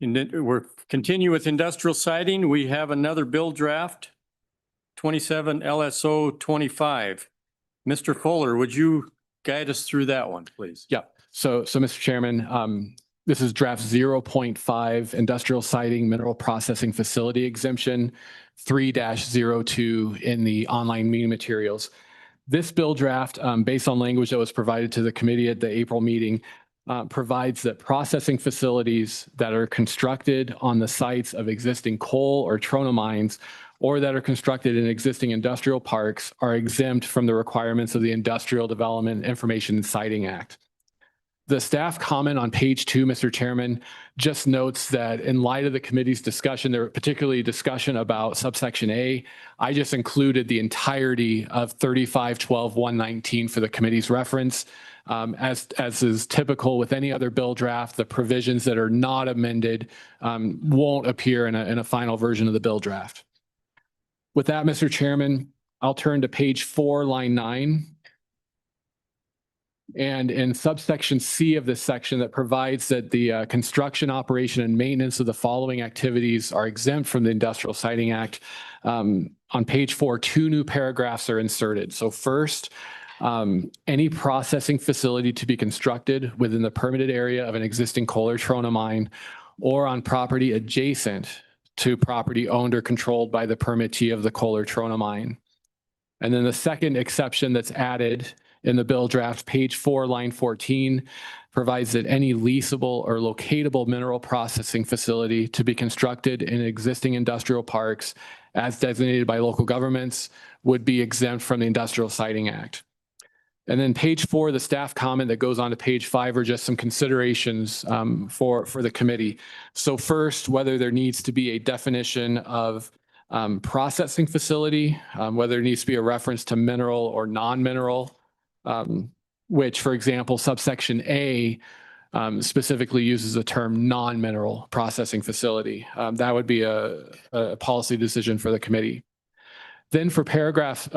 We're continue with industrial siding. We have another bill draft, 27 LSO 25. Mr. Fuller, would you guide us through that one, please? Yeah. So Mr. Chairman, this is draft 0.5 industrial siding mineral processing facility exemption 3-02 in the online meeting materials. This bill draft, based on language that was provided to the committee at the April meeting, provides that processing facilities that are constructed on the sites of existing coal or trona mines or that are constructed in existing industrial parks are exempt from the requirements of the Industrial Development Information and Siting Act. The staff comment on page 2, Mr. Chairman, just notes that in light of the committee's discussion, there particularly discussion about subsection A, I just included the entirety of 35-12-119 for the committee's reference. As is typical with any other bill draft, the provisions that are not amended won't appear in a final version of the bill draft. With that, Mr. Chairman, I'll turn to page 4, line 9. And in subsection C of this section that provides that the construction, operation, and maintenance of the following activities are exempt from the Industrial Siting Act, on page 4, 2 new paragraphs are inserted. So first, any processing facility to be constructed within the permitted area of an existing coal or trona mine or on property adjacent to property owned or controlled by the permittee of the coal or trona mine. And then the second exception that's added in the bill draft, page 4, line 14, provides that any leasable or locatable mineral processing facility to be constructed in existing industrial parks as designated by local governments would be exempt from the Industrial Siting Act. And then page 4, the staff comment that goes on to page 5 are just some considerations for the committee. So first, whether there needs to be a definition of processing facility, whether there needs to be a reference to mineral or non-mineral, which, for example, subsection A specifically uses the term non-mineral processing facility. That would be a policy decision for the committee. Then for paragraph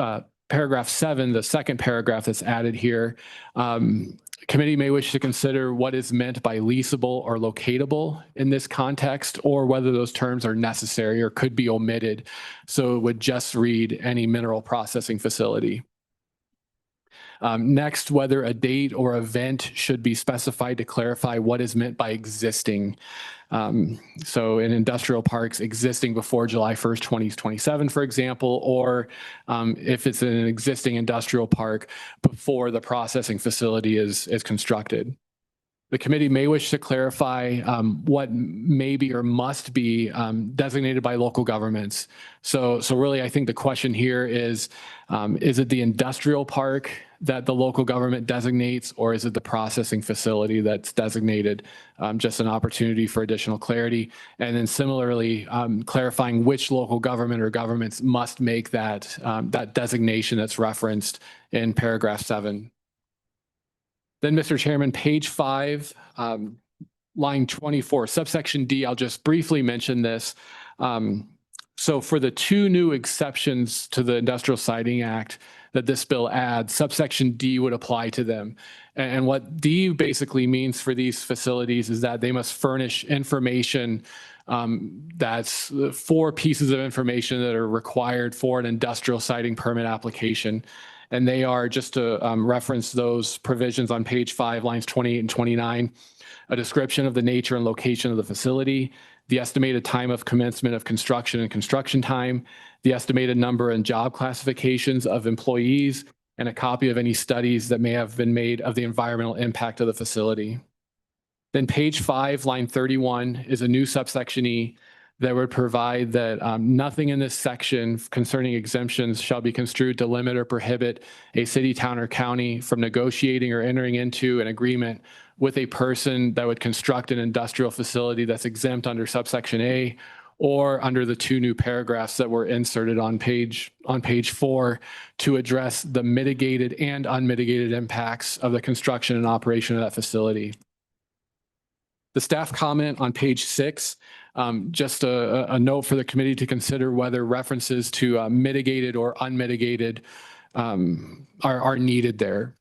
7, the second paragraph that's added here, committee may wish to consider what is meant by leasable or locatable in this context, or whether those terms are necessary or could be omitted. So it would just read any mineral processing facility. Next, whether a date or event should be specified to clarify what is meant by existing. So in industrial parks existing before July 1st, 2027, for example, or if it's in an existing industrial park before the processing facility is constructed. The committee may wish to clarify what may be or must be designated by local governments. So really, I think the question here is it the industrial park that the local government designates, or is it the processing facility that's designated? Just an opportunity for additional clarity. And then similarly, clarifying which local government or governments must make that, that designation that's referenced in paragraph 7. Then, Mr. Chairman, page 5, line 24, subsection D, I'll just briefly mention this. So for the 2 new exceptions to the Industrial Siting Act that this bill adds, subsection D would apply to them. And what D basically means for these facilities is that they must furnish information that's 4 pieces of information that are required for an industrial siting permit application. And they are, just to reference those provisions on page 5, lines 28 and 29, a description of the nature and location of the facility, the estimated time of commencement of construction and construction time, the estimated number and job classifications of employees, and a copy of any studies that may have been made of the environmental impact of the facility. Then page 5, line 31 is a new subsection E that would provide that nothing in this section concerning exemptions shall be construed to limit or prohibit a city, town, or county from negotiating or entering into an agreement with a person that would construct an industrial facility that's exempt under subsection A, or under the 2 new paragraphs that were inserted on page 4 to address the mitigated and unmitigated impacts of the construction and operation of that facility. The staff comment on page 6, just a note for the committee to consider whether references to mitigated or unmitigated are needed there.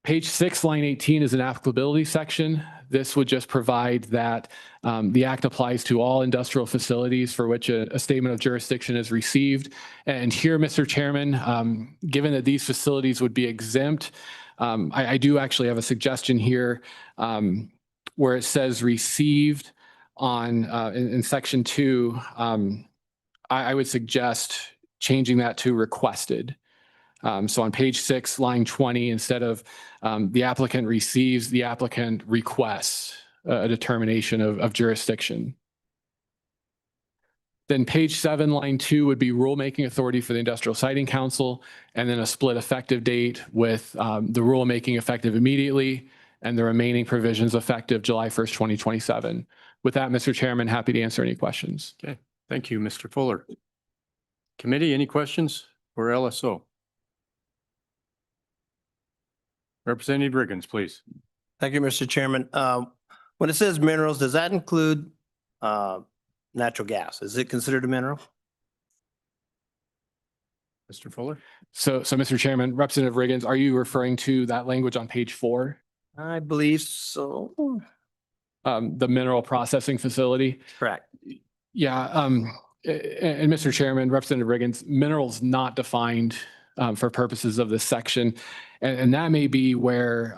Page 6, line 18 is an applicability section This would just provide that the act applies to all industrial facilities for which a statement of jurisdiction is received. And here, Mr. Chairman, given that these facilities would be exempt, I do actually have a suggestion here where it says received on in section 2. I would suggest changing that to requested. So on page 6, line 20, instead of the applicant receives, the applicant requests a determination of jurisdiction. Then page 7, line 2 would be rulemaking authority for the Industrial Siting Council, and then a split effective date with the rulemaking effective immediately and the remaining provisions effective July 1st, 2027. With that, Mr. Chairman, happy to answer any questions. Okay, thank you, Mr. Fuller. Committee, any questions for LSO? Representative Riggins, please. Thank you, Mr. Chairman. When it says minerals, does that include natural gas? Is it considered a mineral? Mr. Fuller? So Mr. Chairman, Representative Riggins, are you referring to that language on page 4? I believe so. The mineral processing facility? Correct. Yeah. And Mr. Chairman, Representative Riggins, minerals not defined for purposes of this section. And that may be where,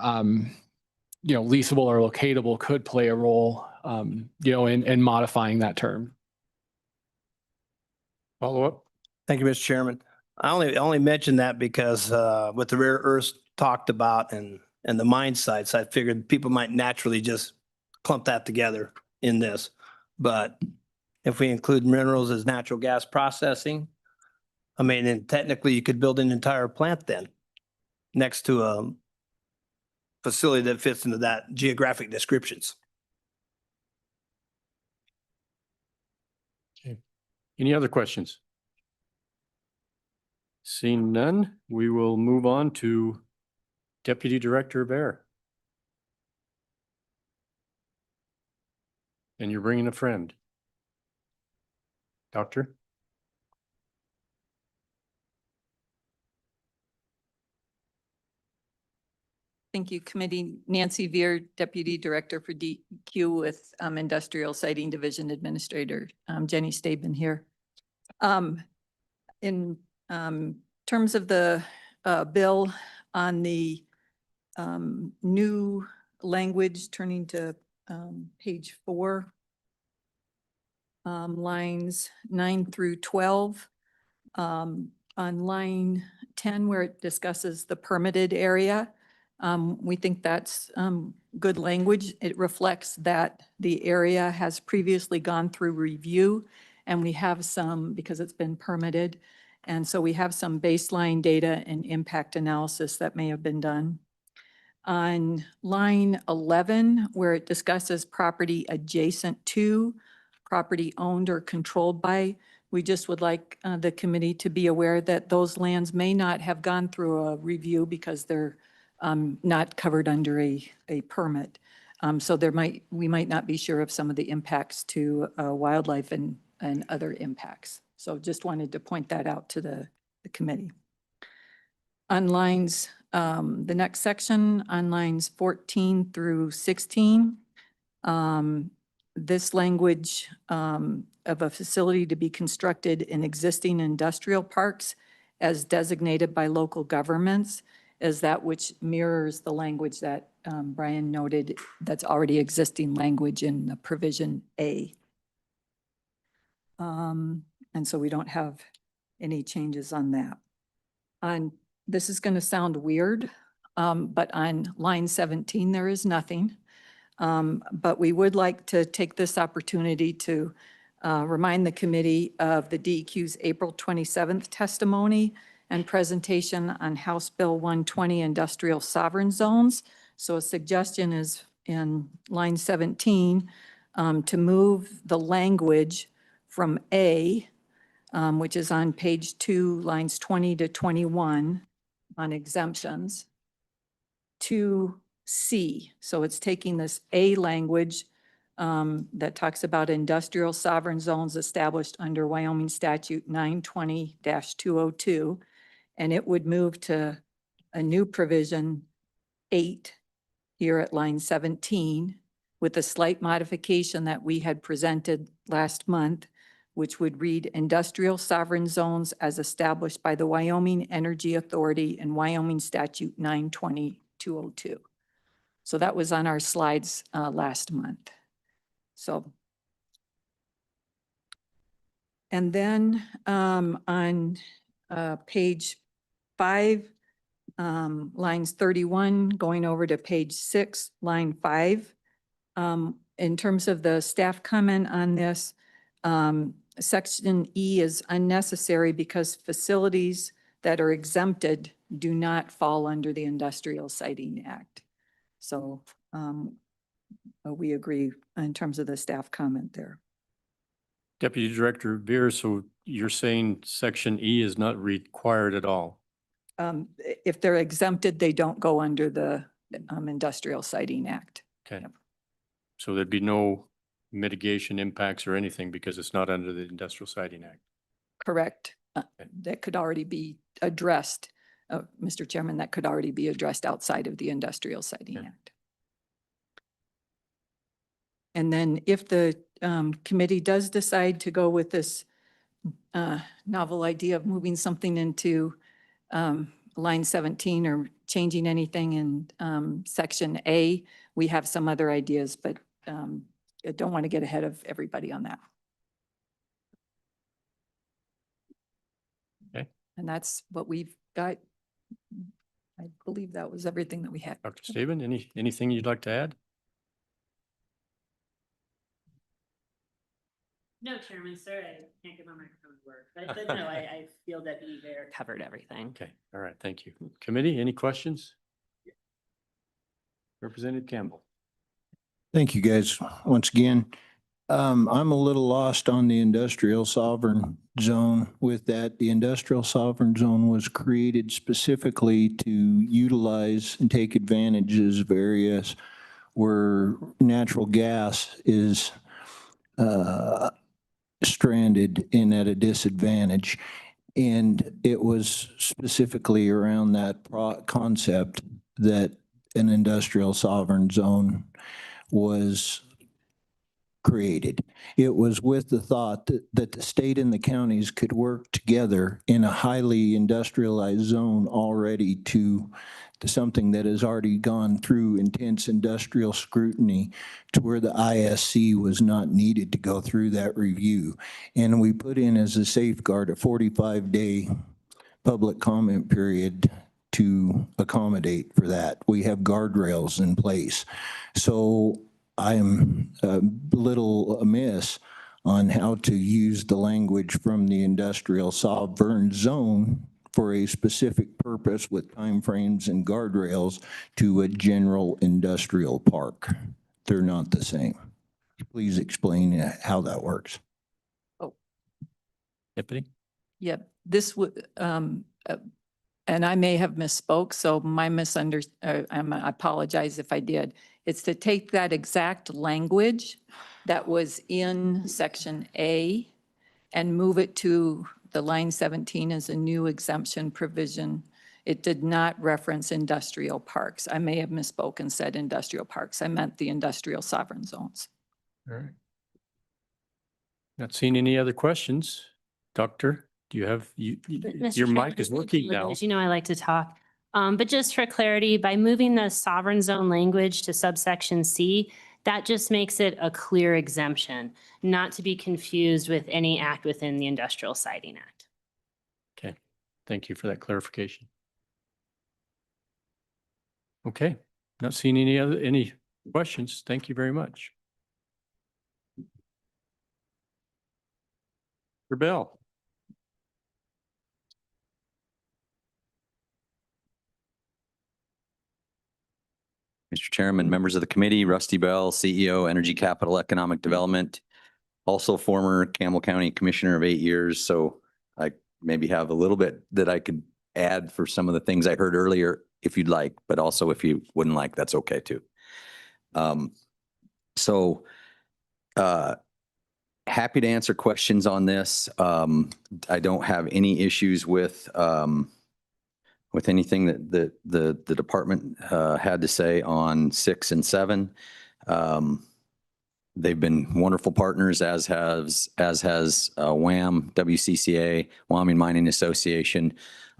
leasable or locatable could play a role, in modifying that term. Follow up? Thank you, Mr. Chairman. I only mentioned that because with the rare earths talked about and the mine sites, I figured people might naturally just clump that together in this. But if we include minerals as natural gas processing, I mean, and technically you could build an entire plant then next to a facility that fits into that geographic descriptions. Okay. Any other questions? Seeing none, we will move on to Deputy Director Bear. And you're bringing a friend. Doctor? Thank you, Committee. Nancy Veer, Deputy Director for DQ with Industrial Siting Division Administrator Jenny Stabin here. In terms of the bill on the new language, turning to page 4, lines 9 through 12. On line 10, where it discusses the permitted area, we think that's good language. It reflects that the area has previously gone through review, and we have some, because it's been permitted, and so we have some baseline data and impact analysis that may have been done. On line 11, where it discusses property adjacent to, property owned or controlled by, we just would like the committee to be aware that those lands may not have gone through a review because they're not covered under a permit. So we might not be sure of some of the impacts to wildlife and other impacts. So just wanted to point that out to the committee. On lines, the next section, on lines 14 through 16, this language of a facility to be constructed in existing industrial parks as designated by local governments is that which mirrors the language that Brian noted that's already existing language in the provision A. And so we don't have any changes on that. This is going to sound weird, but on line 17, there is nothing. But we would like to take this opportunity to remind the committee of the DEQ's April 27th testimony and presentation on House Bill 120 industrial sovereign zones. So a suggestion is in line 17 to move the language from A, which is on page 2, lines 20 to 21 on exemptions, to C. So it's taking this A language that talks about industrial sovereign zones established under Wyoming Statute 920-202, and it would move to a new provision 8 here at line 17, with a slight modification that we had presented last month, which would read industrial sovereign zones as established by the Wyoming Energy Authority and Wyoming Statute 920-202. So that was on our slides last month. So. And then on page 5, lines 31, going over to page 6, line 5. In terms of the staff comment on this, section E is unnecessary because facilities that are exempted do not fall under the Industrial Siting Act. So we agree in terms of the staff comment there. Deputy Director Veer, so you're saying section E is not required at all? If they're exempted, they don't go under the Industrial Siting Act. Okay. Yep. So there'd be no mitigation impacts or anything because it's not under the Industrial Siting Act? Correct. That could already be addressed, Mr. Chairman, that could already be addressed outside of the Industrial Siting Okay. Act. And then if the committee does decide to go with this novel idea of moving something into line 17 or changing anything in section A, we have some other ideas, but I don't want to get ahead of everybody on that. Okay. And that's what we've got. I believe that was everything that we had. Dr. Stephen, anything you'd like to add? No, Chairman, sir, I can't get my microphone to work, but no, I feel that we there covered everything. Okay, all right, thank you. Committee, any questions? Representative Campbell. Thank you, guys. Once again, I'm a little lost on the industrial sovereign zone. With that, the industrial sovereign zone was created specifically to utilize and take advantages of areas where natural gas is stranded and at a disadvantage. And it was specifically around that concept that an industrial sovereign zone was created. It was with the thought that the state and the counties could work together in a highly industrialized zone already to something that has already gone through intense industrial scrutiny to where the ISC was not needed to go through that review. And we put in as a safeguard a 45-day public comment period to accommodate for that. We have guardrails in place. So I am a little amiss on how to use the language from the industrial sovereign zone for a specific purpose with timeframes and guardrails to a general industrial park. They're not the same. Please explain how that works. Deputy? Yep, this would, and I may have misspoke, so my I apologize if I did. It's to take that exact language that was in section A and move it to the line 17 as a new exemption provision. It did not reference industrial parks. I may have misspoken and said industrial parks. I meant the industrial sovereign zones. All right. Not seeing any other questions. Doctor, do you have, Mr. your Chairman, mic is working now. as you know, I like to talk. But just for clarity, by moving the sovereign zone language to subsection C, that just makes it a clear exemption, not to be confused with any act within the Industrial Siting Act. Okay, thank you for that clarification. Okay, not seeing any questions. Thank you very much. Bell. Mr. Chairman, members of the committee, Rusty Bell, CEO, Energy Capital Economic Development, also former Campbell County Commissioner of 8 years. So I maybe have a little bit that I could add for some of the things I heard earlier, if you'd like, but also if you wouldn't like, that's okay too. Happy to answer questions on this. I don't have any issues with anything that the department had to say on 6 and 7. They've been wonderful partners, as has WAM, WCCA, Wyoming Mining Association,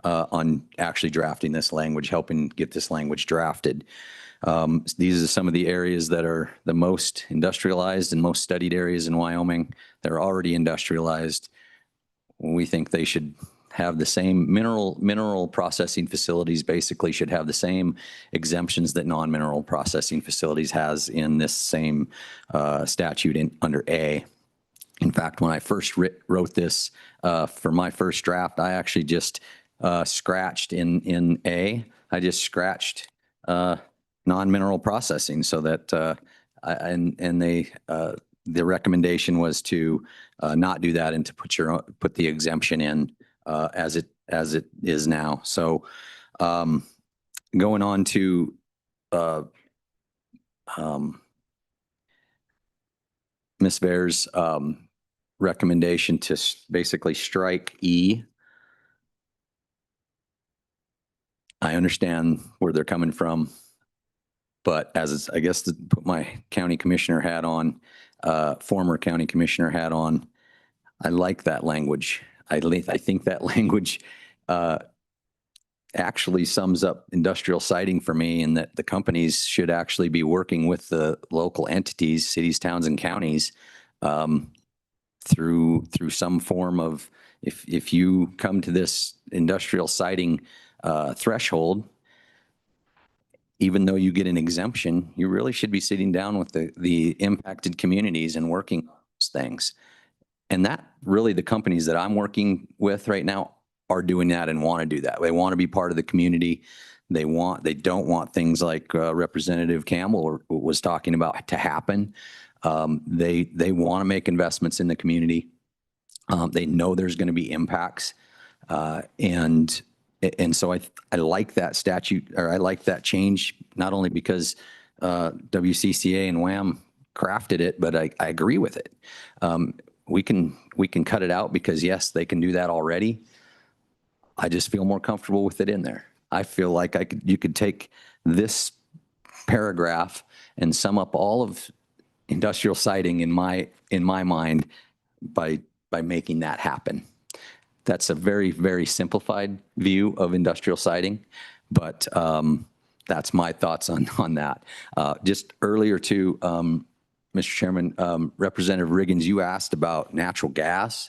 on actually drafting this language, helping get this language drafted. These are some of the areas that are the most industrialized and most studied areas in Wyoming. They're already industrialized. We think they should have the same mineral processing facilities basically should have the same exemptions that non-mineral processing facilities has in this same statute under A. In fact, when I first wrote this for my first draft, I actually just scratched in A. I just scratched non-mineral processing so that the recommendation was to not do that and to put the exemption in as it is now. So going on to Ms. Bear's recommendation to basically strike E. I understand where they're coming from, but as I guess to put my county commissioner hat on, former county commissioner hat on, I like that language. I think that language actually sums up industrial siting for me, and that the companies should actually be working with the local entities, cities, towns, and counties through some form of, if you come to this industrial siting threshold, even though you get an exemption, you really should be sitting down with the impacted communities and working on those things. And that really, the companies that I'm working with right now are doing that and want to do that. They want to be part of the community. They don't want things like Representative Campbell was talking about to happen. They want to make investments in the community. They know there's going to be impacts. And so I like that statute, or I like that change, not only because WCCA and WAM crafted it, but I agree with it. We can cut it out because yes, they can do that already. I just feel more comfortable with it in there. I feel like you could take this paragraph and sum up all of industrial siting in my mind by making that happen. That's a very, very simplified view of industrial siting, but that's my thoughts on that. Just earlier too, Mr. Chairman, Representative Riggins, you asked about natural gas.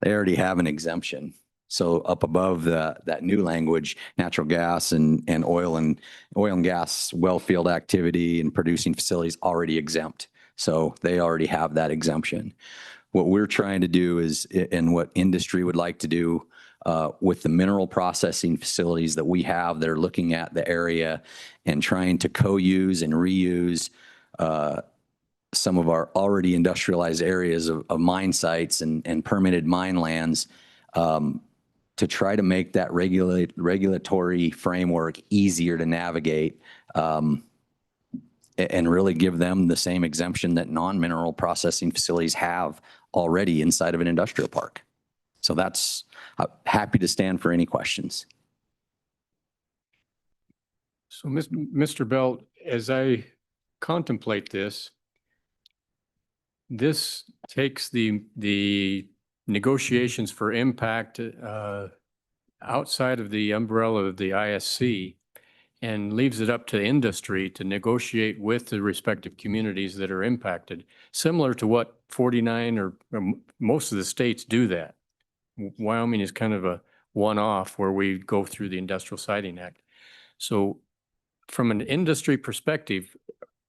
They already have an exemption. So up above that new language, natural gas and oil and gas well field activity and producing facilities already exempt. So they already have that exemption. What we're trying to do is, and what industry would like to do with the mineral processing facilities that we have, that are looking at the area and trying to co-use and reuse some of our already industrialized areas of mine sites and permitted mine lands, to try to make that regulatory framework easier to navigate, and really give them the same exemption that non-mineral processing facilities have already inside of an industrial park. So that's, happy to stand for any questions. So Mr. Belt, as I contemplate this takes the negotiations for impact outside of the umbrella of the ISC and leaves it up to industry to negotiate with the respective communities that are impacted, similar to what 49 or most of the states do that. Wyoming is kind of a one-off where we go through the Industrial Siting Act. So from an industry perspective,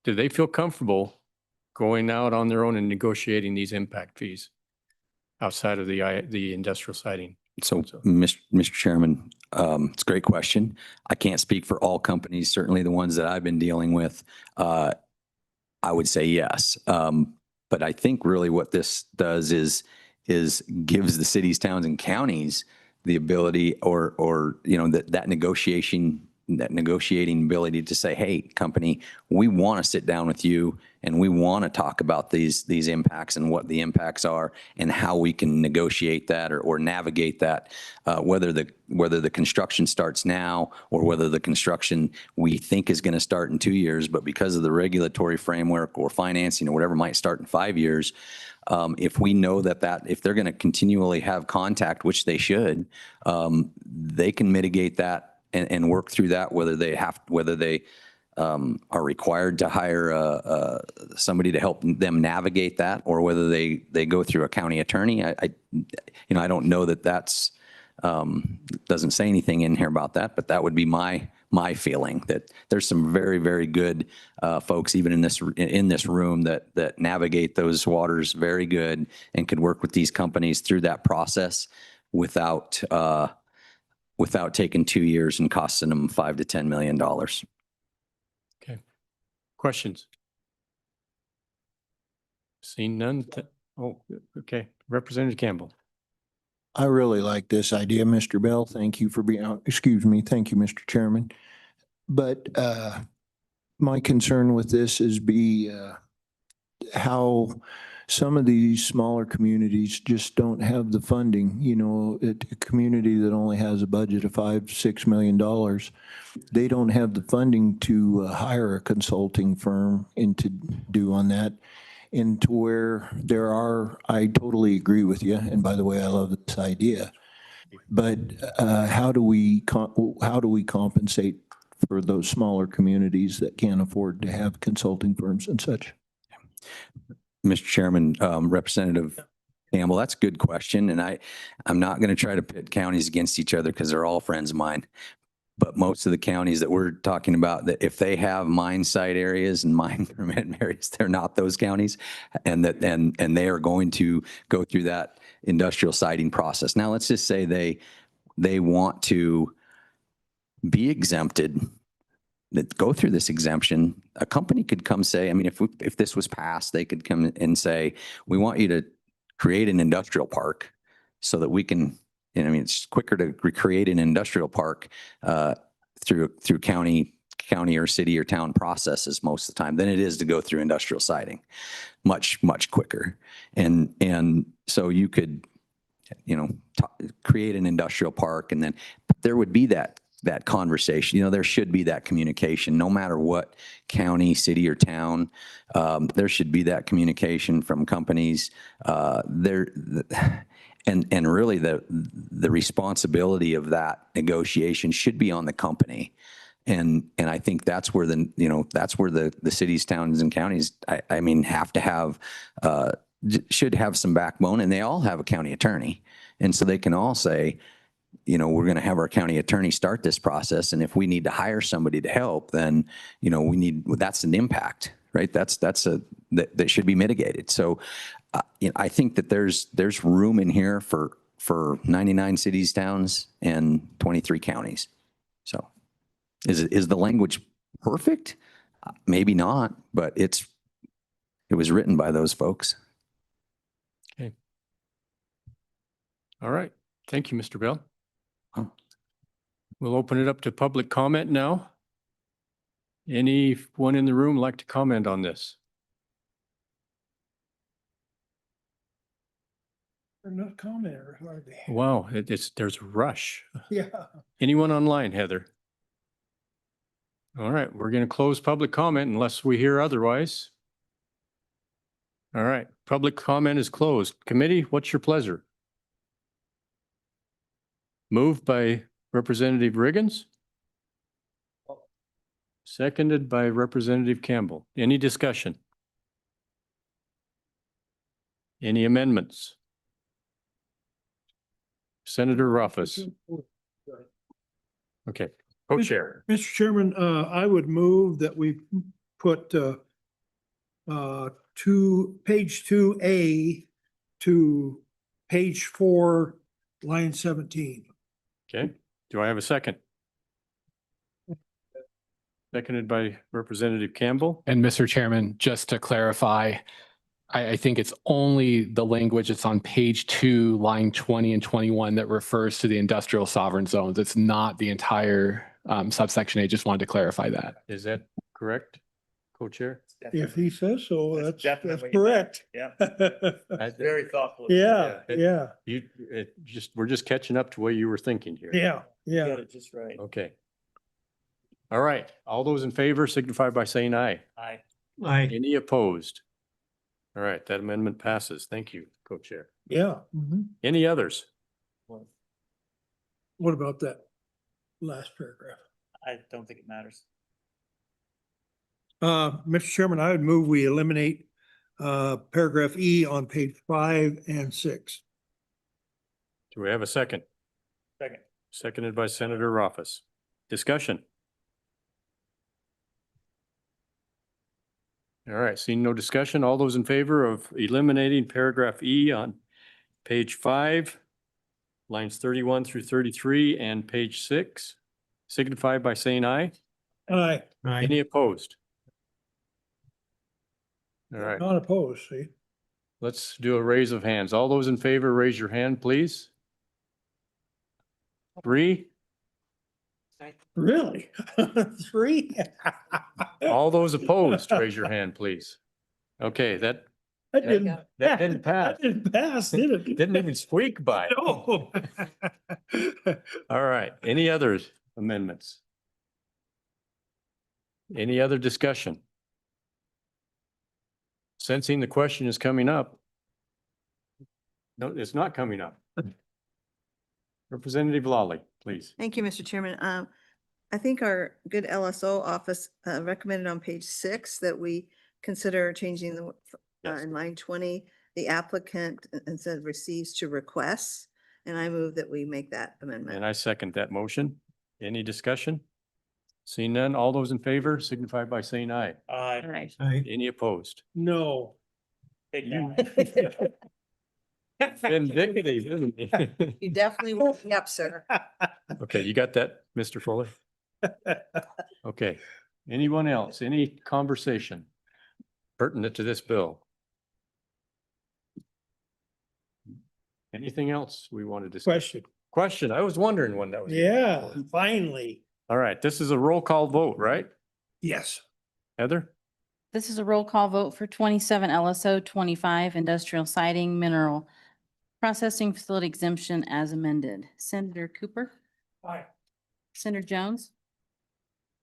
do they feel comfortable going out on their own and negotiating these impact fees outside of the industrial siting? So, Mr. Chairman, it's a great question. I can't speak for all companies, certainly the ones that I've been dealing with. I would say yes. But I think really what this does is gives the cities, towns, and counties the ability or that negotiating ability to say, hey, company, we want to sit down with you and we want to talk about these impacts and what the impacts are and how we can negotiate that or navigate that, whether the construction starts now or whether the construction we think is going to start in 2 years, but because of the regulatory framework or financing or whatever might start in 5 years, if we know that if they're going to continually have contact, which they should, they can mitigate that and work through that, whether they are required to hire somebody to help them navigate that, or whether they go through a county attorney. I don't know that's doesn't say anything in here about that, but that would be my feeling, that there's some very, very good folks even in this room that navigate those waters very good and could work with these companies through that process without taking 2 years and costing them $5 to $10 million. Okay. Questions? Seeing none. Oh, okay. Representative Campbell. I really like this idea, Mr. Bell. Thank you for being, excuse me. Thank you, Mr. Chairman. But my concern with this is how some of these smaller communities just don't have the funding. You know, a community that only has a budget of $5-6 million, they don't have the funding to hire a consulting firm and to do on that. And to where I totally agree with you. And by the way, I love this idea. But how do we compensate for those smaller communities that can't afford to have consulting firms and such? Mr. Chairman, Representative Campbell, that's a good question. And I'm not going to try to pit counties against each other because they're all friends of mine. But most of the counties that we're talking about, that if they have mine site areas and mine permit areas, they're not those counties, and they are going to go through that industrial siting process. Now, let's just say they want to be exempted, that go through this exemption. A company could come say, I mean, if this was passed, they could come and say, we want you to create an industrial park so that we can. And I mean, it's quicker to recreate an industrial park through county or city or town processes most of the time than it is to go through industrial siting. Much quicker. And so you could, create an industrial park, and then there would be that conversation. There should be that communication, no matter what county, city, or town. There should be that communication from companies. And really the responsibility of that negotiation should be on the company. And I think that's where the cities, towns, and counties, I mean, have to have, should have some backbone, and they all have a county attorney. And so they can all say, we're going to have our county attorney start this process. And if we need to hire somebody to help, then, that's an impact, right? That should be mitigated. So, I think that there's room in here for 99 cities, towns, and 23 counties. So is the language perfect? Maybe not, but it was written by those folks. Okay. All right. Thank you, Mr. Bell. We'll open it up to public comment now. Anyone in the room like to comment on this? They're not commenters, are they? Wow, there's a rush. Yeah. Anyone online, Heather? All right, we're going to close public comment unless we hear otherwise. All right, public comment is closed. Committee, what's your pleasure? Moved by Representative Riggins. Seconded by Representative Campbell. Any discussion? Any amendments? Senator Ruffus. Okay, co-chair. Mr. Chairman, I would move that we put page 2A to page 4, line 17. Okay, do I have a second? Seconded by Representative Campbell. And Mr. Chairman, just to clarify, I think it's only the language that's on page 2, line 20 and 21 that refers to the industrial sovereign zones. It's not the entire subsection A. Just wanted to clarify that. Is that correct, co-chair? If he says so, that's definitely- correct. Yeah, I- very thoughtful. Yeah, Yeah. yeah, We're just catching up to what you were thinking here. yeah, You yeah. got it just right. Okay. All right. All those in favor signify by saying aye. Aye. Any opposed? All right, that amendment passes. Thank you, co-chair. Yeah. Mhm. Any others? What about that last paragraph? I don't think it matters. Mr. Chairman, I would move we eliminate paragraph E on page 5 and 6. Do we have a second? Second. Seconded by Senator Rothfuss. Discussion. All right, seeing no discussion, all those in favor of eliminating paragraph E on page 5, lines 31 through 33 and page 6, signify by saying aye. Aye. Any opposed? All right, Not opposed, see? let's do a raise of hands. All those in favor, raise your hand, please. 3. Really? 3? All those opposed, raise your hand, please. Okay, that That didn't, that didn't pass. that didn't pass, did it? Didn't even squeak by. No. All right, any other amendments? Any other discussion? Sensing the question is coming up. No, it's not coming up. Representative Lawley, please. Thank you, Mr. Chairman. I think our good LSO office recommended on page 6 that we consider changing the, Yes. in line 20, the applicant instead of receives to requests. And I move that we make that And amendment. I second that motion. Any discussion? Seeing none, all those in favor signify by saying aye. Aye. Any opposed? No. Take that. Vindictive, isn't he? You definitely will. Yep, sir. Okay, you got that, Mr. Fuller? Okay, anyone else? Any conversation pertinent to this bill? Anything else we want to discuss? Question. Question, I was wondering when that was. Yeah, finally. All right, this is a roll call vote, right? Yes. Heather? This is a roll call vote for 27 LSO, 25 industrial siding mineral processing facility exemption as amended. Senator Cooper? Aye. Senator Jones?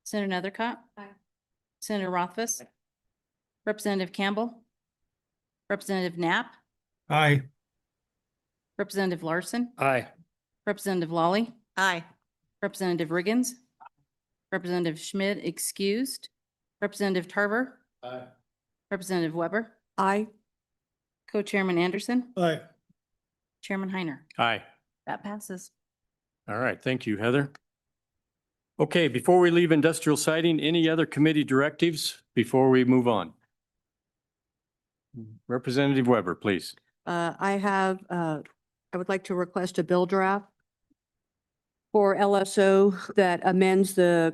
Senator Nethercott? Senator Rothfuss? Representative Campbell? Representative Knapp? Aye. Representative Larson? Aye. Representative Lawley? Aye. Representative Riggins? Representative Schmidt excused. Representative Tarver? Aye. Representative Weber? Aye. Co-Chairman Anderson? Aye. Chairman Heiner? Aye. That passes. All right, thank you, Heather. Okay, before we leave industrial siding, any other committee directives before we move on? Representative Weber, please. I would like to request a bill draft for LSO that amends the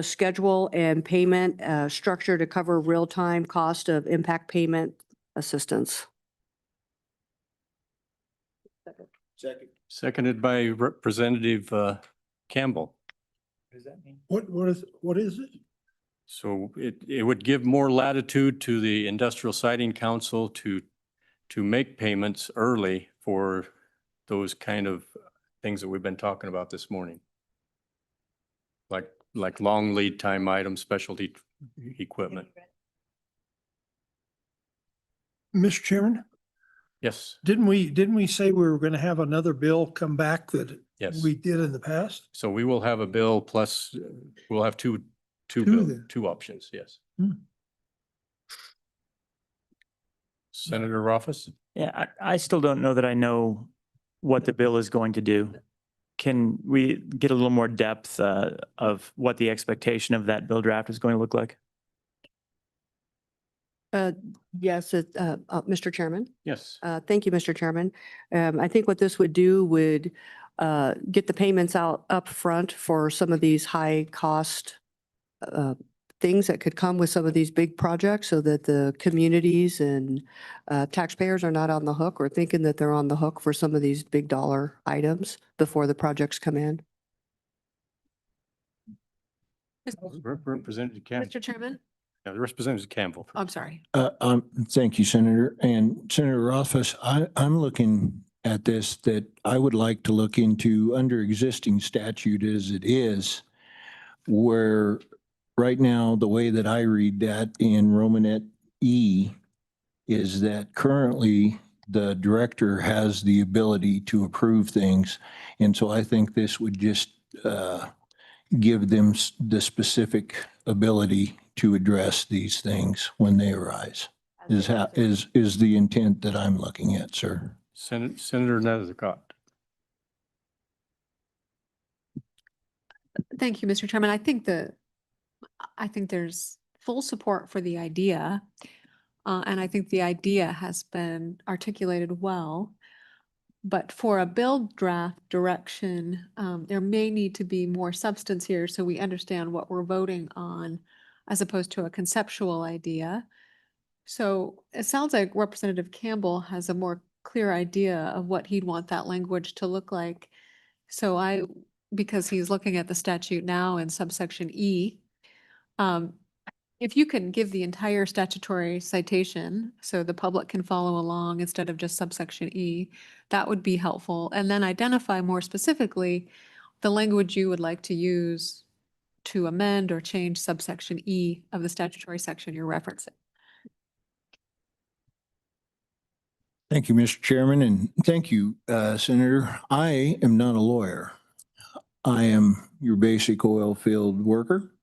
schedule and payment structure to cover real-time cost of impact payment assistance. Second. Seconded by Representative Campbell. What does that mean? What is it? So it would give more latitude to the Industrial Siding Council to make payments early for those kind of things that we've been talking about this morning. Like long lead time items, specialty equipment. Mr. Chairman, Yes, didn't we say we were going to have another bill come back that yes. we did in the past? So we will have a bill plus, we'll have two then. options, yes. Hmm. Senator Rothfuss? Yeah, I still don't know that I know what the bill is going to do. Can we get a little more depth of what the expectation of that bill draft is going to look like? Yes, Mr. Chairman. Yes. Thank you, Mr. Chairman. I think what this would do would get the payments out up front for some of these high cost things that could come with some of these big projects so that the communities and taxpayers are not on the hook or thinking that they're on the hook for some of these big dollar items before the projects come in. Representative Campbell. Mr. Chairman? The Representative Campbell. I'm sorry. Thank you, Senator. And Senator Rothfuss, I'm looking at this that I would like to look into under existing statute as it is, where right now, the way that I read that in Romanet E is that currently the director has the ability to approve things. And so I think this would just give them the specific ability to address these things when they arise. Is the intent that I'm looking at, sir. Senator Nethercott. Thank you, Mr. Chairman. I think there's full support for the idea. And I think the idea has been articulated well. But for a bill draft direction, there may need to be more substance here so we understand what we're voting on as opposed to a conceptual idea. So it sounds like Representative Campbell has a more clear idea of what he'd want that language to look like. So because he's looking at the statute now in subsection E, if you can give the entire statutory citation so the public can follow along instead of just subsection E, that would be helpful. And then identify more specifically the language you would like to use to amend or change subsection E of the statutory section you're referencing. Thank you, Mr. Chairman, and thank you, Senator. I am not a lawyer. I am your basic oil field worker.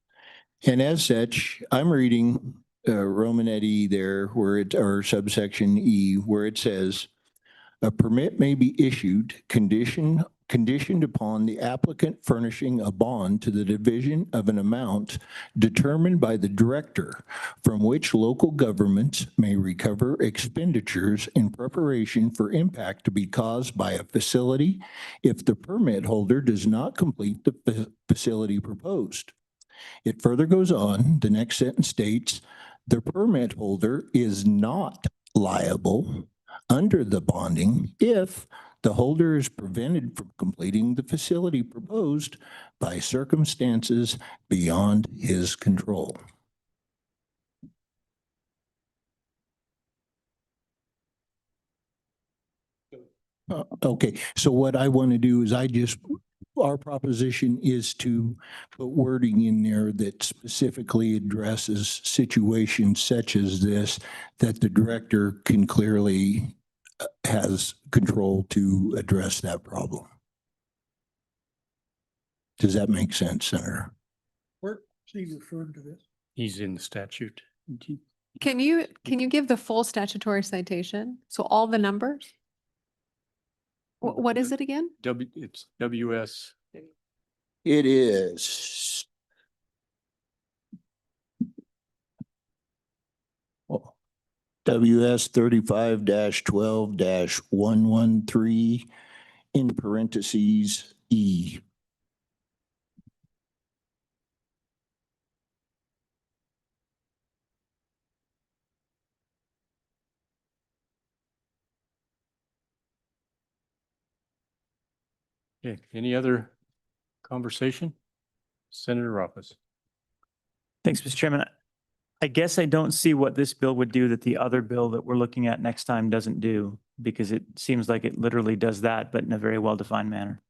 And as such, I'm reading Romanet E there or subsection E, where it says, a permit may be issued conditioned upon the applicant furnishing a bond to the division of an amount determined by the director from which local governments may recover expenditures in preparation for impact to be caused by a facility if the permit holder does not complete the facility proposed. It further goes on, the next sentence states, the permit holder is not liable under the bonding if the holder is prevented from completing the facility proposed by circumstances beyond his control. Okay, so what I want to do is our proposition is to put wording in there that specifically addresses situations such as this, that the director can clearly has control to address that problem. Does that make sense, Senator? Where is he referring to this? He's in the statute. Can you give the full statutory citation? So all the numbers? What is it again? It's WS. It is. WS 35-12-113 in parentheses E. Okay, any other conversation? Senator Rothfuss. Thanks, Mr. Chairman. I guess I don't see what this bill would do that the other bill that we're looking at next time doesn't do, because it seems like it literally does that, but in a very well-defined manner.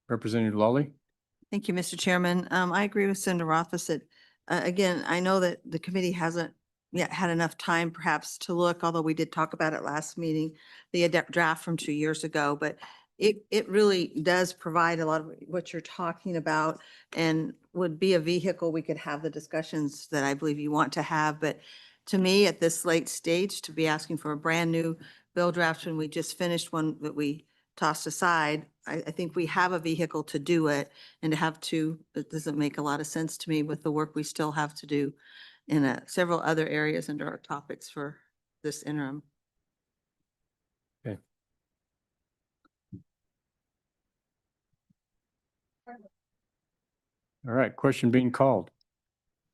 Representative Lawley. Thank you, Mr. Chairman. I agree with Senator Rothfuss that, again, I know that the committee hasn't yet had enough time perhaps to look, although we did talk about it last meeting, the draft from 2 years ago, but it really does provide a lot of what you're talking about and would be a vehicle we could have the discussions that I believe you want to have. But to me, at this late stage, to be asking for a brand new bill draft when we just finished one that we tossed aside, I think we have a vehicle to do it, and to have two, it doesn't make a lot of sense to me with the work we still have to do in several other areas under our topics for this interim. Okay. All right, question being called.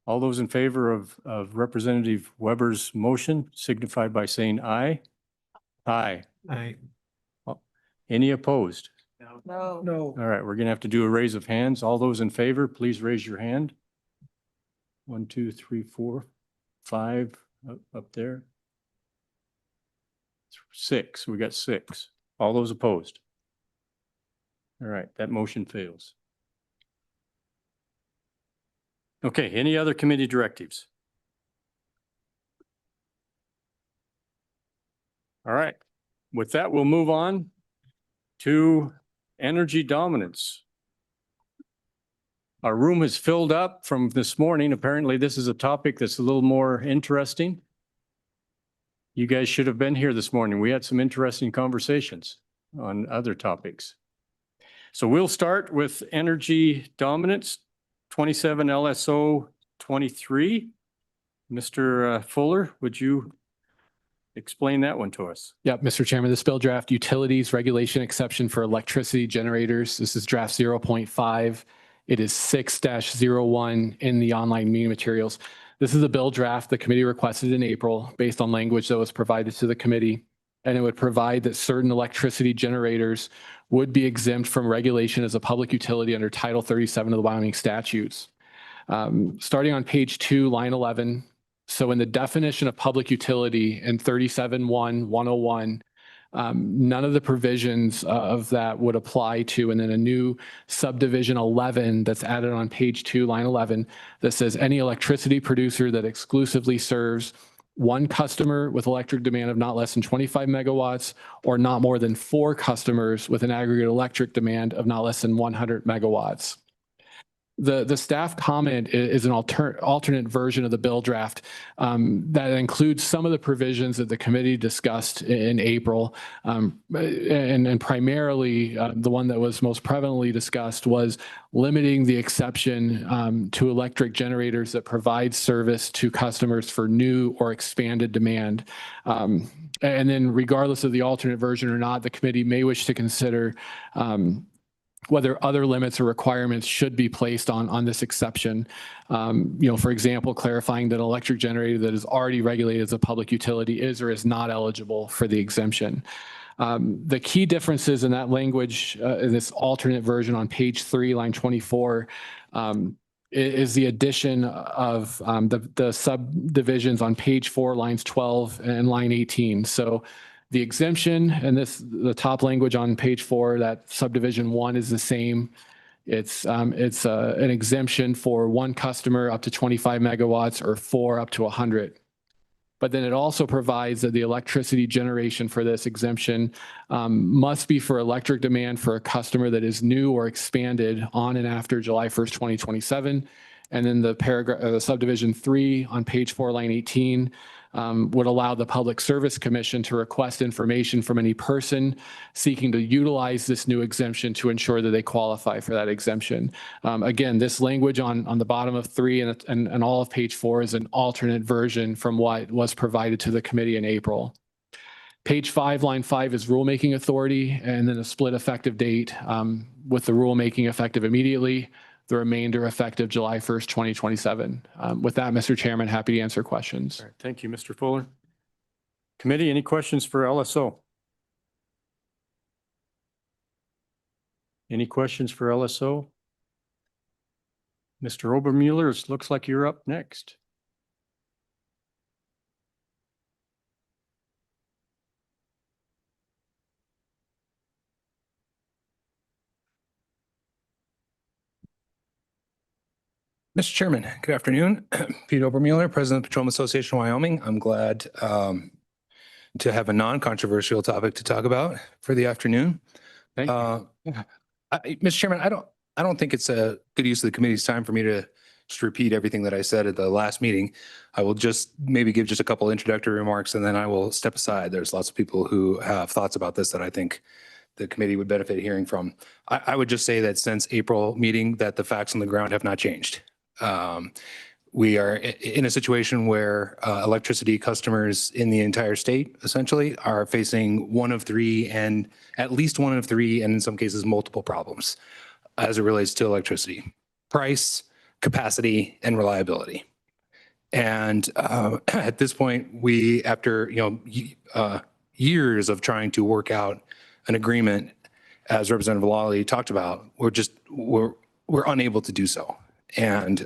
All those in favor of Representative Weber's motion signify by saying aye. Aye. Aye. Any opposed? No. No. All right, we're going to have to do a raise of hands. All those in favor, please raise your hand. 1, 2, 3, 4, 5 up there. 6, we got 6. All those opposed? All right, that motion fails. Okay, any other committee directives? All right, with that, we'll move on to energy dominance. Our room is filled up from this morning. Apparently, this is a topic that's a little more interesting. You guys should have been here this morning. We had some interesting conversations on other topics. So we'll start with energy dominance, 27 LSO 23. Mr. Fuller, would you explain that one to us? Yep, Mr. Chairman, this bill draft utilities regulation exception for electricity generators. This is draft 0.5. It is 6-01 in the online meeting materials. This is a bill draft the committee requested in April based on language that was provided to the committee. And it would provide that certain electricity generators would be exempt from regulation as a public utility under Title 37 of the Wyoming statutes. Starting on page 2, line 11. So in the definition of public utility in 37.1.101, none of the provisions of that would apply to, and then a new subdivision 11 that's added on page 2, line 11, that says any electricity producer that exclusively serves one customer with electric demand of not less than 25 megawatts or not more than 4 customers with an aggregate electric demand of not less than 100 megawatts. The staff comment is an alternate version of the bill draft that includes some of the provisions that the committee discussed in April. And primarily, the one that was most prevalently discussed was limiting the exception to electric generators that provide service to customers for new or expanded demand. And then regardless of the alternate version or not, the committee may wish to consider whether other limits or requirements should be placed on this exception. For example, clarifying that an electric generator that is already regulated as a public utility is or is not eligible for the exemption. The key differences in that language, in this alternate version on page 3, line 24, is the addition of the subdivisions on page 4, lines 12 and line 18. So the exemption and the top language on page 4, that subdivision 1 is the same. It's an exemption for one customer up to 25 megawatts or 4 up to 100. But then it also provides that the electricity generation for this exemption must be for electric demand for a customer that is new or expanded on and after July 1st, 2027. And then the paragraph, subdivision 3 on page 4, line 18, would allow the Public Service Commission to request information from any person seeking to utilize this new exemption to ensure that they qualify for that exemption. Again, this language on the bottom of 3 and all of page 4 is an alternate version from what was provided to the committee in April. Page 5, line 5 is rulemaking authority, and then a split effective date with the rulemaking effective immediately, the remainder effective July 1st, 2027. With that, Mr. Chairman, happy to answer questions. All right, thank you, Mr. Fuller. Committee, any questions for LSO? Any questions for LSO? Mr. Obermueller, it looks like you're up next. Mr. Chairman, good afternoon. Pete Obermueller, President of the Petroleum Association of Wyoming. I'm glad to have a non-controversial topic to talk about for the afternoon. Thank you. Mr. Chairman, I don't think it's a good use of the committee's time for me to just repeat everything that I said at the last meeting. I will just maybe give just a couple introductory remarks and then I will step aside. There's lots of people who have thoughts about this that I think the committee would benefit hearing from. I would just say that since April meeting that the facts on the ground have not changed. We are in a situation where electricity customers in the entire state essentially are facing one of 3 and at least one of 3 and in some cases multiple problems as it relates to electricity: price, capacity, and reliability. And at this point, we, after, years of trying to work out an agreement, as Representative Lawley talked about, we're unable to do so. And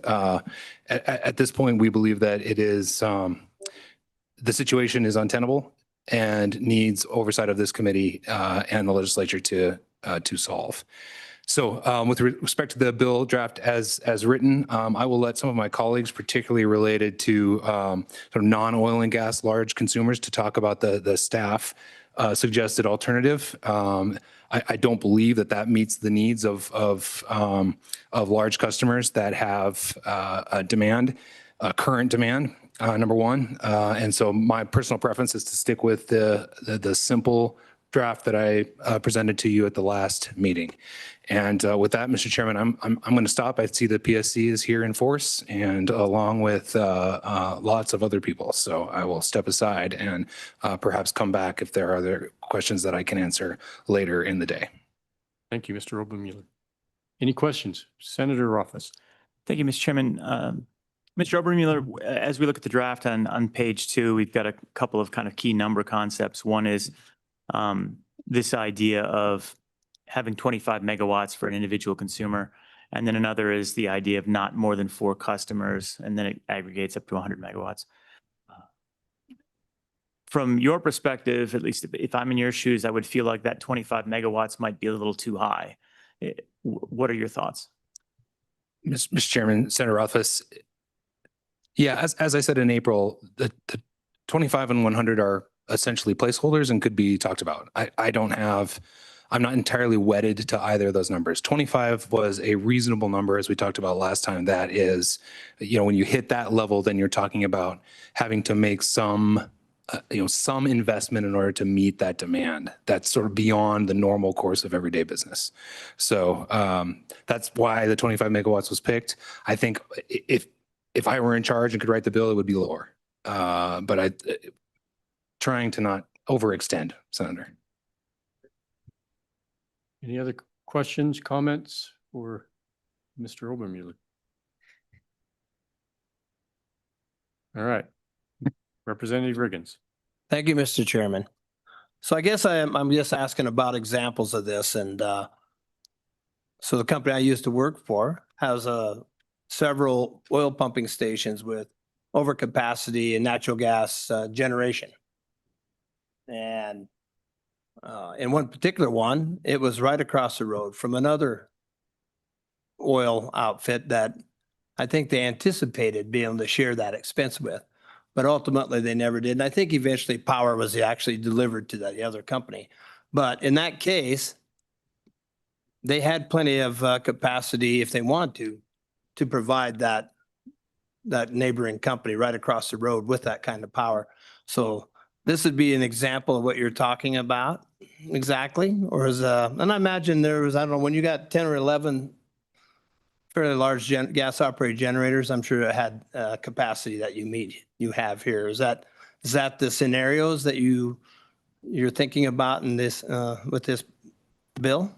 at this point, we believe that it is, the situation is untenable and needs oversight of this committee and the legislature to solve. So with respect to the bill draft as written, I will let some of my colleagues, particularly related to sort of non-oil and gas large consumers, to talk about the staff suggested alternative. I don't believe that meets the needs of large customers that have current demand, number one. And so my personal preference is to stick with the simple draft that I presented to you at the last meeting. And with that, Mr. Chairman, I'm going to stop. I see the PSC is here in force, and along with lots of other people. So I will step aside and perhaps come back if there are other questions that I can answer later in the day. Thank you, Mr. Obermuller. Any questions? Senator Rothfuss. Thank you, Mr. Chairman. Mr. Obermuller, as we look at the draft on page 2, we've got a couple of kind of key number concepts. One is this idea of having 25 megawatts for an individual consumer. And then another is the idea of not more than 4 customers, and then it aggregates up to 100 megawatts. From your perspective, at least if I'm in your shoes, I would feel like that 25 megawatts might be a little too high. What are your thoughts? Mr. Chairman, Senator Rothfuss, yeah, as I said in April, the 25 and 100 are essentially placeholders and could be talked about. I'm not entirely wedded to either of those numbers. 25 was a reasonable number, as we talked about last time. That is, when you hit that level, then you're talking about having to make some investment in order to meet that demand. That's sort of beyond the normal course of everyday business. So that's why the 25 megawatts was picked. I think if I were in charge and could write the bill, it would be lower. But trying to not overextend, Senator. Any other questions, comments for Mr. Obermuller? All right. Representative Riggins. Thank you, Mr. Chairman. So I guess I'm just asking about examples of this. And so the company I used to work for has several oil pumping stations with overcapacity and natural gas generation. And in one particular one, it was right across the road from another oil outfit that I think they anticipated being able to share that expense with, but ultimately they never did. And I think eventually power was actually delivered to the other company. But in that case, they had plenty of capacity if they wanted to provide that neighboring company right across the road with that kind of power. So this would be an example of what you're talking about exactly, or is and I imagine there was, I don't know, when you got 10 or 11 fairly large gas operated generators, I'm sure it had capacity that you have here. Is that the scenarios that you're thinking about in this with this bill?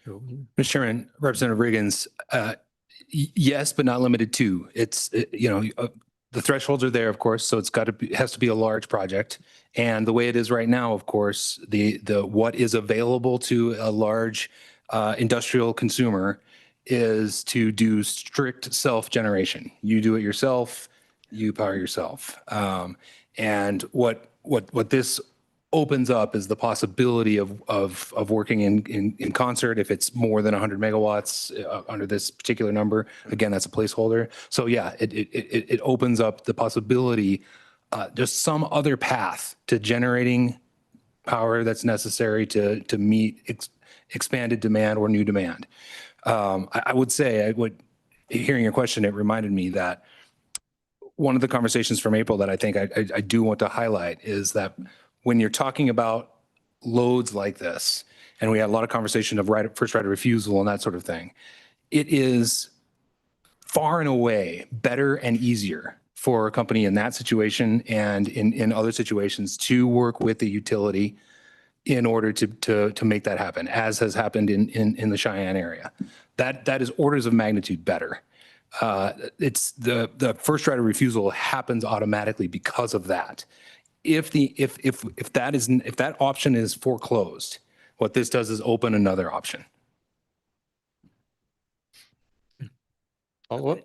Mr. Chairman, Representative Riggins, yes, but not limited to. It's, the thresholds are there, of course, so it has to be a large project. And the way it is right now, of course, the what is available to a large industrial consumer is to do strict self-generation. You do it yourself, you power yourself. And what this opens up is the possibility of working in concert if it's more than 100 megawatts under this particular number. Again, that's a placeholder. So yeah, it opens up the possibility, just some other path to generating power that's necessary to meet expanded demand or new demand. I would say, hearing your question, it reminded me that one of the conversations from April that I think I do want to highlight is that when you're talking about loads like this, and we had a lot of conversation of first right of refusal and that sort of thing, it is far and away better and easier for a company in that situation and in other situations to work with the utility in order to make that happen, as has happened in the Cheyenne area. That is orders of magnitude better. It's the first right of refusal happens automatically because of that. If that option is foreclosed, what this does is open another option. Follow up?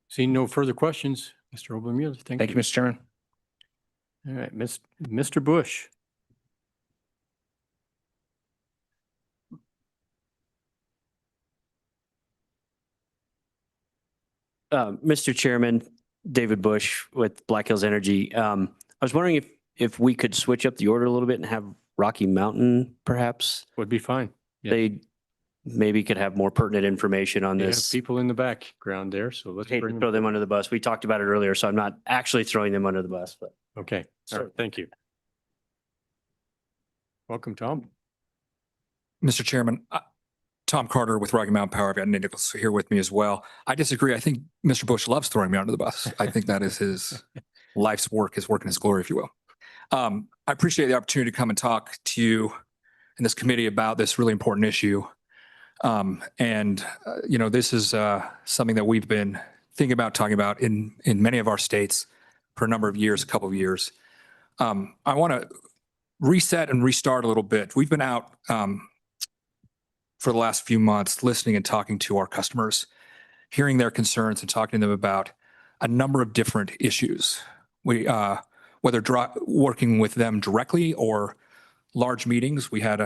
Seeing no further questions, Mr. Obermuller, thank you. Thank you, Mr. Chairman. All right, Mr. Bush. Mr. Chairman, David Bush with Black Hills Energy. I was wondering if we could switch up the order a little bit and have Rocky Mountain perhaps. Would be fine. Yeah. They maybe could have more pertinent information on You have this. people in the background there, so let's Hate bring to throw them under the bus. We talked about it earlier, so I'm not actually throwing them under the bus, but. Okay, all right, thank you. Welcome, Tom. Mr. Chairman, Tom Carter with Rocky Mountain Power. I've got Nate Nichols here with me as well. I disagree. I think Mr. Bush loves throwing me under the bus. I think that is his life's work, his work and his glory, if you will. I appreciate the opportunity to come and talk to you in this committee about this really important issue. This is something that we've been thinking about, talking about in many of our states for a number of years, a couple of years. I want to reset and restart a little bit. We've been out for the last few months listening and talking to our customers, hearing their concerns and talking to them about a number of different issues. Whether working with them directly or large meetings. We had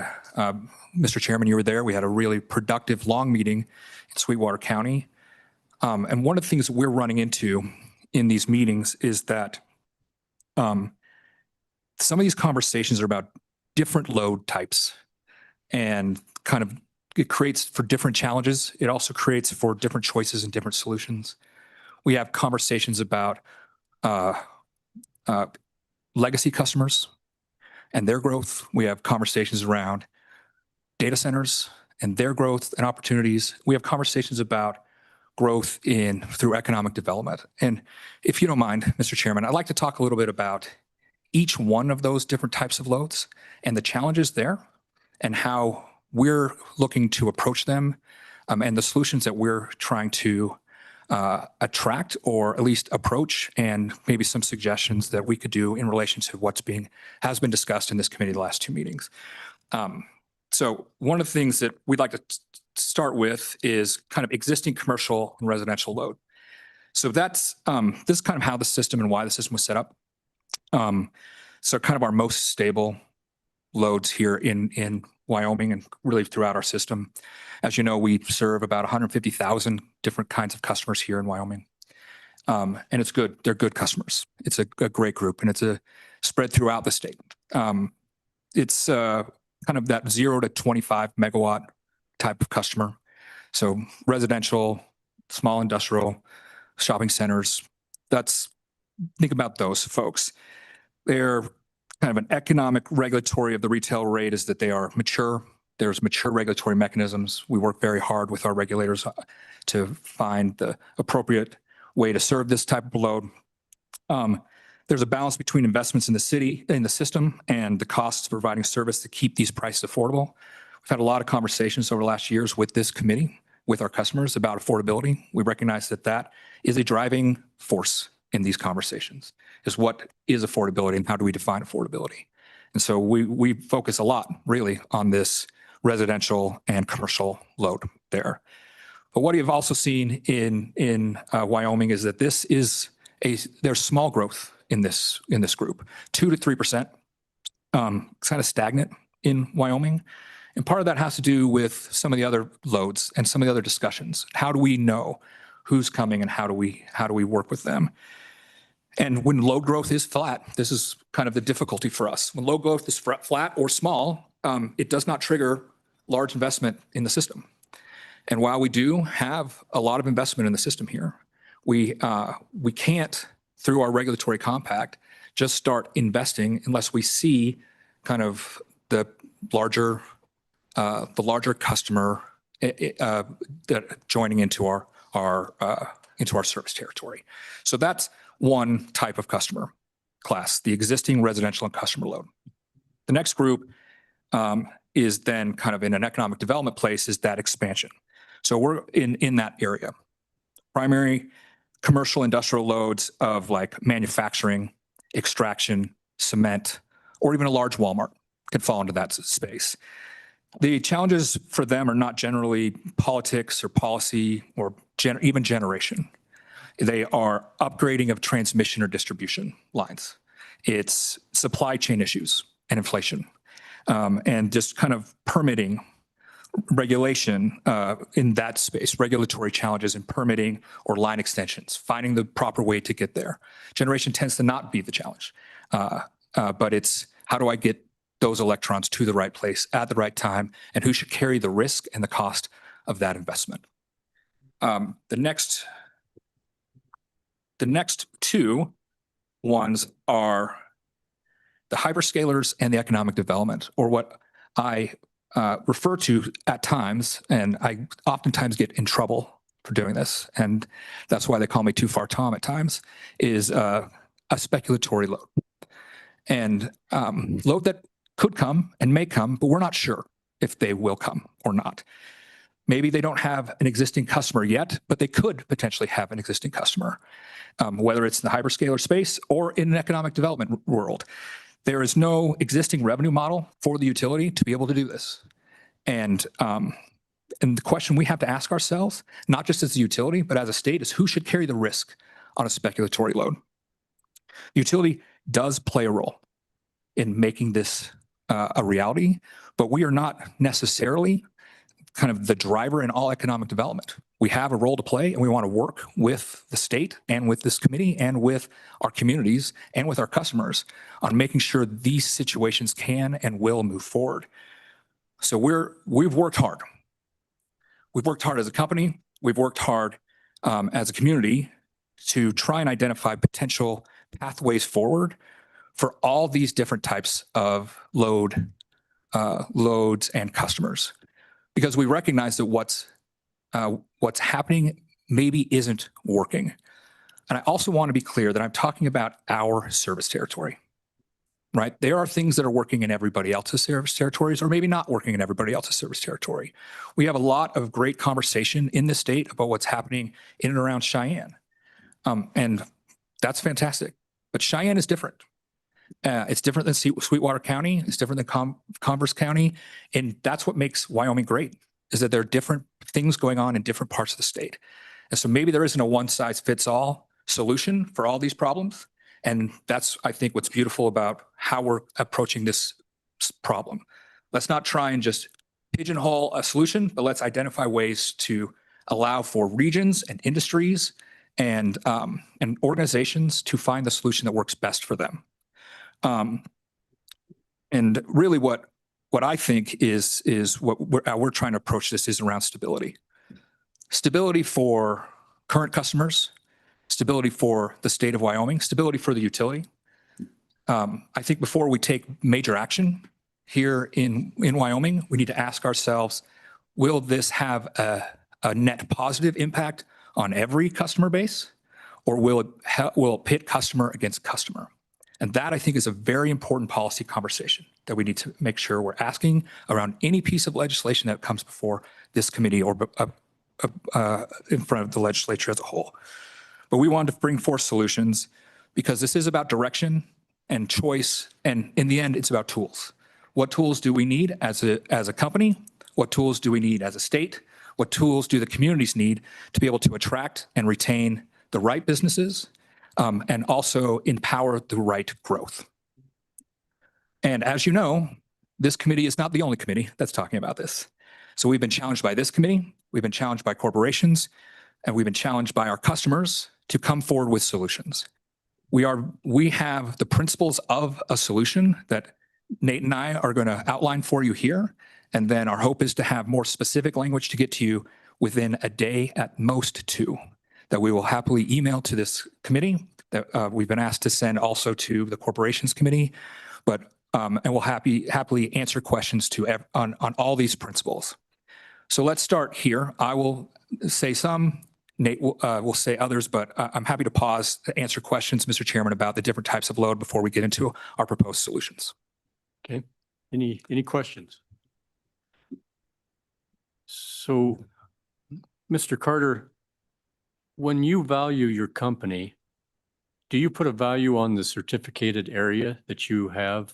Mr. Chairman, you were there. We had a really productive long meeting in Sweetwater County. And one of the things that we're running into in these meetings is that some of these conversations are about different load types and kind of it creates for different challenges. It also creates for different choices and different solutions. We have conversations about legacy customers and their growth. We have conversations around data centers and their growth and opportunities. We have conversations about growth through economic development. And if you don't mind, Mr. Chairman, I'd like to talk a little bit about each one of those different types of loads and the challenges there and how we're looking to approach them and the solutions that we're trying to attract or at least approach, and maybe some suggestions that we could do in relation to has been discussed in this committee the last two meetings. So one of the things that we'd like to start with is kind of existing commercial and residential load. So this is kind of how the system and why the system was set up. So kind of our most stable loads here in Wyoming and really throughout our system. As you know, we serve about 150,000 different kinds of customers here in Wyoming. And it's good. They're good customers. It's a great group and it's spread throughout the state. It's kind of that 0 to 25 megawatt type of customer. So residential, small industrial, shopping centers. Think about those folks. They're kind of an economic regulatory of the retail rate is that they are mature. There's mature regulatory mechanisms. We work very hard with our regulators to find the appropriate way to serve this type of load. There's a balance between investments in the system and the costs of providing service to keep these prices affordable. We've had a lot of conversations over the last years with this committee, with our customers about affordability. We recognize that is a driving force in these conversations, is what is affordability and how do we define affordability? And so we focus a lot really on this residential and commercial load there. But what you've also seen in Wyoming is that there's small growth in this group, 2 to 3%, kind of stagnant in Wyoming. And part of that has to do with some of the other loads and some of the other discussions. How do we know who's coming and how do we work with them? And when load growth is flat, this is kind of the difficulty for us. When load growth is flat or small, it does not trigger large investment in the system. And while we do have a lot of investment in the system here, we can't, through our regulatory compact, just start investing unless we see kind of the larger customer that joining into our service territory. So that's one type of customer class, the existing residential and customer load. The next group is then kind of in an economic development place is that expansion. So we're in that area. Primary commercial industrial loads of like manufacturing, extraction, cement, or even a large Walmart could fall into that space. The challenges for them are not generally politics or policy or even generation. They are upgrading of transmission or distribution lines. It's supply chain issues and inflation, and just kind of permitting regulation in that space, regulatory challenges in permitting or line extensions, finding the proper way to get there. Generation tends to not be the challenge, but it's how do I get those electrons to the right place at the right time, and who should carry the risk and the cost of that investment. The next two ones are the hyperscalers and the economic development, or what I refer to at times, and I oftentimes get in trouble for doing this, and that's why they call me Too Far Tom at times, is a speculatory load. And load that could come and may come, but we're not sure if they will come or not. Maybe they don't have an existing customer yet, but they could potentially have an existing customer, whether it's in the hyperscaler space or in an economic development world. There is no existing revenue model for the utility to be able to do this. And the question we have to ask ourselves, not just as a utility, but as a state, is who should carry the risk on a speculatory load? The utility does play a role in making this a reality, but we are not necessarily kind of the driver in all economic development. We have a role to play, and we want to work with the state and with this committee and with our communities and with our customers on making sure these situations can and will move forward. So we've worked hard. We've worked hard as a company. We've worked hard as a community to try and identify potential pathways forward for all these different types of loads and customers, because we recognize that what's happening maybe isn't working. And I also want to be clear that I'm talking about our service territory, right? There are things that are working in everybody else's service territories, or maybe not working in everybody else's service territory. We have a lot of great conversation in the state about what's happening in and around Cheyenne. And that's fantastic. But Cheyenne is different. It's different than Sweetwater County. It's different than Converse County. And that's what makes Wyoming great, is that there are different things going on in different parts of the state. And so maybe there isn't a one-size-fits-all solution for all these problems. And that's, I think, what's beautiful about how we're approaching this problem. Let's not try and just pigeonhole a solution, but let's identify ways to allow for regions and industries and organizations to find the solution that works best for them. And really what I think is what we're trying to approach this is around stability. Stability for current customers, stability for the state of Wyoming, stability for the utility. I think before we take major action here in Wyoming, we need to ask ourselves, will this have a net positive impact on every customer base, or will it pit customer against customer? And that, I think, is a very important policy conversation that we need to make sure we're asking around any piece of legislation that comes before this committee or in front of the legislature as a whole. But we wanted to bring forth solutions because this is about direction and choice. And in the end, it's about tools. What tools do we need as a company? What tools do we need as a state? What tools do the communities need to be able to attract and retain the right businesses, and also empower the right growth? And as you know, this committee is not the only committee that's talking about this. So we've been challenged by this committee, we've been challenged by corporations, and we've been challenged by our customers to come forward with solutions. We have the principles of a solution that Nate and I are going to outline for you here. And then our hope is to have more specific language to get to you within a day, at most two, that we will happily email to this committee, that we've been asked to send also to the corporations committee, but and we'll happily answer questions on all these principles. So let's start here. I will say some, Nate will say others, but I'm happy to pause to answer questions, Mr. Chairman, about the different types of load before we get into our proposed solutions. Okay. Any questions? So Mr. Carter, when you value your company, do you put a value on the certificated area that you have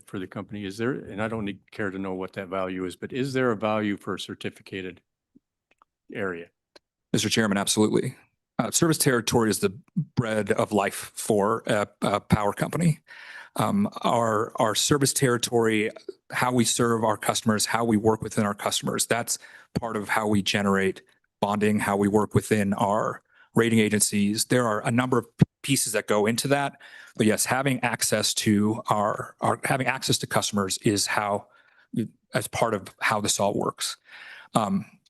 for the company? Is there, and I don't care to know what that value is, but is there a value for a certificated area? Mr. Chairman, absolutely. Service territory is the bread of life for a power company. Our service territory, how we serve our customers, how we work within our customers, that's part of how we generate bonding, how we work within our rating agencies. There are a number of pieces that go into that. But yes, having access to having access to customers is as part of how this all works.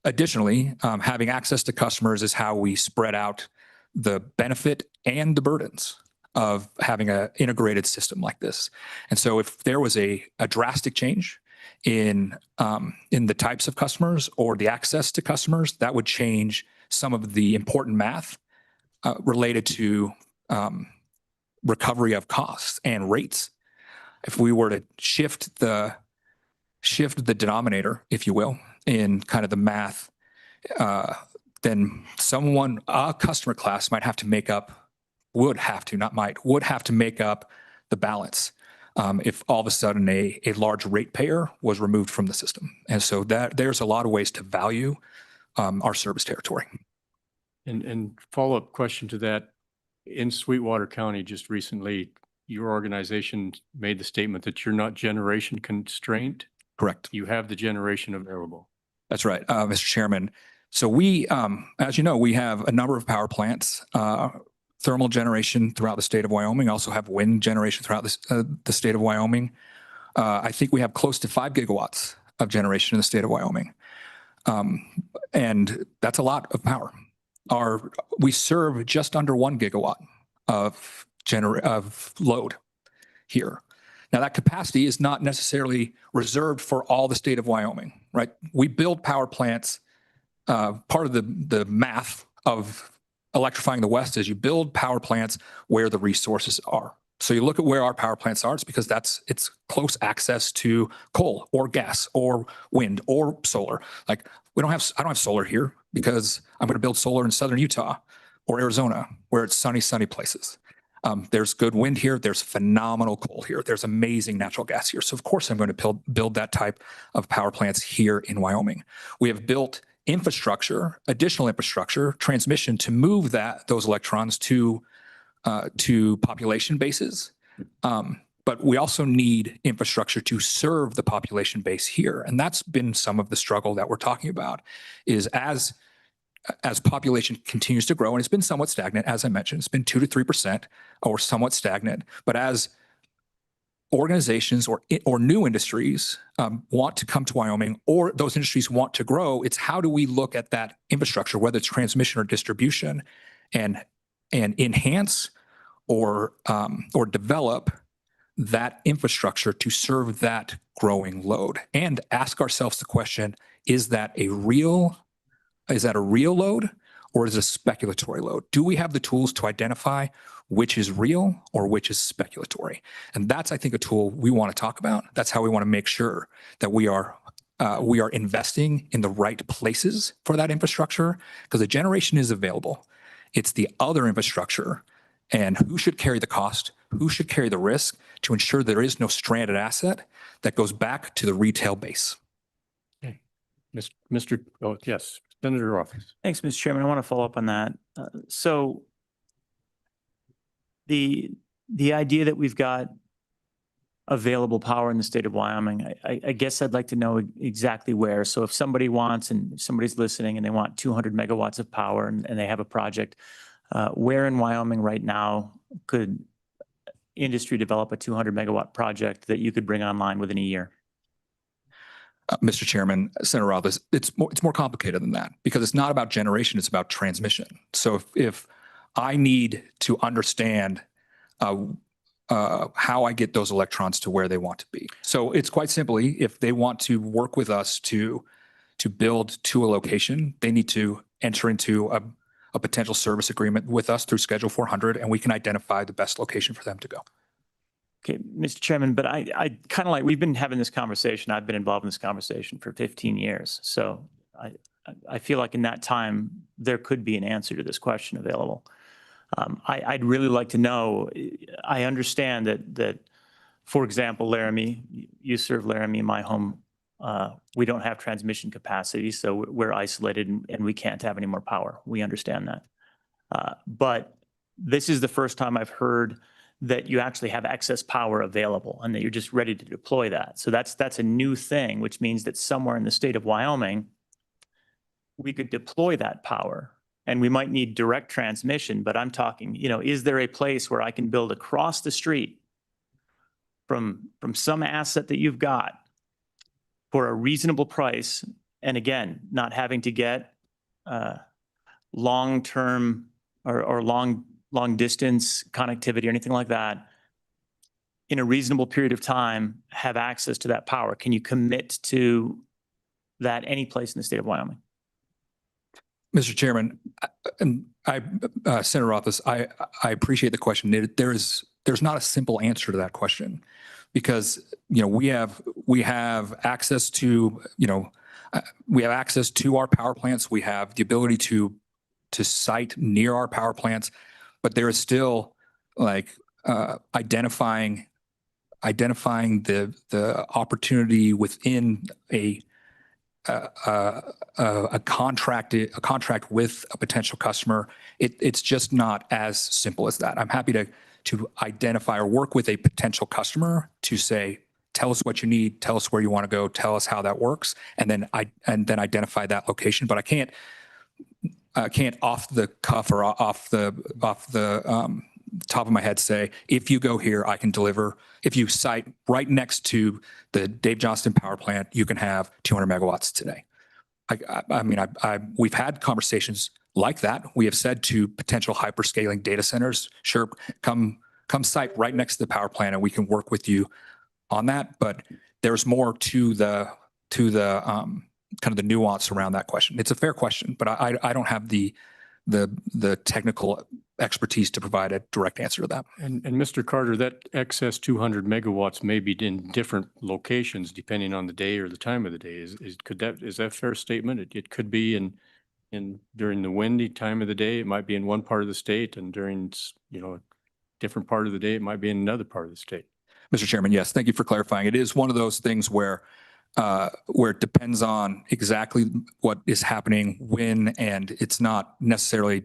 Additionally, having access to customers is how we spread out the benefit and the burdens of having an integrated system like this. And so if there was a drastic change in the types of customers or the access to customers, that would change some of the important math related to recovery of costs and rates. If we were to shift the denominator, if you will, in kind of the math, then a customer class would have to make up the balance if all of a sudden a large ratepayer was removed from the system. And so there's a lot of ways to value our service territory. And follow-up question to that, in Sweetwater County just recently, your organization made the statement that you're not generation constrained. Correct. You have the generation available. That's right, Mr. Chairman. So we, as you know, we have a number of power plants, thermal generation throughout the state of Wyoming, also have wind generation throughout the state of Wyoming. I think we have close to 5 gigawatts of generation in the state of Wyoming. And that's a lot of power. We serve just under 1 gigawatt of load here. Now, that capacity is not necessarily reserved for all the state of Wyoming, right? We build power plants. Part of the math of electrifying the West is you build power plants where the resources are. So you look at where our power plants are, it's because it's close access to coal or gas or wind or solar. Like I don't have solar here because I'm going to build solar in southern Utah or Arizona where it's sunny places. There's good wind here. There's phenomenal coal here. There's amazing natural gas here. So of course I'm going to build that type of power plants here in Wyoming. We have built additional infrastructure, transmission to move those electrons to population bases. But we also need infrastructure to serve the population base here. And that's been some of the struggle that we're talking about is as population continues to grow, and it's been somewhat stagnant, as I mentioned, it's been 2 to 3% or somewhat stagnant. But as organizations or new industries want to come to Wyoming, or those industries want to grow, it's how do we look at that infrastructure, whether it's transmission or distribution, and enhance or develop that infrastructure to serve that growing load, and ask ourselves the question: is that a real load, or is it a speculatory load? Do we have the tools to identify which is real or which is speculatory? And that's, I think, a tool we want to talk about. That's how we want to make sure that we are investing in the right places for that infrastructure, because the generation is available. It's the other infrastructure and who should carry the cost, who should carry the risk to ensure there is no stranded asset that goes back to the retail base. Okay. Oh, yes, Senator Office. Thanks, Mr. Chairman. I want to follow up on that. So the idea that we've got available power in the state of Wyoming, I guess I'd like to know exactly where. So if somebody wants, and if somebody's listening and they want 200 megawatts of power and they have a project, where in Wyoming right now could industry develop a 200 megawatt project that you could bring online within a year? Mr. Chairman, Senator Rothfuss, it's more complicated than that, because it's not about generation, it's about transmission. So if I need to understand how I get those electrons to where they want to be. So it's quite simply, if they want to work with us to build to a location, they need to enter into a potential service agreement with us through Schedule 400, and we can identify the best location for them to go. Okay, Mr. Chairman, but I kind of like, we've been having this conversation. I've been involved in this conversation for 15 years. So I feel like in that time, there could be an answer to this question available. I'd really like to know, I understand that, for example, Laramie, you serve Laramie, my home, we don't have transmission capacity, so we're isolated and we can't have any more power. We understand that. But this is the first time I've heard that you actually have excess power available and that you're just ready to deploy that. So that's a new thing, which means that somewhere in the state of Wyoming, we could deploy that power. And we might need direct transmission, but I'm talking, is there a place where I can build across the street from some asset that you've got for a reasonable price? And again, not having to get long-term or long distance connectivity or anything like that in a reasonable period of time, have access to that power. Can you commit to that any place in the state of Wyoming? Mr. Chairman, Senator Rothfuss, I appreciate the question. There's not a simple answer to that question because, we have access to, we have access to our power plants. We have the ability to site near our power plants, but there is still like identifying the opportunity within a contract with a potential customer. It's just not as simple as that. I'm happy to identify or work with a potential customer to say, tell us what you need, tell us where you want to go, tell us how that works, and then identify that location. But I can't off the cuff or off the top of my head say, if you go here, I can deliver. If you site right next to the Dave Johnston power plant, you can have 200 megawatts today. We've had conversations like that. We have said to potential hyperscaling data centers, sure, come site right next to the power plant and we can work with you on that. But there's more to the kind of the nuance around that question. It's a fair question, but I don't have the technical expertise to provide a direct answer to that. And Mr. Carter, that excess 200 megawatts may be in different locations depending on the day or the time of the day. Is that a fair statement? It could be in during the windy time of the day, it might be in one part of the state, and during a different part of the day, it might be in another part of the state. Mr. Chairman, yes, thank you for clarifying. It is one of those things where it depends on exactly what is happening when, and it's not necessarily,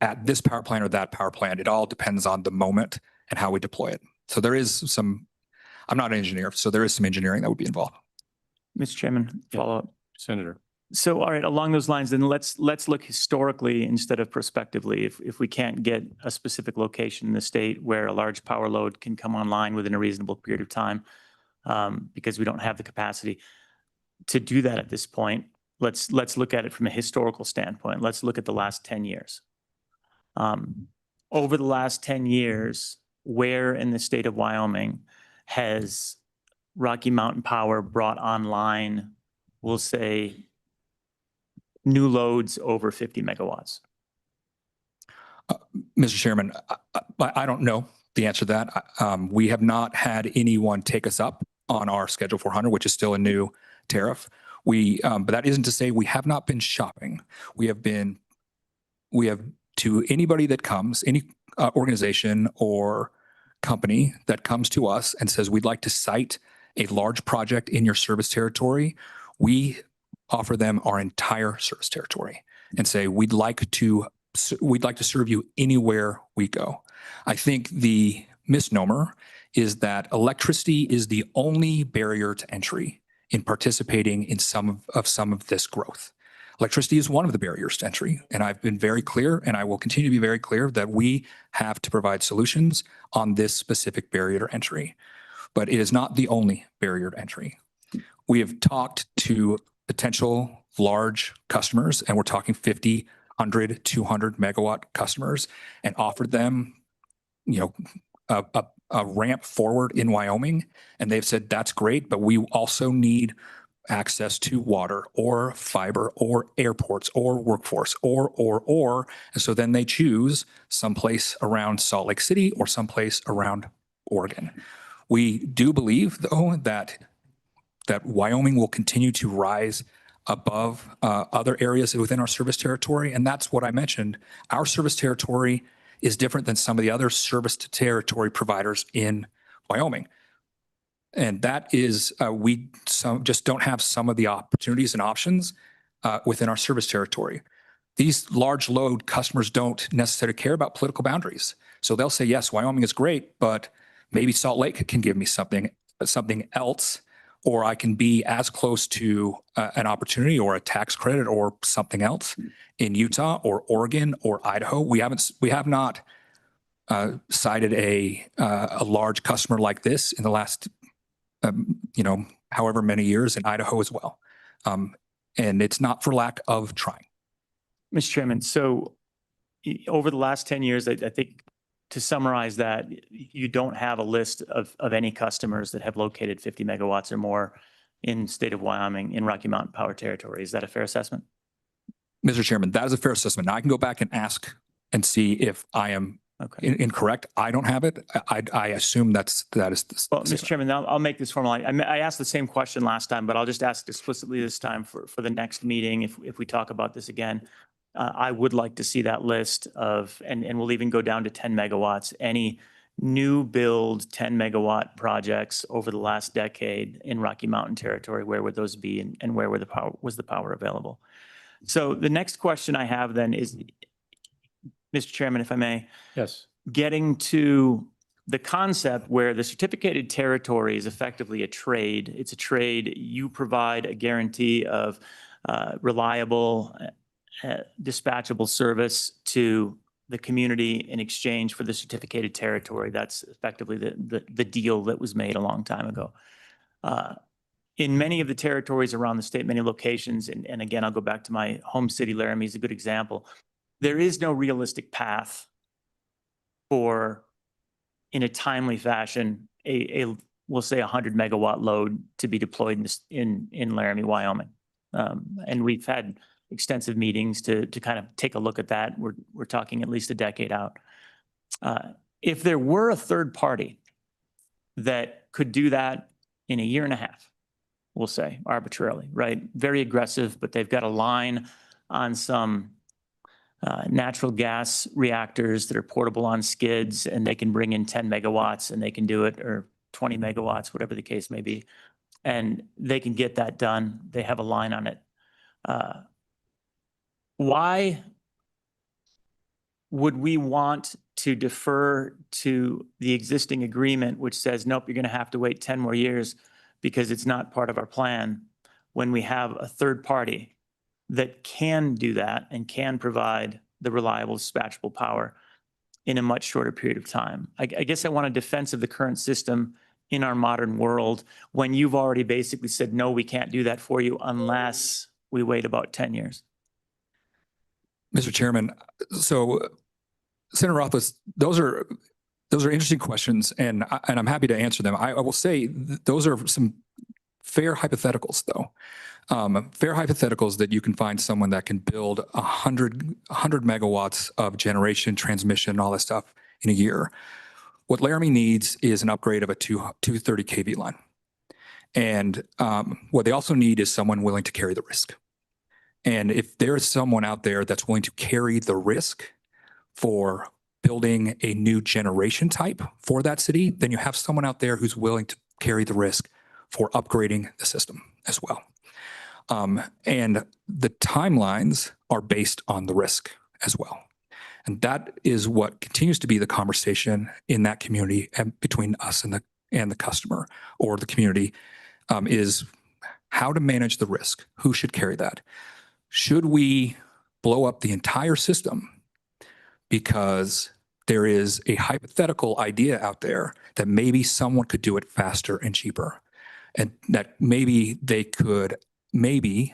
at this power plant or that power plant. It all depends on the moment and how we deploy it. So there is I'm not an engineer, so there is some engineering that would be involved. Mr. Chairman, follow up. Senator. So, all right, along those lines, then let's look historically instead of prospectively. If we can't get a specific location in the state where a large power load can come online within a reasonable period of time, because we don't have the capacity to do that at this point, let's look at it from a historical standpoint. Let's look at the last 10 years. Over the last 10 years, where in the state of Wyoming has Rocky Mountain Power brought online, we'll say, new loads over 50 megawatts? Mr. Chairman, I don't know the answer to that. We have not had anyone take us up on our Schedule 400, which is still a new tariff. But that isn't to say we have not been shopping. We have to anybody that comes, any organization or company that comes to us and says, we'd like to site a large project in your service territory, we offer them our entire service territory and say, we'd like to serve you anywhere we go. I think the misnomer is that electricity is the only barrier to entry in participating in some of this growth. Electricity is one of the barriers to entry, and I've been very clear, and I will continue to be very clear, that we have to provide solutions on this specific barrier to entry. But it is not the only barrier to entry. We have talked to potential large customers, and we're talking 50, 100, 200 megawatt customers, and offered them, a ramp forward in Wyoming. And they've said, that's great, but we also need access to water or fiber or airports or workforce or. And so then they choose someplace around Salt Lake City or someplace around Oregon. We do believe, though, that Wyoming will continue to rise above other areas within our service territory. And that's what I mentioned. Our service territory is different than some of the other service territory providers in Wyoming. And that is, we just don't have some of the opportunities and options within our service territory. These large load customers don't necessarily care about political boundaries. So they'll say, yes, Wyoming is great, but maybe Salt Lake can give me something else, or I can be as close to an opportunity or a tax credit or something else in Utah or Oregon or Idaho. We have not cited a large customer like this in the last, however many years in Idaho as well. And it's not for lack of trying. Mr. Chairman, so over the last 10 years, I think to summarize that, you don't have a list of any customers that have located 50 megawatts or more in the state of Wyoming in Rocky Mountain Power Territory. Is that a fair assessment? Mr. Chairman, that is a fair assessment. Now I can go back and ask and see if I am incorrect. I don't have it. I assume that is. Well, Mr. Chairman, I'll make this formal. I asked the same question last time, but I'll just ask explicitly this time for the next meeting if we talk about this again. I would like to see that list of, and we'll even go down to 10 megawatts, any new build 10 megawatt projects over the last decade in Rocky Mountain Territory. Where would those be, and where was the power available? So the next question I have then is, Mr. Chairman, if I may. Yes. Getting to the concept where the certificated territory is effectively a trade. It's a trade. You provide a guarantee of reliable, dispatchable service to the community in exchange for the certificated territory. That's effectively the deal that was made a long time ago. In many of the territories around the state, many locations, and again, I'll go back to my home city, Laramie is a good example. There is no realistic path for, in a timely fashion, we'll say 100 megawatt load to be deployed in Laramie, Wyoming. And we've had extensive meetings to kind of take a look at that. We're talking at least a decade out. If there were a third party that could do that in a year and a half, we'll say arbitrarily, right? Very aggressive, but they've got a line on some natural gas reactors that are portable on skids, and they can bring in 10 megawatts and they can do it, or 20 megawatts, whatever the case may be. And they can get that done. They have a line on it. Why would we want to defer to the existing agreement, which says, nope, you're going to have to wait 10 more years because it's not part of our plan, when we have a third party that can do that and can provide the reliable, dispatchable power in a much shorter period of time? I guess I want a defense of the current system in our modern world when you've already basically said, no, we can't do that for you unless we wait about 10 years. Mr. Chairman, so Senator Rothfuss, those are interesting questions, and I'm happy to answer them. I will say those are some fair hypotheticals, though. Fair hypotheticals that you can find someone that can build 100 megawatts of generation, transmission, all that stuff in a year. What Laramie needs is an upgrade of a 230 kV line. And what they also need is someone willing to carry the risk. And if there is someone out there that's willing to carry the risk for building a new generation type for that city, then you have someone out there who's willing to carry the risk for upgrading the system as well. And the timelines are based on the risk as well. And that is what continues to be the conversation in that community and between us and the customer or the community, is how to manage the risk. Who should carry that? Should we blow up the entire system because there is a hypothetical idea out there that maybe someone could do it faster and cheaper, and that maybe they could, they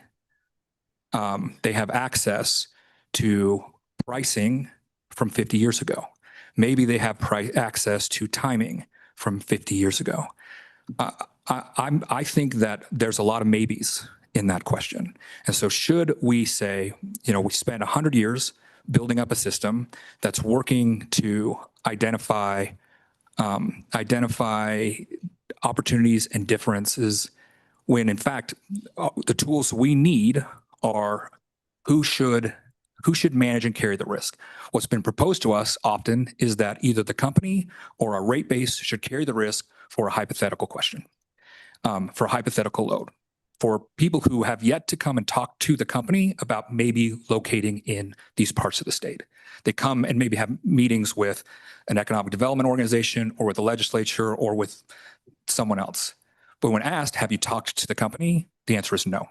have access to pricing from 50 years ago. Maybe they have access to timing from 50 years ago. I think that there's a lot of maybes in that question. And so should we say, we spent 100 years building up a system that's working to identify opportunities and differences when in fact, the tools we need are who should manage and carry the risk. What's been proposed to us often is that either the company or a rate base should carry the risk for a hypothetical question, for a hypothetical load. For people who have yet to come and talk to the company about maybe locating in these parts of the state. They come and maybe have meetings with an economic development organization or with the legislature or with someone else. But when asked, have you talked to the company? The answer is no.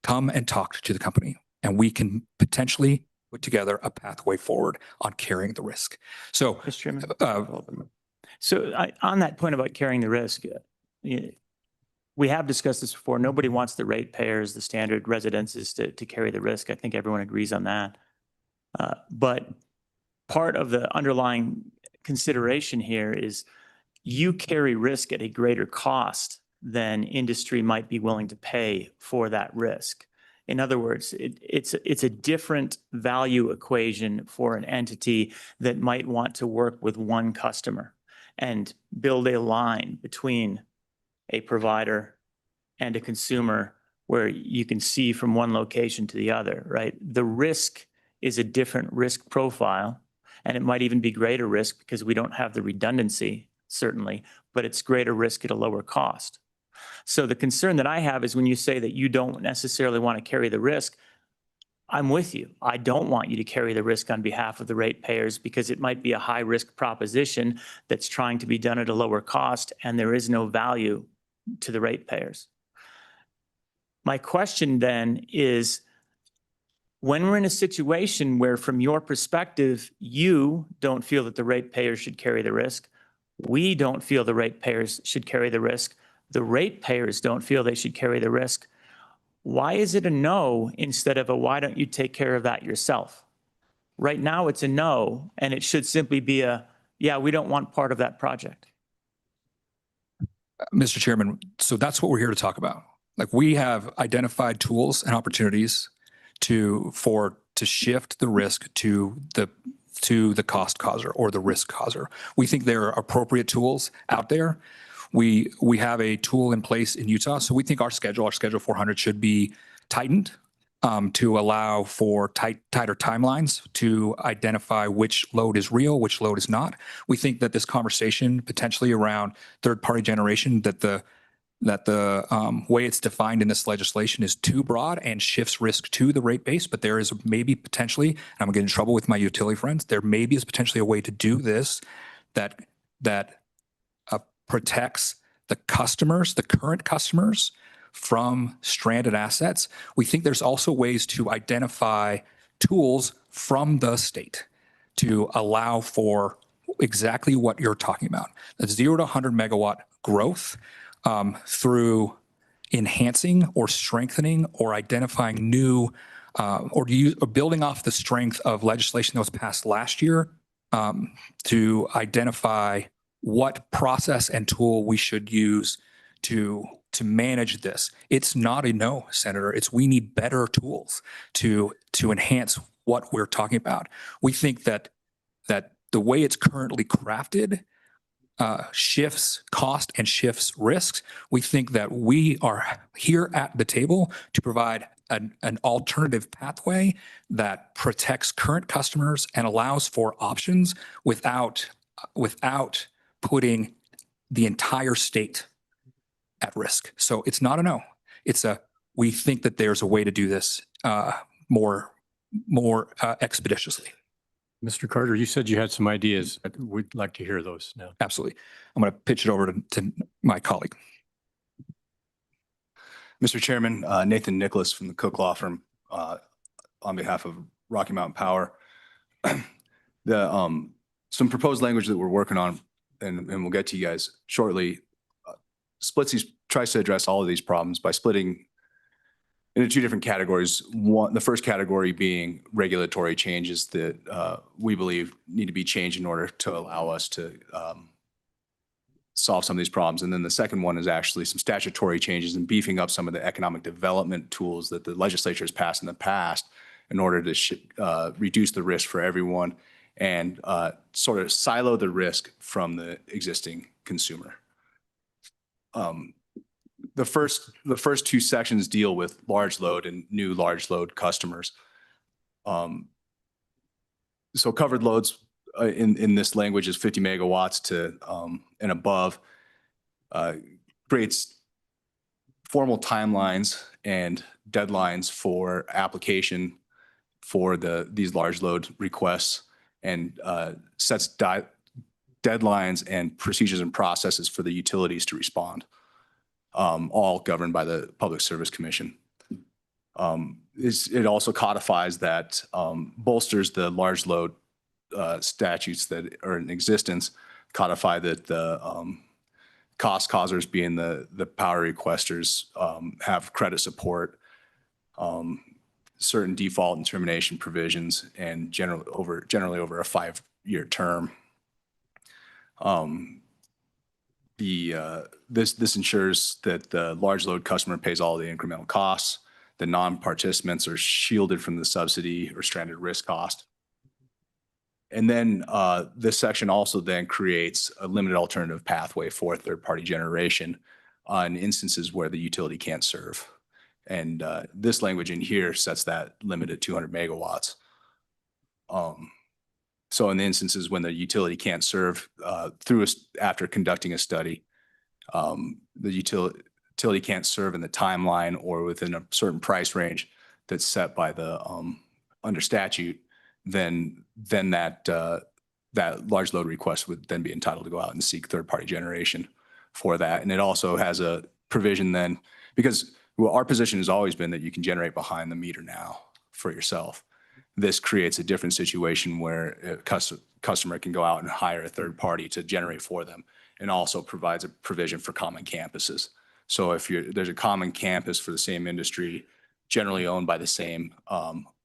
Come and talk to the company, and we can potentially put together a pathway forward on carrying the risk. So, Mr. Chairman. On that point about carrying the risk, we have discussed this before. Nobody wants the ratepayers, the standard residences to carry the risk. I think everyone agrees on that. But part of the underlying consideration here is you carry risk at a greater cost than industry might be willing to pay for that risk. In other words, it's a different value equation for an entity that might want to work with one customer and build a line between a provider and a consumer where you can see from one location to the other, right? The risk is a different risk profile, and it might even be greater risk because we don't have the redundancy, certainly, but it's greater risk at a lower cost. So the concern that I have is when you say that you don't necessarily want to carry the risk, I'm with you. I don't want you to carry the risk on behalf of the ratepayers because it might be a high risk proposition that's trying to be done at a lower cost and there is no value to the ratepayers. My question then is, when we're in a situation where from your perspective, you don't feel that the ratepayers should carry the risk, we don't feel the ratepayers should carry the risk, the ratepayers don't feel they should carry the risk, why is it a no instead of a why don't you take care of that yourself? Right now it's a no, and it should simply be a, yeah, we don't want part of that project. Mr. Chairman, so that's what we're here to talk about. Like, we have identified tools and opportunities to shift the risk to the cost causer or the risk causer. We think there are appropriate tools out there. We have a tool in place in Utah, so we think our Schedule 400 should be tightened to allow for tighter timelines to identify which load is real, which load is not. We think that this conversation potentially around third-party generation, that the way it's defined in this legislation is too broad and shifts risk to the rate base, but there is maybe potentially, and I'm gonna get in trouble with my utility friends, there maybe is potentially a way to do this that protects the customers, the current customers, from stranded assets. We think there's also ways to identify tools from the state to allow for exactly what you're talking about, the 0 to 100 megawatt growth through enhancing or strengthening or identifying new or building off the strength of legislation that was passed last year to identify what process and tool we should use to manage this. It's not a no, Senator. It's we need better tools to enhance what we're talking about. We think that the way it's currently crafted shifts cost and shifts risks. We think that we are here at the table to provide an alternative pathway that protects current customers and allows for options without putting the entire state at risk. So it's not a no. We think that there's a way to do this more expeditiously. Mr. Carter, you said you had some ideas. We'd like to hear those now. Absolutely. I'm going to pitch it over to my colleague. Mr. Chairman, Nathan Nicholas from the Cook Law Firm on behalf of Rocky Mountain Power. Some proposed language that we're working on, and we'll get to you guys shortly, tries to address all of these problems by splitting into two different categories. The first category being regulatory changes that we believe need to be changed in order to allow us to solve some of these problems. And then the second one is actually some statutory changes and beefing up some of the economic development tools that the legislature has passed in the past in order to reduce the risk for everyone and sort of silo the risk from the existing consumer. the first two sections deal with large load and new large load customers. So covered loads in this language is 50 megawatts to and above, creates formal timelines and deadlines for application for these large load requests, and sets deadlines and procedures and processes for the utilities to respond, all governed by the Public Service Commission. It also codifies that, bolsters the large load statutes that are in existence, codify that the cost causers, being the power requesters, have credit support, certain default and termination provisions, and generally over a 5-year term. This ensures that the large load customer pays all the incremental costs. The non-participants are shielded from the subsidy or stranded risk cost. And then this section also then creates a limited alternative pathway for third-party generation on instances where the utility can't serve. And this language in here sets that limit at 200 megawatts. So in the instances when the utility can't serve after conducting a study, the utility can't serve in the timeline or within a certain price range that's set by the under statute, then that large load request would then be entitled to go out and seek third-party generation for that. And it also has a provision then, because our position has always been that you can generate behind the meter now for yourself. This creates a different situation where a customer can go out and hire a third party to generate for them, and also provides a provision for common campuses. So if there's a common campus for the same industry, generally owned by the same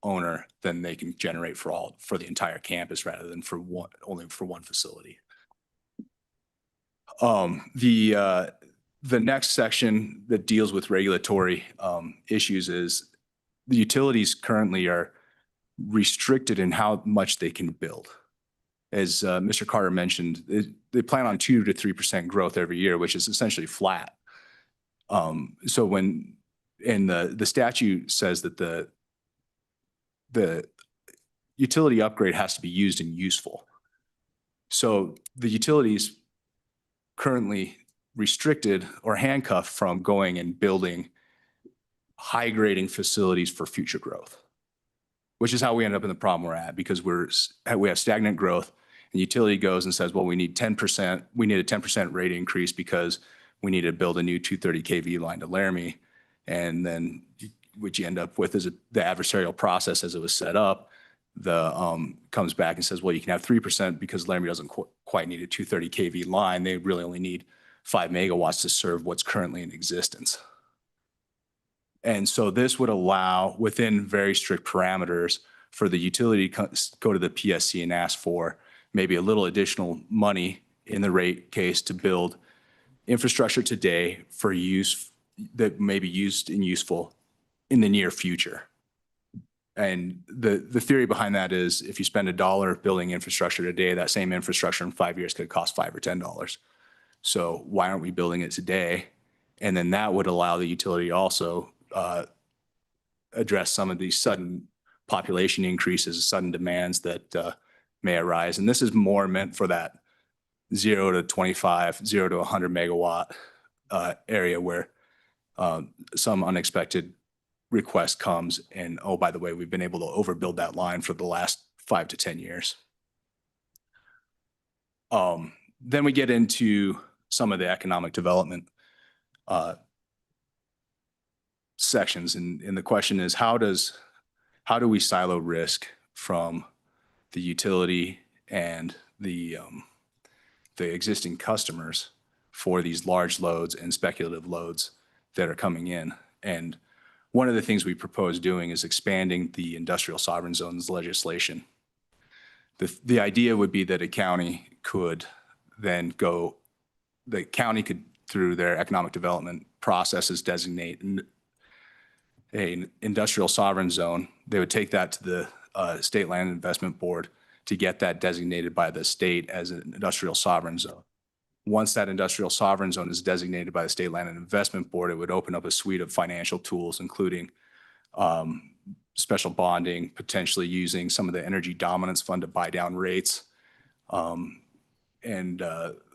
owner, then they can generate for the entire campus rather than only for one facility. The next section that deals with regulatory issues is the utilities currently are restricted in how much they can build. As Mr. Carter mentioned, they plan on 2 to 3% growth every year, which is essentially flat. So the statute says that the utility upgrade has to be used and useful. So the utilities currently restricted or handcuffed from going and building high grading facilities for future growth, which is how we end up in the problem we're at, because we have stagnant growth, and utility goes and says, well, we need 10%, we need a 10% rate increase because we need to build a new 230 kV line to Laramie. And then what you end up with is the adversarial process as it was set up, comes back and says, well, you can have 3% because Laramie doesn't quite need a 230 kV line. They really only need 5 megawatts to serve what's currently in existence. And so this would allow, within very strict parameters, for the utility to go to the PSC and ask for maybe a little additional money in the rate case to build infrastructure today for use that may be used and useful in the near future. And the theory behind that is, if you spend $1 building infrastructure today, that same infrastructure in 5 years could cost $5 or $10. So why aren't we building it today? And then that would allow the utility also address some of these sudden population increases, sudden demands that may arise. And this is more meant for that 0 to 25, 0 to 100 megawatt area where some unexpected request comes and, oh, by the way, we've been able to overbuild that line for the last 5 to 10 years. Then we get into some of the economic development sections. And the question is, how do we silo risk from the utility and the existing customers for these large loads and speculative loads that are coming in? And one of the things we propose doing is expanding the industrial sovereign zones legislation. The idea would be that a county could then through their economic development processes, designate an industrial sovereign zone. They would take that to the State Land Investment Board to get that designated by the state as an industrial sovereign zone. once that industrial sovereign zone is designated by the State Land and Investment Board, it would open up a suite of financial tools, including special bonding, potentially using some of the energy dominance fund to buy down rates, and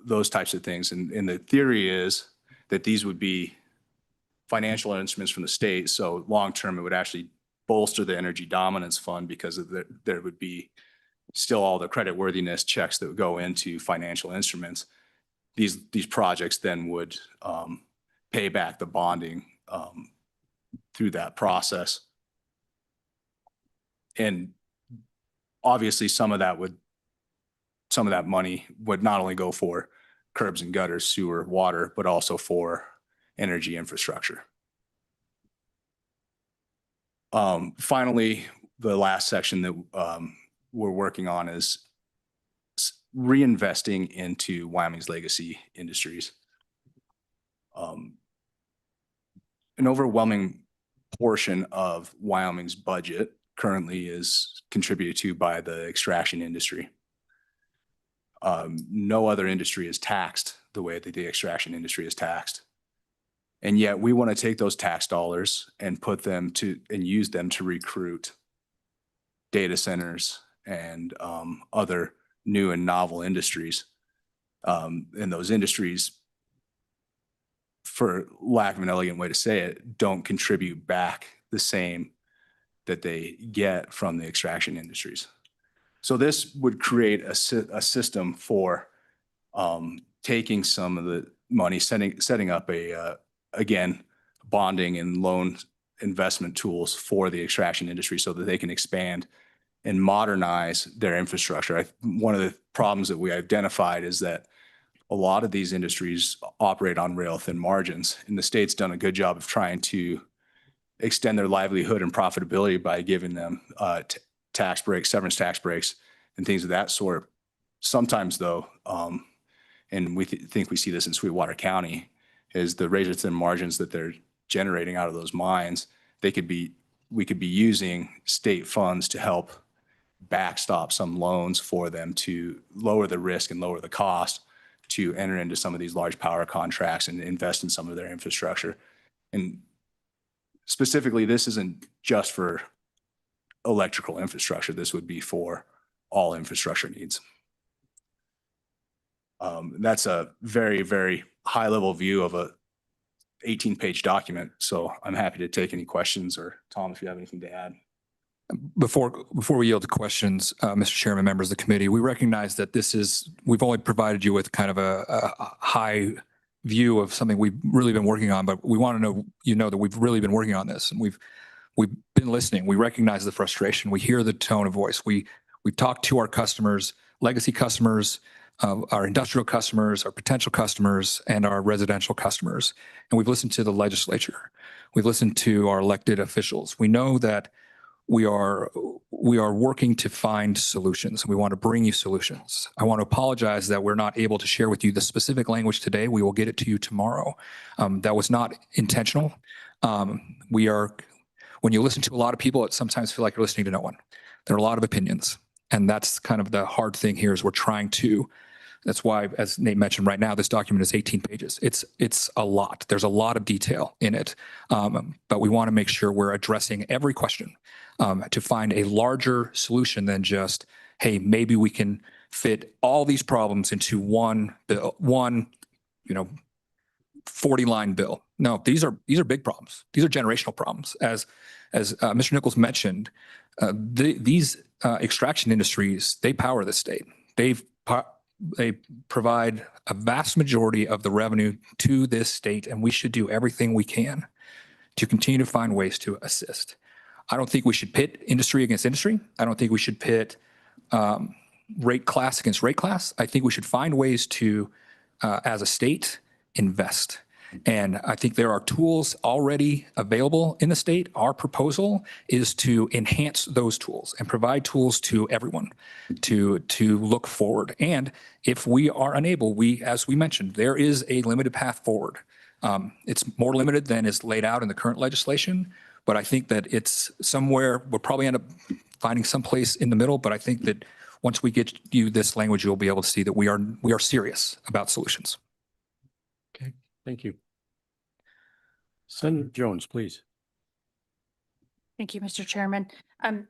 those types of things. And the theory is that these would be financial instruments from the state. So long-term, it would actually bolster the energy dominance fund because of there would be still all the creditworthiness checks that would go into financial instruments. These projects then would pay back the bonding through that process. And obviously some of that money would not only go for curbs and gutters, sewer, water, but also for energy infrastructure. Finally, the last section that we're working on is reinvesting into Wyoming's legacy industries. An overwhelming portion of Wyoming's budget currently is contributed to by the extraction industry. No other industry is taxed the way that the extraction industry is taxed. And yet we want to take those tax dollars and put them to and use them to recruit data centers and other new and novel industries. And those industries, for lack of an elegant way to say it, don't contribute back the same that they get from the extraction industries. So this would create a system for taking some of the money, setting up again, bonding and loan investment tools for the extraction industry so that they can expand and modernize their infrastructure. One of the problems that we identified is that a lot of these industries operate on rail thin margins, and the state's done a good job of trying to extend their livelihood and profitability by giving them tax breaks, severance tax breaks, and things of that sort. Sometimes though, and we think we see this in Sweetwater County, is the razor thin margins that they're generating out of those mines, we could be using state funds to help backstop some loans for them to lower the risk and lower the cost to enter into some of these large power contracts and invest in some of their infrastructure. And specifically, this isn't just for electrical infrastructure. This would be for all infrastructure needs. That's a very, very high level view of a 18-page document. So I'm happy to take any questions, or Tom, if you have anything to add. Before we yield to questions, Mr. Chairman, members of the committee, we recognize that we've only provided you with kind of a high view of something we've really been working on, but we want to know that we've really been working on this, and we've been listening. We recognize the frustration. We hear the tone of voice. We've talked to our customers, legacy customers, our industrial customers, our potential customers, and our residential customers. And we've listened to the legislature. We've listened to our elected officials. We know that we are working to find solutions. We want to bring you solutions. I want to apologize that we're not able to share with you the specific language today. We will get it to you tomorrow. That was not intentional. When you listen to a lot of people, it sometimes feels like you're listening to no one. There are a lot of opinions. And that's kind of the hard thing here is that's why, as Nate mentioned right now, this document is 18 pages. It's a lot. There's a lot of detail in it. But we want to make sure we're addressing every question to find a larger solution than just, hey, maybe we can fit all these problems into one 40-line bill. No, these are big problems. These are generational problems. As Mr. Nichols mentioned, these extraction industries, they power the state. They provide a vast majority of the revenue to this state, and we should do everything we can to continue to find ways to assist. I don't think we should pit industry against industry. I don't think we should pit rate class against rate class. I think we should find ways to, as a state, invest. And I think there are tools already available in the state. Our proposal is to enhance those tools and provide tools to everyone to look forward. And if we are unable, as we mentioned, there is a limited path forward. It's more limited than is laid out in the current legislation, but I think that it's somewhere, we'll probably end up finding some place in the middle, but I think that once we get you this language, you'll be able to see that we are serious about solutions. Okay, thank you. Senator Jones, please. Thank you, Mr. Chairman.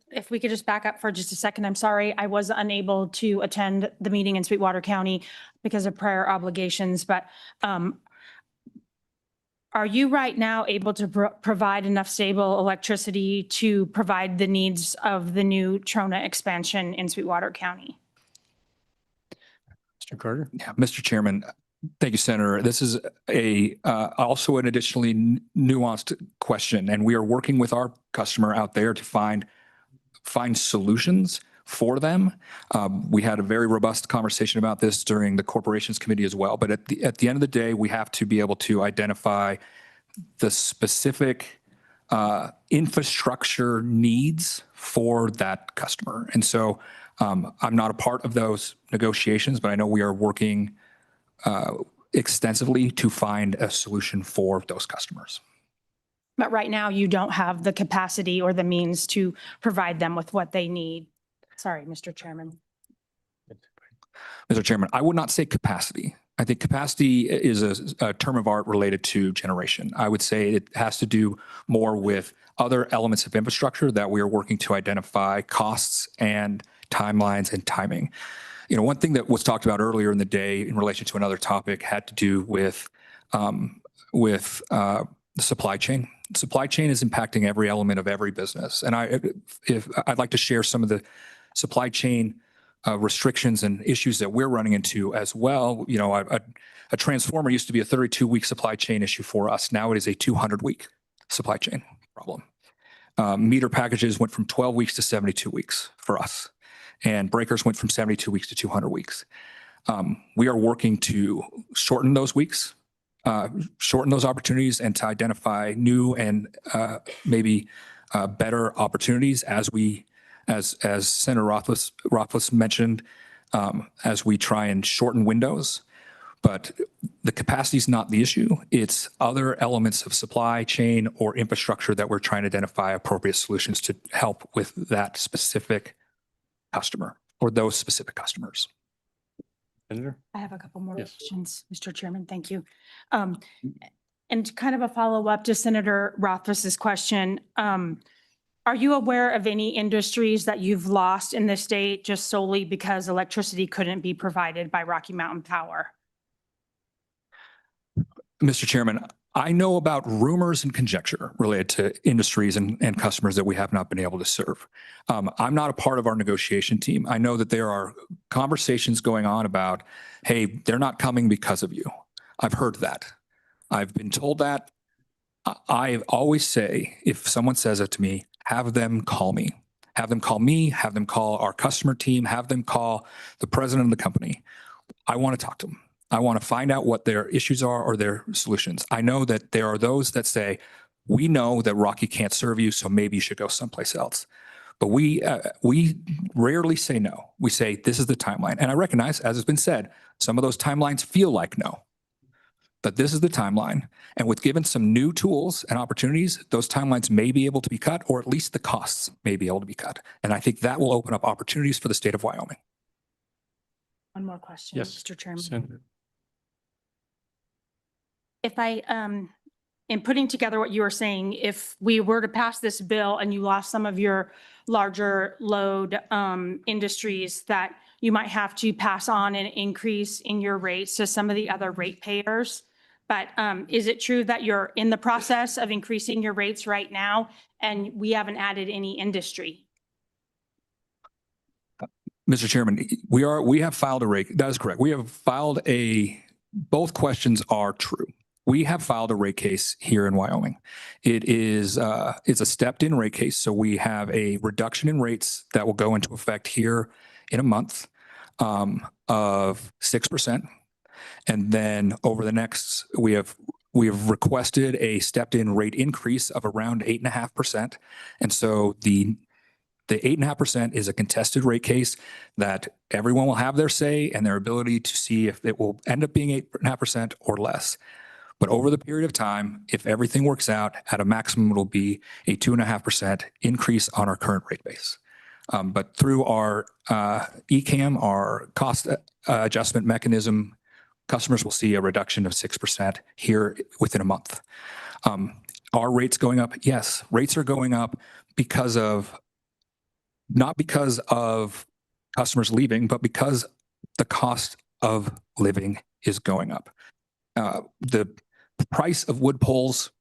If we could just back up for just a second, I'm sorry, I was unable to attend the meeting in Sweetwater County because of prior obligations, but are you right now able to provide enough stable electricity to provide the needs of the new Trona expansion in Sweetwater County? Mr. Carter? Yeah, Mr. Chairman, thank you, Senator. This is also an additionally nuanced question, and we are working with our customer out there to find solutions for them. We had a very robust conversation about this during the Corporations Committee as well. But at the end of the day, we have to be able to identify the specific infrastructure needs for that customer. And so I'm not a part of those negotiations, but I know we are working extensively to find a solution for those customers. But right now you don't have the capacity or the means to provide them with what they need. Sorry, Mr. Chairman. Mr. Chairman, I would not say capacity. I think capacity is a term of art related to generation. I would say it has to do more with other elements of infrastructure that we are working to identify costs and timelines and timing. You know, one thing that was talked about earlier in the day in relation to another topic had to do with the supply chain. Supply chain is impacting every element of every business. And I'd like to share some of the supply chain restrictions and issues that we're running into as well. You know, a transformer used to be a 32-week supply chain issue for us. Now it is a 200-week supply chain problem. Meter packages went from 12 weeks to 72 weeks for us, and breakers went from 72 weeks to 200 weeks. We are working to shorten those weeks, shorten those opportunities, and to identify new and maybe better opportunities as Senator Rothfuss mentioned, as we try and shorten windows. But the capacity is not the issue. It's other elements of supply chain or infrastructure that we're trying to identify appropriate solutions to help with that specific customer or those specific customers. Senator? I have a couple more Yes. questions, Mr. Chairman. Thank you. And kind of a follow-up to Senator Rothfuss's question. Are you aware of any industries that you've lost in the state just solely because electricity couldn't be provided by Rocky Mountain Power? Mr. Chairman, I know about rumors and conjecture related to industries and customers that we have not been able to serve. I'm not a part of our negotiation team. I know that there are conversations going on about, hey, they're not coming because of you. I've heard that. I've been told that. I always say, if someone says it to me, have them call me. Have them call me, have them call our customer team, have them call the president of the company. I want to talk to them. I want to find out what their issues are or their solutions. I know that there are those that say, we know that Rocky can't serve you, so maybe you should go someplace else. But we rarely say no. We say, this is the timeline. And I recognize, as has been said, some of those timelines feel like no. But this is the timeline. And with given some new tools and opportunities, those timelines may be able to be cut, or at least the costs may be able to be cut. And I think that will open up opportunities for the state of Wyoming. One more question, Yes, Mr. Chairman. Senator. If in putting together what you were saying, if we were to pass this bill and you lost some of your larger load industries, that you might have to pass on an increase in your rates to some of the other ratepayers. But is it true that you're in the process of increasing your rates right now and we haven't added any industry? Mr. Chairman, we have filed a rate. That is correct. We have filed both questions are true. We have filed a rate case here in Wyoming. It's a stepped-in rate case, so we have a reduction in rates that will go into effect here in a month of 6%, and then over the next, we have requested a stepped-in rate increase of around 8.5%, and so the 8.5% is a contested rate case that everyone will have their say and their ability to see if it will end up being 8.5% or less. But over the period of time, if everything works out, at a maximum, it'll be a 2.5% increase on our current rate base. But through our ECAM, our cost adjustment mechanism, customers will see a reduction of 6% here within a month. Are rates going up? Yes, rates are going up not because of customers leaving, but because the cost of living is going up. The price of wood poles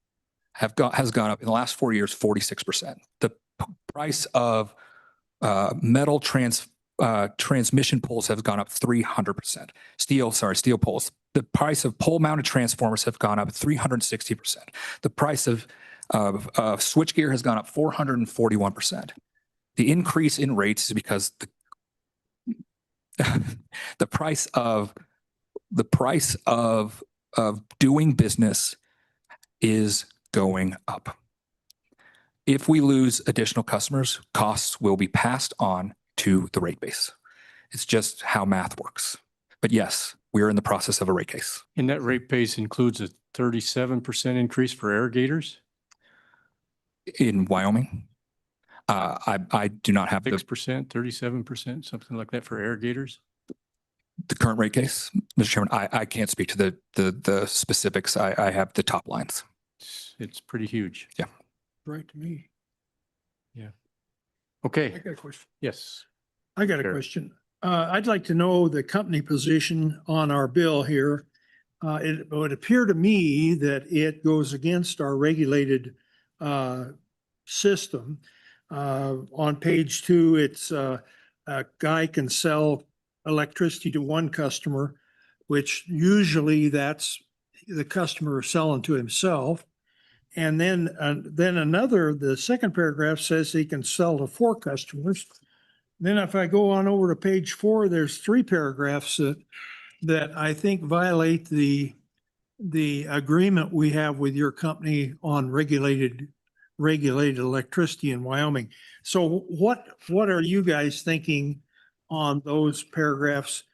has gone up in the last 4 years, 46%. The price of metal transmission poles has gone up 300%. Steel poles. The price of pole-mounted transformers have gone up 360%. The price of switchgear has gone up 441%. The increase in rates is because the price of doing business is going up. If we lose additional customers, costs will be passed on to the rate base. It's just how math works. But yes, we are in the process of a rate case. And that rate base includes a 37% increase for irrigators? In Wyoming, I do not have 6%, 37%, something like that for irrigators? the current rate case. Mr. Chairman, I can't speak to the specifics. I have the top lines. It's pretty huge. Yeah. Right to me. Yeah. I Okay. got a question. Yes. I got a Sure. question. I'd like to know the company position on our bill here. It would appear to me that it goes against our regulated system. On page 2, it's a guy can sell electricity to one customer, which usually that's the customer selling to himself. And then the second paragraph says he can sell to 4 customers. Then if I go on over to page 4, there's 3 paragraphs that I think violate the agreement we have with your company on regulated electricity in Wyoming. So what are you guys thinking on those paragraphs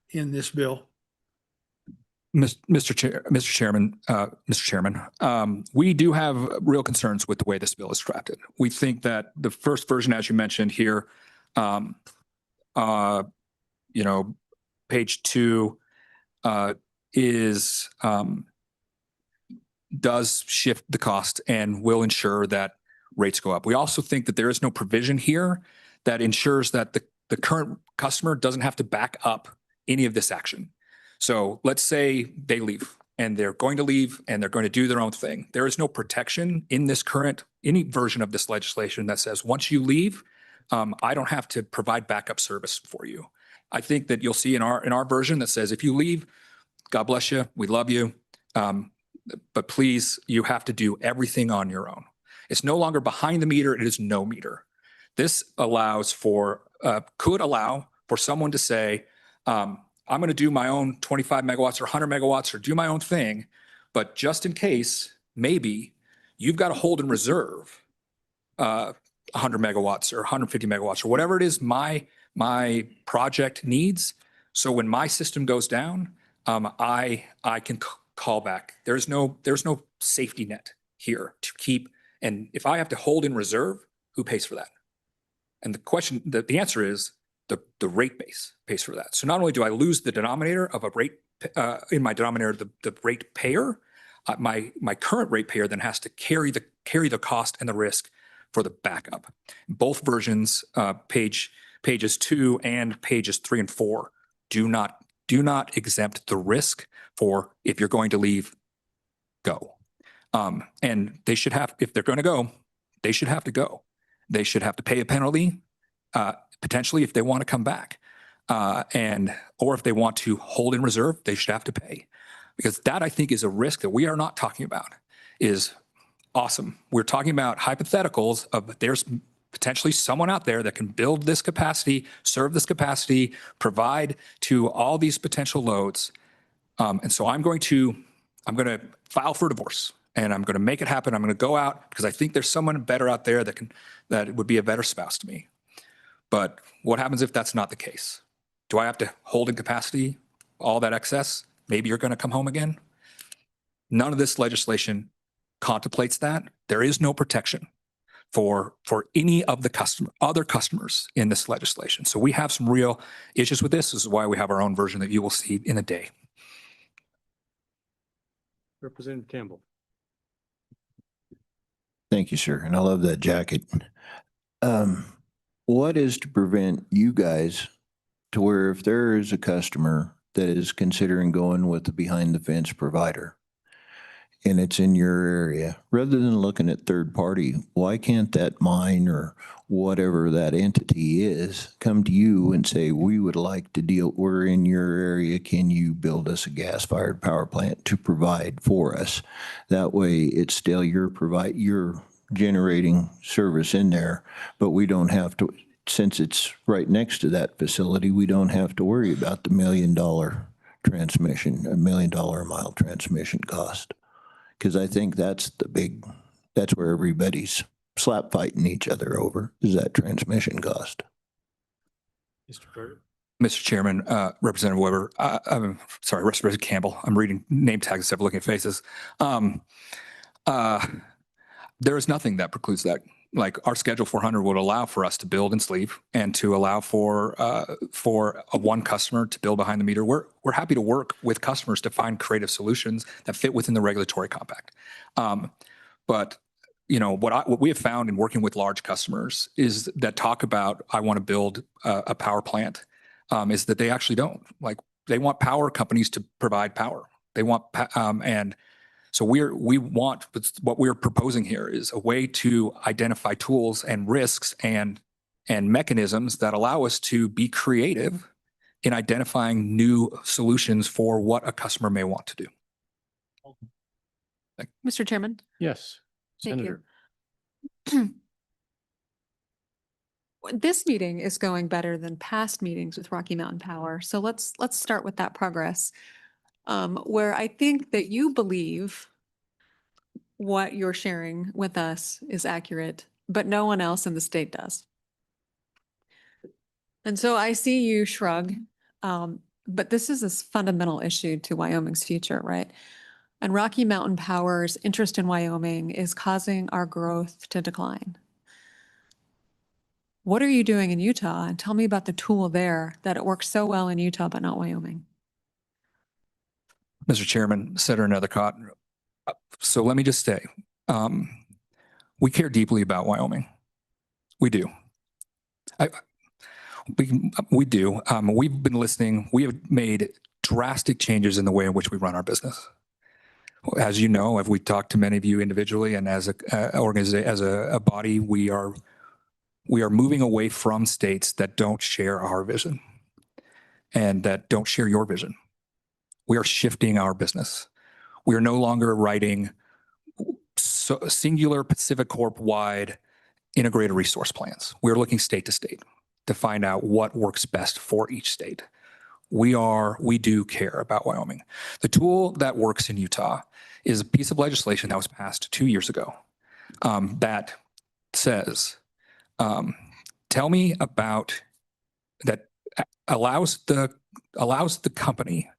in this bill? Mr. Chairman, we do have real concerns with the way this bill is drafted. We think that the first version, as you mentioned here, page 2 does shift the cost and will ensure that rates go up. We also think that there is no provision here that ensures that the current customer doesn't have to back up any of this action. So let's say they leave and they're going to leave and they're going to do their own thing. There is no protection in any version of this legislation that says, once you leave, I don't have to provide backup service for you. I think that you'll see in our version that says, if you leave, God bless you, we love you, but please, you have to do everything on your own. It's no longer behind the meter, it is no meter. This could allow for someone to say, I'm going to do my own 25 megawatts or 100 megawatts or do my own thing, but just in case, maybe you've got to hold in reserve 100 megawatts or 150 megawatts or whatever it is my project needs. So when my system goes down, I can call back. There's no safety net here to keep. And if I have to hold in reserve, who pays for that? And the answer is the rate base pays for that. So not only do I lose the denominator of a rate in my denominator, the rate payer, my current rate payer then has to carry the cost and the risk for the backup. Both versions, pages 2 and pages 3 and 4, do not exempt the risk for if you're going to leave, go. And they should have, if they're going to go, they should have to go. They should have to pay a penalty, potentially if they want to come back, or if they want to hold in reserve, they should have to pay, because that I think is a risk that we are not talking about. Is awesome. We're talking about hypotheticals of there's potentially someone out there that can build this capacity, serve this capacity, provide to all these potential loads, and so I'm going to file for divorce. And I'm going to make it happen. I'm going to go out because I think there's someone better out there that would be a better spouse to me. But what happens if that's not the case? Do I have to hold in capacity all that excess? Maybe you're going to come home again. None of this legislation contemplates that. There is no protection. for any of the other customers in this legislation. So we have some real issues with this. This is why we have our own version that you will see in a day. Representative Campbell. Thank you, sir. And I love that jacket. What is to prevent you guys to where if there is a customer that is considering going with the behind the fence provider and it's in your area, rather than looking at third party, why can't that mine or whatever that entity is come to you and say, we would like to deal, we're in your area, can you build us a gas-fired power plant to provide for us? That way it's still your generating service in there, but we don't have to, since it's right next to that facility, we don't have to worry about the $1 million transmission, $1 million a mile transmission cost. Because I think that's that's where everybody's slap fighting each other over, is that transmission cost. Mr. Carter. Mr. Chairman, Representative Weber, I'm sorry, Representative Campbell, I'm reading name tags instead of looking at faces. There is nothing that precludes that. Like our Schedule 400 would allow for us to build in sleeve and to allow for a one customer to build behind the meter. We're happy to work with customers to find creative solutions that fit within the regulatory compact. But you know what we have found in working with large customers is that talk about I want to build a power plant is that they actually don't. Like they want power companies to provide power. They want and so what we're proposing here is a way to identify tools and risks and mechanisms that allow us to be creative in identifying new solutions for what a customer may want to do. Mr. Chairman? Yes. Thank Senator. you. This meeting is going better than past meetings with Rocky Mountain Power. So let's start with that progress. Where I think that you believe what you're sharing with us is accurate, but no one else in the state does. And so I see you shrug, but this is a fundamental issue to Wyoming's future, right? And Rocky Mountain Power's interest in Wyoming is causing our growth to decline. What are you doing in Utah? And tell me about the tool there that it works so well in Utah, but not Wyoming. Mr. Chairman, Senator Nethercott. So let me just say, we care deeply about Wyoming. We do. We do. We've been listening. We have made drastic changes in the way in which we run our business. As you know, if we talked to many of you individually and as a body, we are moving away from states that don't share our vision and that don't share your vision. We are shifting our business. We are no longer writing singular Pacific Corp-wide integrated resource plans. We're looking state to state to find out what works best for each state. We do care about Wyoming. The tool that works in Utah is a piece of legislation that was passed 2 years ago that says, tell me about, that allows the company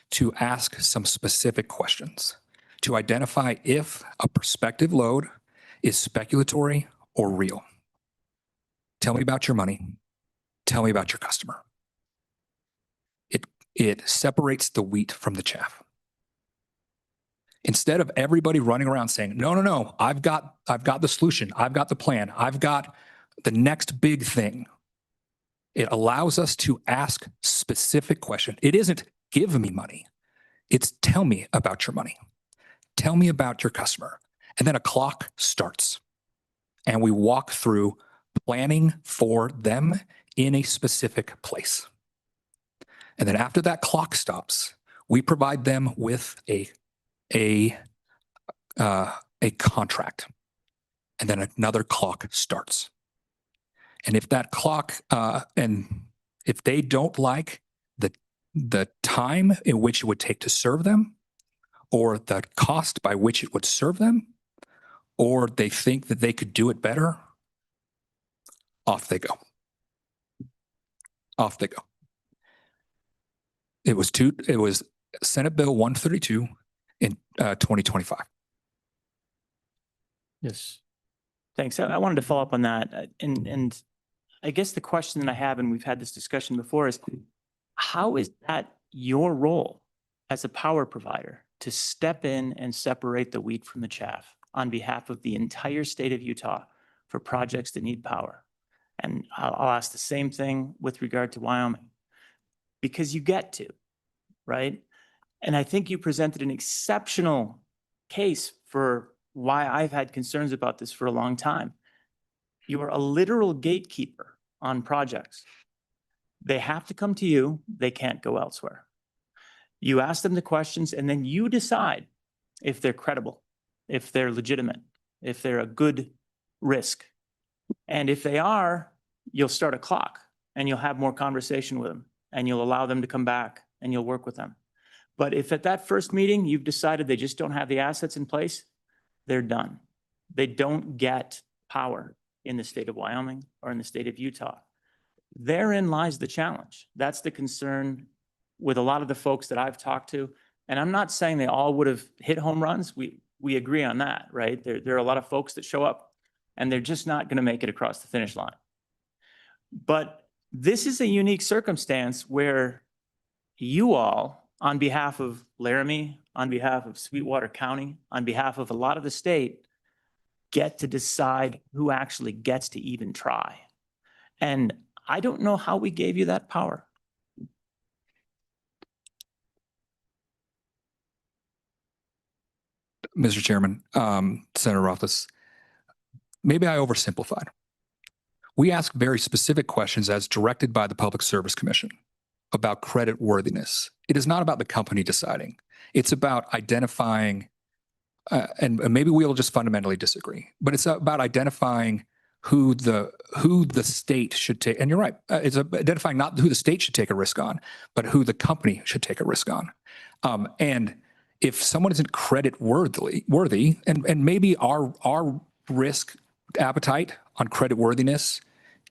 to ask some specific questions to identify if a prospective load is speculatory or real. Tell me about your money. Tell me about your customer. It separates the wheat from the chaff. Instead of everybody running around saying, no, I've got the solution. I've got the plan. I've got the next big thing. It allows us to ask specific questions. It isn't give me money. It's tell me about your money. Tell me about your customer. And then a clock starts. And we walk through planning for them in a specific place. And then after that clock stops, we provide them with a contract. And then another clock starts. And if that clock, and if they don't like the time in which it would take to serve them, or the cost by which it would serve them, or they think that they could do it better, off they go. Off they go. It was Senate Bill 132 in 2025. Yes. Thanks. I wanted to follow up on that. And I guess the question that I have, and we've had this discussion before, is how is that your role as a power provider to step in and separate the wheat from the chaff on behalf of the entire state of Utah for projects that need power? And I'll ask the same thing with regard to Wyoming, because you get to, right? And I think you presented an exceptional case for why I've had concerns about this for a long time. You are a literal gatekeeper on projects. They have to come to you. They can't go elsewhere. You ask them the questions and then you decide if they're credible, if they're legitimate, if they're a good risk. And if they are, you'll start a clock and you'll have more conversation with them and you'll allow them to come back and you'll work with them. But if at that first meeting you've decided they just don't have the assets in place, they're done. They don't get power in the state of Wyoming or in the state of Utah. Therein lies the challenge. That's the concern with a lot of the folks that I've talked to. And I'm not saying they all would have hit home runs. We agree on that, right? There are a lot of folks that show up and they're just not going to make it across the finish line. But this is a unique circumstance where you all, on behalf of Laramie, on behalf of Sweetwater County, on behalf of a lot of the state, get to decide who actually gets to even try. And I don't know how we gave you that power. Mr. Chairman, Senator Rothfuss, maybe I oversimplified. We ask very specific questions as directed by the Public Service Commission about credit worthiness. It is not about the company deciding. It's about identifying, and maybe we'll just fundamentally disagree, but it's about identifying who the state should take. And you're right, it's identifying not who the state should take a risk on, but who the company should take a risk on. And if someone isn't credit worthy, and maybe our risk appetite on credit worthiness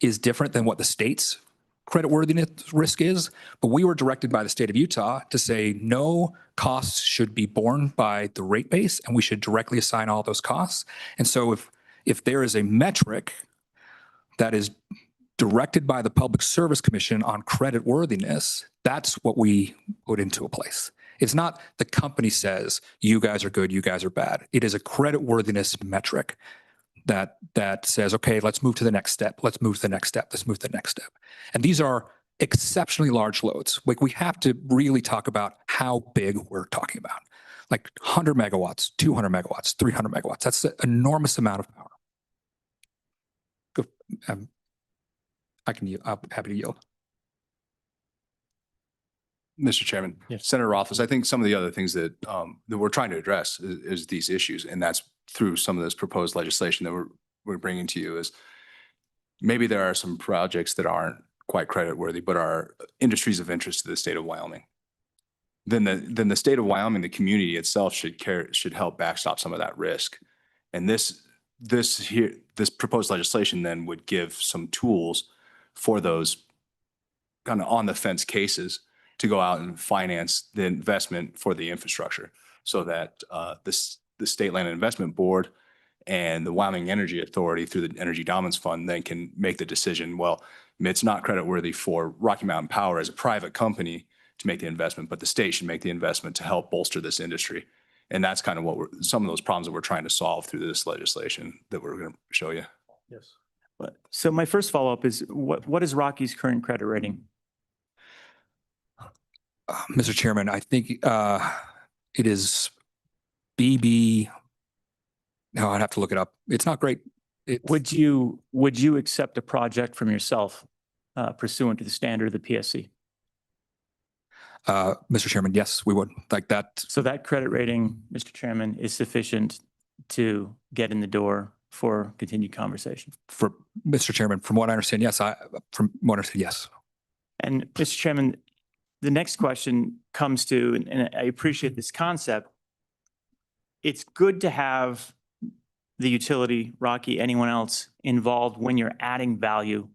is different than what the state's credit worthiness risk is, but we were directed by the state of Utah to say no costs should be borne by the rate base, and we should directly assign all those costs. And so if there is a metric that is directed by the Public Service Commission on credit worthiness, that's what we put into a place. It's not the company says, you guys are good, you guys are bad. It is a credit worthiness metric that says, okay, let's move to the next step. Let's move to the next step. Let's move to the next step. And these are exceptionally large loads. Like, we have to really talk about how big we're talking about. Like 100 megawatts, 200 megawatts, 300 megawatts. That's an enormous amount of power. I'm happy to yield. Mr. Chairman, Senator Rothfuss, I think some of the other things that we're trying to address is these issues, and that's through some of this proposed legislation that we're bringing to you. Is maybe there are some projects that aren't quite credit worthy, but are industries of interest to the state of Wyoming. Then the state of Wyoming, the community itself should help backstop some of that risk. And this proposed legislation then would give some tools for those kind of on the fence cases to go out and finance the investment for the infrastructure, so that the State Land Investment Board and the Wyoming Energy Authority through the Energy Dominance Fund then can make the decision, well, it's not creditworthy for Rocky Mountain Power as a private company to make the investment, but the state should make the investment to help bolster this industry. And that's kind of what some of those problems that we're trying to solve through this legislation that we're going to show you. Yes. So my first follow-up is, what is Rocky's current credit rating? Mr. Chairman, I think it is BB. No, I'd have to look it up. It's not great. Would you accept a project from yourself pursuant to the standard of the PSC? Mr. Chairman, yes, we would like that. So that credit rating, Mr. Chairman, is sufficient to get in the door for continued conversation? For Mr. Chairman, from what I understand, yes. Yes. And Mr. Chairman, the next question comes to, and I appreciate this concept. It's good to have the utility, Rocky, anyone else involved when you're adding value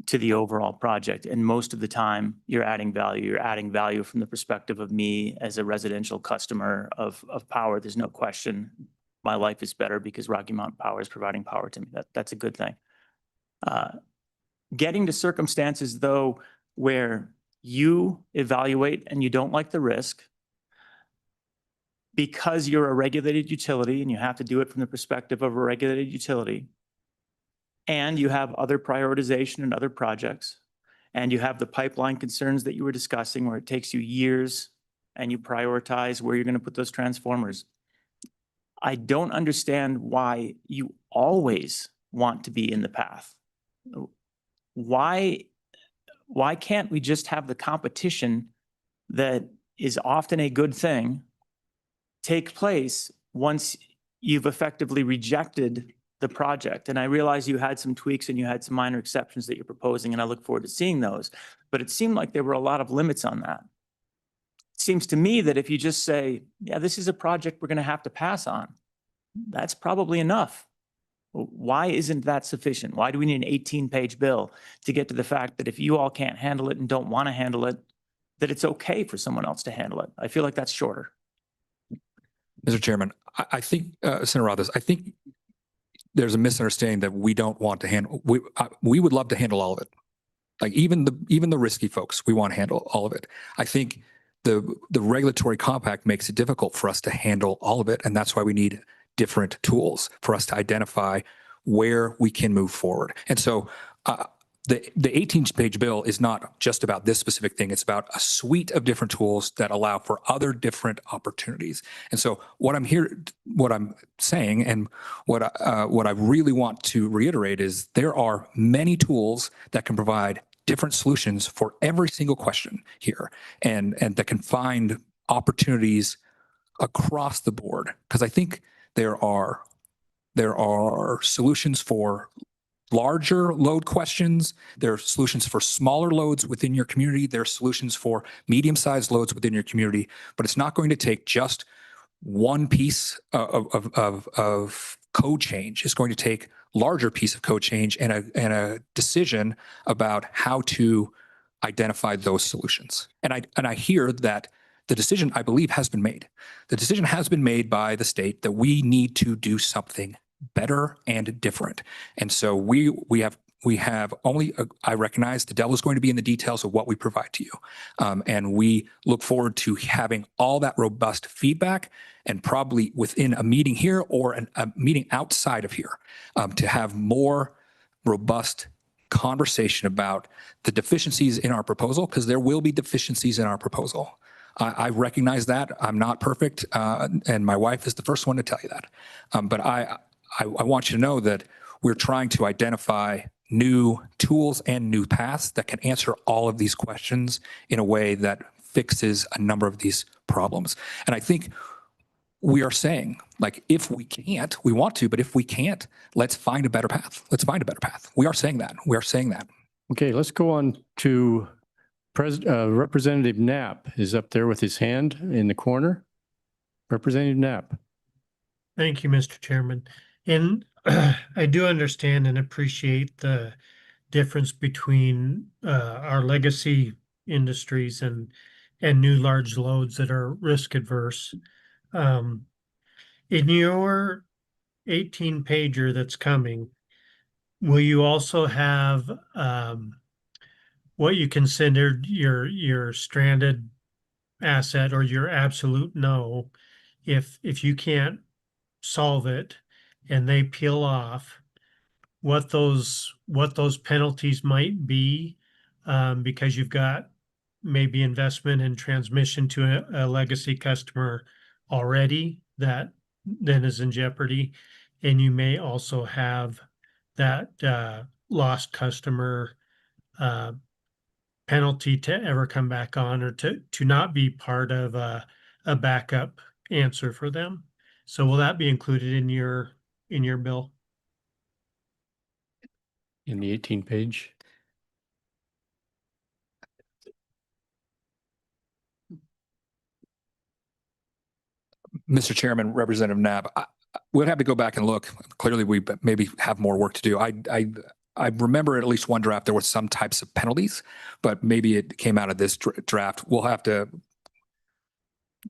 to the overall project. And most of the time you're adding value from the perspective of me as a residential customer of power. There's no question my life is better because Rocky Mountain Power is providing power to me. That's a good thing. Getting to circumstances though, where you evaluate and you don't like the risk because you're a regulated utility and you have to do it from the perspective of a regulated utility, and you have other prioritization and other projects, and you have the pipeline concerns that you were discussing where it takes you years and you prioritize where you're going to put those transformers. I don't understand why you always want to be in the path. Why can't we just have the competition that is often a good thing take place once you've effectively rejected the project? And I realize you had some tweaks and you had some minor exceptions that you're proposing, and I look forward to seeing those. But it seemed like there were a lot of limits on that. It seems to me that if you just say, yeah, this is a project we're going to have to pass on, that's probably enough. Why isn't that sufficient? Why do we need an 18-page bill to get to the fact that if you all can't handle it and don't want to handle it, that it's okay for someone else to handle it? I feel like that's shorter. Mr. Chairman, I think, Senator Rothers, I think there's a misunderstanding that we don't want to handle. We would love to handle all of it. Like even the risky folks, we want to handle all of it. I think the regulatory compact makes it difficult for us to handle all of it, and that's why we need different tools for us to identify where we can move forward. And so the 18-page bill is not just about this specific thing. It's about a suite of different tools that allow for other different opportunities. And so what I'm saying and what I really want to reiterate is there are many tools that can provide different solutions for every single question here, and that can find opportunities across the board. Because I think there are solutions for larger load questions. There are solutions for smaller loads within your community. There are solutions for medium-sized loads within your community. But it's not going to take just one piece of code change. It's going to take larger piece of code change and a decision about how to identify those solutions. And I hear that the decision, I believe, has been made. The decision has been made by the state that we need to do something better and different. And so we have only, I recognize the devil is going to be in the details of what we provide to you. And we look forward to having all that robust feedback, and probably within a meeting here or a meeting outside of here, to have more robust conversation about the deficiencies in our proposal, because there will be deficiencies in our proposal. I recognize that. I'm not perfect, and my wife is the first one to tell you that. But I want you to know that we're trying to identify new tools and new paths that can answer all of these questions in a way that fixes a number of these problems. And I think we are saying, like, if we can't, we want to, but if we can't, let's find a better path. Let's find a better path. We are saying that. We are saying that. Okay, let's go on to Representative Knapp is up there with his hand in the corner. Representative Knapp. Thank you, Mr. Chairman. And I do understand and appreciate the difference between our legacy industries and new large loads that are risk adverse. In your 18-pager that's coming, will you also have what you considered your stranded asset or your absolute no, if you can't solve it and they peel off, what those penalties might be, because you've got maybe investment in transmission to a legacy customer already that then is in jeopardy, and you may also have that lost customer penalty to ever come back on, or to not be part of a backup answer for them. So will that be included in your bill? In the 18-page. Mr. Chairman, Representative Knapp, we'll have to go back and look. Clearly, we maybe have more work to do. I remember at least one draft, there were some types of penalties, but maybe it came out of this draft. We'll have to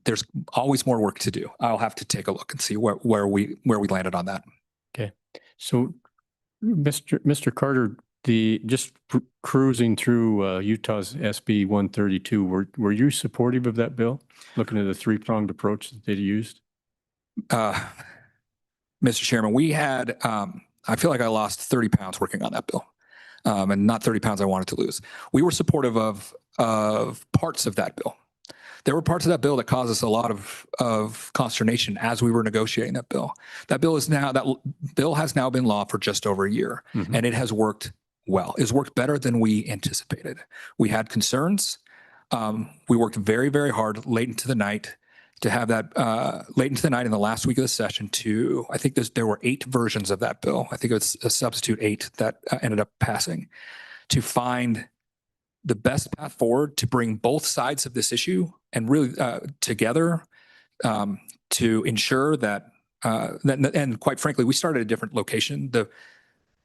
there's always more work to do. I'll have to take a look and see where we landed on that. Okay. So Mr. Carter, just cruising through Utah's SB 132, were you supportive of that bill? Looking at the three-pronged approach that they used? Mr. Chairman, we had, I feel like I lost 30 pounds working on that bill. And not 30 pounds I wanted to lose. We were supportive of parts of that bill. There were parts of that bill that caused us a lot of consternation as we were negotiating that bill. That bill has now been law for just over a year, and it has worked well. It's worked better than we anticipated. We had concerns. We worked very, very hard late into the night to have that late into the night in the last week of the session to, I think there were 8 versions of that bill. I think it was a substitute 8 that ended up passing, to find the best path forward to bring both sides of this issue and really together to ensure that, and quite frankly, we started at a different location.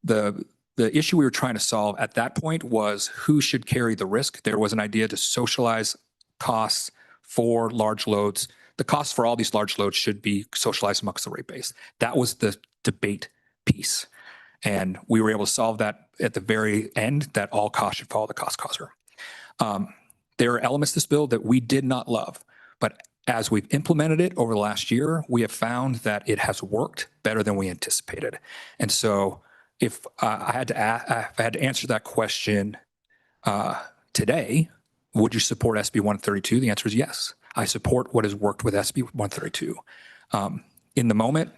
The issue we were trying to solve at that point was who should carry the risk. There was an idea to socialize costs for large loads. The costs for all these large loads should be socialized amongst the rate base. That was the debate piece. And we were able to solve that at the very end, that all costs should follow the cost causer. There are elements of this bill that we did not love, but as we've implemented it over the last year, we have found that it has worked better than we anticipated. And so if I had to answer that question today, would you support SB 132? The answer is yes. I support what has worked with SB 132. In the moment,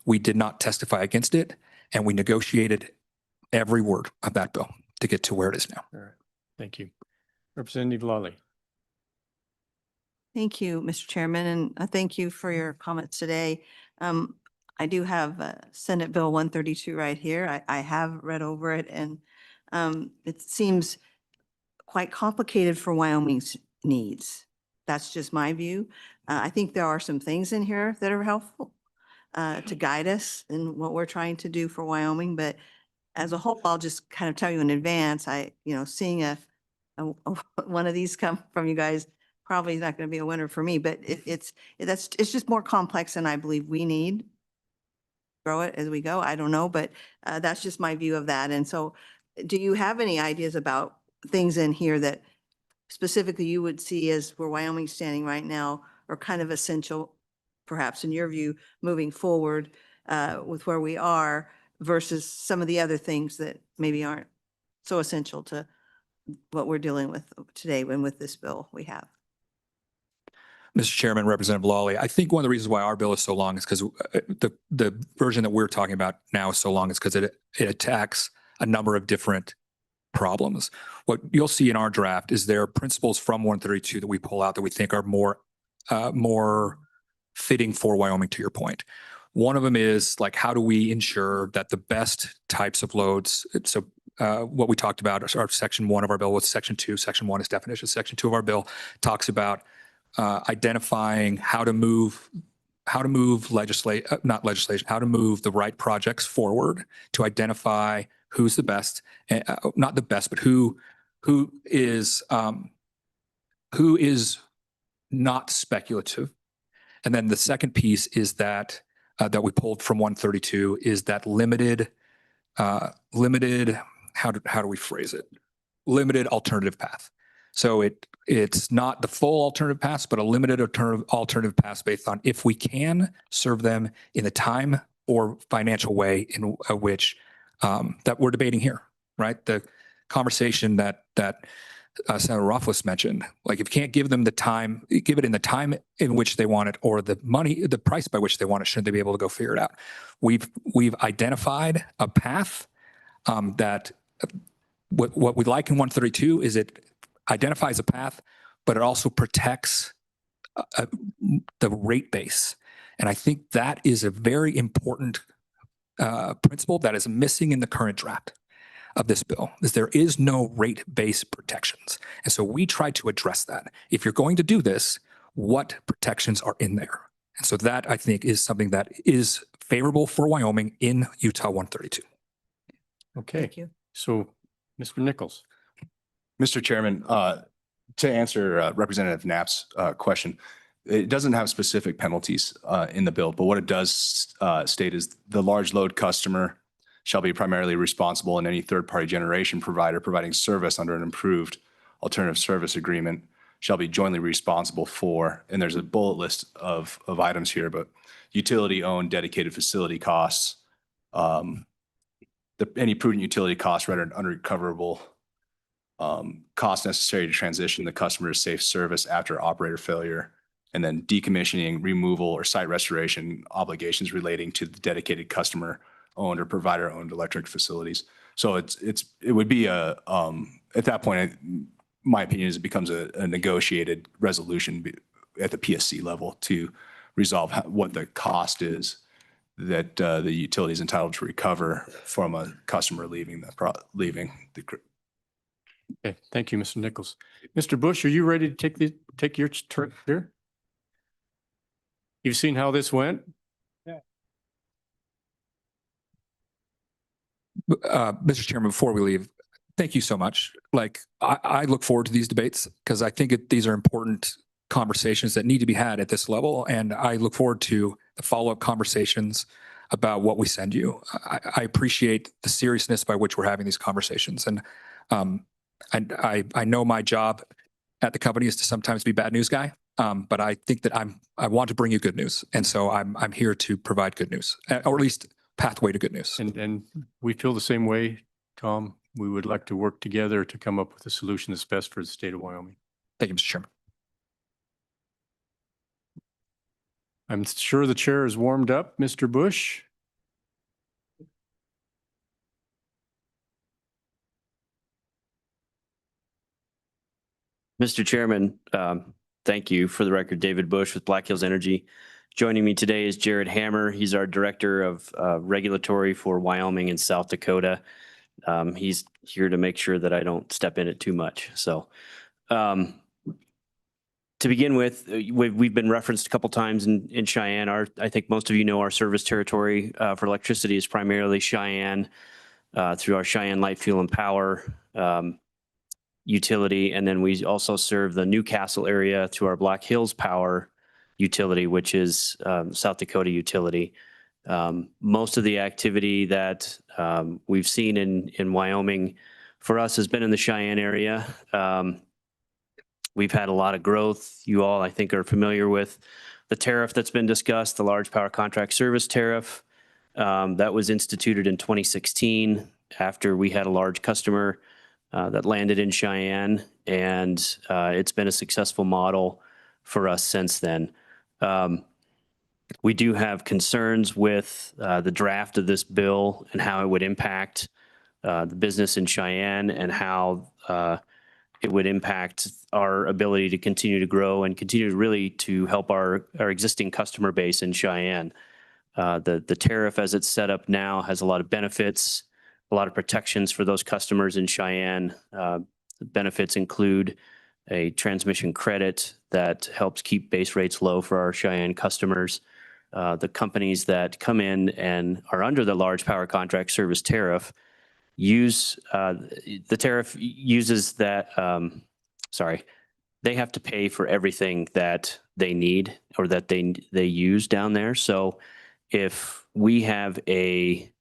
we did not testify against it, and we negotiated every word of that bill to get to where it is now. All right. Thank you. Representative Lawley. Thank you, Mr. Chairman, and thank you for your comments today. I do have Senate Bill 132 right here. I have read over it, and it seems quite complicated for Wyoming's needs. That's just my view. I think there are some things in here that are helpful to guide us in what we're trying to do for Wyoming. But as a whole, I'll just kind of tell you in advance, seeing one of these come from you guys probably not going to be a winner for me, but it's just more complex than I believe we need. Grow it as we go. I don't know, but that's just my view of that. And so do you have any ideas about things in here that specifically you would see as where Wyoming's standing right now are kind of essential, perhaps in your view, moving forward with where we are versus some of the other things that maybe aren't so essential to what we're dealing with today and with this bill we have? Mr. Chairman, Representative Lawley, I think one of the reasons why our bill is so long is because the version that we're talking about now is so long is because it attacks a number of different problems. What you'll see in our draft is there are principles from 132 that we pull out that we think are more fitting for Wyoming, to your point. One of them is like, how do we ensure that the best types of loads, so what we talked about, our section 1 of our bill was section 2. Section 1 is definition. Section 2 of our bill talks about identifying how to move how to move not legislation, how to move the right projects forward to identify who's the best, not the best, but who is not speculative. And then the second piece is that that we pulled from 132 is that limited, how do we phrase it? Limited alternative path. So it's not the full alternative path, but a limited alternative path based on if we can serve them in the time or financial way in which that we're debating here, right? The conversation that Senator Rothfuss mentioned, like if you can't give them the time, give it in the time in which they want it, or the money, the price by which they want it, shouldn't they be able to go figure it out? We've identified a path that what we like in 132 is it identifies a path, but it also protects the rate base. And I think that is a very important principle that is missing in the current draft of this bill, is there is no rate-based protections. And so we try to address that. If you're going to do this, what protections are in there? And so that, I think, is something that is favorable for Wyoming in Utah 132. Okay. Thank you. So, Mr. Nichols. Mr. Chairman, To answer Representative Knapp's question, it doesn't have specific penalties in the bill, but what it does state is the large load customer shall be primarily responsible, and any third-party generation provider providing service under an improved alternative service agreement shall be jointly responsible for, and there's a bullet list of items here, but utility-owned dedicated facility costs, any prudent utility costs rendered unrecoverable, costs necessary to transition the customer to safe service after operator failure, and then decommissioning, removal, or site restoration obligations relating to the dedicated customer-owned or provider-owned electric facilities. So it would be at that point, my opinion is it becomes a negotiated resolution at the PSC level to resolve what the cost is that the utility is entitled to recover from a customer leaving the. Okay, thank you, Mr. Nichols. Mr. Bush, are you ready to take your turn here? You've seen how this went? Mr. Chairman, before we leave, thank you so much. Like, I look forward to these debates because I think these are important conversations that need to be had at this level. And I look forward to the follow-up conversations about what we send you. I appreciate the seriousness by which we're having these conversations. And I know my job at the company is to sometimes be bad news guy. But I think that I want to bring you good news. And so I'm here to provide good news, or at least pathway to good news. And we feel the same way, Tom. We would like to work together to come up with a solution that's best for the state of Wyoming. Thank you, Mr. Chairman. I'm sure the chair is warmed up. Mr. Bush? Mr. Chairman, thank you. For the record, David Bush with Black Hills Energy. Joining me today is Jared Hammer. He's our Director of Regulatory for Wyoming and South Dakota. He's here to make sure that I don't step in it too much. So to begin with, we've been referenced a couple times in Cheyenne. I think most of you know our service territory for electricity is primarily Cheyenne through our Cheyenne Light, Fuel, and Power utility. And then we also serve the Newcastle area through our Black Hills Power utility, which is South Dakota utility. Most of the activity that we've seen in Wyoming for us has been in the Cheyenne area. We've had a lot of growth. You all, I think, are familiar with the tariff that's been discussed, the large power contract service tariff. That was instituted in 2016 after we had a large customer that landed in Cheyenne, and it's been a successful model for us since then. We do have concerns with the draft of this bill and how it would impact the business in Cheyenne and how it would impact our ability to continue to grow and continue really to help our existing customer base in Cheyenne. The tariff as it's set up now has a lot of benefits, a lot of protections for those customers in Cheyenne. The benefits include a transmission credit that helps keep base rates low for our Cheyenne customers. The companies that come in and are under the large power contract service tariff use the tariff uses that, they have to pay for everything that they need or that they use down there. So if we have a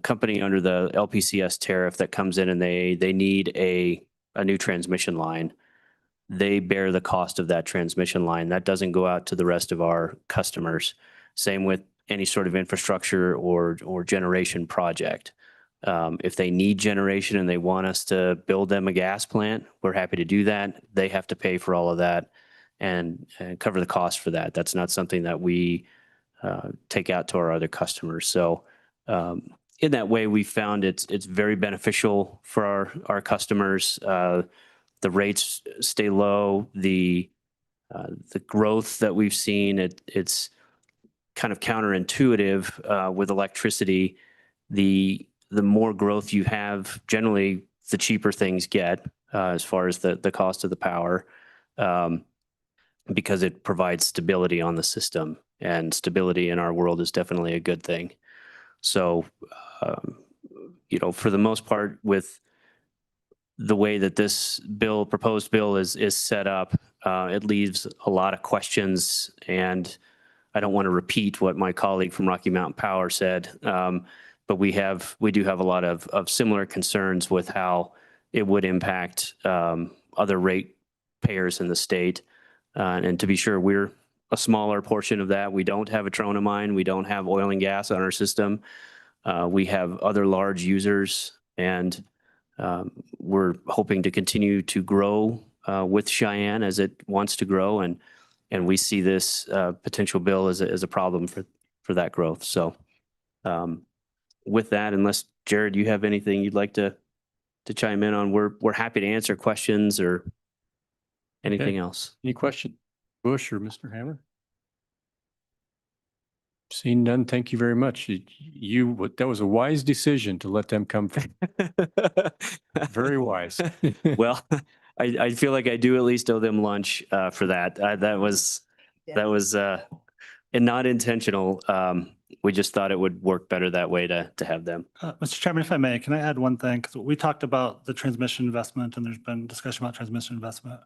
company under the LPCS tariff that comes in and they need a new transmission line, they bear the cost of that transmission line. That doesn't go out to the rest of our customers. Same with any sort of infrastructure or generation project. If they need generation and they want us to build them a gas plant, we're happy to do that. They have to pay for all of that and cover the cost for that. That's not something that we take out to our other customers. So in that way, we found it's very beneficial for our customers. The rates stay low. The growth that we've seen, it's kind of counterintuitive with electricity. The more growth you have, generally, the cheaper things get as far as the cost of the power, because it provides stability on the system, and stability in our world is definitely a good thing. So, for the most part, with the way that this bill, proposed bill is set up, it leaves a lot of questions, and I don't want to repeat what my colleague from Rocky Mountain Power said. But we do have a lot of similar concerns with how it would impact other rate payers in the state. And to be sure, we're a smaller portion of that. We don't have a trona mine. We don't have oil and gas on our system. We have other large users, and we're hoping to continue to grow with Cheyenne as it wants to grow. And we see this potential bill as a problem for that growth. So with that, unless Jared, you have anything you'd like to chime in on, we're happy to answer questions or anything else. Any question, Bush or Mr. Hammer? Seeing none, thank you very much. That was a wise decision to let them come. Very wise. Well, I feel like I do at least owe them lunch for that. That was and not intentional. We just thought it would work better that way to have them. Mr. Chairman, if I may, can I add one thing? Because we talked about the transmission investment, and there's been discussion about transmission investment.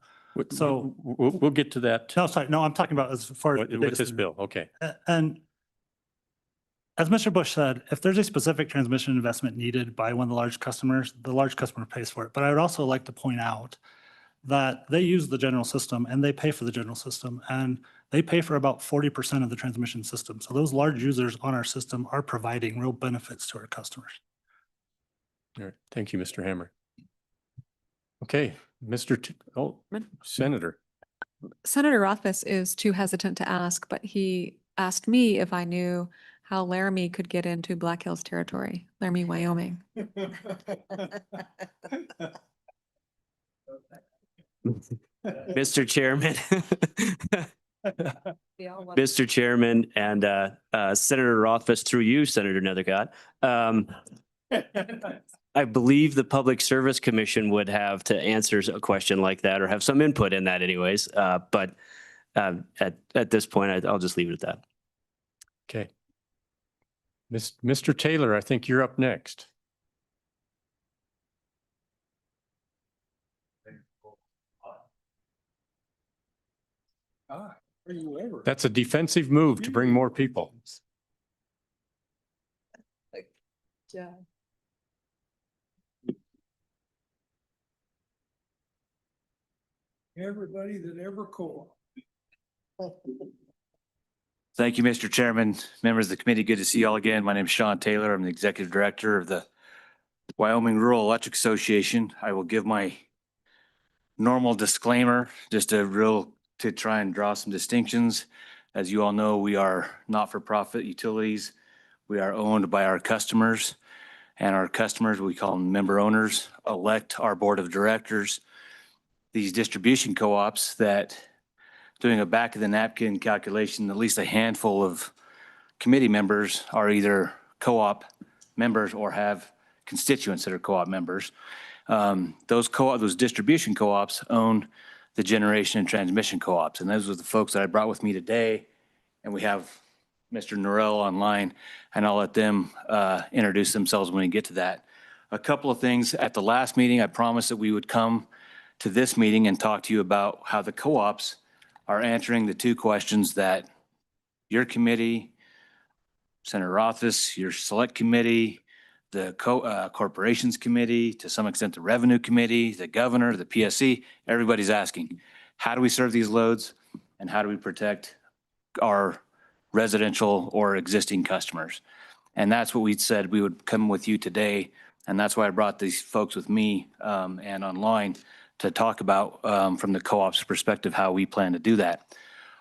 So we'll get to that. No, sorry, no, I'm talking about as far as With this bill, okay. And as Mr. Bush said, if there's a specific transmission investment needed by one of the large customers, the large customer pays for it. But I would also like to point out that they use the general system and they pay for the general system, and they pay for about 40% of the transmission system. So those large users on our system are providing real benefits to our customers. All right. Thank you, Mr. Hammer. Okay, Senator. Senator Rothfuss is too hesitant to ask, but he asked me if I knew how Laramie could get into Black Hills territory, Laramie, Wyoming. Mr. Chairman. Mr. Chairman and Senator Rothfuss, through you, Senator Nethercott. I believe the Public Service Commission would have to answer a question like that or have some input in that anyways. But at this point, I'll just leave it at that. Okay. Mr. Taylor, I think you're up next. That's a defensive move to bring more people. Yeah. Everybody that ever called. Thank you, Mr. Chairman, members of the committee. Good to see you all again. My name is Sean Taylor. I'm the executive director of the Wyoming Rural Electric Association. I will give my normal disclaimer, just to try and draw some distinctions. As you all know, we are not-for-profit utilities. We are owned by our customers, and our customers, we call them member owners, elect our board of directors. These distribution co-ops that, doing a back of the napkin calculation, at least a handful of committee members are either co-op members or have constituents that are co-op members. Those distribution co-ops own the generation and transmission co-ops. And those are the folks that I brought with me today. And we have Mr. Norrell online, and I'll let them introduce themselves when we get to that. A couple of things. At the last meeting, I promised that we would come to this meeting and talk to you about how the co-ops are answering the two questions that your committee, Senator Rothfuss, your select committee, the corporations committee, to some extent the revenue committee, the governor, the PSC, everybody's asking, how do we serve these loads and how do we protect our residential or existing customers? And that's what we said we would come with you today. And that's why I brought these folks with me and online to talk about from the co-op's perspective, how we plan to do that.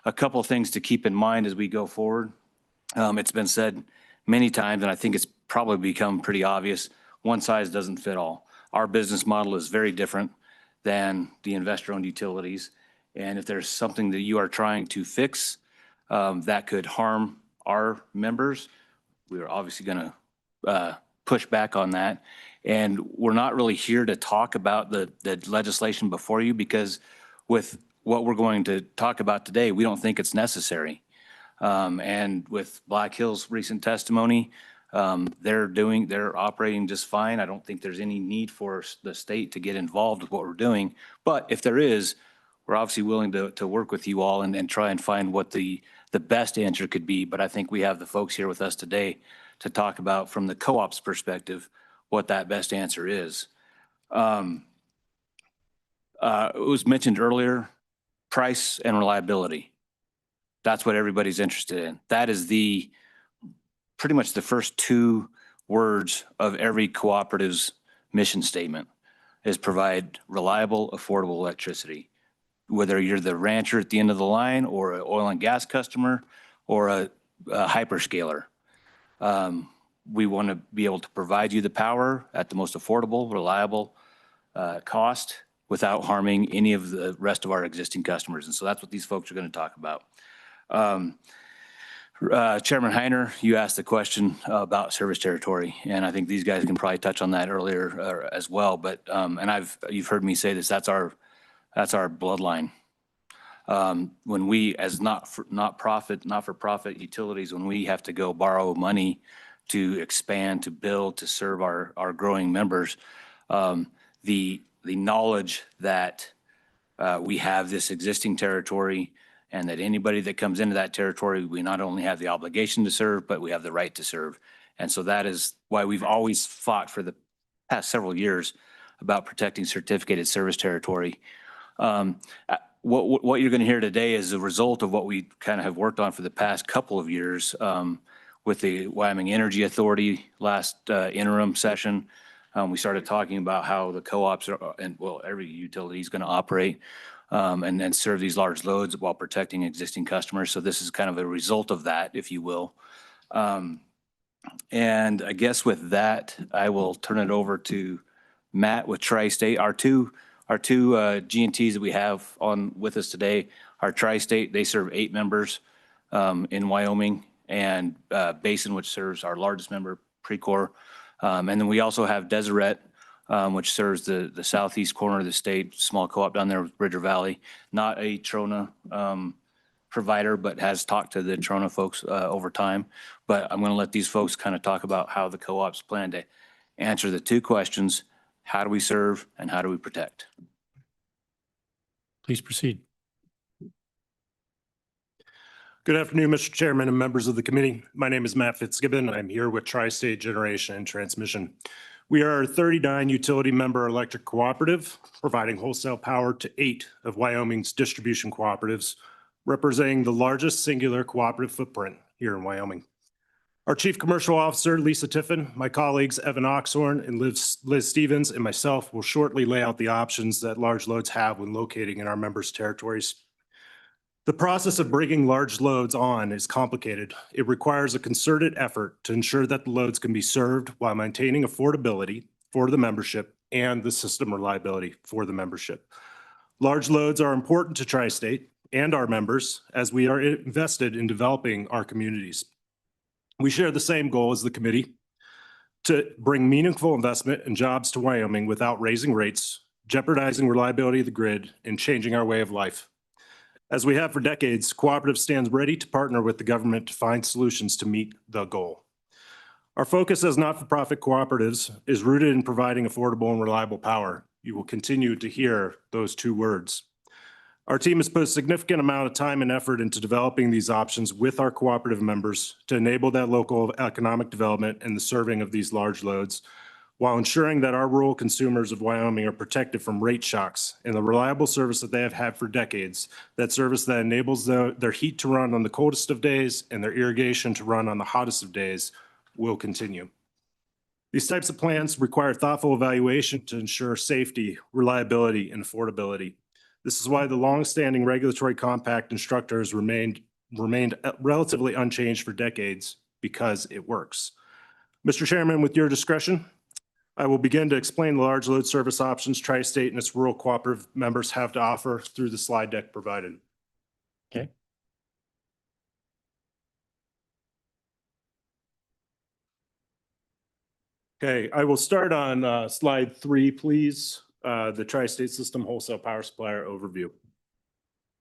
A couple of things to keep in mind as we go forward. It's been said many times, and I think it's probably become pretty obvious, one size doesn't fit all. Our business model is very different than the investor-owned utilities. And if there's something that you are trying to fix that could harm our members, we are obviously going to push back on that. And we're not really here to talk about the legislation before you, because with what we're going to talk about today, we don't think it's necessary. And with Black Hill's recent testimony, They're operating just fine. I don't think there's any need for the state to get involved with what we're doing. But if there is, we're obviously willing to work with you all and try and find what the best answer could be. But I think we have the folks here with us today to talk about from the co-op's perspective, what that best answer is. It was mentioned earlier, price and reliability. That's what everybody's interested in. That is pretty much the first two words of every cooperative's mission statement, is provide reliable, affordable electricity. Whether you're the rancher at the end of the line or an oil and gas customer or a hyperscaler. We want to be able to provide you the power at the most affordable, reliable cost without harming any of the rest of our existing customers. And so that's what these folks are going to talk about. Chairman Heiner, you asked the question about service territory, and I think these guys can probably touch on that earlier as well. But and you've heard me say this. That's our bloodline. When we, as not-for-profit utilities, when we have to go borrow money to expand, to build, to serve our growing members, the knowledge that we have this existing territory and that anybody that comes into that territory, we not only have the obligation to serve, but we have the right to serve. And so that is why we've always fought for the past several years about protecting certificated service territory. What you're going to hear today is a result of what we kind of have worked on for the past couple of years with the Wyoming Energy Authority last interim session. We started talking about how the co-ops every utility is going to operate and then serve these large loads while protecting existing customers. So this is kind of a result of that, if you will. And I guess with that, I will turn it over to Matt with Tri-State. Our two G&Ts that we have on with us today are Tri-State. They serve 8 members in Wyoming, and Basin, which serves our largest member, Precor. And then we also have Deseret, which serves the southeast corner of the state, small co-op down there with Bridger Valley. Not a Trona provider, but has talked to the Trona folks over time. But I'm going to let these folks kind of talk about how the co-ops plan to answer the two questions: how do we serve and how do we protect? Please proceed. Good afternoon, Mr. Chairman and members of the committee. My name is Matt Fitzgibbon. I'm here with Tri-State Generation and Transmission. We are a 39 utility member electric cooperative, providing wholesale power to 8 of Wyoming's distribution cooperatives, representing the largest singular cooperative footprint here in Wyoming. Our Chief Commercial Officer, Lisa Tiffin, my colleagues, Evan Oxhorn and Liz Stevens, and myself will shortly lay out the options that large loads have when locating in our members' territories. The process of bringing large loads on is complicated. It requires a concerted effort to ensure that the loads can be served while maintaining affordability for the membership and the system reliability for the membership. Large loads are important to Tri-State and our members as we are invested in developing our communities. We share the same goal as the committee: to bring meaningful investment and jobs to Wyoming without raising rates, jeopardizing reliability of the grid, and changing our way of life. As we have for decades, Cooperative stands ready to partner with the government to find solutions to meet the goal. Our focus as not-for-profit cooperatives is rooted in providing affordable and reliable power. You will continue to hear those two words. Our team has put a significant amount of time and effort into developing these options with our cooperative members to enable that local economic development and the serving of these large loads, while ensuring that our rural consumers of Wyoming are protected from rate shocks and the reliable service that they have had for decades, that service that enables their heat to run on the coldest of days and their irrigation to run on the hottest of days, will continue. These types of plans require thoughtful evaluation to ensure safety, reliability, and affordability. This is why the long-standing regulatory compact and structure has remained relatively unchanged for decades, because it works. Mr. Chairman, with your discretion, I will begin to explain the large load service options Tri-State and its rural cooperative members have to offer through the slide deck provided. Okay. Okay, I will start on slide 3, please. The Tri-State System Wholesale Power Supplier Overview.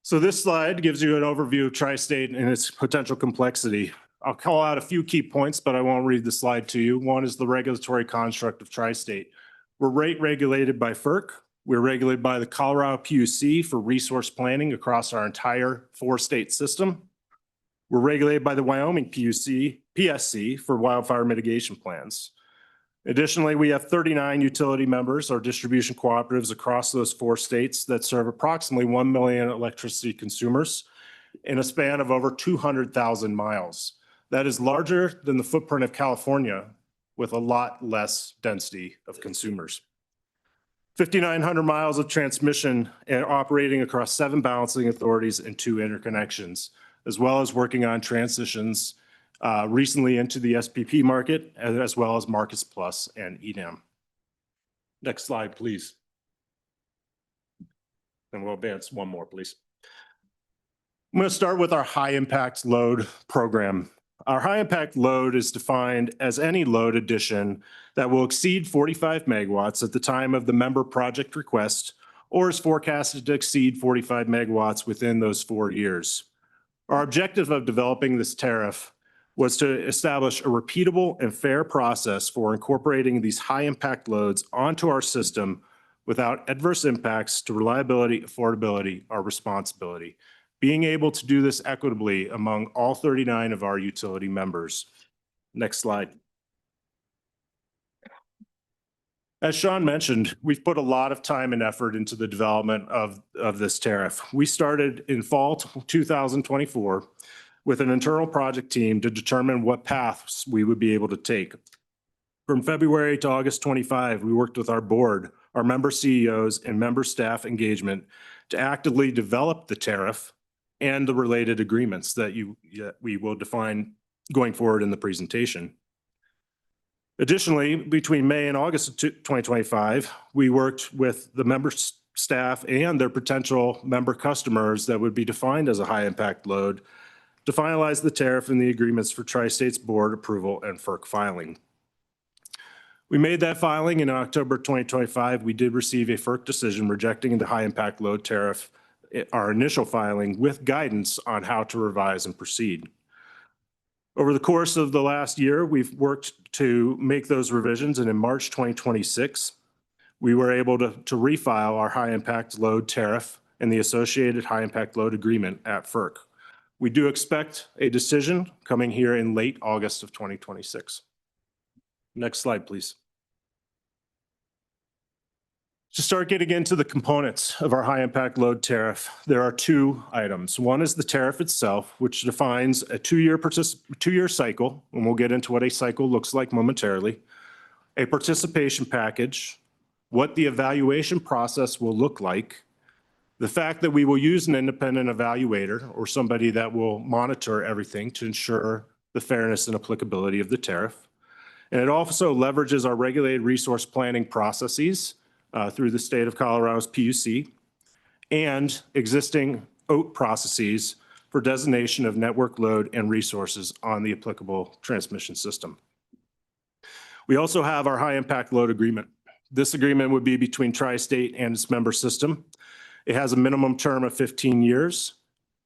So this slide gives you an overview of Tri-State and its potential complexity. I'll call out a few key points, but I won't read the slide to you. One is the regulatory construct of Tri-State. We're rate regulated by FERC. We're regulated by the Colorado PUC for resource planning across our entire 4-state system. We're regulated by the Wyoming PSC for wildfire mitigation plans. Additionally, we have 39 utility members or distribution cooperatives across those 4 states that serve approximately 1 million electricity consumers in a span of over 200,000 miles. That is larger than the footprint of California, with a lot less density of consumers. 5,900 miles of transmission and operating across 7 balancing authorities and 2 interconnections, as well as working on transitions recently into the SPP market, as well as Marcus Plus and EDAM. Next slide, please. And we'll advance one more, please. I'm going to start with our high impact load program. Our high impact load is defined as any load addition that will exceed 45 megawatts at the time of the member project request, or is forecasted to exceed 45 megawatts within those 4 years. Our objective of developing this tariff was to establish a repeatable and fair process for incorporating these high impact loads onto our system without adverse impacts to reliability, affordability, or responsibility. Being able to do this equitably among all 39 of our utility members. Next slide. As Sean mentioned, we've put a lot of time and effort into the development of this tariff. We started in fall 2024 with an internal project team to determine what paths we would be able to take. From February to August 25, we worked with our board, our member CEOs, and member staff engagement to actively develop the tariff and the related agreements that we will define going forward in the presentation. Additionally, between May and August of 2025, we worked with the member staff and their potential member customers that would be defined as a high impact load to finalize the tariff and the agreements for Tri-State's board approval and FERC filing. We made that filing in October 2025. We did receive a FERC decision rejecting the high impact load tariff, our initial filing, with guidance on how to revise and proceed. Over the course of the last year, we've worked to make those revisions, and in March 2026, we were able to refile our high impact load tariff and the associated high impact load agreement at FERC. We do expect a decision coming here in late August of 2026. Next slide, please. To start getting into the components of our high impact load tariff, there are 2 items. One is the tariff itself, which defines a 2-year cycle, and we'll get into what a cycle looks like momentarily, a participation package, what the evaluation process will look like, the fact that we will use an independent evaluator or somebody that will monitor everything to ensure the fairness and applicability of the tariff. And it also leverages our regulated resource planning processes through the state of Colorado's PUC and existing OAT processes for designation of network load and resources on the applicable transmission system. We also have our high impact load agreement. This agreement would be between Tri-State and its member system. It has a minimum term of 15 years,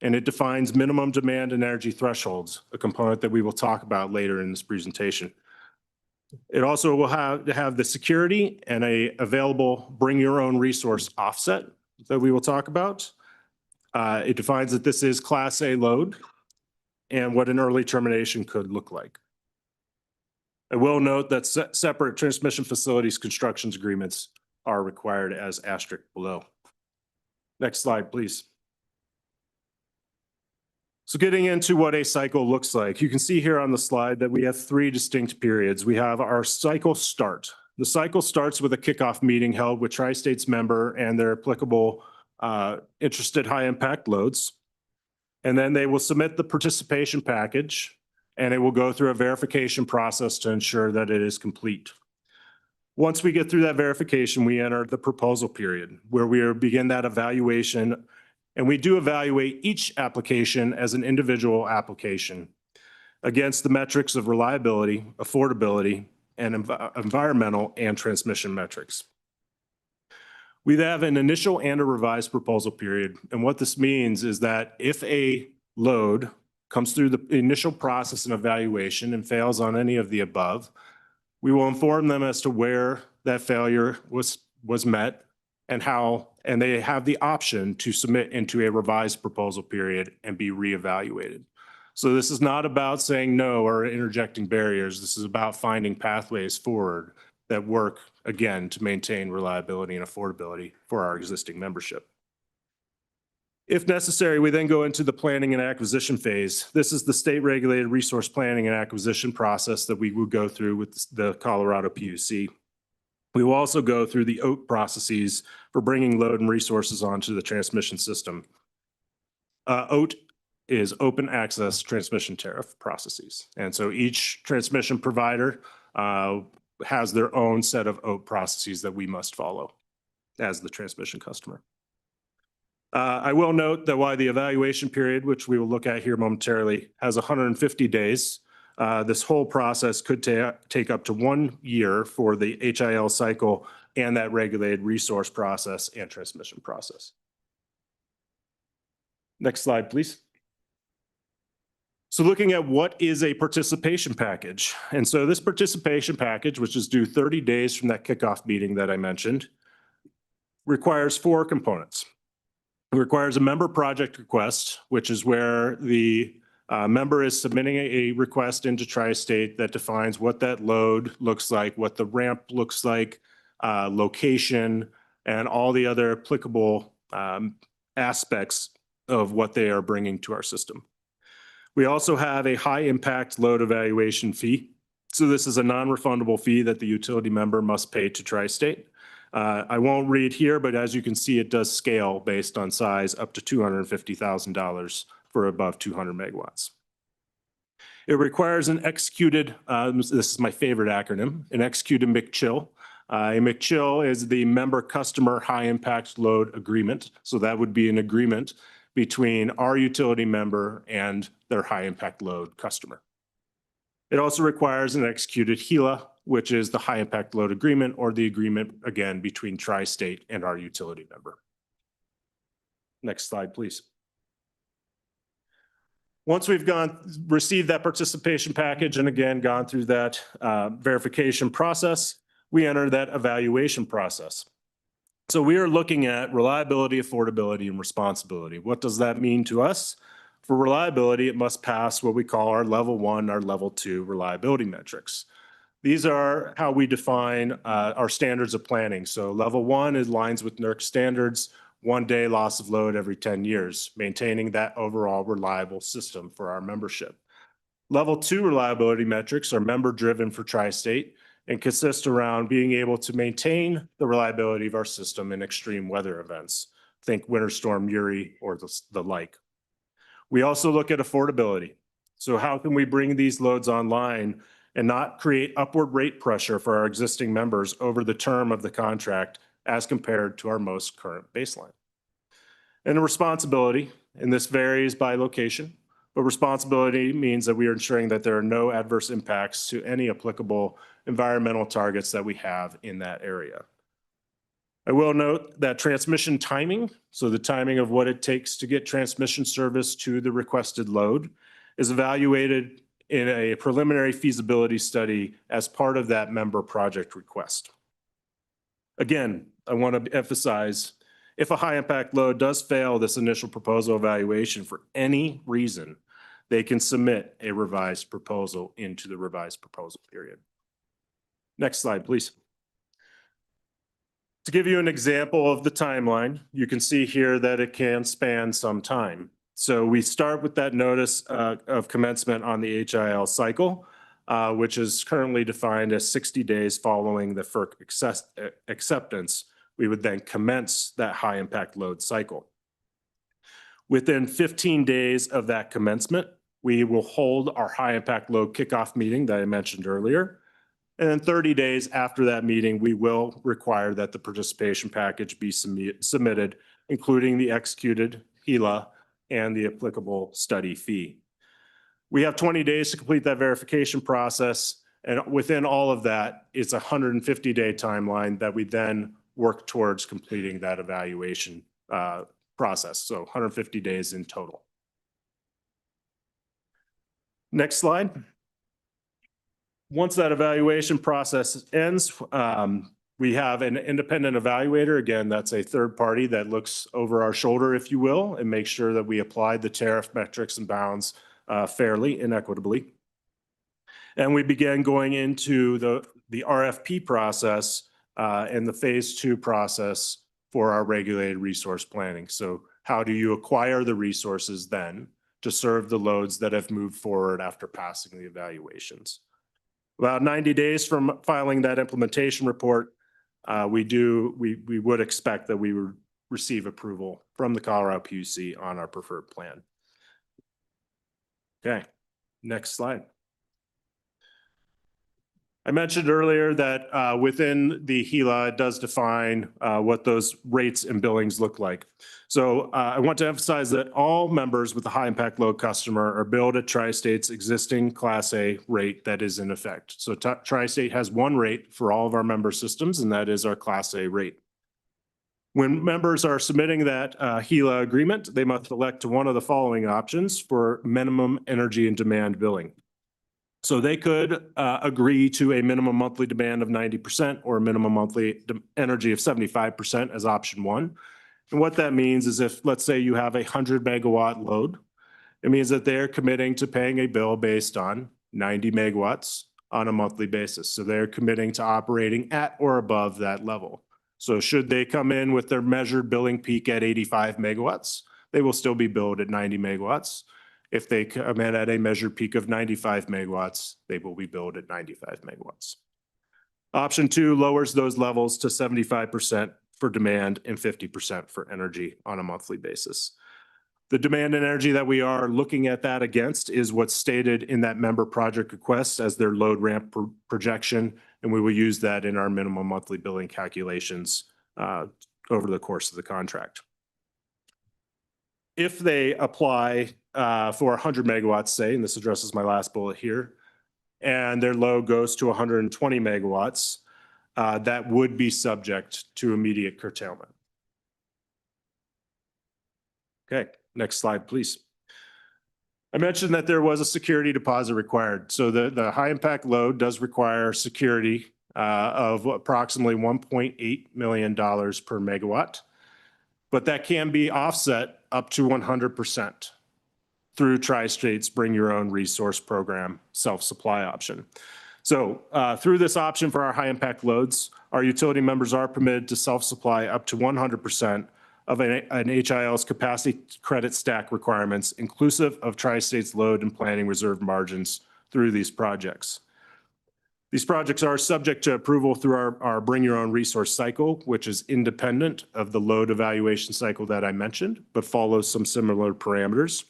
and it defines minimum demand and energy thresholds, a component that we will talk about later in this presentation. It also will have the security and a available bring your own resource offset that we will talk about. It defines that this is Class A load and what an early termination could look like. I will note that separate transmission facilities constructions agreements are required as asterisk below. Next slide, please. So getting into what a cycle looks like, you can see here on the slide that we have 3 distinct periods. We have our cycle start. The cycle starts with a kickoff meeting held with Tri-State's member and their applicable interested high impact loads. And then they will submit the participation package, and it will go through a verification process to ensure that it is complete. Once we get through that verification, we enter the proposal period where we begin that evaluation. And we do evaluate each application as an individual application against the metrics of reliability, affordability, and environmental and transmission metrics. We have an initial and a revised proposal period. And what this means is that if a load comes through the initial process and evaluation and fails on any of the above, we will inform them as to where that failure was met and how, and they have the option to submit into a revised proposal period and be reevaluated. So this is not about saying no or interjecting barriers. This is about finding pathways forward that work, again, to maintain reliability and affordability for our existing membership. If necessary, we then go into the planning and acquisition phase. This is the state-regulated resource planning and acquisition process that we would go through with the Colorado PUC. We will also go through the OAT processes for bringing load and resources onto the transmission system. OAT is open access transmission tariff processes. And so each transmission provider has their own set of OAT processes that we must follow as the transmission customer. I will note that while the evaluation period, which we will look at here momentarily, has 150 days, this whole process could take up to 1 year for the HIL cycle and that regulated resource process and transmission process. Next slide, please. So looking at what is a participation package. And so this participation package, which is due 30 days from that kickoff meeting that I mentioned, requires 4 components. It requires a member project request, which is where the member is submitting a request into Tri-State that defines what that load looks like, what the ramp looks like, location, and all the other applicable aspects of what they are bringing to our system. We also have a high impact load evaluation fee. So this is a non-refundable fee that the utility member must pay to Tri-State. I won't read here, but as you can see, it does scale based on size up to $250,000 for above 200 megawatts. It requires an executed, this is my favorite acronym, an executed MCHIL. A MCHIL is the member customer high impact load agreement. So that would be an agreement between our utility member and their high impact load customer. It also requires an executed HELA, which is the high impact load agreement, or the agreement, again, between Tri-State and our utility member. Next slide, please. Once we've received that participation package and again, gone through that verification process, we enter that evaluation process. So we are looking at reliability, affordability, and responsibility. What does that mean to us? For reliability, it must pass what we call our level 1, our level 2 reliability metrics. These are how we define our standards of planning. So level 1 aligns with NERC standards, 1 day loss of load every 10 years, maintaining that overall reliable system for our membership. Level 2 reliability metrics are member driven for Tri-State and consist around being able to maintain the reliability of our system in extreme weather events. Think Winter Storm Uri or the like. We also look at affordability. So how can we bring these loads online and not create upward rate pressure for our existing members over the term of the contract as compared to our most current baseline? And responsibility, and this varies by location, but responsibility means that we are ensuring that there are no adverse impacts to any applicable environmental targets that we have in that area. I will note that transmission timing, so the timing of what it takes to get transmission service to the requested load, is evaluated in a preliminary feasibility study as part of that member project request. Again, I want to emphasize, if a high impact load does fail this initial proposal evaluation for any reason, they can submit a revised proposal into the revised proposal period. Next slide, please. To give you an example of the timeline, you can see here that it can span some time. So we start with that notice of commencement on the HIL cycle, which is currently defined as 60 days following the FERC acceptance. We would then commence that high impact load cycle. Within 15 days of that commencement, we will hold our high impact load kickoff meeting that I mentioned earlier. And then 30 days after that meeting, we will require that the participation package be submitted, including the executed HELA and the applicable study fee. We have 20 days to complete that verification process. And within all of that, it's a 150-day timeline that we then work towards completing that evaluation process. So 150 days in total. Next slide. Once that evaluation process ends, we have an independent evaluator. Again, that's a third party that looks over our shoulder, if you will, and makes sure that we apply the tariff metrics and bounds fairly and equitably. And we began going into the RFP process and the phase 2 process for our regulated resource planning. So how do you acquire the resources then to serve the loads that have moved forward after passing the evaluations? About 90 days from filing that implementation report, we would expect that we would receive approval from the Colorado PUC on our preferred plan. Okay, next slide. I mentioned earlier that within the HELA, it does define what those rates and billings look like. So I want to emphasize that all members with a high impact load customer are billed at Tri-State's existing Class A rate that is in effect. So Tri-State has one rate for all of our member systems, and that is our Class A rate. When members are submitting that HELA agreement, they must elect to one of the following options for minimum energy and demand billing. So they could agree to a minimum monthly demand of 90% or a minimum monthly energy of 75% as option 1. And what that means is if, let's say you have a 100 megawatt load, it means that they're committing to paying a bill based on 90 megawatts on a monthly basis. So they're committing to operating at or above that level. So should they come in with their measured billing peak at 85 megawatts, they will still be billed at 90 megawatts. If they come in at a measured peak of 95 megawatts, they will be billed at 95 megawatts. Option 2 lowers those levels to 75% for demand and 50% for energy on a monthly basis. The demand and energy that we are looking at that against is what's stated in that member project request as their load ramp projection, and we will use that in our minimum monthly billing calculations over the course of the contract. If they apply for 100 megawatts, say, and this addresses my last bullet here, and their load goes to 120 megawatts, that would be subject to immediate curtailment. Okay, next slide, please. I mentioned that there was a security deposit required. So the high impact load does require security of approximately $1.8 million per megawatt, but that can be offset up to 100% through Tri-State's Bring Your Own Resource Program self-supply option. So through this option for our high impact loads, our utility members are permitted to self-supply up to 100% of an HIL's capacity credit stack requirements, inclusive of Tri-State's load and planning reserve margins through these projects. These projects are subject to approval through our Bring Your Own Resource cycle, which is independent of the load evaluation cycle that I mentioned, but follows some similar parameters.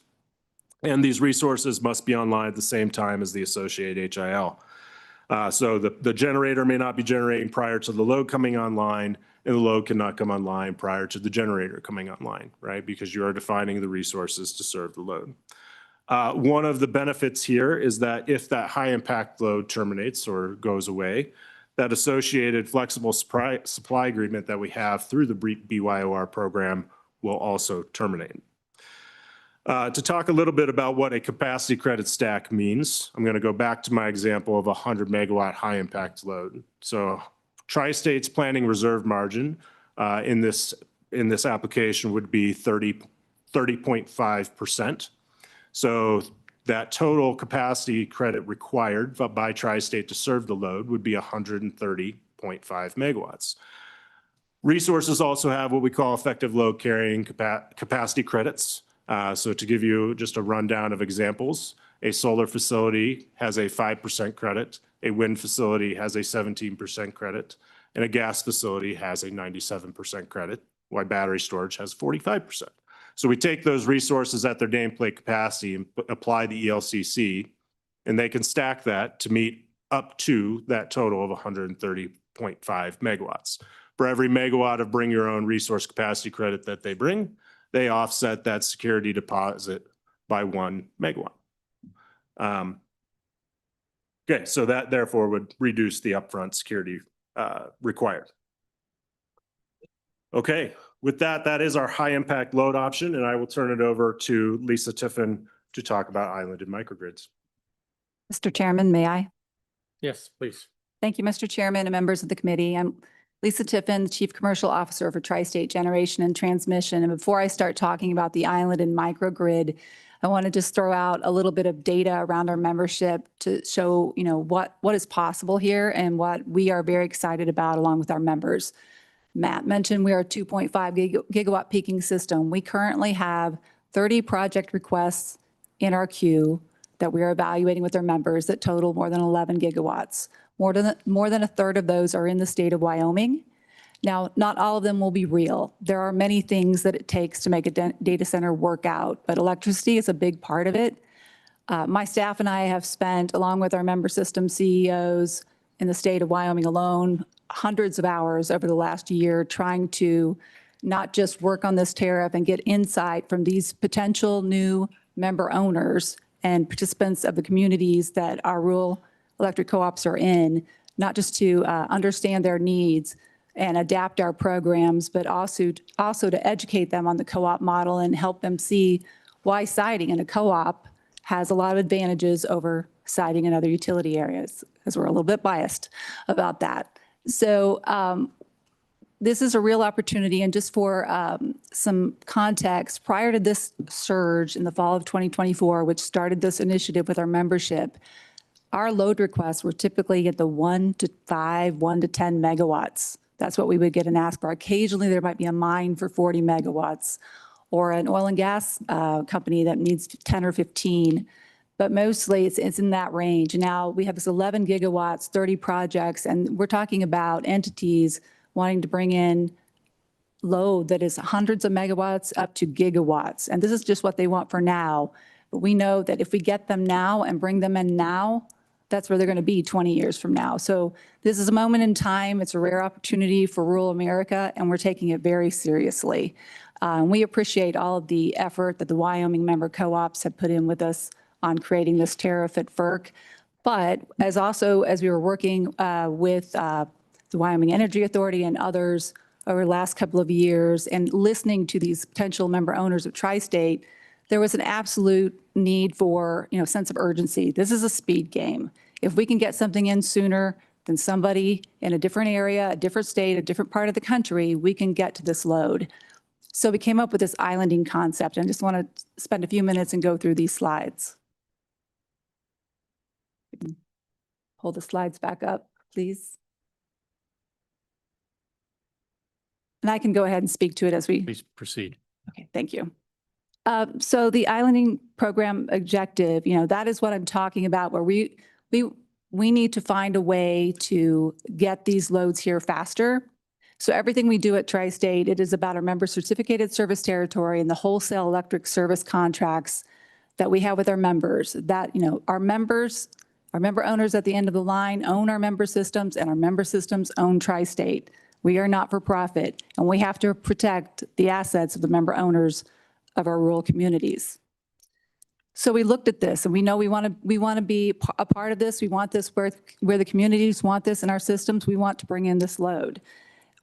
And these resources must be online at the same time as the associated HIL. So the generator may not be generating prior to the load coming online, and the load cannot come online prior to the generator coming online, right? Because you are defining the resources to serve the load. One of the benefits here is that if that high impact load terminates or goes away, that associated flexible supply agreement that we have through the BYOR program will also terminate. To talk a little bit about what a capacity credit stack means, I'm going to go back to my example of a 100 megawatt high impact load. So Tri-State's planning reserve margin in this application would be 30.5%. So that total capacity credit required by Tri-State to serve the load would be 130.5 megawatts. Resources also have what we call effective load carrying capacity credits. So to give you just a rundown of examples, a solar facility has a 5% credit, a wind facility has a 17% credit, and a gas facility has a 97% credit, while battery storage has 45%. So we take those resources at their nameplate capacity and apply the ELCC, and they can stack that to meet up to that total of 130.5 megawatts. For every megawatt of Bring Your Own Resource Capacity credit that they bring, they offset that security deposit by 1 megawatt. Okay, so that therefore would reduce the upfront security required. Okay, with that, that is our high impact load option, and I will turn it over to Lisa Tiffin to talk about islanded microgrids. Mr. Chairman, may I? Yes, please. Thank you, Mr. Chairman and members of the committee. I'm Lisa Tiffin, Chief Commercial Officer for Tri-State Generation and Transmission. And before I start talking about the island and microgrid, I want to just throw out a little bit of data around our membership to show, what is possible here and what we are very excited about along with our members. Matt mentioned we are a 2.5 gigawatt peaking system. We currently have 30 project requests in our queue that we are evaluating with our members that total more than 11 gigawatts. More than a third of those are in the state of Wyoming. Now, not all of them will be real. There are many things that it takes to make a data center work out, but electricity is a big part of it. My staff and I have spent, along with our member system CEOs in the state of Wyoming alone, hundreds of hours over the last year trying to not just work on this tariff and get insight from these potential new member owners and participants of the communities that our rural electric co-ops are in, not just to understand their needs and adapt our programs, but also to educate them on the co-op model and help them see why siding in a co-op has a lot of advantages over siding in other utility areas, because we're a little bit biased about that. So this is a real opportunity. And just for some context, prior to this surge in the fall of 2024, which started this initiative with our membership, our load requests were typically at the 1 to 5, 1 to 10 megawatts. That's what we would get an ask for. Occasionally, there might be a mine for 40 megawatts or an oil and gas company that needs 10 or 15. But mostly it's in that range. Now we have this 11 gigawatts, 30 projects, and we're talking about entities wanting to bring in load that is hundreds of megawatts up to gigawatts. And this is just what they want for now. But we know that if we get them now and bring them in now, that's where they're going to be 20 years from now. So this is a moment in time. It's a rare opportunity for rural America, and we're taking it very seriously. We appreciate all of the effort that the Wyoming member co-ops have put in with us on creating this tariff at FERC. But as we were working with the Wyoming Energy Authority and others over the last couple of years and listening to these potential member owners of Tri-State, there was an absolute need for, sense of urgency. This is a speed game. If we can get something in sooner than somebody in a different area, a different state, a different part of the country, we can get to this load. So we came up with this islanding concept. And I just want to spend a few minutes and go through these slides. Hold the slides back up, please. And I can go ahead and speak to it as we... Please proceed. Okay, thank you. So the islanding program objective, that is what I'm talking about, where we need to find a way to get these loads here faster. So everything we do at Tri-State, it is about our member certificated service territory and the wholesale electric service contracts that we have with our members. That, our member owners at the end of the line own our member systems, and our member systems own Tri-State. We are not for profit, and we have to protect the assets of the member owners of our rural communities. So we looked at this, and we know we want to be a part of this. We want this where the communities want this in our systems. We want to bring in this load.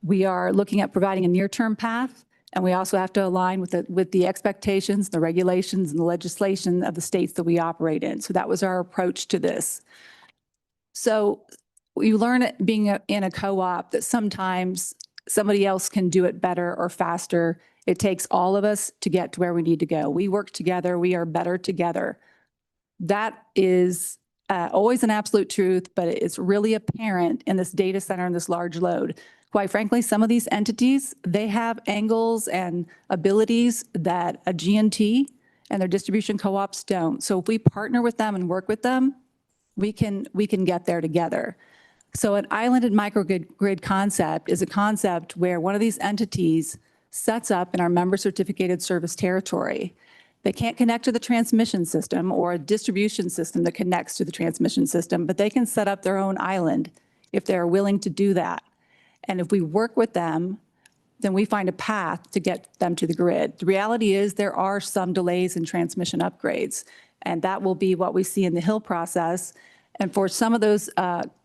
We are looking at providing a near-term path, and we also have to align with the expectations, the regulations, and the legislation of the states that we operate in. So that was our approach to this. So you learn being in a co-op that sometimes somebody else can do it better or faster. It takes all of us to get to where we need to go. We work together. We are better together. That is always an absolute truth, but it's really apparent in this data center and this large load. Quite frankly, some of these entities, they have angles and abilities that a G&T and their distribution co-ops don't. So if we partner with them and work with them, we can get there together. So an islanded microgrid concept is a concept where one of these entities sets up in our member certificated service territory. They can't connect to the transmission system or a distribution system that connects to the transmission system, but they can set up their own island if they're willing to do that. And if we work with them, then we find a path to get them to the grid. The reality is there are some delays in transmission upgrades, and that will be what we see in the Hill process. And for some of those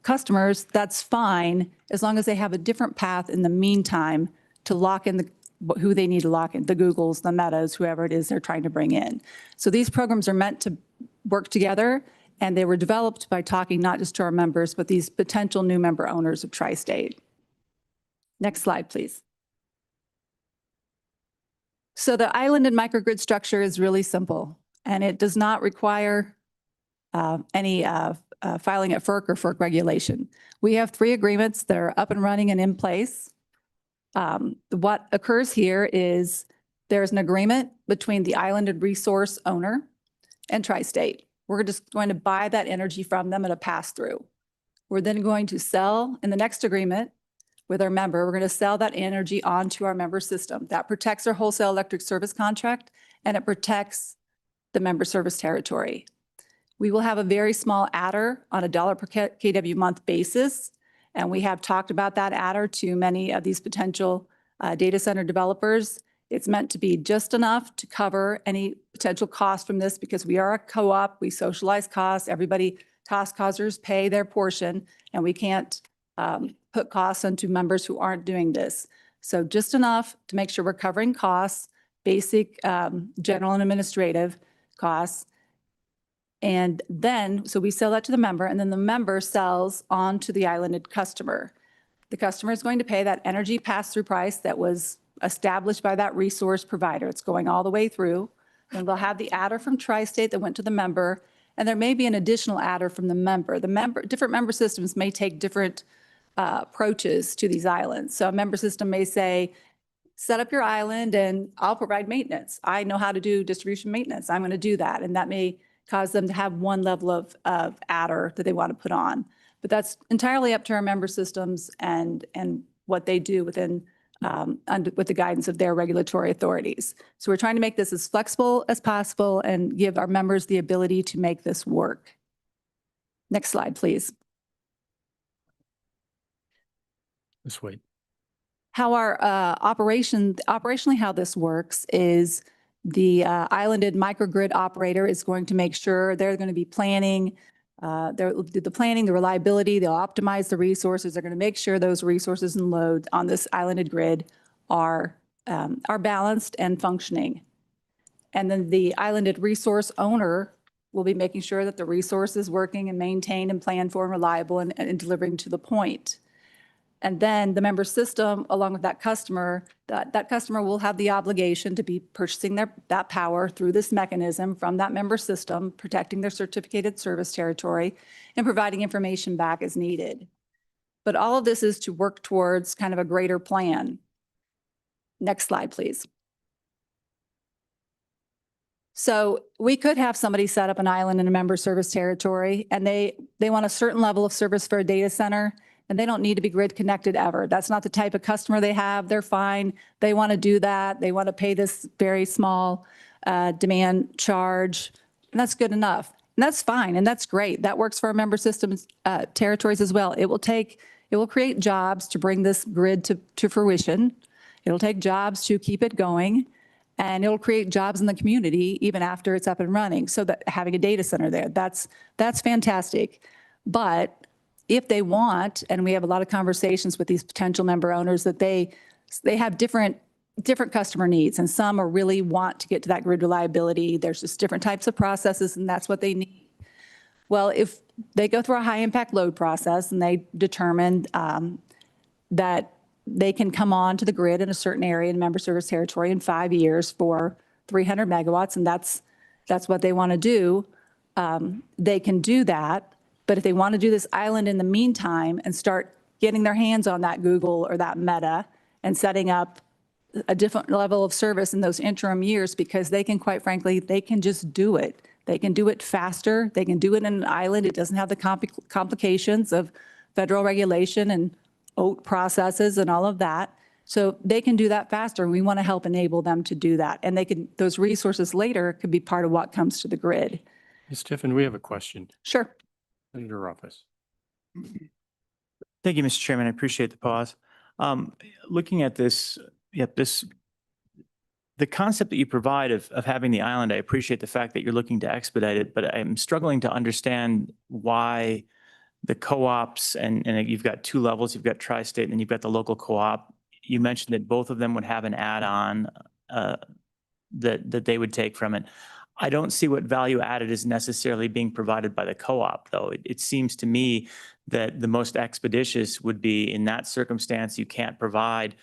customers, that's fine, as long as they have a different path in the meantime to lock in who they need to lock in, the Googles, the Metas, whoever it is they're trying to bring in. So these programs are meant to work together And they were developed by talking not just to our members, but these potential new member owners of Tri-State. Next slide, please. So the island and microgrid structure is really simple, and it does not require any filing at FERC or FERC regulation. We have 3 agreements that are up and running and in place. What occurs here is there's an agreement between the island and resource owner and Tri-State. We're just going to buy that energy from them at a pass-through. We're then going to sell in the next agreement with our member, we're going to sell that energy onto our member system. That protects our wholesale electric service contract, and it protects the member service territory. We will have a very small adder on a $1 per kW month basis, and we have talked about that adder to many of these potential data center developers. It's meant to be just enough to cover any potential cost from this because we are a co-op, we socialize costs, everybody, cost causers pay their portion, and we can't put costs onto members who aren't doing this. So just enough to make sure we're covering costs, basic general and administrative costs. And then, so we sell that to the member, and then the member sells on to the islanded customer. The customer is going to pay that energy pass-through price that was established by that resource provider. It's going all the way through. And they'll have the adder from Tri-State that went to the member, and there may be an additional adder from the member. Different member systems may take different approaches to these islands. So a member system may say, set up your island and I'll provide maintenance. I know how to do distribution maintenance. I'm going to do that. And that may cause them to have one level of adder that they want to put on. But that's entirely up to our member systems and what they do within with the guidance of their regulatory authorities. So we're trying to make this as flexible as possible and give our members the ability to make this work. Next slide, please. This way. How our operationally how this works is the islanded microgrid operator is going to make sure they're going to be planning, they'll do the planning, the reliability, they'll optimize the resources. They're going to make sure those resources and loads on this islanded grid are balanced and functioning. And then the islanded resource owner will be making sure that the resource is working and maintained and planned for and reliable and delivering to the point. And then the member system, along with that customer, that customer will have the obligation to be purchasing that power through this mechanism from that member system, protecting their certificated service territory and providing information back as needed. But all of this is to work towards kind of a greater plan. Next slide, please. So we could have somebody set up an island in a member service territory, and they want a certain level of service for a data center, and they don't need to be grid connected ever. That's not the type of customer they have. They're fine. They want to do that. They want to pay this very small demand charge, and that's good enough. And that's fine, and that's great. That works for our member systems territories as well. It will create jobs to bring this grid to fruition. It'll take jobs to keep it going, and it'll create jobs in the community even after it's up and running. So that having a data center there, that's fantastic. But if they want, and we have a lot of conversations with these potential member owners, that they have different customer needs, and some are really want to get to that grid reliability. There's just different types of processes, and that's what they need. Well, if they go through a high impact load process and they determine that they can come on to the grid in a certain area in member service territory in 5 years for 300 megawatts, and that's what they want to do, they can do that. But if they want to do this island in the meantime and start getting their hands on that Google or that Meta and setting up a different level of service in those interim years, because they can, quite frankly, they can just do it. They can do it faster. They can do it in an island. It doesn't have the complications of federal regulation and OAT processes and all of that. So they can do that faster, and we want to help enable them to do that. And those resources later could be part of what comes to the grid. Ms. Tiffin, we have a question. Sure. Senator Office. Thank you, Mr. Chairman. I appreciate the pause. Looking at this, the concept that you provide of having the island, I appreciate the fact that you're looking to expedite it, but I'm struggling to understand why the co-ops, and you've got 2 levels, you've got Tri-State and then you've got the local co-op. You mentioned that both of them would have an add-on that they would take from it. I don't see what value added is necessarily being provided by the co-op, though. It seems to me that the most expeditious would be in that circumstance, you can't provide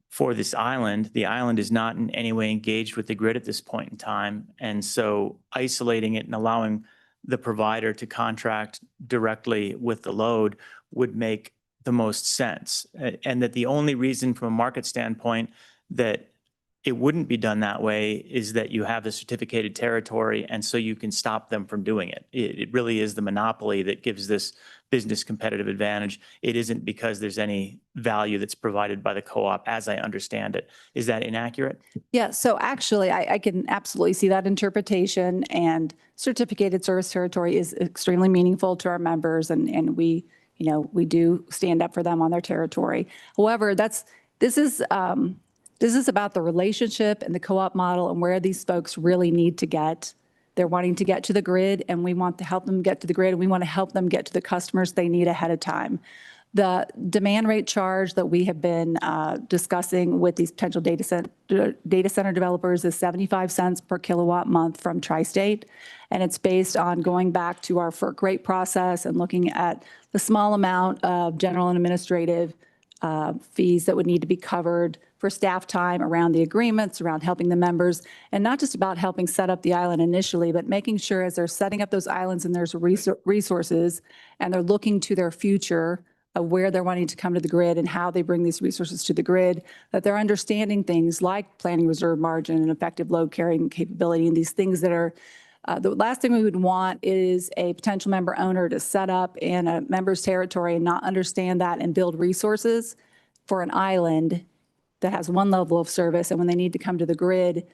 for this island. The island is not in any way engaged with the grid at this point in time. And so isolating it and allowing the provider to contract directly with the load would make the most sense. And that the only reason from a market standpoint that it wouldn't be done that way is that you have the certificated territory, and so you can stop them from doing it. It really is the monopoly that gives this business competitive advantage. It isn't because there's any value that's provided by the co-op, as I understand it. Is that inaccurate? Yeah, so actually, I can absolutely see that interpretation, and certificated service territory is extremely meaningful to our members, and we, you know, we do stand up for them on their territory. However, this is about the relationship and the co-op model and where these folks really need to get. They're wanting to get to the grid, and we want to help them get to the grid, and we want to help them get to the customers they need ahead of time. The demand rate charge that we have been discussing with these potential data center developers is 75 cents per kilowatt month from Tri-State. And it's based on going back to our FERC rate process and looking at the small amount of general and administrative fees that would need to be covered for staff time around the agreements, around helping the members, and not just about helping set up the island initially, but making sure as they're setting up those islands and there's resources and they're looking to their future of where they're wanting to come to the grid and how they bring these resources to the grid, that they're understanding things like planning reserve margin and effective load carrying capability, and these things that are the last thing we would want is a potential member owner to set up in a member's territory and not understand that and build resources for an island that has one level of service, and when they need to come to the grid,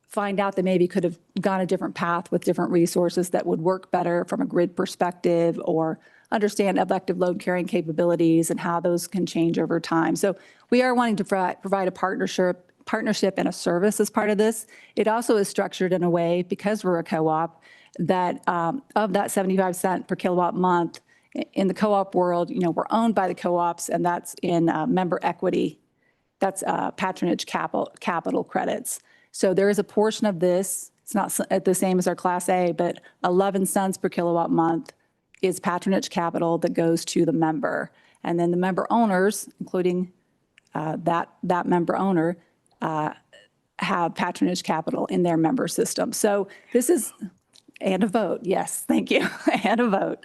find out they maybe could have gone a different path with different resources that would work better from a grid perspective, or understand effective load carrying capabilities and how those can change over time. So we are wanting to provide a partnership and a service as part of this. It also is structured in a way, because we're a co-op, that of that 75 cent per kilowatt month, in the co-op world, you know, we're owned by the co-ops, and that's in member equity. That's patronage capital credits. So there is a portion of this, it's not the same as our Class A, but 11 cents per kilowatt month is patronage capital that goes to the member. And then the member owners, including that member owner, have patronage capital in their member system. So this is, and a vote, yes, thank you, and a vote.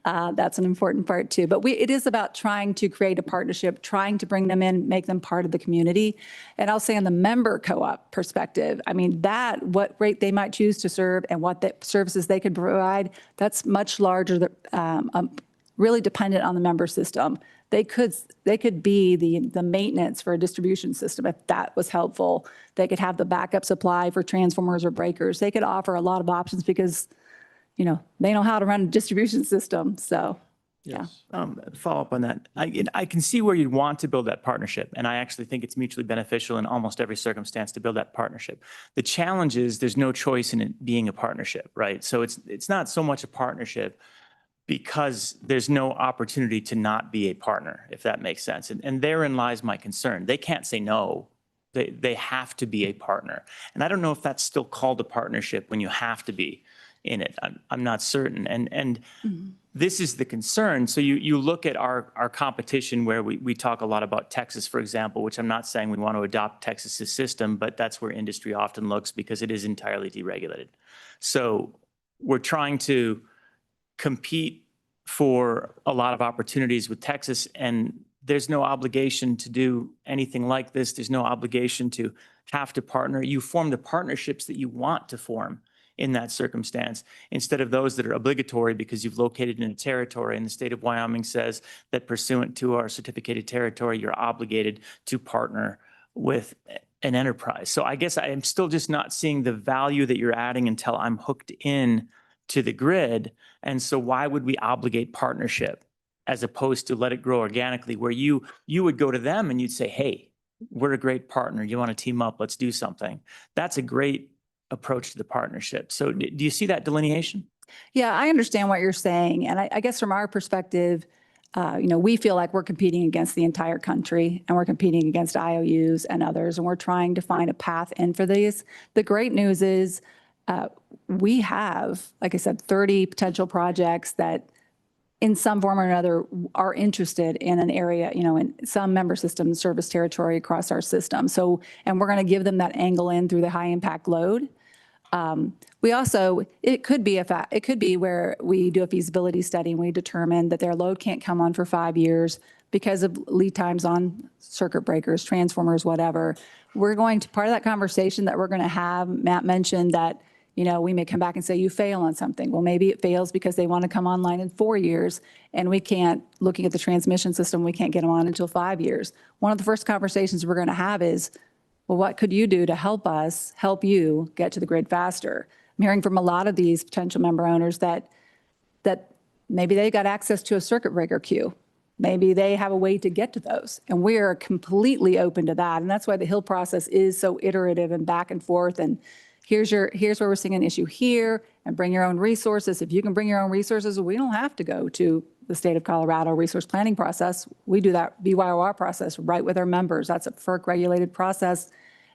That's an important part too. But it is about trying to create a partnership, trying to bring them in, make them part of the community. And I'll say on the member co-op perspective, I mean, what rate they might choose to serve and what the services they could provide, that's much larger, really dependent on the member system. They could be the maintenance for a distribution system if that was helpful. They could have the backup supply for transformers or breakers. They could offer a lot of options because, you know, they know how to run a distribution system. So, yeah. Follow up on that. I can see where you'd want to build that partnership, and I actually think it's mutually beneficial in almost every circumstance to build that partnership. The challenge is there's no choice in it being a partnership, right? So it's not so much a partnership because there's no opportunity to not be a partner, if that makes sense. And therein lies my concern. They can't say no. They have to be a partner. And I don't know if that's still called a partnership when you have to be in it. I'm not certain. And this is the concern. So you look at our competition where we talk a lot about Texas, for example, which I'm not saying we want to adopt Texas's system, but that's where industry often looks because it is entirely deregulated. So we're trying to compete for a lot of opportunities with Texas, and there's no obligation to do anything like this. There's no obligation to have to partner. You form the partnerships that you want to form in that circumstance, instead of those that are obligatory because you've located in a territory. And the state of Wyoming says that pursuant to our certificated territory, you're obligated to partner with an enterprise. So I guess I am still just not seeing the value that you're adding until I'm hooked in to the grid. And so why would we obligate partnership as opposed to let it grow organically, where you would go to them and you'd say, hey, we're a great partner. You want to team up? Let's do something. That's a great approach to the partnership. So do you see that delineation? Yeah, I understand what you're saying. And I guess from our perspective, you know, we feel like we're competing against the entire country, and we're competing against IOUs and others, and we're trying to find a path in for these. The great news is we have, like I said, 30 potential projects that in some form or another are interested in an area, in some member system service territory across our system. So, and we're going to give them that angle in through the high impact load. We also, it could be where we do a feasibility study and we determine that their load can't come on for 5 years because of lead times on circuit breakers, transformers, whatever. We're going to, part of that conversation that we're going to have, Matt mentioned that, we may come back and say you fail on something. Well, maybe it fails because they want to come online in 4 years and we can't, looking at the transmission system, we can't get them on until 5 years. One of the first conversations we're going to have is, well, what could you do to help us help you get to the grid faster? I'm hearing from a lot of these potential member owners that maybe they got access to a circuit breaker queue. Maybe they have a way to get to those. And we are completely open to that. And that's why the HIL process is so iterative and back and forth. And here's where we're seeing an issue here, and bring your own resources. If you can bring your own resources, we don't have to go to the state of Colorado resource planning process. We do that BYOR process right with our members. That's a FERC regulated process.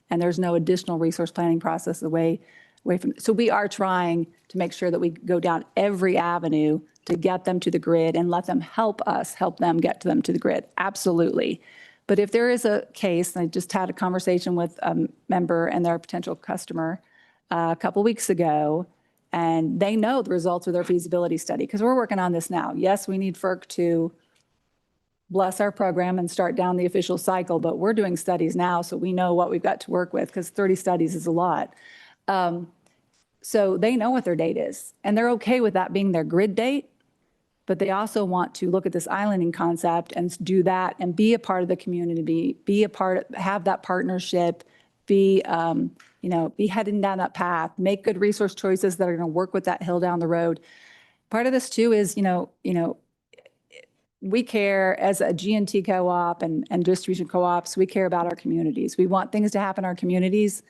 And there's no additional resource planning process away from. So we are trying to make sure that we go down every avenue to get them to the grid and let them help us help them get to them to the grid. Absolutely. But if there is a case, and I just had a conversation with a member and their potential customer a couple weeks ago, and they know the results of their feasibility study because we're working on this now. Yes, we need FERC to bless our program and start down the official cycle, but we're doing studies now, so we know what we've got to work with because 30 studies is a lot. So they know what their date is, and they're okay with that being their grid date, but they also want to look at this islanding concept and do that and be a part of the community, have that partnership, be heading down that path, make good resource choices that are going to work with that hill down the road. Part of this too is, we care as a G&T co-op and distribution co-ops, we care about our communities. We want things to happen in our communities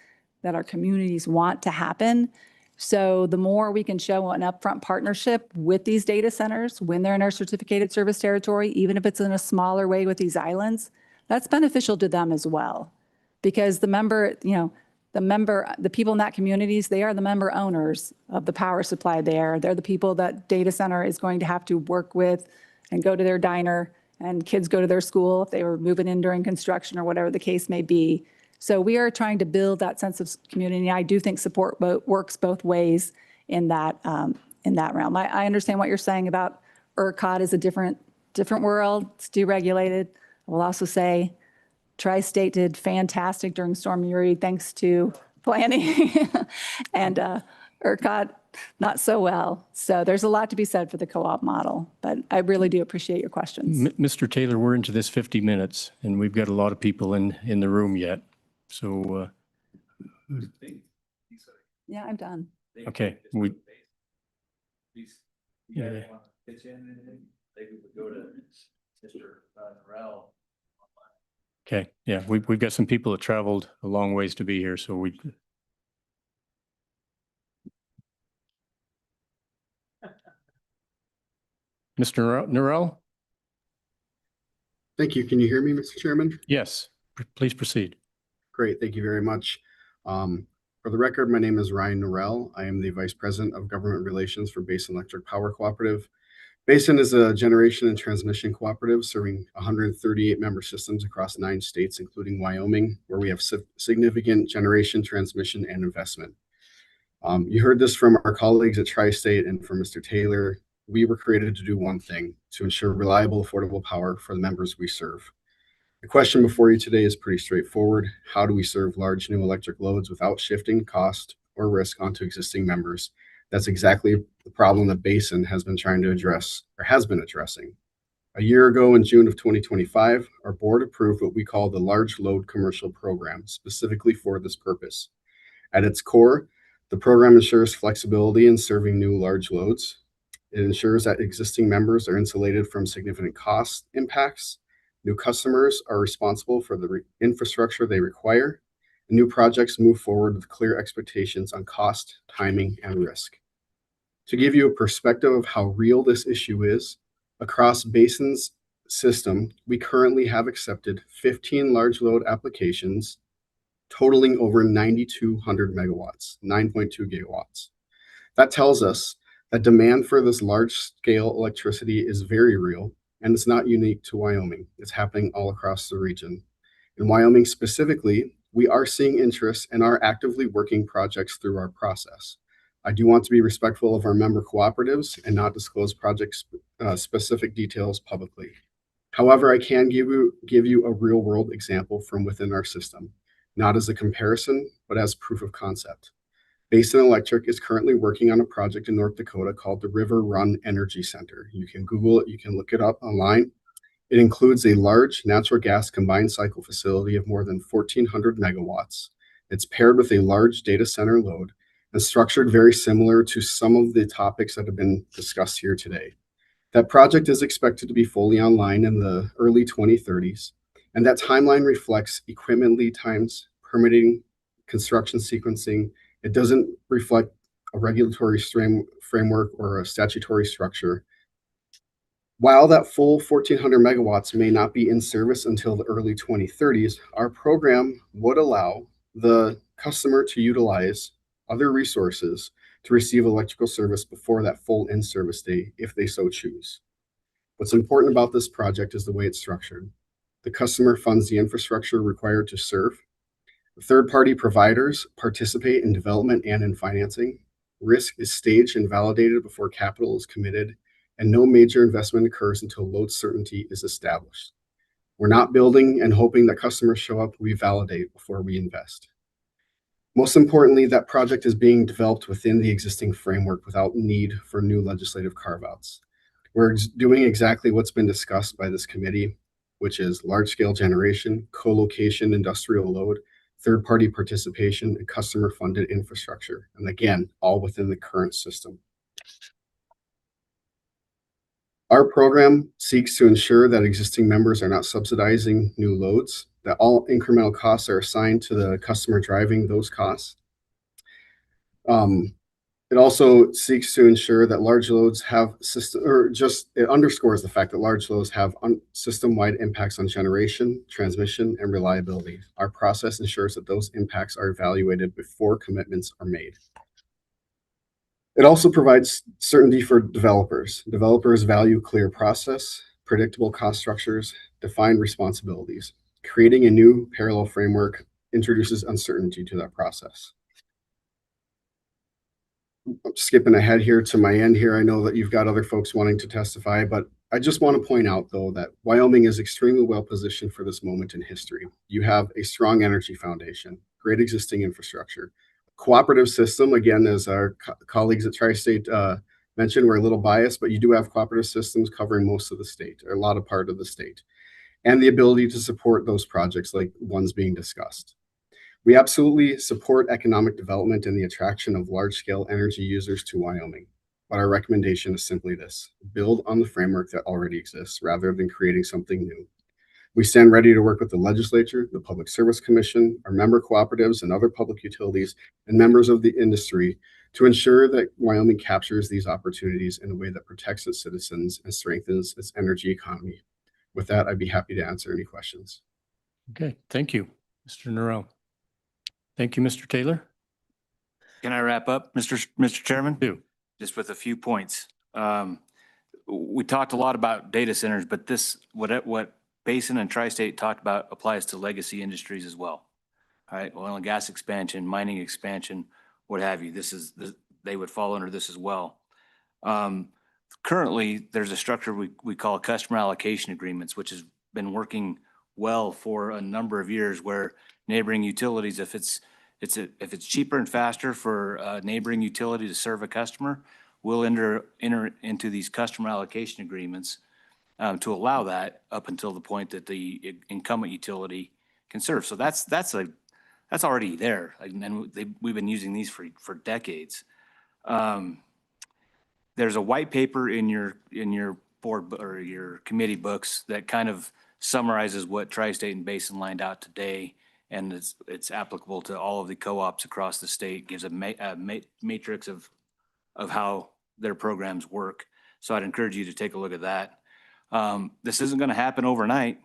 that our communities want to happen. So the more we can show an upfront partnership with these data centers when they're in our certificated service territory, even if it's in a smaller way with these islands, that's beneficial to them as well. Because the people in that communities, they are the member owners of the power supply there. They're the people that data center is going to have to work with and go to their diner, and kids go to their school if they were moving in during construction or whatever the case may be. So we are trying to build that sense of community. I do think support works both ways in that realm. I understand what you're saying about ERCOT is a different world. It's deregulated. I will also say Tri-State did fantastic during Storm Uri, thanks to planning, and ERCOT not so well. So there's a lot to be said for the co-op model, but I really do appreciate your questions. Mr. Taylor, we're into this 50 minutes and we've got a lot of people in the room yet. So, Yeah, I'm done. okay. Yeah. Okay, yeah, we've got some people that traveled a long ways to be here, so Mr. Norrell? Thank you. Can you hear me, Mr. Chairman? Yes, please proceed. Great. Thank you very much. For the record, my name is Ryan Norrell. I am the Vice President of Government Relations for Basin Electric Power Cooperative. Basin is a generation and transmission cooperative serving 138 member systems across 9 states, including Wyoming, where we have significant generation, transmission, and investment. You heard this from our colleagues at Tri-State and from Mr. Taylor. We were created to do one thing, to ensure reliable, affordable power for the members we serve. The question before you today is pretty straightforward. How do we serve large new electric loads without shifting cost or risk onto existing members? That's exactly the problem that Basin has been trying to address, or has been addressing. A year ago in June of 2025, our board approved what we call the Large Load Commercial Program, specifically for this purpose. At its core, the program ensures flexibility in serving new large loads. It ensures that existing members are insulated from significant cost impacts. New customers are responsible for the infrastructure they require. And new projects move forward with clear expectations on cost, timing, and risk. To give you a perspective of how real this issue is, across Basin's system, we currently have accepted 15 large load applications totaling over 9,200 megawatts, 9.2 gigawatts. That tells us that demand for this large-scale electricity is very real, and it's not unique to Wyoming. It's happening all across the region. In Wyoming specifically, we are seeing interest and are actively working projects through our process. I do want to be respectful of our member cooperatives and not disclose project specific details publicly. However, I can give you a real world example from within our system, not as a comparison, but as proof of concept. Basin Electric is currently working on a project in North Dakota called the River Run Energy Center. You can Google it, you can look it up online. It includes a large natural gas combined cycle facility of more than 1,400 megawatts. It's paired with a large data center load and structured very similar to some of the topics that have been discussed here today. That project is expected to be fully online in the early 2030s, and that timeline reflects equipment lead times, permitting, construction sequencing. It doesn't reflect a regulatory framework or a statutory structure. While that full 1,400 megawatts may not be in service until the early 2030s, our program would allow the customer to utilize other resources to receive electrical service before that full in-service date if they so choose. What's important about this project is the way it's structured. The customer funds the infrastructure required to serve. Third-party providers participate in development and in financing. Risk is staged and validated before capital is committed, and no major investment occurs until load certainty is established. We're not building and hoping that customers show up. We validate before we invest. Most importantly, that project is being developed within the existing framework without need for new legislative carve-outs. We're doing exactly what's been discussed by this committee, which is large-scale generation, co-location industrial load, third-party participation, and customer-funded infrastructure. And again, all within the current system. Our program seeks to ensure that existing members are not subsidizing new loads, that all incremental costs are assigned to the customer driving those costs. It also seeks to ensure that large loads have it underscores the fact that large loads have system-wide impacts on generation, transmission, and reliability. Our process ensures that those impacts are evaluated before commitments are made. It also provides certainty for developers. Developers value clear process, predictable cost structures, defined responsibilities. Creating a new parallel framework introduces uncertainty to that process. I'm skipping ahead here to my end here. I know that you've got other folks wanting to testify, but I just want to point out, though, that Wyoming is extremely well positioned for this moment in history. You have a strong energy foundation, great existing infrastructure, cooperative system. Again, as our colleagues at Tri-State mentioned, we're a little biased, but you do have cooperative systems covering most of the state, or a lot of part of the state, and the ability to support those projects like ones being discussed. We absolutely support economic development and the attraction of large-scale energy users to Wyoming, but our recommendation is simply this: build on the framework that already exists rather than creating something new. We stand ready to work with the Legislature, the Public Service Commission, our member cooperatives and other public utilities, and members of the industry to ensure that Wyoming captures these opportunities in a way that protects its citizens and strengthens its energy economy. With that, I'd be happy to answer any questions. Okay, thank you, Mr. Norrell. Thank you, Mr. Taylor. Can I wrap up, Mr. Chairman? Do. Just with a few points. We talked a lot about data centers, but what Basin and Tri-State talked about applies to legacy industries as well. All right, oil and gas expansion, mining expansion, what have you. They would fall under this as well. Currently, there's a structure we call customer allocation agreements, which has been working well for a number of years, where neighboring utilities, if it's cheaper and faster for a neighboring utility to serve a customer, we'll enter into these customer allocation agreements to allow that up until the point that the incumbent utility can serve. So that's already there, and we've been using these for decades. There's a white paper in your board or your committee books that kind of summarizes what Tri-State and Basin lined out today, and it's applicable to all of the co-ops across the state. Gives a matrix of how their programs work. So I'd encourage you to take a look at that. This isn't going to happen overnight,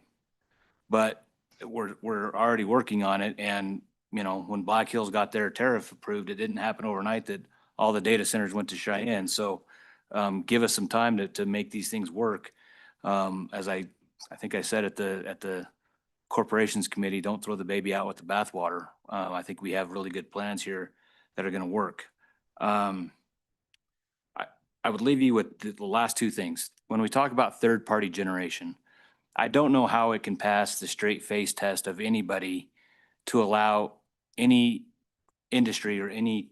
but we're already working on it, and when Black Hills got their tariff approved, it didn't happen overnight that all the data centers went to Cheyenne. So give us some time to make these things work. As I think I said at the Corporations Committee, don't throw the baby out with the bathwater. I think we have really good plans here that are going to work. I would leave you with the last two things. When we talk about third-party generation, I don't know how it can pass the straight face test of anybody to allow any industry or any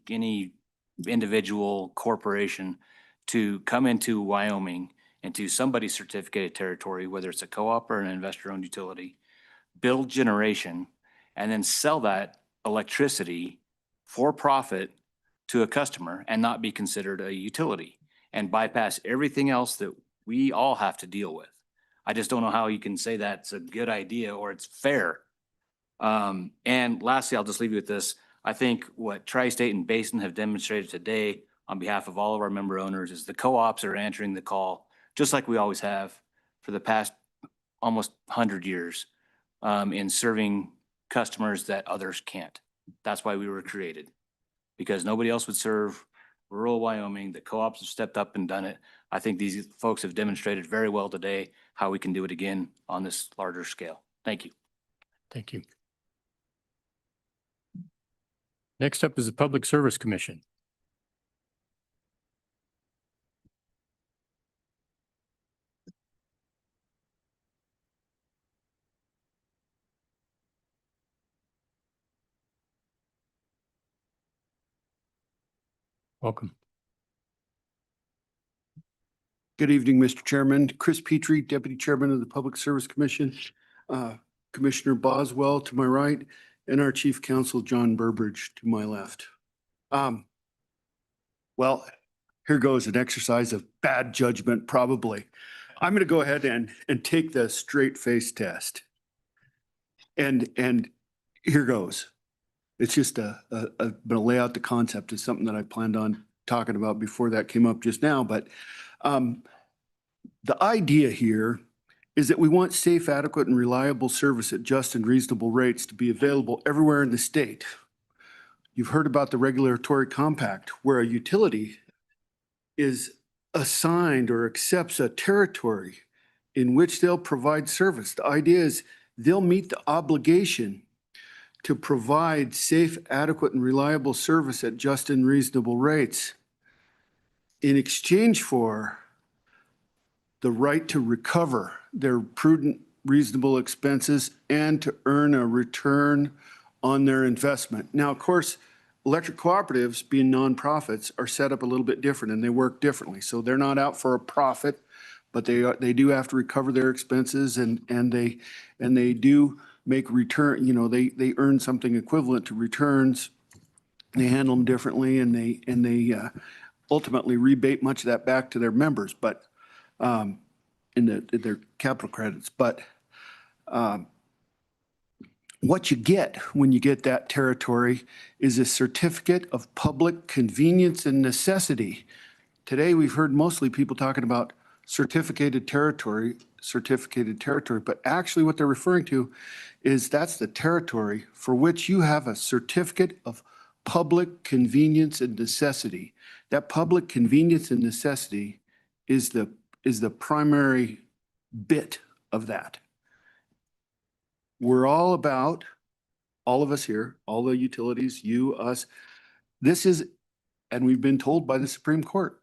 individual corporation to come into Wyoming, into somebody's certificated territory, whether it's a co-op or an investor-owned utility, build generation, and then sell that electricity for profit to a customer and not be considered a utility and bypass everything else that we all have to deal with. I just don't know how you can say that's a good idea or it's fair. And lastly, I'll just leave you with this. I think what Tri-State and Basin have demonstrated today on behalf of all of our member owners is the co-ops are answering the call, just like we always have for the past almost 100 years, in serving customers that others can't. That's why we were created, because nobody else would serve rural Wyoming. The co-ops have stepped up and done it. I think these folks have demonstrated very well today how we can do it again on this larger scale. Thank you. Thank you. Next up is the Public Service Commission. Welcome. Good evening, Mr. Chairman. Chris Petrie, Deputy Chairman of the Public Service Commission, Commissioner Boswell to my right, and our Chief Counsel, John Burbridge, to my left. Well, here goes an exercise of bad judgment, probably. I'm going to go ahead and take the straight face test. And here goes. It's just I'm going to lay out the concept. It's something that I planned on talking about before that came up just now. But the idea here is that we want safe, adequate, and reliable service at just and reasonable rates to be available everywhere in the state. You've heard about the regulatory compact, where a utility is assigned or accepts a territory in which they'll provide service. The idea is they'll meet the obligation to provide safe, adequate, and reliable service at just and reasonable rates in exchange for the right to recover their prudent, reasonable expenses and to earn a return on their investment. Now, of course, electric cooperatives, being nonprofits, are set up a little bit different and they work differently. So they're not out for a profit, but they do have to recover their expenses and they do make return, they earn something equivalent to returns. They handle them differently and they ultimately rebate much of that back to their members, but in their capital credits. But what you get when you get that territory is a certificate of public convenience and necessity. Today, we've heard mostly people talking about certificated territory, but actually what they're referring to is that's the territory for which you have a certificate of public convenience and necessity. That public convenience and necessity is the primary bit of that. We're all about, all of us here, all the utilities, you, us, this is, and we've been told by the Supreme Court,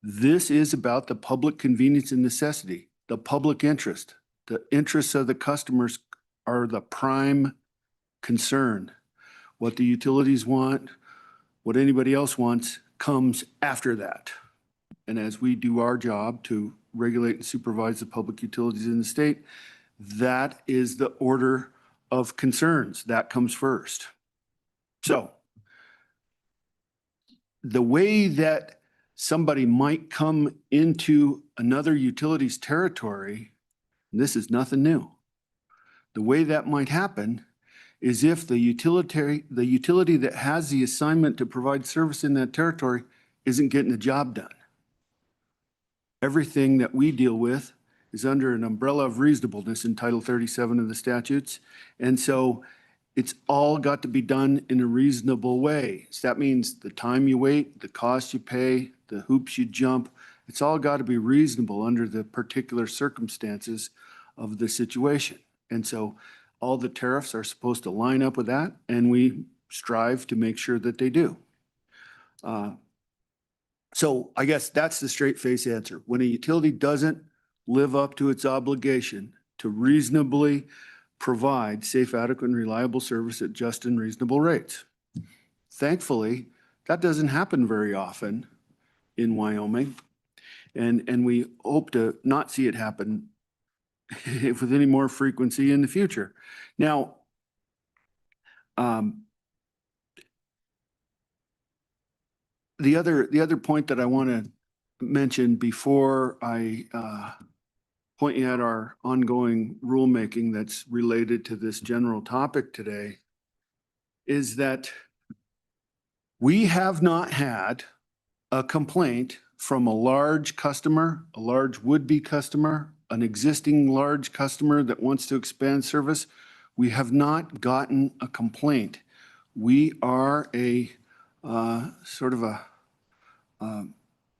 this is about the public convenience and necessity, the public interest. The interests of the customers are the prime concern. What the utilities want, what anybody else wants, comes after that. And as we do our job to regulate and supervise the public utilities in the state, that is the order of concerns. That comes first. So the way that somebody might come into another utility's territory, and this is nothing new. The way that might happen is if the utility that has the assignment to provide service in that territory isn't getting the job done. Everything that we deal with is under an umbrella of reasonableness in Title 37 of the statutes. And so It's all got to be done in a reasonable way. So that means the time you wait, the cost you pay, the hoops you jump, it's all got to be reasonable under the particular circumstances of the situation. And so all the tariffs are supposed to line up with that, and we strive to make sure that they do. So I guess that's the straight face answer. When a utility doesn't live up to its obligation to reasonably provide safe, adequate, and reliable service at just and reasonable rates. Thankfully, that doesn't happen very often in Wyoming, and we hope to not see it happen with any more frequency in the future. Now, the other point that I want to mention before I point you at our ongoing rulemaking that's related to this general topic today is that we have not had a complaint from a large customer, a large would-be customer, an existing large customer that wants to expand service. We have not gotten a complaint. We are a sort of a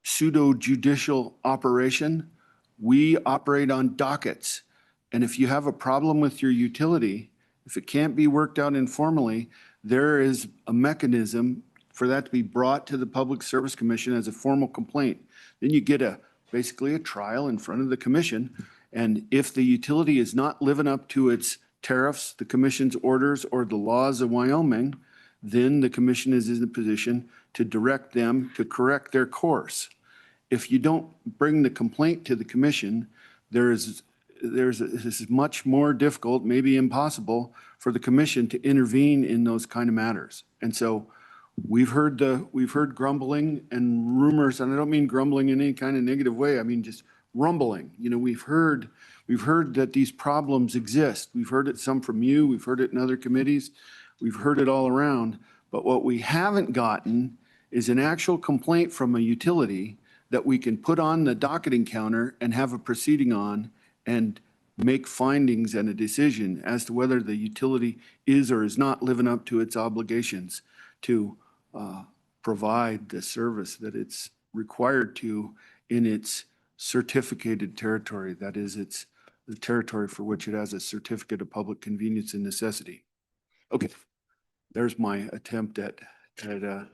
pseudo judicial operation. We operate on dockets. And if you have a problem with your utility, if it can't be worked out informally, there is a mechanism for that to be brought to the Public Service Commission as a formal complaint. Then you get basically a trial in front of the commission. And if the utility is not living up to its tariffs, the commission's orders, or the laws of Wyoming, then the commission is in a position to direct them to correct their course. If you don't bring the complaint to the commission, this is much more difficult, maybe impossible, for the commission to intervene in those kind of matters. And so we've heard grumbling and rumors, and I don't mean grumbling in any kind of negative way. I mean just rumbling. You know, we've heard that these problems exist. We've heard it some from you. We've heard it in other committees. We've heard it all around. But what we haven't gotten is an actual complaint from a utility that we can put on the docketing counter and have a proceeding on and make findings and a decision as to whether the utility is or is not living up to its obligations to provide the service that it's required to in its certificated territory. That is, it's the territory for which it has a certificate of public convenience and necessity. Okay, there's my attempt at a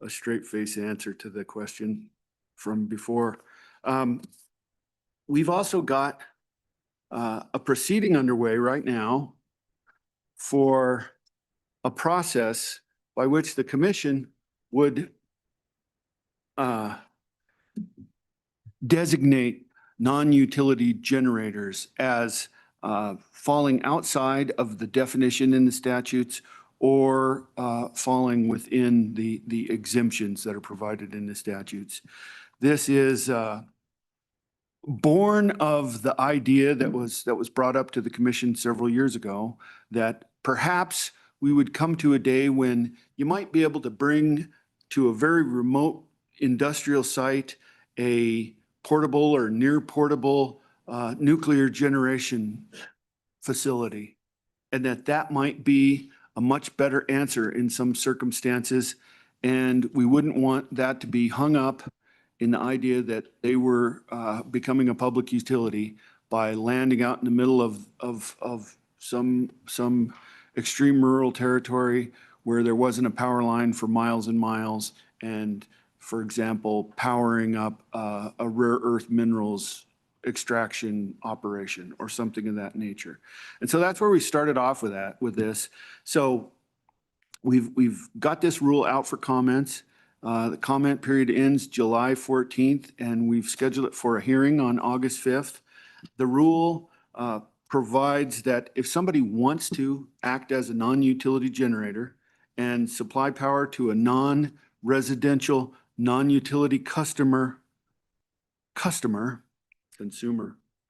straight face answer to the question from before. We've also got a proceeding underway right now for a process by which the commission would designate non-utility generators as falling outside of the definition in the statutes or falling within the exemptions that are provided in the statutes. This is born of the idea that was brought up to the commission several years ago that perhaps we would come to a day when you might be able to bring to a very remote industrial site a portable or near portable nuclear generation facility, and that might be a much better answer in some circumstances. And we wouldn't want that to be hung up in the idea that they were becoming a public utility by landing out in the middle of some extreme rural territory where there wasn't a power line for miles and miles, and, for example, powering up a rare earth minerals extraction operation or something of that nature. And so that's where we started off with this. So we've got this rule out for comments. The comment period ends July 14th, and we've scheduled it for a hearing on August 5th. The rule provides that if somebody wants to act as a non-utility generator and supply power to a non-residential, non-utility consumer,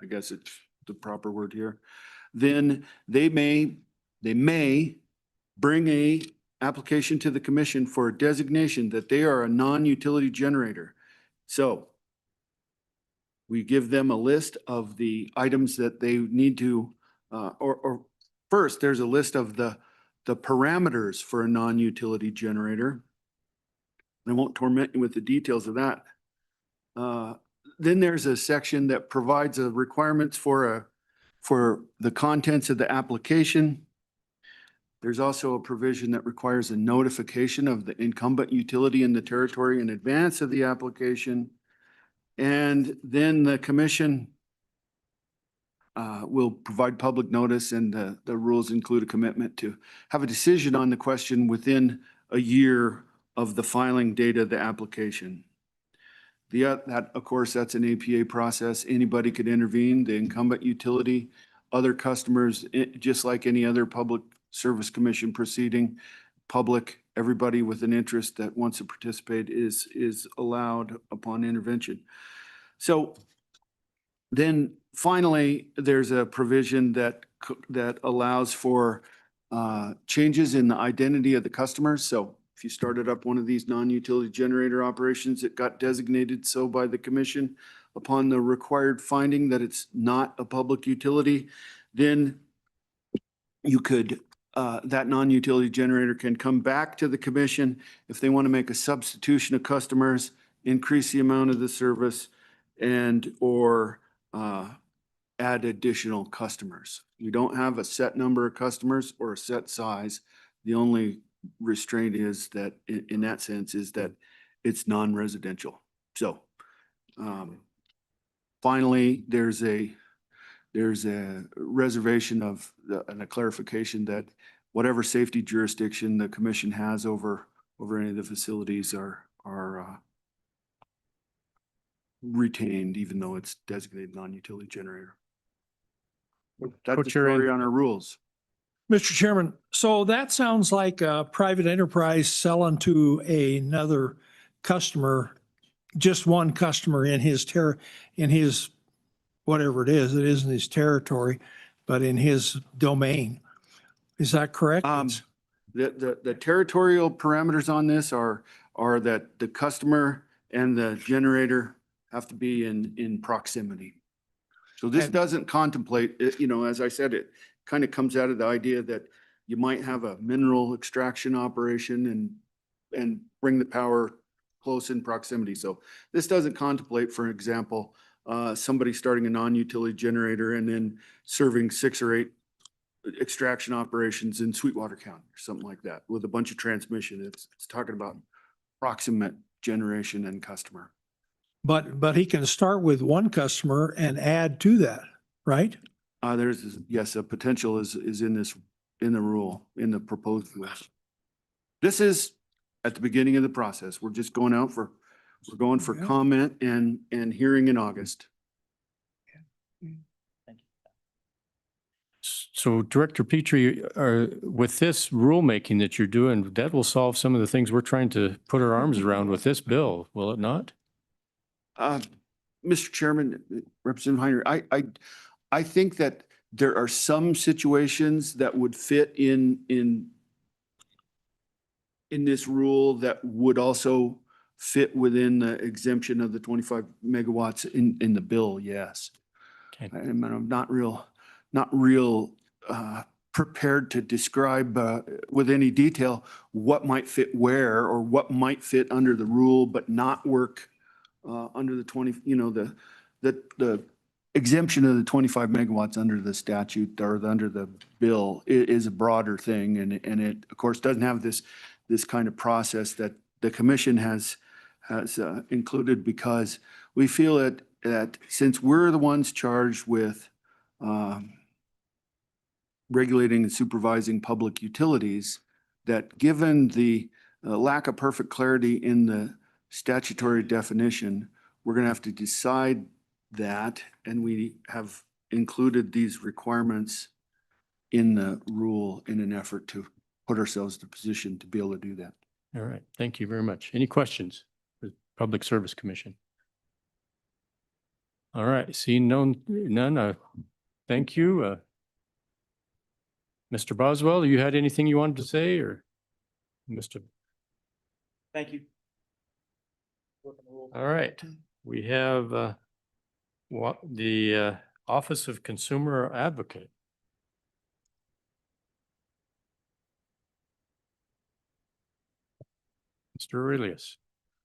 I guess it's the proper word here, then they may bring a application to the commission for a designation that they are a non-utility generator. So we give them a list of the items that they need to, or first there's a list of the the parameters for a non-utility generator. I won't torment you with the details of that. Then there's a section that provides a requirements for the contents of the application. There's also a provision that requires a notification of the incumbent utility in the territory in advance of the application. And then the commission will provide public notice, and the rules include a commitment to have a decision on the question within a year of the filing date of the application. That, of course, that's an APA process. Anybody could intervene, the incumbent utility, other customers, just like any other public service commission proceeding, public, everybody with an interest that wants to participate is allowed upon intervention. So then finally, there's a provision that allows for changes in the identity of the customer. So if you started up one of these non-utility generator operations, it got designated so by the commission upon the required finding that it's not a public utility, then you could, that non-utility generator can come back to the commission if they want to make a substitution of customers, increase the amount of the service, and or add additional customers. You don't have a set number of customers or a set size. The only restraint is that, in that sense, is that it's non-residential. So finally, there's a reservation of and a clarification that whatever safety jurisdiction the commission has over any of the facilities are retained, even though it's designated non-utility generator. That's the story on our rules. Mr. Chairman, so that sounds like a private enterprise selling to another customer, just one customer in his whatever it isn't his territory, but in his domain. Is that correct? The territorial parameters on this are that the customer and the generator have to be in proximity. So this doesn't contemplate, as I said, it kind of comes out of the idea that you might have a mineral extraction operation and bring the power close in proximity. So this doesn't contemplate, for example, somebody starting a non-utility generator and then serving 6 or 8 extraction operations in Sweetwater County or something like that with a bunch of transmission. It's talking about proximate generation and customer. But he can start with one customer and add to that, right? Yes, a potential is in the rule, in the proposed rule. This is at the beginning of the process. We're just going for comment and hearing in August. So Director Petrie, with this rulemaking that you're doing, that will solve some of the things we're trying to put our arms around with this bill, will it not? Mr. Chairman, Representative Heiner, I think that there are some situations that would fit in this rule that would also fit within the exemption of the 25 megawatts in the bill. Yes. Okay. And I'm not real prepared to describe with any detail what might fit where or what might fit under the rule, but not work under the 20, the exemption of the 25 megawatts under the statute or under the bill is a broader thing. And it, of course, doesn't have this kind of process that the commission has included, because we feel that since we're the ones charged with regulating and supervising public utilities, that given the lack of perfect clarity in the statutory definition, we're going to have to decide that, and we have included these requirements in the rule in an effort to put ourselves in a position to be able to do that. All right. Thank you very much. Any questions for the Public Service Commission? All right. Seeing none. Thank you. Mr. Boswell, you had anything you wanted to say, or Mr. Thank you. All right. We have the Office of Consumer Advocate. Mr. Aurelius.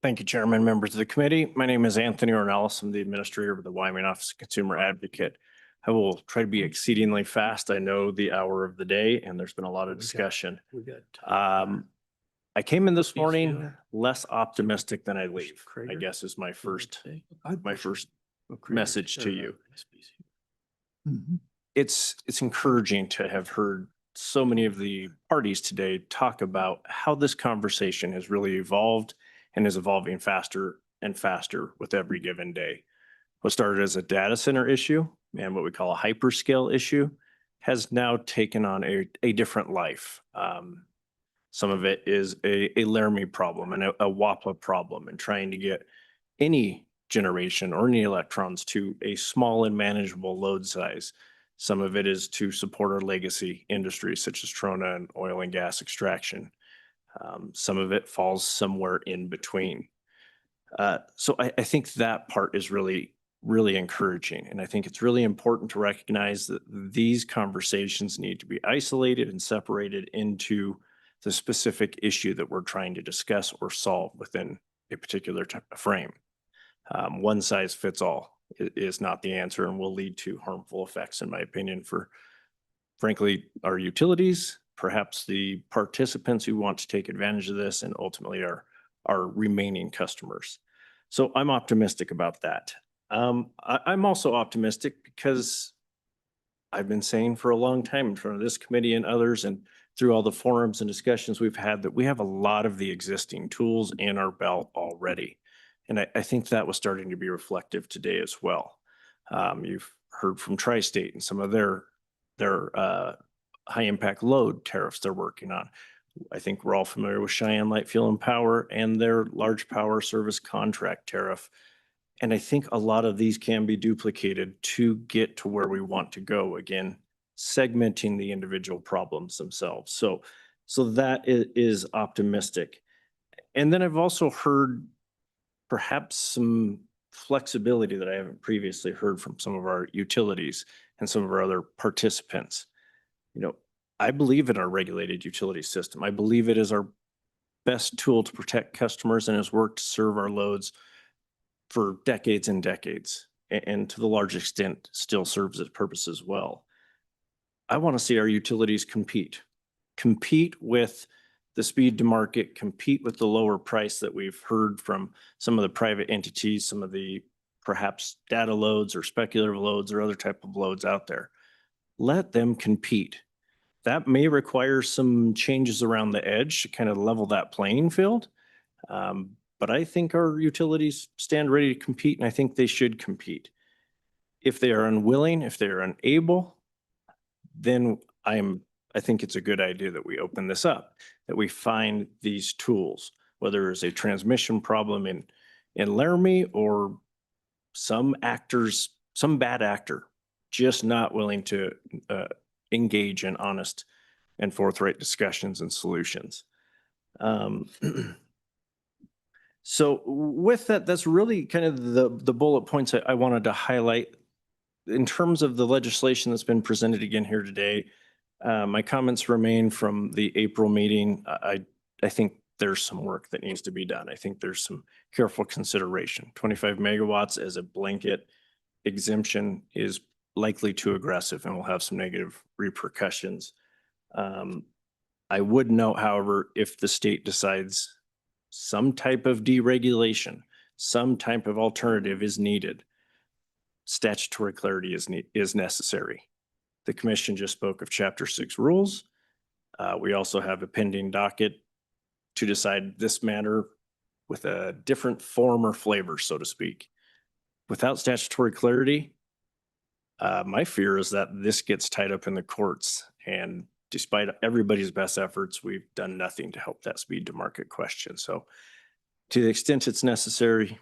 Thank you, Chairman, members of the committee. My name is Anthony Ornelas. I'm the administrator of the Wyoming Office of Consumer Advocate. I will try to be exceedingly fast. I know the hour of the day and there's been a lot of discussion. I came in this morning less optimistic than I leave, I guess is my first message to you. It's encouraging to have heard so many of the parties today talk about how this conversation has really evolved and is evolving faster and faster with every given day. What started as a data center issue and what we call a hyperscale issue has now taken on a different life. Some of it is a Laramie problem and a WAPA problem and trying to get any generation or any electrons to a small and manageable load size. Some of it is to support our legacy industries such as trona and oil and gas extraction. Some of it falls somewhere in between. So I think that part is really encouraging. And I think it's really important to recognize that these conversations need to be isolated and separated into the specific issue that we're trying to discuss or solve within a particular frame. One size fits all is not the answer and will lead to harmful effects, in my opinion, for frankly, our utilities, perhaps the participants who want to take advantage of this, and ultimately our remaining customers. So I'm optimistic about that. I'm also optimistic because I've been saying for a long time in front of this committee and others and through all the forums and discussions we've had that we have a lot of the existing tools in our belt already. And I think that was starting to be reflective today as well. You've heard from Tri-State and some of their high impact load tariffs they're working on. I think we're all familiar with Cheyenne Light Fuel and Power and their large power service contract tariff. And I think a lot of these can be duplicated to get to where we want to go. Again, segmenting the individual problems themselves. So that is optimistic. And then I've also heard perhaps some flexibility that I haven't previously heard from some of our utilities and some of our other participants. You know, I believe in our regulated utility system. I believe it is our best tool to protect customers and has worked to serve our loads for decades and decades, and to the large extent still serves its purpose as well. I want to see our utilities compete with the speed to market, compete with the lower price that we've heard from some of the private entities, some of the perhaps data loads or speculative loads or other type of loads out there. Let them compete. That may require some changes around the edge to kind of level that playing field. But I think our utilities stand ready to compete, and I think they should compete. If they are unwilling, if they are unable, then I think it's a good idea that we open this up, that we find these tools, whether it's a transmission problem in Laramie or some bad actor just not willing to engage in honest and forthright discussions and solutions. So with that, that's really kind of the bullet points I wanted to highlight. In terms of the legislation that's been presented again here today, my comments remain from the April meeting. I think there's some work that needs to be done. I think there's some careful consideration. 25 megawatts as a blanket exemption is likely too aggressive and will have some negative repercussions. I would note, however, if the state decides some type of deregulation, some type of alternative is needed, statutory clarity is necessary. The commission just spoke of Chapter 6 rules. We also have a pending docket to decide this matter with a different form or flavor, so to speak. Without statutory clarity, my fear is that this gets tied up in the courts, and despite everybody's best efforts, we've done nothing to help that speed to market question. So to the extent it's necessary,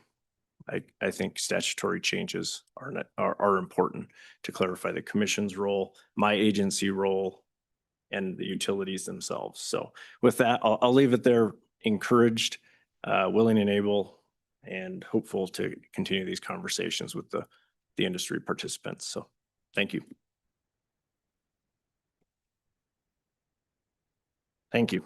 I think statutory changes are important to clarify the commission's role, my agency role, and the utilities themselves. So with that, I'll leave it there, encouraged, willing and able, and hopeful to continue these conversations with the industry participants. So thank you. Thank you.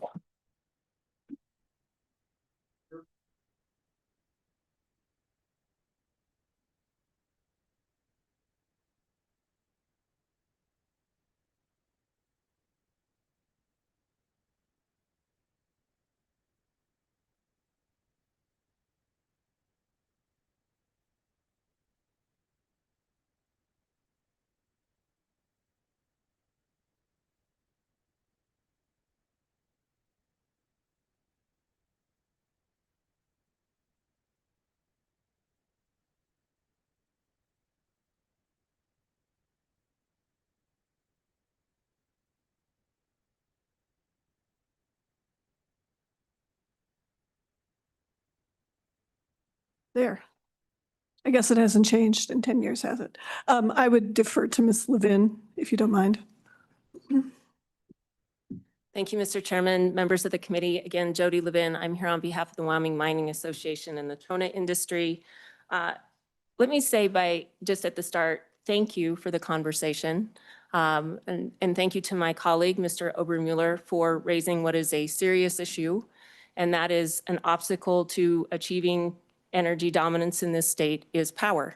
There. I guess it hasn't changed in 10 years, has it? I would defer to Ms. Levin, if you don't mind. Thank you, Mr. Chairman, members of the committee. Again, Jody Levin. I'm here on behalf of the Wyoming Mining Association and the Trona industry. Let me say just at the start, thank you for the conversation. And thank you to my colleague, Mr. Obermuller, for raising what is a serious issue, and that is an obstacle to achieving energy dominance in this state is power.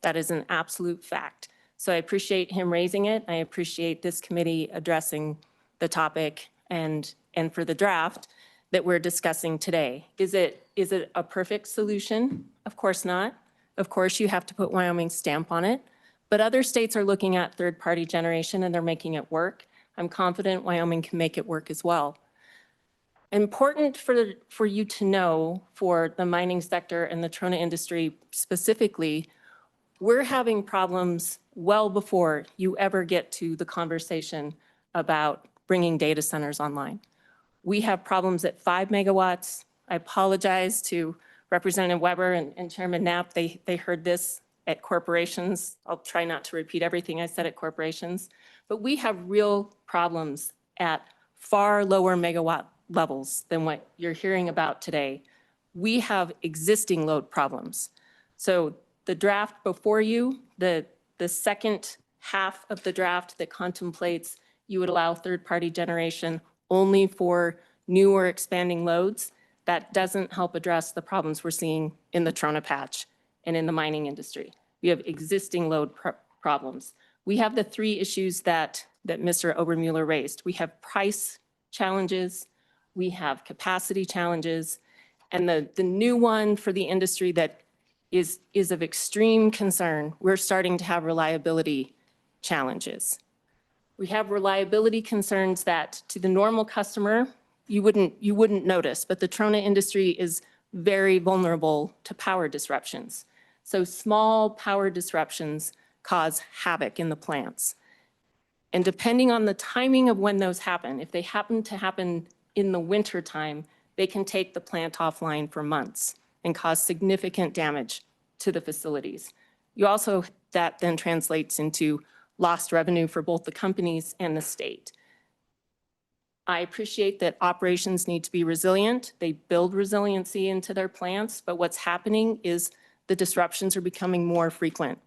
That is an absolute fact. So I appreciate him raising it. I appreciate this committee addressing the topic and for the draft that we're discussing today. Is it a perfect solution? Of course not. Of course, you have to put Wyoming's stamp on it, but other states are looking at third-party generation and they're making it work. I'm confident Wyoming can make it work as well. Important for you to know, for the mining sector and the Trona industry specifically, we're having problems well before you ever get to the conversation about bringing data centers online. We have problems at 5 megawatts. I apologize to Representative Weber and Chairman Knapp. They heard this at corporations. I'll try not to repeat everything I said at corporations, but we have real problems at far lower megawatt levels than what you're hearing about today. We have existing load problems. So the draft before you, the second half of the draft that contemplates you would allow third-party generation only for new or expanding loads, that doesn't help address the problems we're seeing in the Trona patch and in the mining industry. We have existing load problems. We have the three issues that Mr. Obermuller raised. We have price challenges, we have capacity challenges, and the new one for the industry that is of extreme concern, we're starting to have reliability challenges. We have reliability concerns that to the normal customer, you wouldn't notice, but the Trona industry is very vulnerable to power disruptions. So small power disruptions cause havoc in the plants. And depending on the timing of when those happen, if they happen to happen in the winter time, they can take the plant offline for months and cause significant damage to the facilities. That then translates into lost revenue for both the companies and the state. I appreciate that operations need to be resilient. They build resiliency into their plants, but what's happening is the disruptions are becoming more frequent.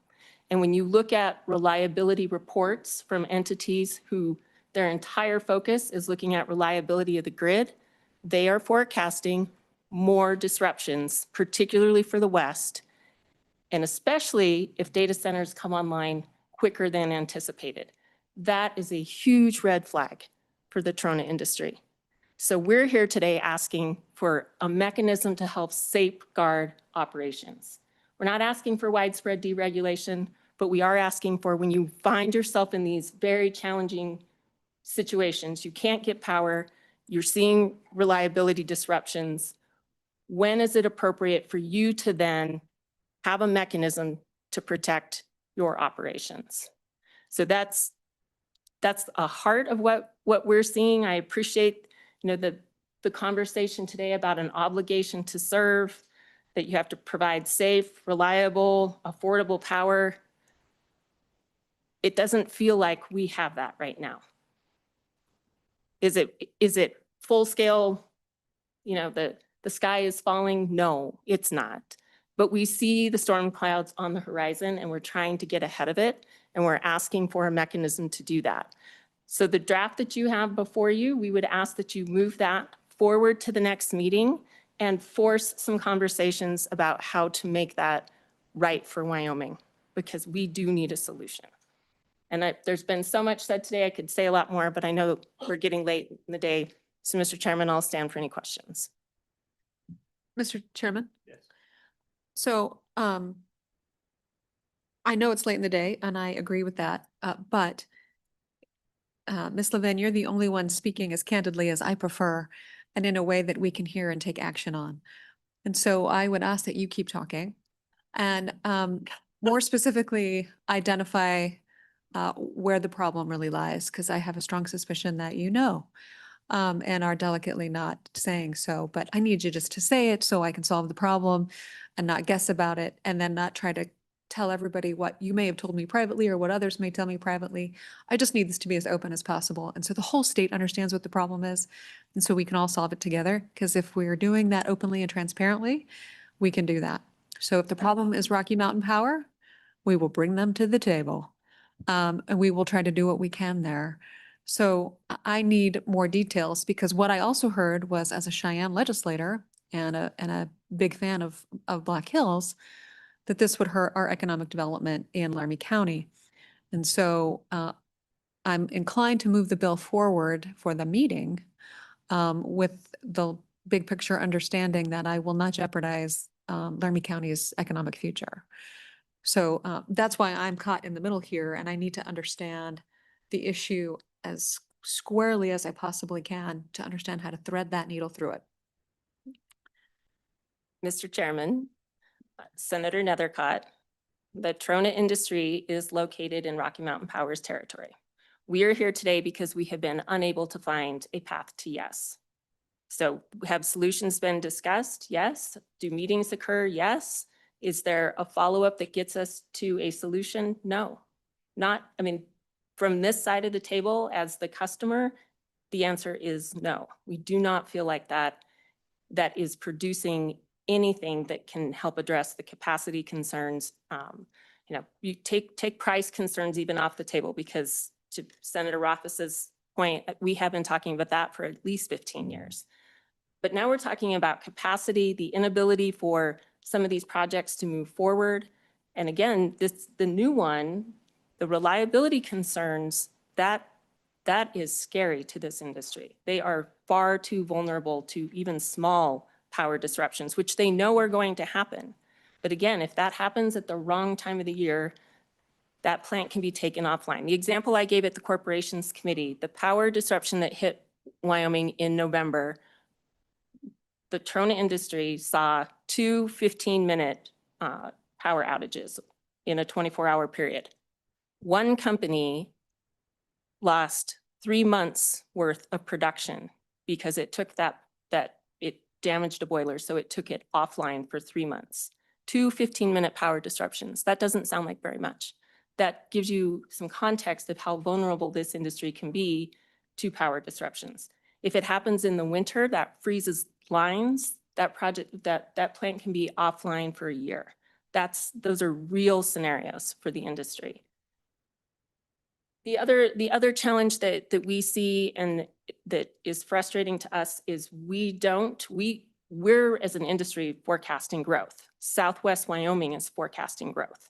And when you look at reliability reports from entities who their entire focus is looking at reliability of the grid, they are forecasting more disruptions, particularly for the West, and especially if data centers come online quicker than anticipated. That is a huge red flag for the Trona industry. So we're here today asking for a mechanism to help safeguard operations. We're not asking for widespread deregulation, but we are asking for when you find yourself in these very challenging situations, you can't get power, you're seeing reliability disruptions, when is it appropriate for you to then have a mechanism to protect your operations? So that's a heart of what we're seeing. I appreciate, the conversation today about an obligation to serve, that you have to provide safe, reliable, affordable power. It doesn't feel like we have that right now. Is it full scale? The sky is falling? No, it's not. But we see the storm clouds on the horizon and we're trying to get ahead of it, and we're asking for a mechanism to do that. So the draft that you have before you, we would ask that you move that forward to the next meeting and force some conversations about how to make that right for Wyoming, because we do need a solution. And there's been so much said today, I could say a lot more, but I know we're getting late in the day. So Mr. Chairman, I'll stand for any questions. Mr. Chairman? Yes. So I know it's late in the day and I agree with that, but Ms. Levin, you're the only one speaking as candidly as I prefer and in a way that we can hear and take action on. And so I would ask that you keep talking and more specifically identify where the problem really lies, because I have a strong suspicion that you know. and are delicately not saying so. But I need you just to say it so I can solve the problem and not guess about it, and then not try to tell everybody what you may have told me privately or what others may tell me privately. I just need this to be as open as possible. And so the whole state understands what the problem is. And so we can all solve it together. Because if we're doing that openly and transparently, we can do that. So if the problem is Rocky Mountain Power, we will bring them to the table. And we will try to do what we can there. So I need more details, because what I also heard was, as a Cheyenne legislator and a big fan of Black Hills, that this would hurt our economic development in Laramie County. And so I'm inclined to move the bill forward for the meeting with the big picture understanding that I will not jeopardize Laramie County's economic future. So that's why I'm caught in the middle here, and I need to understand the issue as squarely as I possibly can to understand how to thread that needle through it. Mr. Chairman, Senator Nethercott, the Trona industry is located in Rocky Mountain Power's territory. We are here today because we have been unable to find a path to yes. So have solutions been discussed? Yes. Do meetings occur? Yes. Is there a follow-up that gets us to a solution? No. From this side of the table as the customer, the answer is no. We do not feel like that is producing anything that can help address the capacity concerns. You take price concerns even off the table, because to Senator Rothfuss's point, we have been talking about that for at least 15 years. But now we're talking about capacity, the inability for some of these projects to move forward. And again, the new one, the reliability concerns, that is scary to this industry. They are far too vulnerable to even small power disruptions, which they know are going to happen. But again, if that happens at the wrong time of the year, that plant can be taken offline. The example I gave at the Corporations Committee, the power disruption that hit Wyoming in November, the Trona industry saw 2 15-minute power outages in a 24-hour period. One company lost 3 months worth of production because it took it damaged a boiler, so it took it offline for 3 months. 2 15-minute power disruptions. That doesn't sound like very much. That gives you some context of how vulnerable this industry can be to power disruptions. If it happens in the winter, that freezes lines, that plant can be offline for a year. Those are real scenarios for the industry. The other challenge that we see and that is frustrating to us is we're as an industry forecasting growth. Southwest Wyoming is forecasting growth.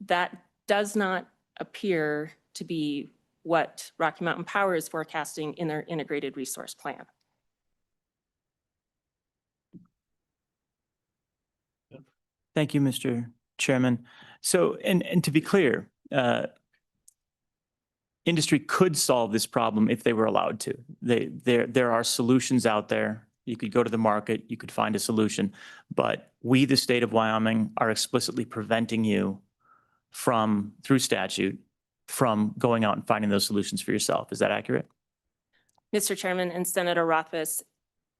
That does not appear to be what Rocky Mountain Power is forecasting in their integrated resource plan. Thank you, Mr. Chairman. So, and to be clear, industry could solve this problem if they were allowed to. There are solutions out there. You could go to the market, you could find a solution, but we, the state of Wyoming, are explicitly preventing you through statute, from going out and finding those solutions for yourself. Is that accurate? Mr. Chairman and Senator Rothfuss,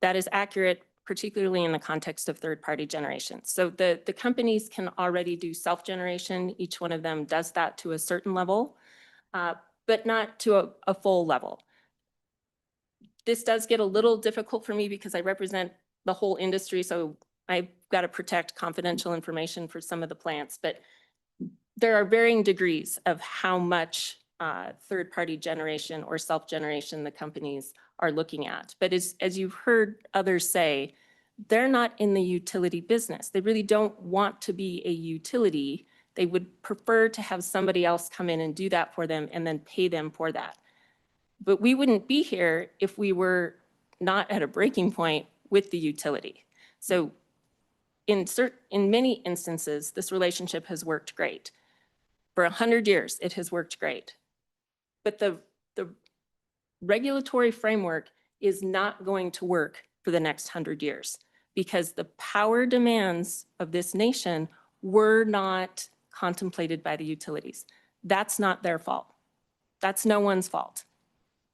that is accurate, particularly in the context of third-party generation. So the companies can already do self-generation. Each one of them does that to a certain level, but not to a full level. This does get a little difficult for me because I represent the whole industry, so I've got to protect confidential information for some of the plants, but there are varying degrees of how much third-party generation or self-generation the companies are looking at. But as you've heard others say, they're not in the utility business. They really don't want to be a utility. They would prefer to have somebody else come in and do that for them and then pay them for that. But we wouldn't be here if we were not at a breaking point with the utility. So in many instances, this relationship has worked great. For 100 years, it has worked great. But the regulatory framework is not going to work for the next 100 years because the power demands of this nation were not contemplated by the utilities. That's not their fault. That's no one's fault.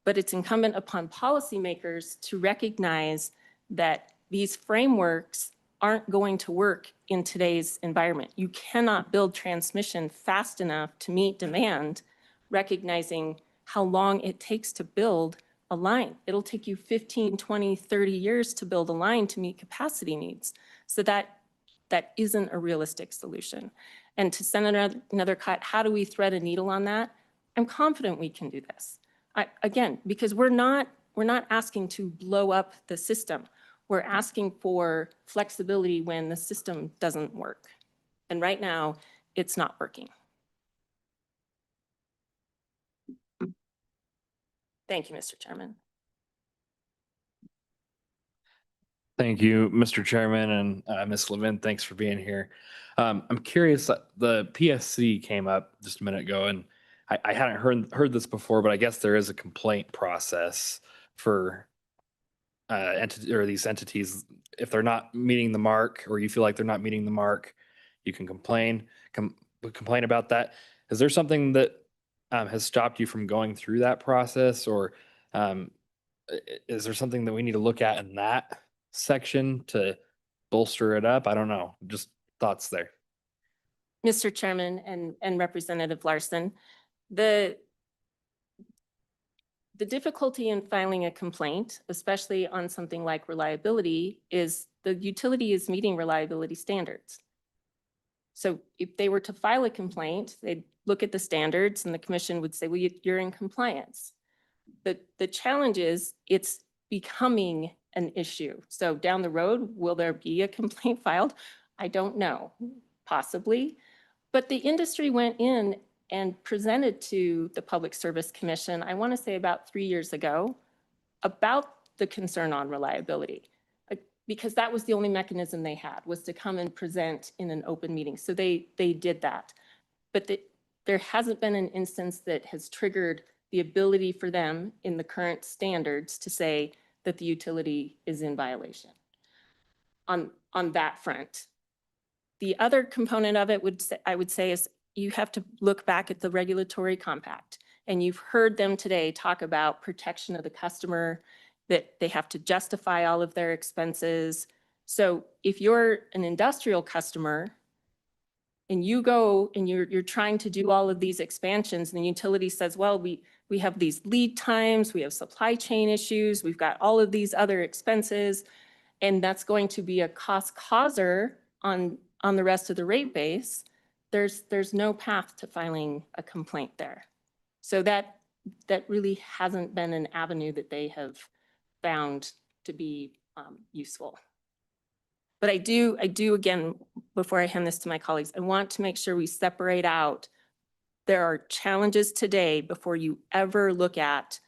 But it's incumbent upon policymakers to recognize that these frameworks aren't going to work in today's environment. You cannot build transmission fast enough to meet demand, recognizing how long it takes to build a line. It'll take you 15, 20, 30 years to build a line to meet capacity needs. So that isn't a realistic solution. And to Senator Nethercutt, how do we thread a needle on that? I'm confident we can do this. Again, because we're not asking to blow up the system. We're asking for flexibility when the system doesn't work. And right now, it's not working. Thank you, Mr. Chairman. Thank you, Mr. Chairman, and Ms. Levin, thanks for being here. I'm curious, the PSC came up just a minute ago, and I hadn't heard this before, but I guess there is a complaint process for these entities. If they're not meeting the mark, or you feel like they're not meeting the mark, you can complain about that. Is there something that has stopped you from going through that process, or is there something that we need to look at in that section to bolster it up? I don't know, just thoughts there. Mr. Chairman and Representative Larson, the difficulty in filing a complaint, especially on something like reliability, is the utility is meeting reliability standards. So if they were to file a complaint, they'd look at the standards and the commission would say, well, you're in compliance. The challenge is it's becoming an issue. So down the road, will there be a complaint filed? I don't know, possibly. But the industry went in and presented to the Public Service Commission, I want to say about 3 years ago, about the concern on reliability, because that was the only mechanism they had, was to come and present in an open meeting. So they did that. But there hasn't been an instance that has triggered the ability for them in the current standards to say that the utility is in violation on that front. The other component of it I would say is you have to look back at the regulatory compact. And you've heard them today talk about protection of the customer, that they have to justify all of their expenses. So if you're an industrial customer and you go and you're trying to do all of these expansions and the utility says, well, we have these lead times, we have supply chain issues, we've got all of these other expenses, and that's going to be a cost causer on the rest of the rate base, there's no path to filing a complaint there. So that really hasn't been an avenue that they have found to be useful. But I do again, before I hand this to my colleagues, I want to make sure we separate out, there are challenges today before you ever look at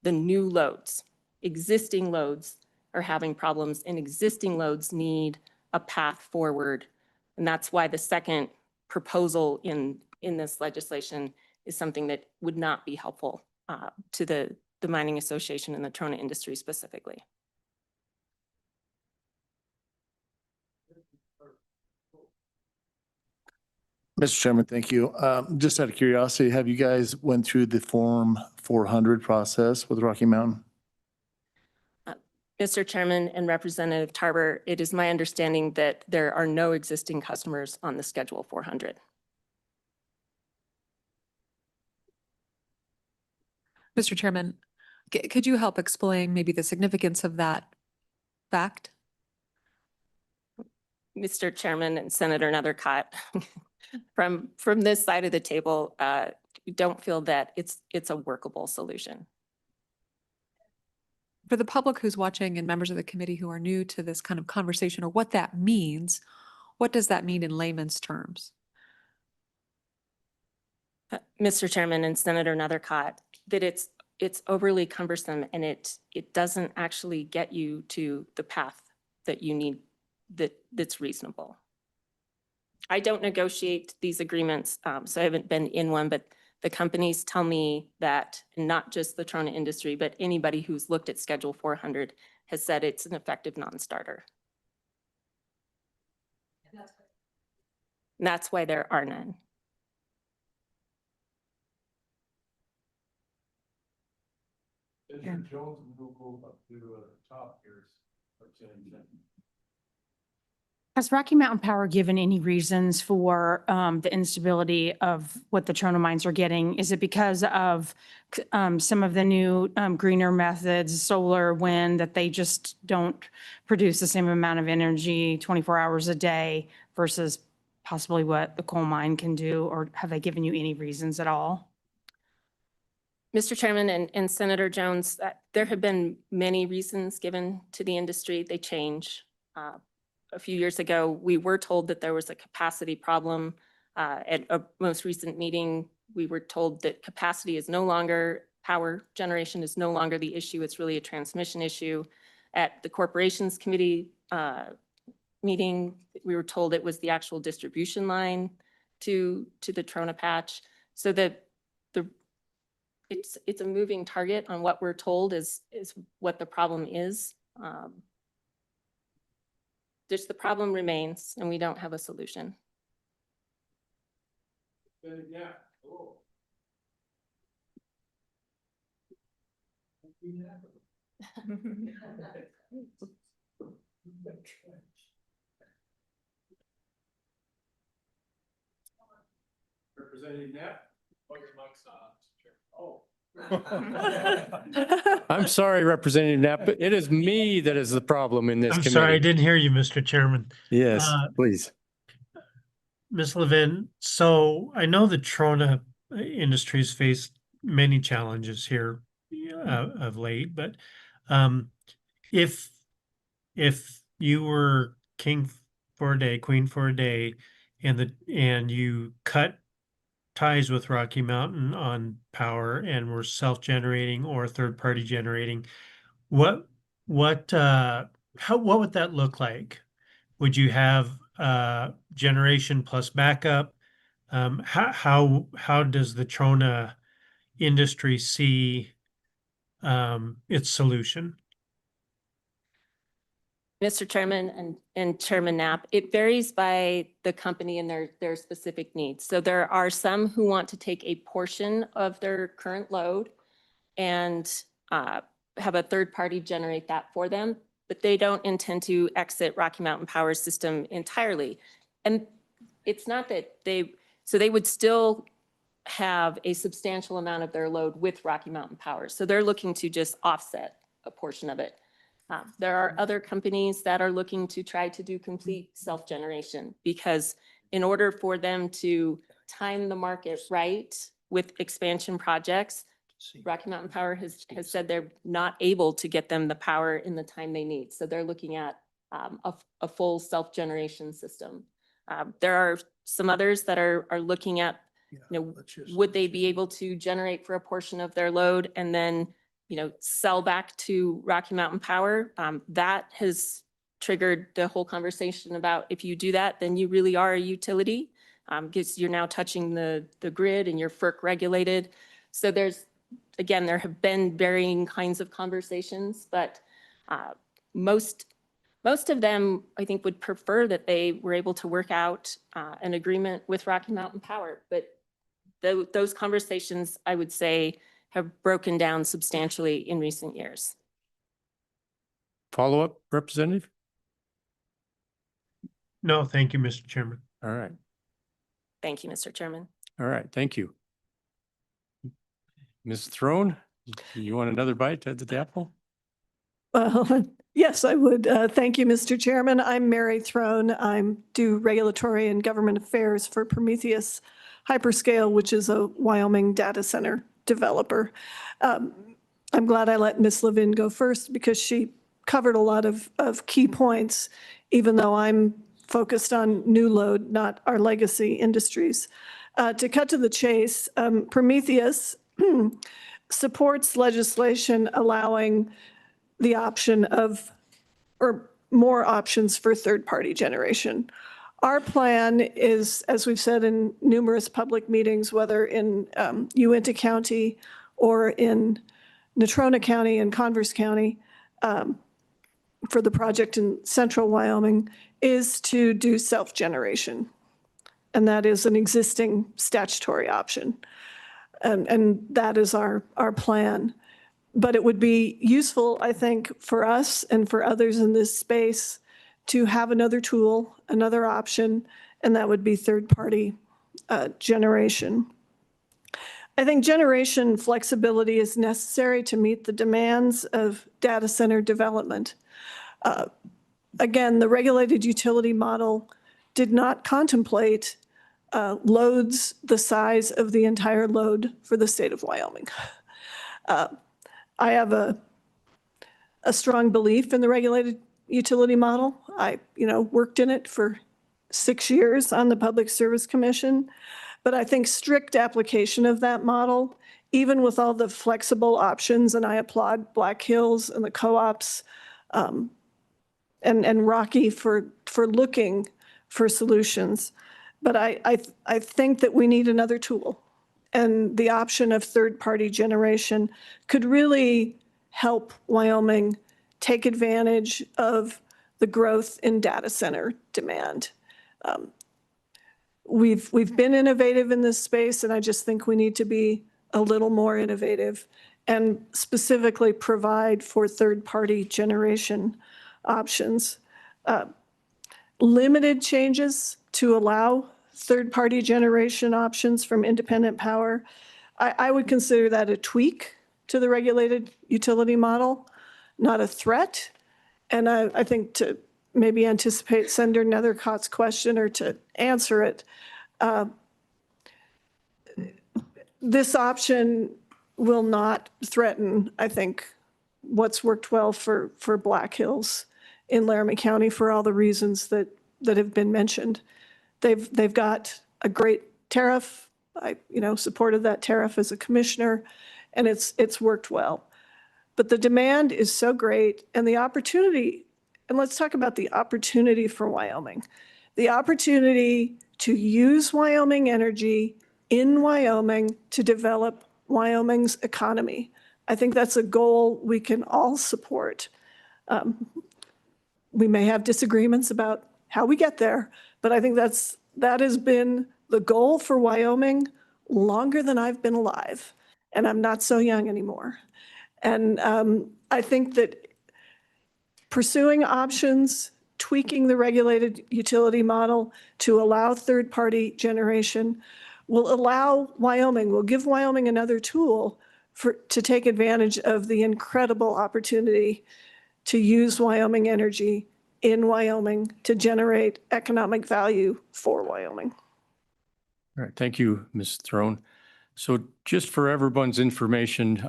the new loads. Existing loads are having problems, and existing loads need a path forward. And that's why the second proposal in this legislation is something that would not be helpful to the mining association and the trona industry specifically. Mr. Chairman, thank you. Just out of curiosity, have you guys went through the Form 400 process with Rocky Mountain? Mr. Chairman and Representative Tarver, it is my understanding that there are no existing customers on the Schedule 400. Mr. Chairman, could you help explain maybe the significance of that fact? Mr. Chairman and Senator Nethercutt, from this side of the table, we don't feel that it's a workable solution. For the public who's watching and members of the committee who are new to this kind of conversation or what that means, what does that mean in layman's terms? Mr. Chairman and Senator Nethercutt, that it's overly cumbersome and it doesn't actually get you to the path that you need that's reasonable. I don't negotiate these agreements, so I haven't been in one, but the companies tell me that not just the trona industry, but anybody who's looked at Schedule 400 has said it's an effective non-starter. And that's why there are none. Mr. Jones, we'll go up to the top here. Has Rocky Mountain Power given any reasons for the instability of what the Trona mines are getting? Is it because of some of the new greener methods, solar, wind, that they just don't produce the same amount of energy 24 hours a day versus possibly what the coal mine can do? Or have they given you any reasons at all? Mr. Chairman and Senator Jones, there have been many reasons given to the industry. They change. A few years ago, we were told that there was a capacity problem. At a most recent meeting, we were told that capacity is no longer, power generation is no longer the issue. It's really a transmission issue. At the Corporations Committee meeting, we were told it was the actual distribution line to the Trona patch. So that it's a moving target on what we're told is what the problem is. Just the problem remains, and we don't have a solution. Yeah. Oh. Representative Knapp? Oh. I'm sorry, Representative Knapp, but it is me that is the problem in this I'm committee. sorry, I didn't hear you, Mr. Chairman. Yes, please. Ms. Levin, so I know the Trona Industries faced many challenges here of late, but if you were king for a day, queen for a day, and you cut ties with Rocky Mountain on power and were self-generating or third-party generating, what would that look like? Would you have generation plus backup? How does the Trona industry see its solution? Mr. Chairman and Chairman Knapp, it varies by the company and their specific needs. So there are some who want to take a portion of their current load and have a third party generate that for them, but they don't intend to exit Rocky Mountain Power system entirely. And it's not that so they would still have a substantial amount of their load with Rocky Mountain Power. So they're looking to just offset a portion of it. There are other companies that are looking to try to do complete self-generation, because in order for them to time the market right with expansion projects, Rocky Mountain Power has said they're not able to get them the power in the time they need. So they're looking at a full self-generation system. There are some others that are looking at, would they be able to generate for a portion of their load and then sell back to Rocky Mountain Power? That has triggered the whole conversation about, if you do that, then you really are a utility, because you're now touching the grid and you're FERC regulated. So there have been varying kinds of conversations, but most of them, I think, would prefer that they were able to work out an agreement with Rocky Mountain Power. But those conversations, I would say, have broken down substantially in recent years. Follow-up, Representative? No, thank you, Mr. Chairman. All right. Thank you, Mr. Chairman. All right, thank you. Ms. Throne, you want another bite at the apple? Well, yes, I would. Thank you, Mr. Chairman. I'm Mary Throne. I do regulatory and government affairs for Prometheus Hyperscale, which is a Wyoming data center developer. I'm glad I let Ms. Levin go first because she covered a lot of key points, even though I'm focused on new load, not our legacy industries. To cut to the chase, Prometheus supports legislation allowing the option of, or more options for third-party generation. Our plan is, as we've said in numerous public meetings, whether in Uinta County or in Natrona County and Converse County, for the project in central Wyoming, is to do self-generation. And that is an existing statutory option. And that is our plan. But it would be useful, I think, for us and for others in this space to have another tool, another option, and that would be third-party generation. I think generation flexibility is necessary to meet the demands of data center development. Again, the regulated utility model did not contemplate loads the size of the entire load for the state of Wyoming. I have a strong belief in the regulated utility model. I, worked in it for 6 years on the Public Service Commission, but I think strict application of that model, even with all the flexible options, and I applaud Black Hills and the co-ops and Rocky for looking for solutions. But I think that we need another tool. And the option of third-party generation could really help Wyoming take advantage of the growth in data center demand. We've been innovative in this space, and I just think we need to be a little more innovative and specifically provide for third-party generation options. Limited changes to allow third-party generation options from independent power. I would consider that a tweak to the regulated utility model, not a threat. And I think to maybe anticipate Senator Nethercott's question or to answer it, this option will not threaten, I think, what's worked well for Black Hills in Laramie County for all the reasons that have been mentioned. They've got a great tariff. I supported that tariff as a commissioner, and it's worked well. But the demand is so great, and the opportunity, and let's talk about the opportunity for Wyoming. The opportunity to use Wyoming energy in Wyoming to develop Wyoming's economy. I think that's a goal we can all support. We may have disagreements about how we get there, but I think that has been the goal for Wyoming longer than I've been alive, and I'm not so young anymore. And I think that pursuing options, tweaking the regulated utility model to allow third-party generation will give Wyoming another tool to take advantage of the incredible opportunity to use Wyoming energy in Wyoming to generate economic value for Wyoming. All right, thank you, Ms. Throne. So just for everyone's information,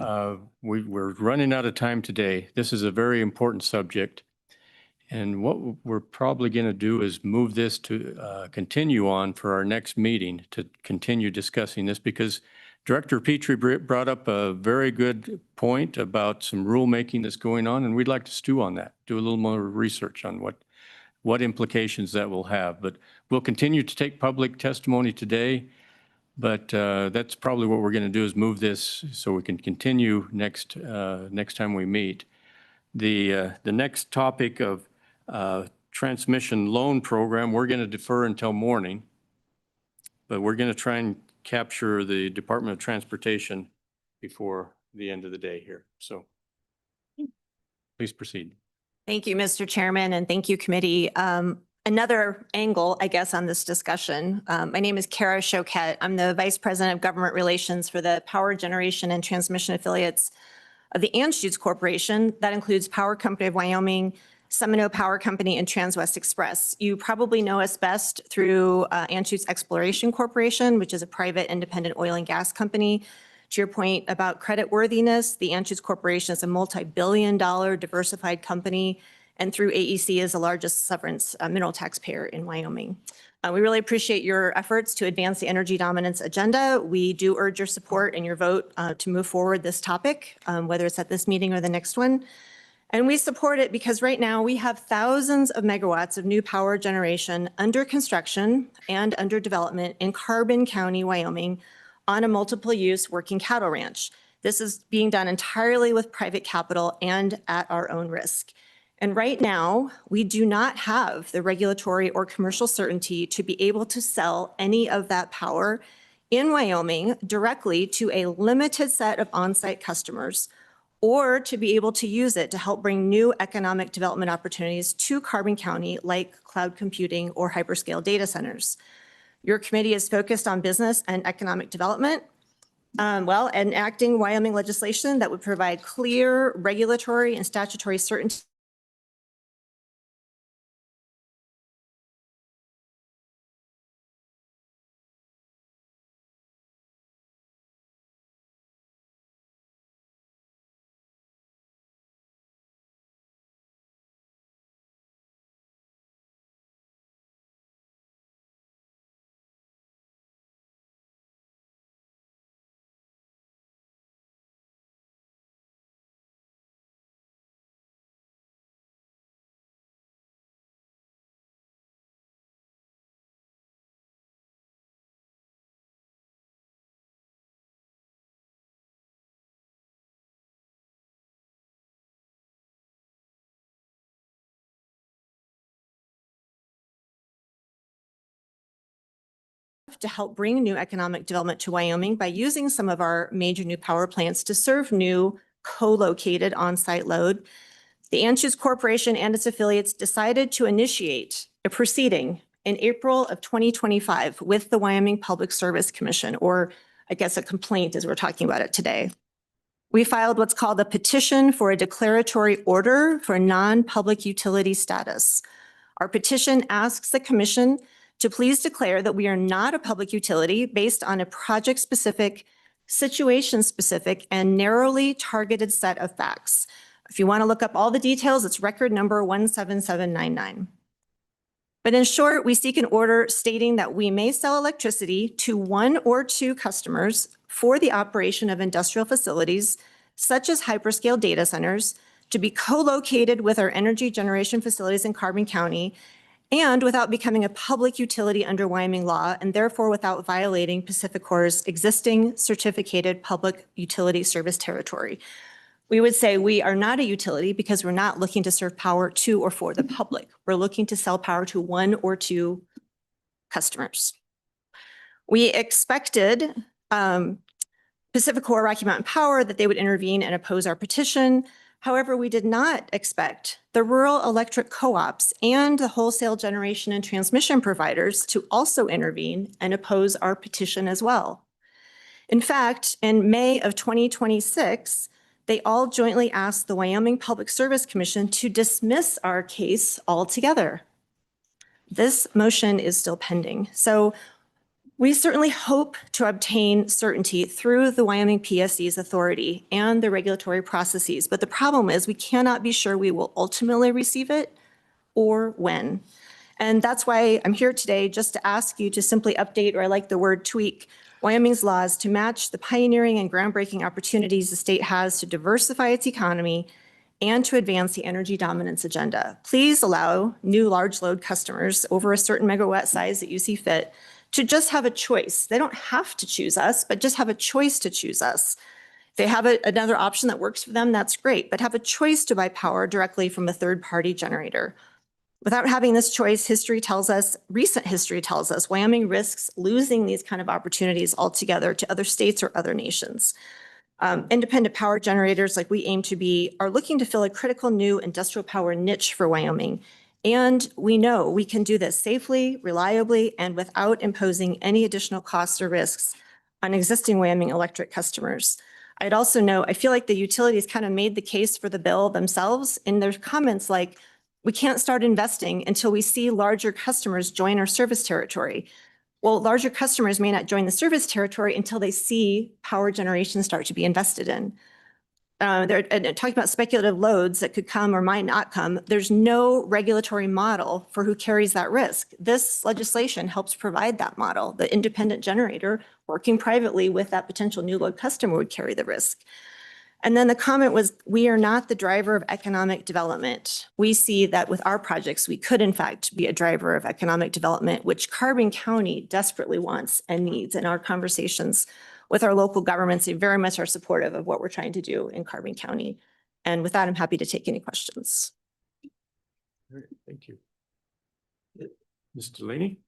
we're running out of time today. This is a very important subject. And what we're probably going to do is move this to continue on for our next meeting to continue discussing this, because Director Petrie brought up a very good point about some rulemaking that's going on, and we'd like to stew on that, do a little more research on what implications that will have. But we'll continue to take public testimony today, but that's probably what we're going to do, is move this so we can continue next time we meet. The next topic of transmission loan program, we're going to defer until morning, but we're going to try and capture the Department of Transportation before the end of the day here. So please proceed. Thank you, Mr. Chairman, and thank you, committee. Another angle, I guess, on this discussion. My name is Kara Choquette. I'm the Vice President of Government Relations for the Power Generation and Transmission Affiliates of the Anschutz Corporation. That includes Power Company of Wyoming, Seminole Power Company, and Transwest Express. You probably know us best through Anschutz Exploration Corporation, which is a private independent oil and gas company. To your point about creditworthiness, the Anschutz Corporation is a multi-billion-dollar diversified company, and through AEC is the largest severance mineral taxpayer in Wyoming. We really appreciate your efforts to advance the energy dominance agenda. We do urge your support and your vote to move forward this topic, whether it's at this meeting or the next one. And we support it because right now we have thousands of megawatts of new power generation under construction and under development in Carbon County, Wyoming, on a multiple use working cattle ranch. This is being done entirely with private capital and at our own risk. And right now, we do not have the regulatory or commercial certainty to be able to sell any of that power in Wyoming directly to a limited set of on-site customers, or to be able to use it to help bring new economic development opportunities to Carbon County, like cloud computing or hyperscale data centers. Your committee is focused on business and economic development, enacting Wyoming legislation that would provide clear regulatory and statutory certainty to help bring new economic development to Wyoming by using some of our major new power plants to serve new co-located on-site load. The Anschutz Corporation and its affiliates decided to initiate a proceeding in April of 2025 with the Wyoming Public Service Commission, or I guess a complaint as we're talking about it today. We filed what's called a petition for a declaratory order for non-public utility status. Our petition asks the commission to please declare that we are not a public utility based on a project-specific, situation-specific, and narrowly targeted set of facts. If you want to look up all the details, it's record number 17799. But in short, we seek an order stating that we may sell electricity to one or two customers for the operation of industrial facilities, such as hyperscale data centers, to be co-located with our energy generation facilities in Carbon County, and without becoming a public utility under Wyoming law, and therefore without violating PacifiCorp's existing certificated public utility service territory. We would say we are not a utility because we're not looking to serve power to or for the public. We're looking to sell power to one or two customers. We expected PacifiCorp, Rocky Mountain Power, that they would intervene and oppose our petition. However, we did not expect the rural electric co-ops and the wholesale generation and transmission providers to also intervene and oppose our petition as well. In fact, in May of 2026, they all jointly asked the Wyoming Public Service Commission to dismiss our case altogether. This motion is still pending. So we certainly hope to obtain certainty through the Wyoming PSC's authority and the regulatory processes, but the problem is we cannot be sure we will ultimately receive it or when. And that's why I'm here today, just to ask you to simply update, or I like the word tweak, Wyoming's laws to match the pioneering and groundbreaking opportunities the state has to diversify its economy and to advance the energy dominance agenda. Please allow new large load customers over a certain megawatt size that you see fit to just have a choice. They don't have to choose us, but just have a choice to choose us. If they have another option that works for them, that's great, but have a choice to buy power directly from a third-party generator. Without having this choice, recent history tells us, Wyoming risks losing these kind of opportunities altogether to other states or other nations. Independent power generators, like we aim to be, are looking to fill a critical new industrial power niche for Wyoming. And we know we can do this safely, reliably, and without imposing any additional costs or risks on existing Wyoming electric customers. I'd also note, I feel like the utilities kind of made the case for the bill themselves in their comments, like, we can't start investing until we see larger customers join our service territory. Well, larger customers may not join the service territory until they see power generation start to be invested in. They're talking about speculative loads that could come or might not come. There's no regulatory model for who carries that risk. This legislation helps provide that model. The independent generator working privately with that potential new load customer would carry the risk. And then the comment was, we are not the driver of economic development. We see that with our projects, we could in fact be a driver of economic development, which Carbon County desperately wants and needs. In our conversations with our local governments, they very much are supportive of what we're trying to do in Carbon County. And with that, I'm happy to take any questions. All right, thank you. Ms. Delaney?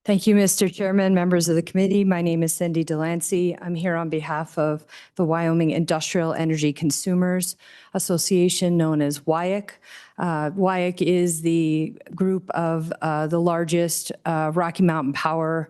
Thank you, Mr. Chairman, members of the committee. My name is Cindy Delancey. I'm here on behalf of the Wyoming Industrial Energy Consumers Association, known as WIAC. WIAC is the group of the largest Rocky Mountain power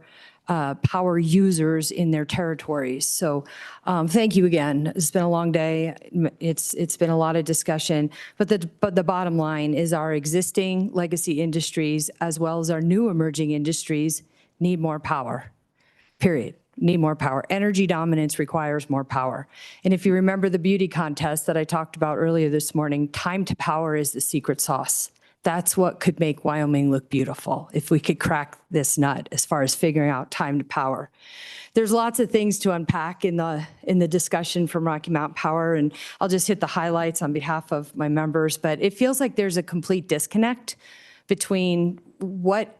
users in their territories. So thank you again. It's been a long day. It's been a lot of discussion, but the bottom line is our existing legacy industries as well as our new emerging industries need more power, period. Need more power. Energy dominance requires more power. And if you remember the beauty contest that I talked about earlier this morning, time to power is the secret sauce. That's what could make Wyoming look beautiful if we could crack this nut as far as figuring out time to power. There's lots of things to unpack in the discussion from Rocky Mountain Power, and I'll just hit the highlights on behalf of my members, but it feels like there's a complete disconnect between what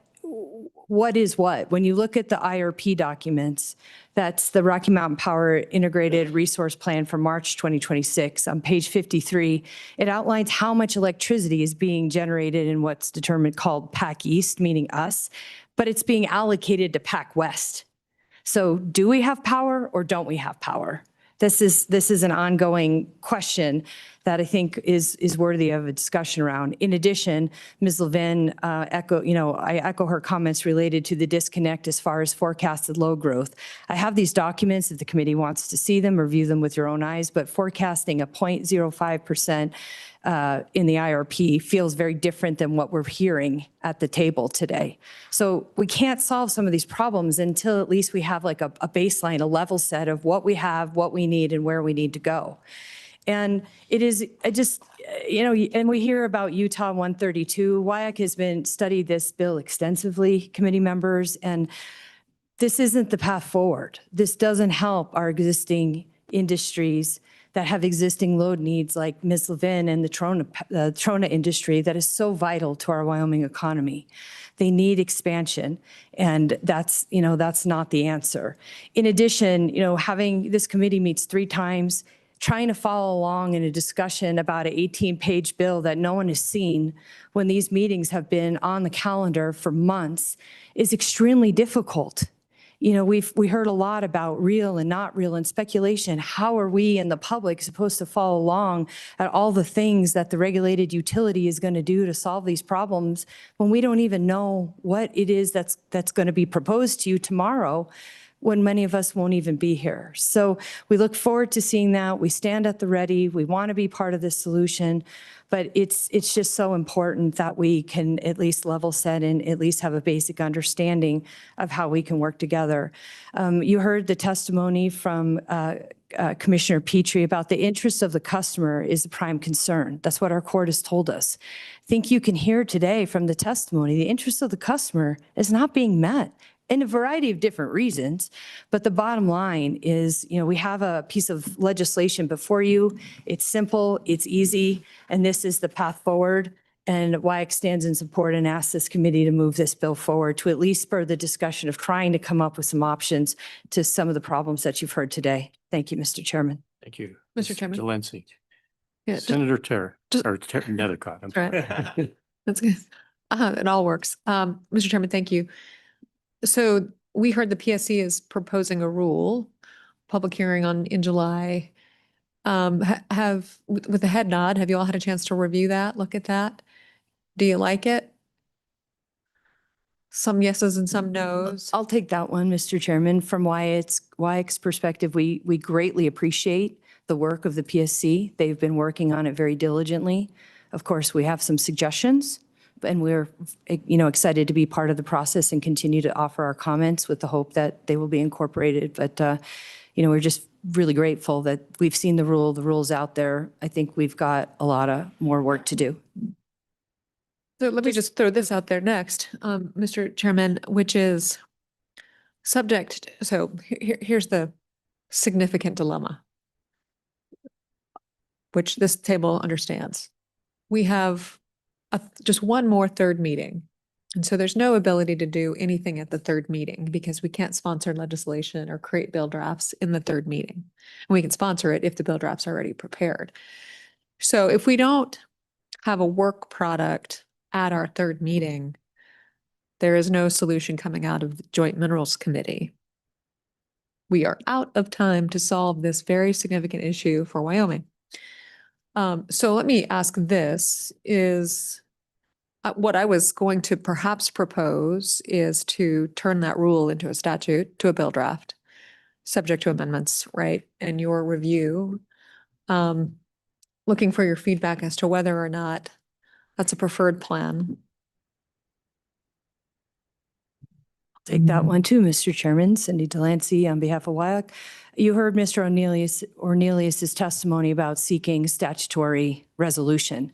is what. When you look at the IRP documents, that's the Rocky Mountain Power Integrated Resource Plan for March 2026. On page 53, it outlines how much electricity is being generated in what's determined called PAC East, meaning us, but it's being allocated to PAC West. So do we have power or don't we have power? This is an ongoing question that I think is worthy of a discussion around. In addition, Ms. Levin I echo her comments related to the disconnect as far as forecasted load growth. I have these documents if the committee wants to see them, review them with your own eyes, but forecasting a 0.05% in the IRP feels very different than what we're hearing at the table today. So we can't solve some of these problems until at least we have like a baseline, a level set of what we have, what we need, and where we need to go. And it is and we hear about Utah 132. WIAC has studied this bill extensively, committee members, and this isn't the path forward. This doesn't help our existing industries that have existing load needs like Ms. Levin and the Trona industry that is so vital to our Wyoming economy. They need expansion, and that's not the answer. In addition, having this committee meets 3 times, trying to follow along in a discussion about an 18-page bill that no one has seen when these meetings have been on the calendar for months is extremely difficult. We heard a lot about real and not real and speculation. How are we and the public supposed to follow along at all the things that the regulated utility is going to do to solve these problems when we don't even know what it is that's going to be proposed to you tomorrow, when many of us won't even be here? So we look forward to seeing that. We stand at the ready. We want to be part of this solution, but it's just so important that we can at least level set and at least have a basic understanding of how we can work together. You heard the testimony from Commissioner Petrie about the interests of the customer is a prime concern. That's what our court has told us. I think you can hear today from the testimony, the interest of the customer is not being met, in a variety of different reasons. But the bottom line is, we have a piece of legislation before you. It's simple, it's easy, and this is the path forward. And WIAC stands in support and asks this committee to move this bill forward to at least spur the discussion of trying to come up with some options to some of the problems that you've heard today. Thank you, Mr. Chairman. Thank you. Mr. Chairman. Delancey. Yeah, Senator Nethercott. I'm sorry. That's good. It all works. Mr. Chairman, thank you. So we heard the PSC is proposing a rule, public hearing in July. With a head nod, have you all had a chance to review that, look at that? Do you like it? Some yeses and some nos. I'll take that one, Mr. Chairman. From WIAC's perspective, we greatly appreciate the work of the PSC. They've been working on it very diligently. Of course, we have some suggestions, and we're excited to be part of the process and continue to offer our comments with the hope that they will be incorporated. But we're just really grateful that we've seen the rule's out there. I think we've got a lot of more work to do. So let me just throw this out there next, Mr. Chairman, which is subject. So here's the significant dilemma, which this table understands. We have just one more third meeting. And so there's no ability to do anything at the third meeting because we can't sponsor legislation or create bill drafts in the third meeting. And we can sponsor it if the bill drafts are already prepared. So if we don't have a work product at our third meeting, There is no solution coming out of the Joint Minerals Committee. We are out of time to solve this very significant issue for Wyoming. So let me ask this is, what I was going to perhaps propose is to turn that rule into a statute, to a bill draft, subject to amendments, right? And your review, looking for your feedback as to whether or not that's a preferred plan. Take that one too, Mr. Chairman. Cindy Delancey on behalf of WIAC. You heard Mr. Ornelius's testimony about seeking statutory resolution.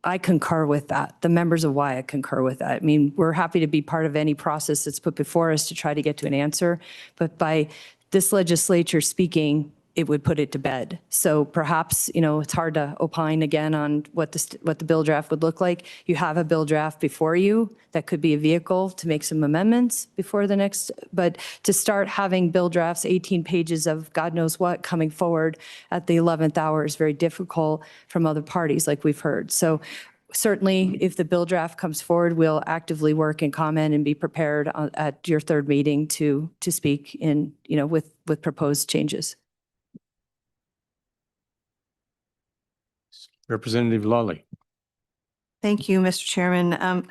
I concur with that. The members of WIAC concur with that. I mean, we're happy to be part of any process that's put before us to try to get to an answer, but by this legislature speaking, it would put it to bed. So perhaps, you know, it's hard to opine again on what the bill draft would look like. You have a bill draft before you that could be a vehicle to make some amendments before the next, but to start having bill drafts, 18 pages of God knows what coming forward at the 11th hour is very difficult from other parties like we've heard. So certainly if the bill draft comes forward, we'll actively work and comment and be prepared at your third meeting to speak in, you know, with proposed changes. Representative Lawley. Thank you, Mr. Chairman.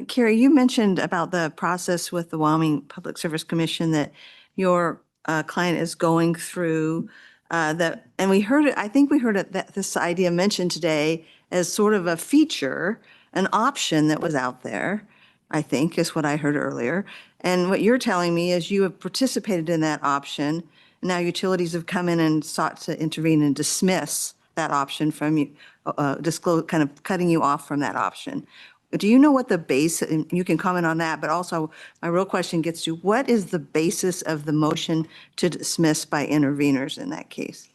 Carrie, you mentioned about the process with the Wyoming Public Service Commission that your client is going through and we heard it, I think we heard it, that this idea mentioned today as sort of a feature, an option that was out there, I think is what I heard earlier. And what you're telling me is you have participated in that option. Now utilities have come in and sought to intervene and dismiss that option from you, kind of cutting you off from that option. Do you know what the base, and you can comment on that, but also my real question gets to what is the basis of the motion to dismiss by interveners in that case?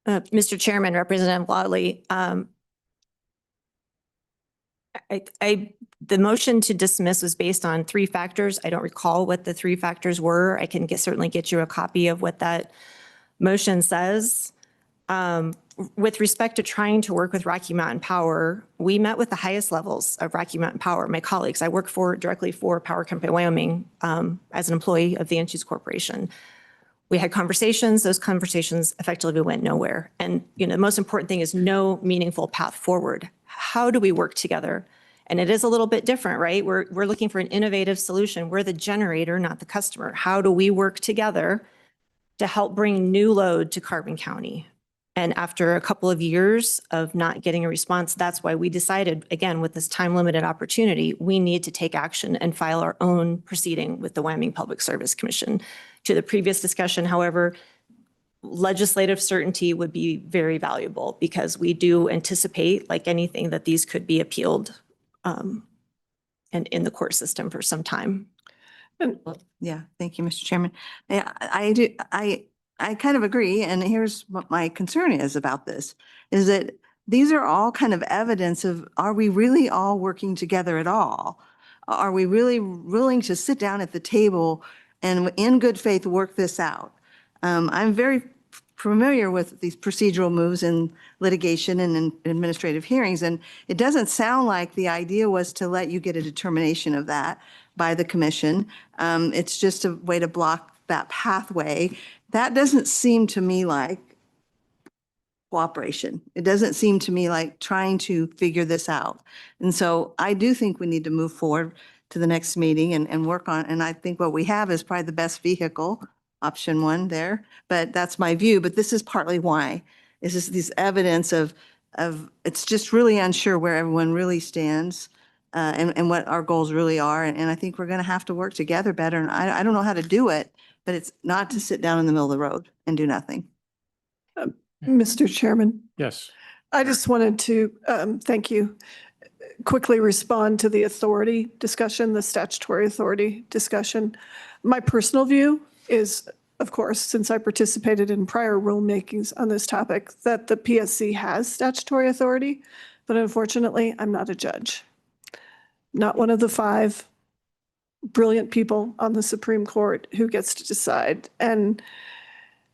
Mr. Chairman, Representative Lawley, the motion to dismiss was based on 3 factors. I don't recall what the 3 factors were. I can certainly get you a copy of what that motion says. With respect to trying to work with Rocky Mountain Power, we met with the highest levels of Rocky Mountain Power, my colleagues. I work directly for Power Company Wyoming as an employee of the Anschutz Corporation. We had conversations. Those conversations effectively went nowhere. And you know, the most important thing is no meaningful path forward. How do we work together? And it is a little bit different, right? We're looking for an innovative solution. We're the generator, not the customer. How do we work together to help bring new load to Carbon County? And after a couple of years of not getting a response, that's why we decided, again, with this time-limited opportunity, we need to take action and file our own proceeding with the Wyoming Public Service Commission. To the previous discussion, however, legislative certainty would be very valuable because we do anticipate, like anything, that these could be appealed and in the court system for some time. Yeah, thank you, Mr. Chairman. Yeah, I kind of agree, and here's what my concern is about this, is that these are all kind of evidence of, are we really all working together at all? Are we really willing to sit down at the table and in good faith work this out? I'm very familiar with these procedural moves in litigation and in administrative hearings, and it doesn't sound like the idea was to let you get a determination of that by the commission. It's just a way to block that pathway. That doesn't seem to me like cooperation. It doesn't seem to me like trying to figure this out. And so I do think we need to move forward to the next meeting and work on, and I think what we have is probably the best vehicle, option 1 there, but that's my view. But this is partly why, is this evidence of it's just really unsure where everyone really stands and what our goals really are. And I think we're going to have to work together better. And I don't know how to do it, but it's not to sit down in the middle of the road and do nothing. Mr. Chairman. Yes. I just wanted to, thank you, quickly respond to the authority discussion, the statutory authority discussion. My personal view is, of course, since I participated in prior rulemakings on this topic, that the PSC has statutory authority, but unfortunately, I'm not a judge. Not one of the 5 brilliant people on the Supreme Court who gets to decide. And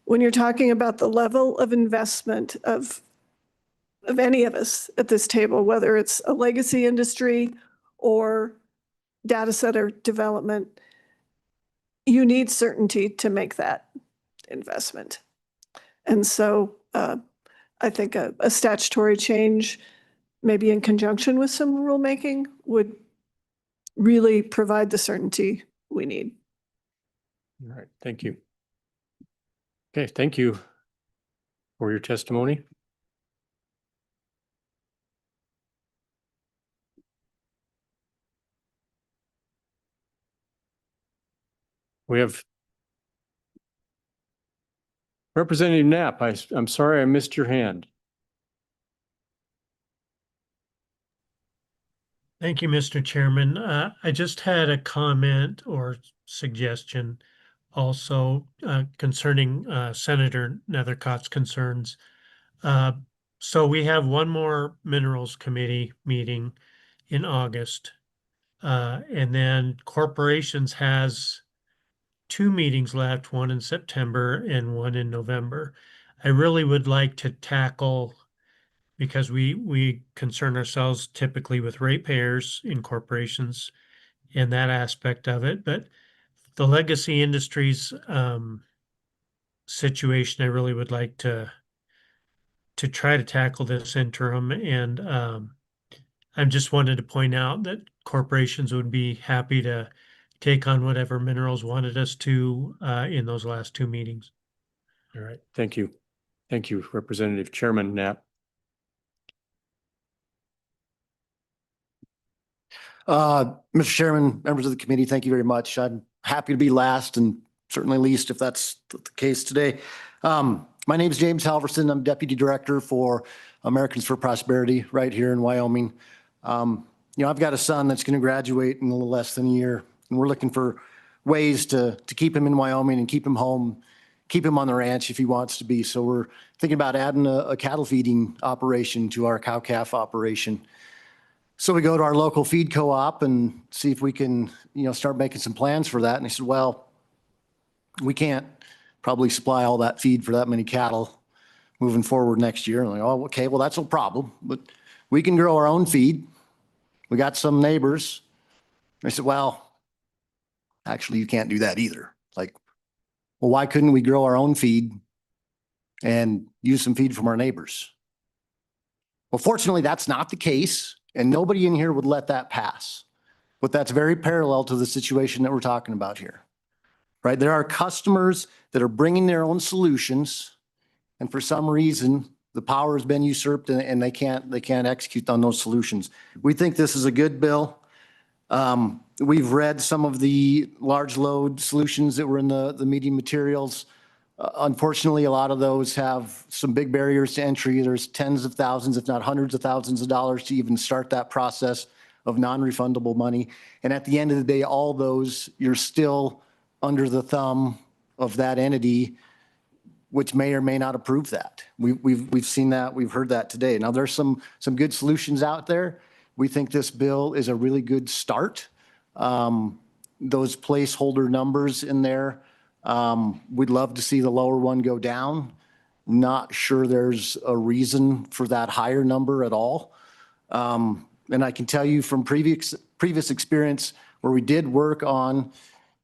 when you're talking about the level of investment of any of us at this table, whether it's a legacy industry or data center development, you need certainty to make that investment. And so I think a statutory change, maybe in conjunction with some rulemaking, would really provide the certainty we need. All right, thank you. Okay, thank you for your testimony. We have Representative Knapp. I'm sorry I missed your hand. Thank you, Mr. Chairman. I just had a comment or suggestion also concerning Senator Nethercott's concerns. So we have one more Minerals Committee meeting in August. And then Corporations has 2 meetings left, one in September and one in November. I really would like to tackle, because we concern ourselves typically with ratepayers in corporations and that aspect of it, but the legacy industries situation, I really would like to try to tackle this interim. And I just wanted to point out that corporations would be happy to take on whatever minerals wanted us to in those last 2 meetings. All right, thank you. Thank you, Representative Chairman Knapp. Mr. Chairman, members of the committee, thank you very much. I'm happy to be last and certainly least if that's the case today. My name is James Halverson. I'm Deputy Director for Americans for Prosperity right here in Wyoming. I've got a son that's going to graduate in a little less than a year, and we're looking for ways to keep him in Wyoming and keep him home, keep him on the ranch if he wants to be. So we're thinking about adding a cattle feeding operation to our cow-calf operation. So we go to our local feed co-op and see if we can, start making some plans for that. And they said, well, we can't probably supply all that feed for that many cattle moving forward next year. And I'm like, oh, okay, well, that's no problem, but we can grow our own feed. We got some neighbors. I said, well, actually, you can't do that either. Like, well, why couldn't we grow our own feed and use some feed from our neighbors? Well, fortunately, that's not the case. And nobody in here would let that pass. But that's very parallel to the situation that we're talking about here, right? There are customers that are bringing their own solutions, and for some reason, the power has been usurped and they can't execute on those solutions. We think this is a good bill. We've read some of the large load solutions that were in the meeting materials. Unfortunately, a lot of those have some big barriers to entry. There's tens of thousands, if not hundreds of thousands of dollars to even start that process of non-refundable money. And at the end of the day, all those, you're still under the thumb of that entity, which may or may not approve that. We've seen that, we've heard that today. Now there's some good solutions out there. We think this bill is a really good start. Those placeholder numbers in there, we'd love to see the lower one go down. Not sure there's a reason for that higher number at all. And I can tell you from previous experience where we did work on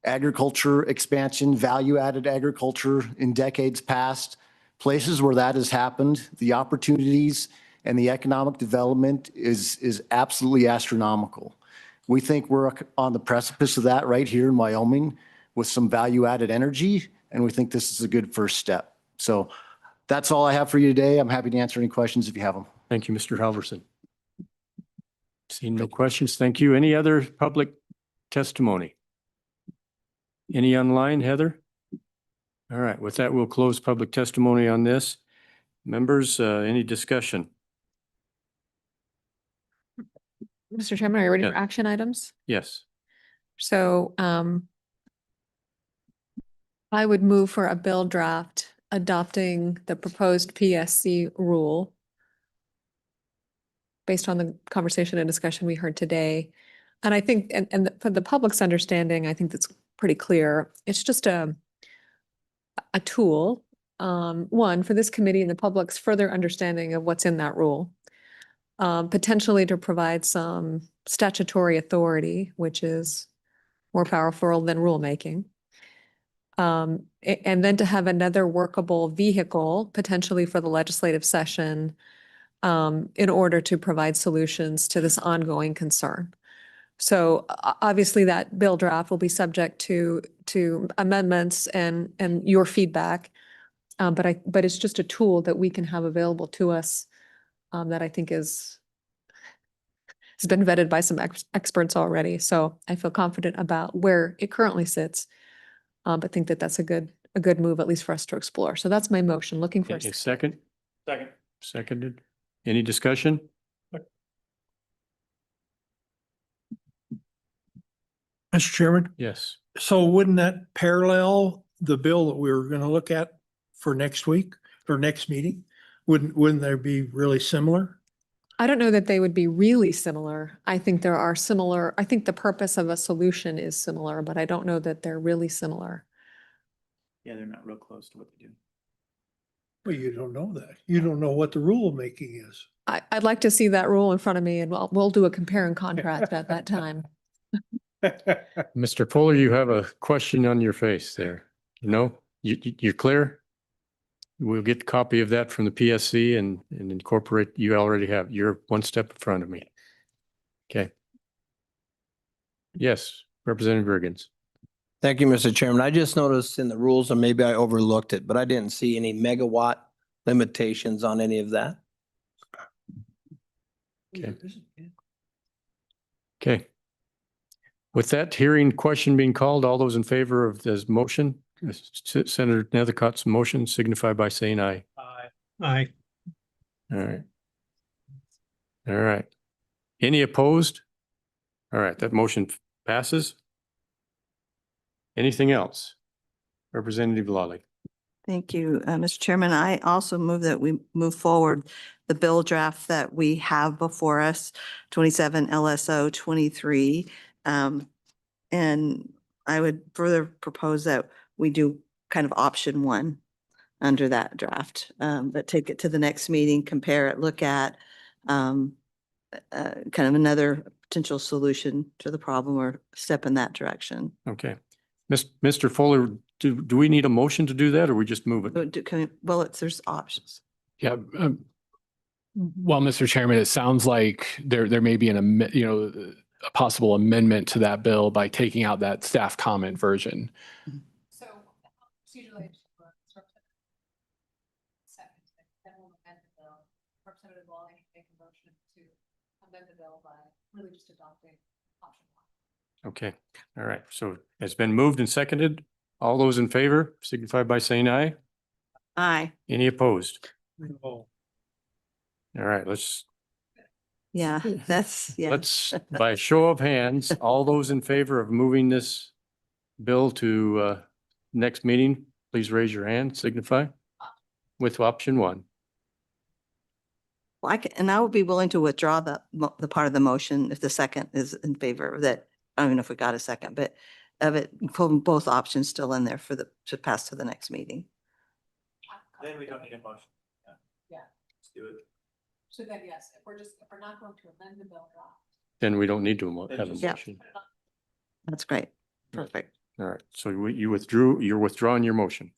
agriculture expansion, value-added agriculture in decades past, places where that has happened, the opportunities and the economic development is absolutely astronomical. We think we're on the precipice of that right here in Wyoming with some value-added energy, and we think this is a good first step. So that's all I have for you today. I'm happy to answer any questions if you have them. Thank you, Mr. Halverson. Seeing no questions, thank you. Any other public testimony? Any online, Heather? All right, with that, we'll close public testimony on this. Members, any discussion? Mr. Chairman, are you ready Yeah. for action items? Yes. So I would move for a bill draft adopting the proposed PSC rule based on the conversation and discussion we heard today. And I think, and for the public's understanding, I think that's pretty clear. It's just a tool, one, for this committee and the public's further understanding of what's in that rule, potentially to provide some statutory authority, which is more powerful than rulemaking. And then to have another workable vehicle potentially for the legislative session in order to provide solutions to this ongoing concern. So obviously that bill draft will be subject to amendments and your feedback. But it's just a tool that we can have available to us that I think has been vetted by some experts already. So I feel confident about where it currently sits, but think that that's a good move, at least for us to explore. So that's my motion. Looking for a A second. second? Seconded. Any discussion? Mr. Chairman, Yes. so wouldn't that parallel the bill that we were going to look at for next week or next meeting? Wouldn't they be really similar? I don't know that they would be really similar. I think there are similar, I think the purpose of a solution is similar, but I don't know that they're really similar. Yeah, they're not real close to what they do. Well, you don't know that. You don't know what the rulemaking is. I'd like to see that rule in front of me and we'll do a compare and contrast at that time. Mr. Fuller, you have a question on your face there. No, you're clear? We'll get a copy of that from the PSC and incorporate, you already have, you're one step in front of me. Okay. Yes, Representative Riggins. Thank you, Mr. Chairman. I just noticed in the rules, or maybe I overlooked it, but I didn't see any megawatt limitations on any of that. Okay. Okay. With that hearing question being called, all those in favor of this motion, Senator Nethercott's motion, signify by saying aye. Aye. All right. All right. Any opposed? All right, that motion passes. Anything else? Representative Lawley. Thank you, Mr. Chairman. I also move that we move forward the bill draft that we have before us, 27 LSO 23. And I would further propose that we do kind of option one under that draft, but take it to the next meeting, compare it, look at kind of another potential solution to the problem or step in that direction. Okay. Mr. Fuller, do we need a motion to do that or we just move it? Well, there's options. Yeah. Well, Mr. Chairman, it sounds like there may be a possible amendment to that bill by taking out that staff comment version. So procedurally, Representative Lawley make a motion to amend the bill by really just adopting option one. Okay. All right. So it's been moved and seconded. All those in favor signify by saying aye. Aye. Any opposed? No. All right, Yeah, let's, by show of hands, all those in favor of moving this bill to next meeting, please raise your hand, signify with option one. Well, and I would be willing to withdraw the part of the motion if the second is in favor of that. I don't even know if we got a second, but of it, putting both options still in there to pass to the next meeting. Then we don't need a motion. Yeah. Let's do it. So then, yes, if we're not going to amend the bill draft. Then we don't need to have a Yeah. motion. That's great. Perfect. All right, so you're withdrawing your motion.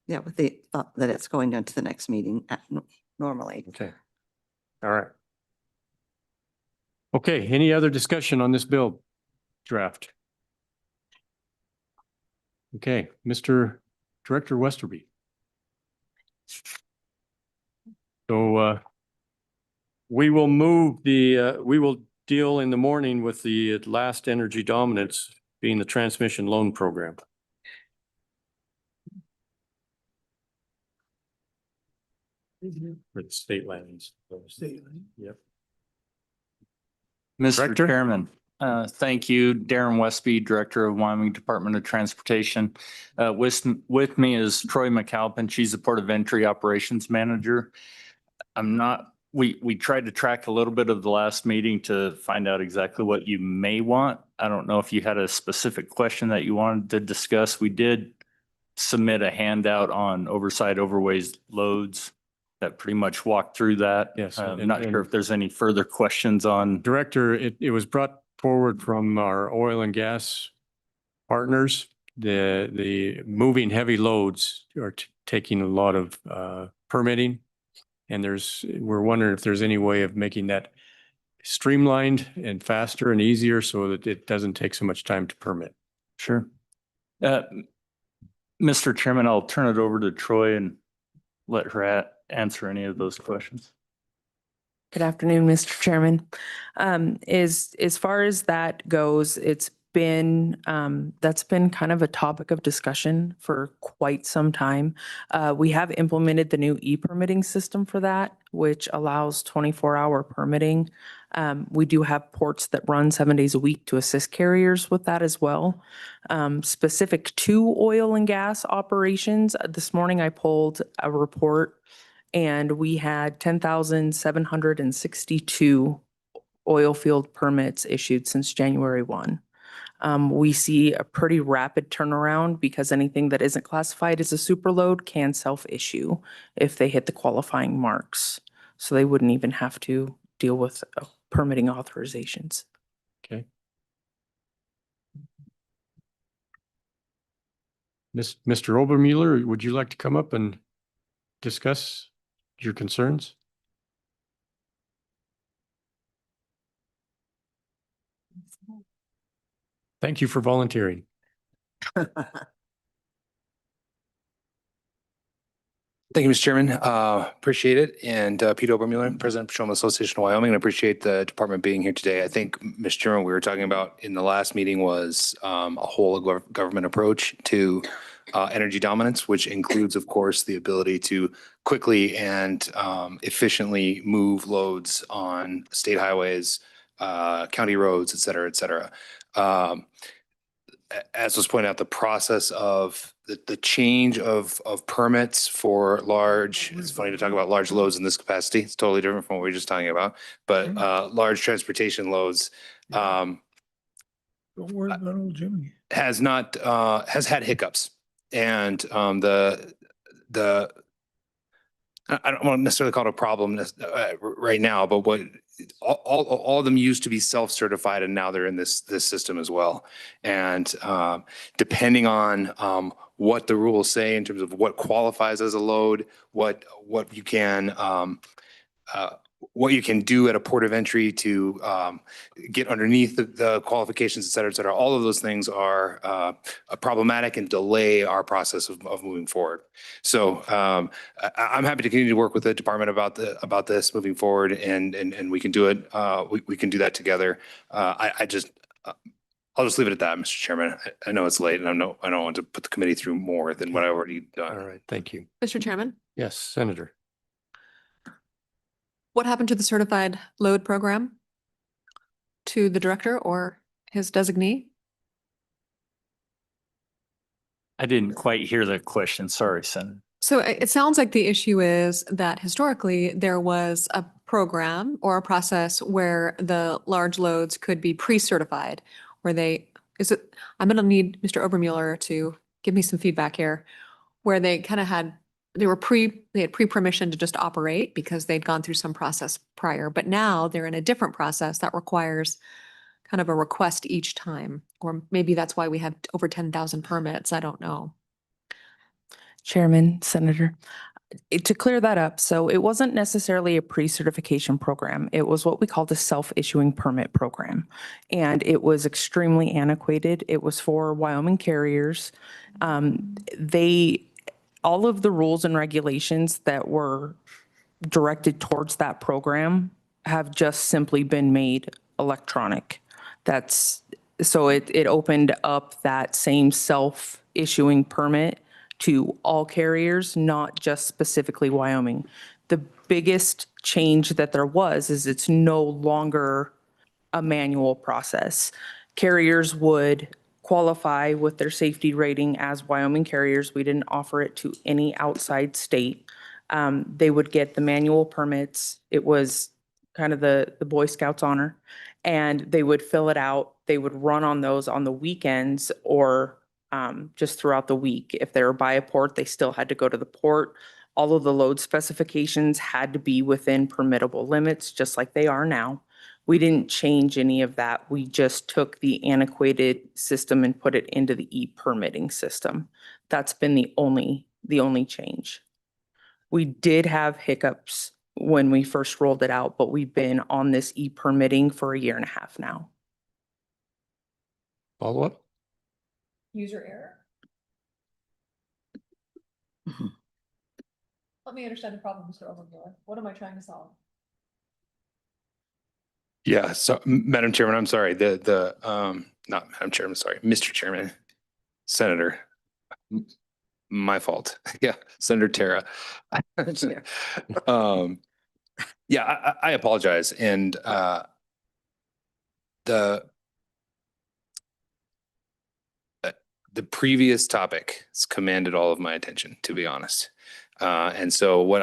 Yeah, with the thought that it's going into the next meeting normally. Okay. All right. Okay, any other discussion on this bill draft? Okay, Mr. Director Westerby. So we will we will deal in the morning with the last energy dominance being the transmission loan program. For the state lands. State land. Yep. Mr. Director? Chairman, thank you. Darren Westby, Director of Wyoming Department of Transportation. With me is Troy McAlpin. She's the Port of Entry Operations Manager. We tried to track a little bit of the last meeting to find out exactly what you may want. I don't know if you had a specific question that you wanted to discuss. We did submit a handout on oversight overweighs loads that pretty much walked through that. Yes, I'm and- not sure and- if there's any further questions on. Director, it was brought forward from our oil and gas partners. The moving heavy loads are taking a lot of permitting. And we're wondering if there's any way of making that streamlined and faster and easier so that it doesn't take so much time to permit. Sure. Mr. Chairman, I'll turn it over to Troy and let her answer any of those questions. Good afternoon, Mr. Chairman. As far as that goes, that's been kind of a topic of discussion for quite some time. We have implemented the new e-permitting system for that, which allows 24-hour permitting. We do have ports that run 7 days a week to assist carriers with that as well. Specific to oil and gas operations, this morning I pulled a report and we had 10,762 oil field permits issued since January 1. We see a pretty rapid turnaround because anything that isn't classified as a superload can self-issue if they hit the qualifying marks. So they wouldn't even have to deal with permitting authorizations. Okay. Mr. Obermueller, would you like to come up and discuss your concerns? Thank you for volunteering. Thank you, Mr. Chairman. Appreciate it. And Pete Obermueller, President of Petroleum Association of Wyoming, and appreciate the department being here today. I think, Mr. Chairman, we were talking about in the last meeting was a whole government approach to energy dominance, which includes, of course, the ability to quickly and efficiently move loads on state highways, county roads, et cetera, et cetera. As was pointed out, the process of the change of permits for large, it's funny to talk about large loads in this capacity. It's totally different from what we were just talking about, but large transportation loads Don't worry about old Jimmy. has had hiccups. And I don't want to necessarily call it a problem right now, but what all of them used to be self-certified and now they're in this system as well. And depending on what the rules say in terms of what qualifies as a load, what you can do at a port of entry to get underneath the qualifications, et cetera, all of those things are problematic and delay our process of moving forward. So I'm happy to continue to work with the department about this moving forward, and we can do it. We can do that together. I'll just leave it at that, Mr. Chairman. I know it's late, and I don't want to put the committee through more than what I already done. All right, thank you. Mr. Chairman, Yes, Senator. what happened to the certified load program? To the director or his designee? I didn't quite hear the question. Sorry, Senator. So it sounds like the issue is that historically there was a program or a process where the large loads could be pre-certified, where I'm going to need Mr. Obermueller to give me some feedback here, where they kind of had pre-permission to just operate because they'd gone through some process prior, but now they're in a different process that requires kind of a request each time, or maybe that's why we have over 10,000 permits. I don't know. Chairman, Senator, to clear that up, so it wasn't necessarily a pre-certification program. It was what we called a self-issuing permit program. And it was extremely antiquated. It was for Wyoming carriers. All of the rules and regulations that were directed towards that program have just simply been made electronic. So it opened up that same self-issuing permit to all carriers, not just specifically Wyoming. The biggest change that there was is it's no longer a manual process. Carriers would qualify with their safety rating as Wyoming carriers. We didn't offer it to any outside state. They would get the manual permits. It was kind of the Boy Scouts honor, and they would fill it out. They would run on those on the weekends or just throughout the week. If they were by a port, they still had to go to the port. All of the load specifications had to be within permittable limits, just like they are now. We didn't change any of that. We just took the antiquated system and put it into the e-permitting system. That's been the only change. We did have hiccups when we first rolled it out, but we've been on this e-permitting for 1.5 years now. Follow up? User error. Let me understand the problem, Mr. Overmiller. What am I trying to solve? Yeah, so Madam Chairman, I'm sorry, not Madam Chairman, sorry, Mr. Chairman, Senator. My fault. Yeah, Senator Tara. Yeah, I apologize. And the previous topic has commanded all of my attention, to be honest. And so what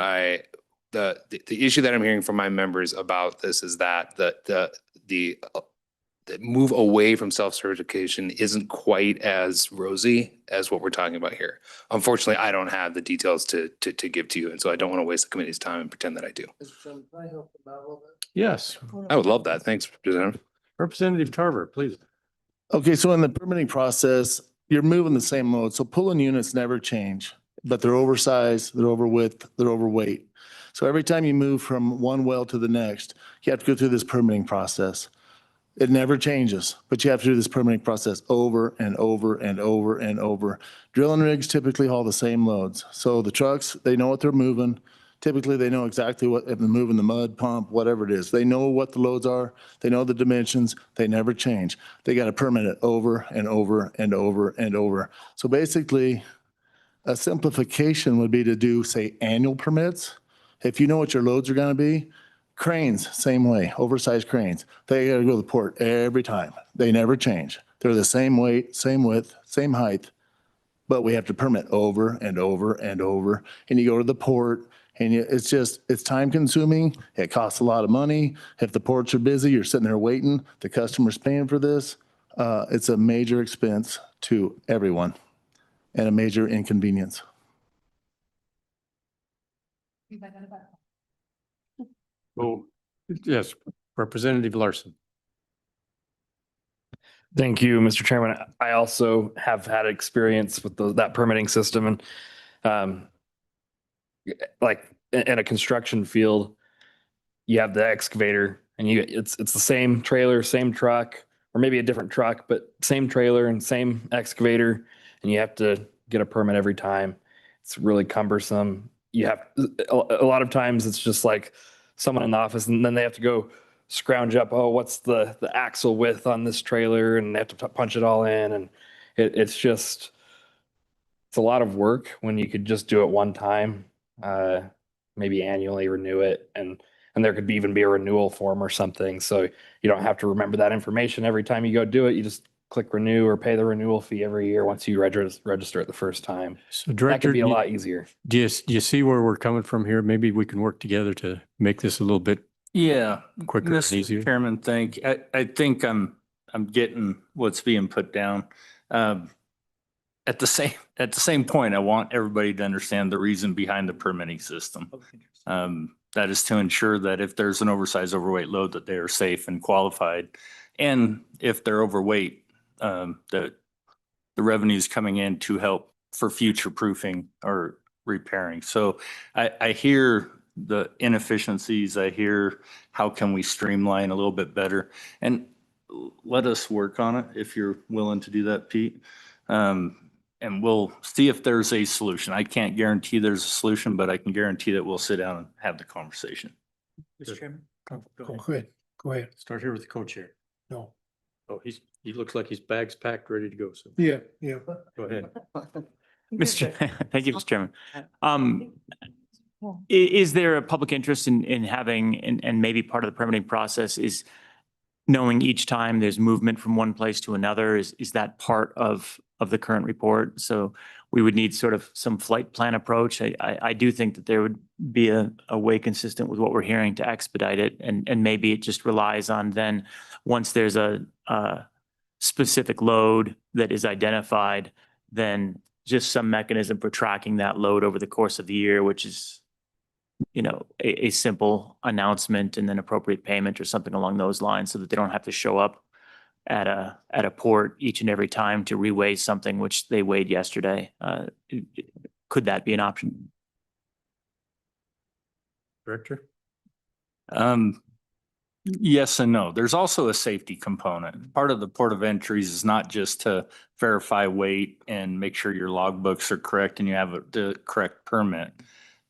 the issue that I'm hearing from my members about this is that the move away from self-certification isn't quite as rosy as what we're talking about here. Unfortunately, I don't have the details to give to you, and so I don't want to waste the committee's time and pretend that I do. Yes. I would love that. Thanks, Representative. Representative Tarver, please. Okay, so in the permitting process, you're moving the same load. So pulling units never change, but they're oversized, they're over width, they're overweight. So every time you move from one well to the next, you have to go through this permitting process. It never changes, but you have to do this permitting process over and over and over and over. Drilling rigs typically haul the same loads. So the trucks, they know what they're moving. Typically, they know exactly what, if they're moving the mud pump, whatever it is. They know what the loads are. They know the dimensions. They never change. They got to permit it over and over and over and over. So basically, a simplification would be to do, say, annual permits. If you know what your loads are going to be, cranes, same way, oversized cranes. They got to go to the port every time. They never change. They're the same weight, same width, same height, but we have to permit over and over and over. And you go to the port and it's time consuming. It costs a lot of money. If the ports are busy, you're sitting there waiting. The customer's paying for this. It's a major expense to everyone and a major inconvenience. Oh, yes, Representative Larson. Thank you, Mr. Chairman. I also have had experience with that permitting system and like in a construction field, you have the excavator and it's the same trailer, same truck, or maybe a different truck, but same trailer and same excavator, and you have to get a permit every time. It's really cumbersome. You have a lot of times it's just like someone in the office and then they have to go scrounge up, oh, what's the axle width on this trailer, and they have to punch it all in, and it's a lot of work when you could just do it one time, maybe annually renew it, and there could even be a renewal form or something, so you don't have to remember that information every time you go do it. You just click renew or pay the renewal fee every year once you register it the first time. So That Director, could be a lot easier. do you see where we're coming from here? Maybe we can work together to make this a little bit Yeah, quicker and easier. Mr. Chairman, I think I'm getting what's being put down. At the same point, I want everybody to understand the reason behind the permitting system. That is to ensure that if there's an oversized, overweight load, that they are safe and qualified. And if they're overweight, that the revenue is coming in to help for future proofing or repairing. So I hear the inefficiencies. I hear how can we streamline a little bit better, and let us work on it if you're willing to do that, Pete. And we'll see if there's a solution. I can't guarantee there's a solution, but I can guarantee that we'll sit down and have the conversation. Mr. Chairman? Go ahead. Start here with the co-chair. No. Oh, he looks like his bag's packed, ready to go. So Yeah. go ahead. Thank you, Mr. Chairman. Is there a public interest in having, and maybe part of the permitting process is knowing each time there's movement from one place to another? Is that part of the current report? So we would need sort of some flight plan approach. I do think that there would be a way consistent with what we're hearing to expedite it. And maybe it just relies on then, once there's a specific load that is identified, then just some mechanism for tracking that load over the course of the year, which is, a simple announcement and then appropriate payment or something along those lines so that they don't have to show up at a port each and every time to reweigh something which they weighed yesterday. Could that be an option? Director? Yes and no. There's also a safety component. Part of the port of entries is not just to verify weight and make sure your logbooks are correct and you have the correct permit.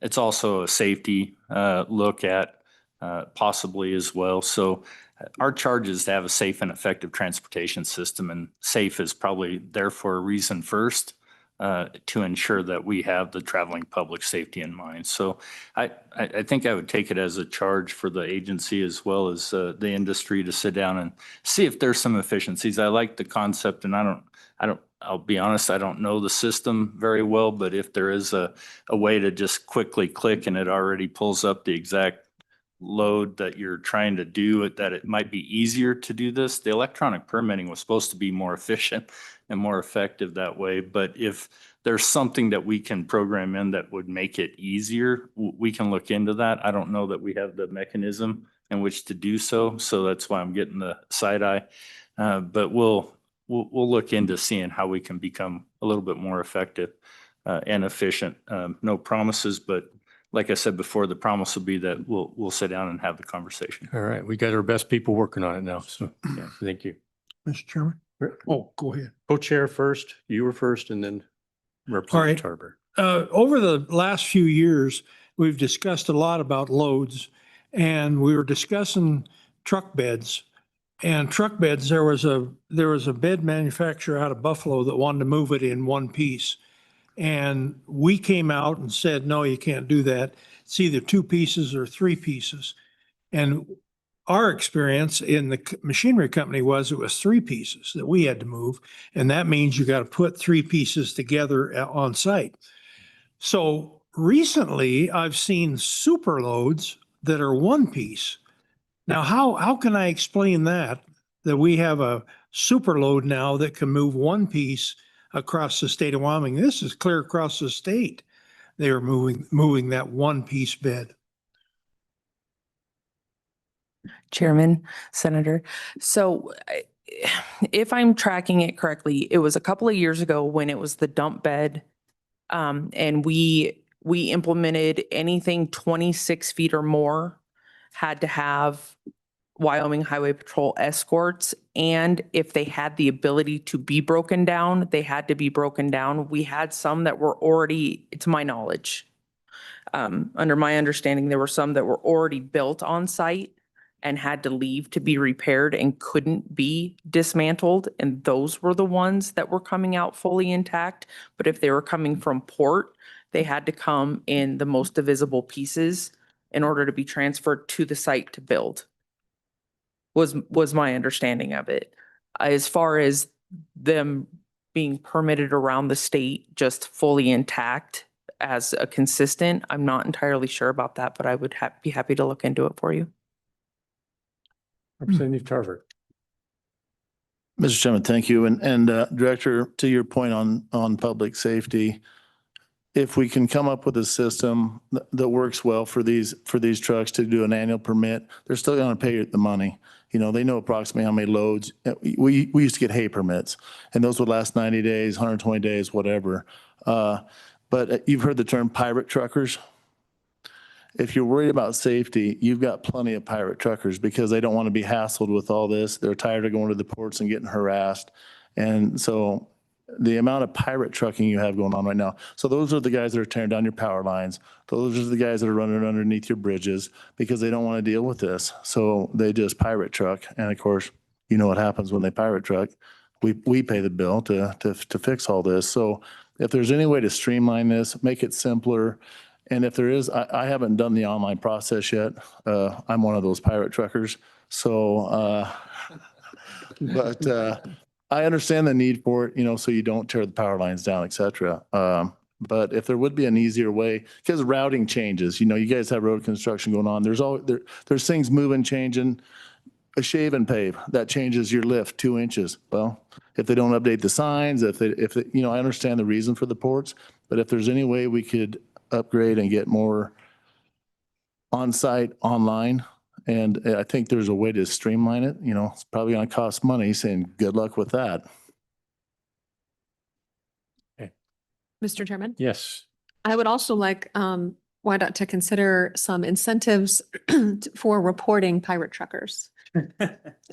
It's also a safety look at possibly as well. So our charge is to have a safe and effective transportation system, and safe is probably there for a reason first, to ensure that we have the traveling public safety in mind. So I think I would take it as a charge for the agency as well as the industry to sit down and see if there's some efficiencies. I like the concept, and I'll be honest, I don't know the system very well, but if there is a way to just quickly click and it already pulls up the exact load that you're trying to do, that it might be easier to do this. The electronic permitting was supposed to be more efficient and more effective that way. But if there's something that we can program in that would make it easier, we can look into that. I don't know that we have the mechanism in which to do so. So that's why I'm getting the side eye. But we'll look into seeing how we can become a little bit more effective and efficient. No promises, but like I said before, the promise will be that we'll sit down and have the conversation. All right, we got our best people working on it now, so yeah, thank you. Mr. Chairman? Oh, go ahead. Co-chair first, you were first, and then Representative Tarver. Over the last few years, we've discussed a lot about loads, and we were discussing truck beds. And truck beds, there was a bed manufacturer out of Buffalo that wanted to move it in one piece. And we came out and said, no, you can't do that. It's either 2 pieces or 3 pieces. And our experience in the machinery company was it was 3 pieces that we had to move. And that means you got to put 3 pieces together on site. So recently I've seen super loads that are 1 piece. Now, how can I explain that we have a super load now that can move 1 piece across the state of Wyoming? This is clear across the state. They are moving that 1 piece bed. Chairman, Senator. So if I'm tracking it correctly, it was a couple of years ago when it was the dump bed. And we implemented anything 26 feet or more had to have Wyoming Highway Patrol escorts. And if they had the ability to be broken down, they had to be broken down. We had some that were already, to my knowledge, under my understanding, there were some that were already built on site and had to leave to be repaired and couldn't be dismantled. And those were the ones that were coming out fully intact. But if they were coming from port, they had to come in the most divisible pieces in order to be transferred to the site to build, was my understanding of it. As far as them being permitted around the state, just fully intact as a consistent, I'm not entirely sure about that, but I would be happy to look into it for you. Representative Tarver. Mr. Chairman, thank you. And Director, to your point on public safety, if we can come up with a system that works well for these trucks to do an annual permit, they're still going to pay the money. You know, they know approximately how many loads. We used to get hay permits, and those would last 90 days, 120 days, whatever. But you've heard the term pirate truckers. If you're worried about safety, you've got plenty of pirate truckers because they don't want to be hassled with all this. They're tired of going to the ports and getting harassed. And so the amount of pirate trucking you have going on right now. So those are the guys that are tearing down your power lines. Those are the guys that are running underneath your bridges because they don't want to deal with this. So they just pirate truck. And of course, you know what happens when they pirate truck. We pay the bill to fix all this. So if there's any way to streamline this, make it simpler. And if there is, I haven't done the online process yet. I'm one of those pirate truckers. So, but I understand the need for it, you know, so you don't tear the power lines down, et cetera. But if there would be an easier way, because routing changes, you know, you guys have road construction going on. There's things moving, changing. A shave and pave, that changes your lift 2 inches. Well, if they don't update the signs, you know, I understand the reason for the ports, but if there's any way we could upgrade and get more on-site online, and I think there's a way to streamline it, you know, it's probably gonna cost money, saying good luck with that. Mr. Chairman? Yes. I would also like WYDOT to consider some incentives for reporting pirate truckers.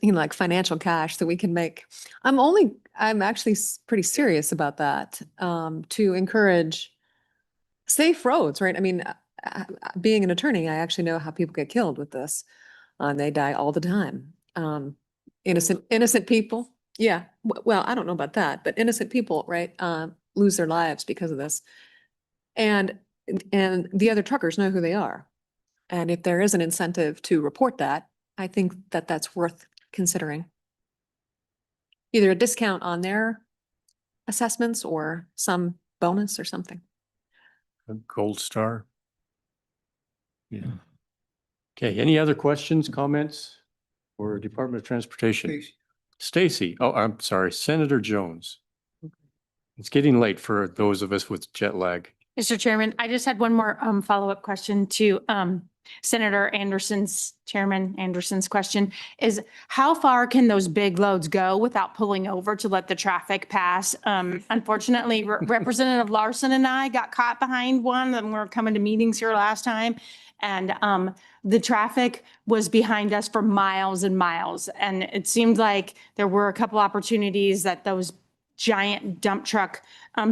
You know, like financial cash that we can make. I'm actually pretty serious about that, to encourage safe roads, right? I mean, being an attorney, I actually know how people get killed with this. They die all the time. Innocent people. Yeah. Well, I don't know about that, but innocent people, right, lose their lives because of this. And the other truckers know who they are. And if there is an incentive to report that, I think that that's worth considering. Either a discount on their assessments or some bonus or something. A gold star. Yeah. Okay, any other questions, comments for Department of Transportation? Stacy, oh, I'm sorry, Senator Jones. It's getting late for those of us with jet lag. Mr. Chairman, I just had one more follow-up question to Senator Anderson's, Chairman Anderson's question is how far can those big loads go without pulling over to let the traffic pass? Unfortunately, Representative Larson and I got caught behind one and we were coming to meetings here last time. And the traffic was behind us for miles and miles. And it seemed like there were a couple opportunities that those giant dump truck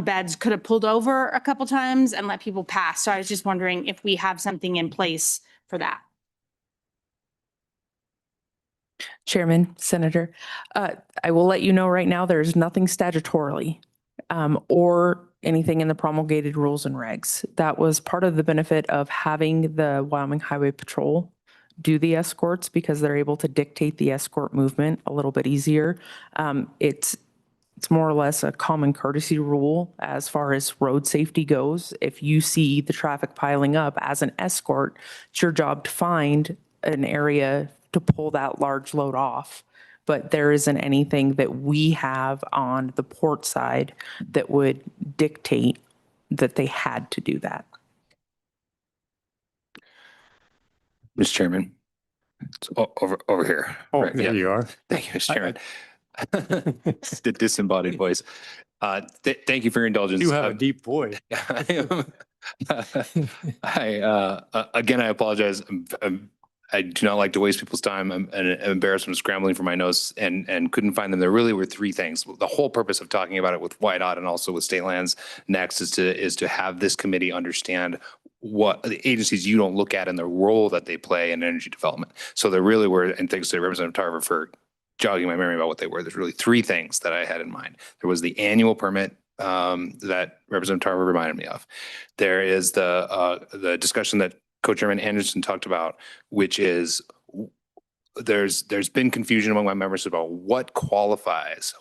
beds could have pulled over a couple times and let people pass. So I was just wondering if we have something in place for that. Chairman, Senator, I will let you know right now, there's nothing statutorily or anything in the promulgated rules and regs. That was part of the benefit of having the Wyoming Highway Patrol do the escorts because they're able to dictate the escort movement a little bit easier. It's more or less a common courtesy rule as far as road safety goes. If you see the traffic piling up as an escort, it's your job to find an area to pull that large load off. But there isn't anything that we have on the port side that would dictate that they had to do that. Mr. Chairman, it's over here. Oh, Right, there yeah. you are. Thank you, Mr. Chairman. It's the disembodied voice. Thank you for your indulgence. You have a deep voice. Again, I apologize. I do not like to waste people's time. I'm embarrassed from scrambling for my notes and couldn't find them. There really were three things. The whole purpose of talking about it with WYDOT and also with state lands next is to have this committee understand what the agencies you don't look at and the role that they play in energy development. So there really were, and thanks to Representative Tarver for jogging my memory about what they were. There's really three things that I had in mind. There was the annual permit that Representative Tarver reminded me of. There is the discussion that Co-Chairman Anderson talked about, which is there's been confusion among my members about what qualifies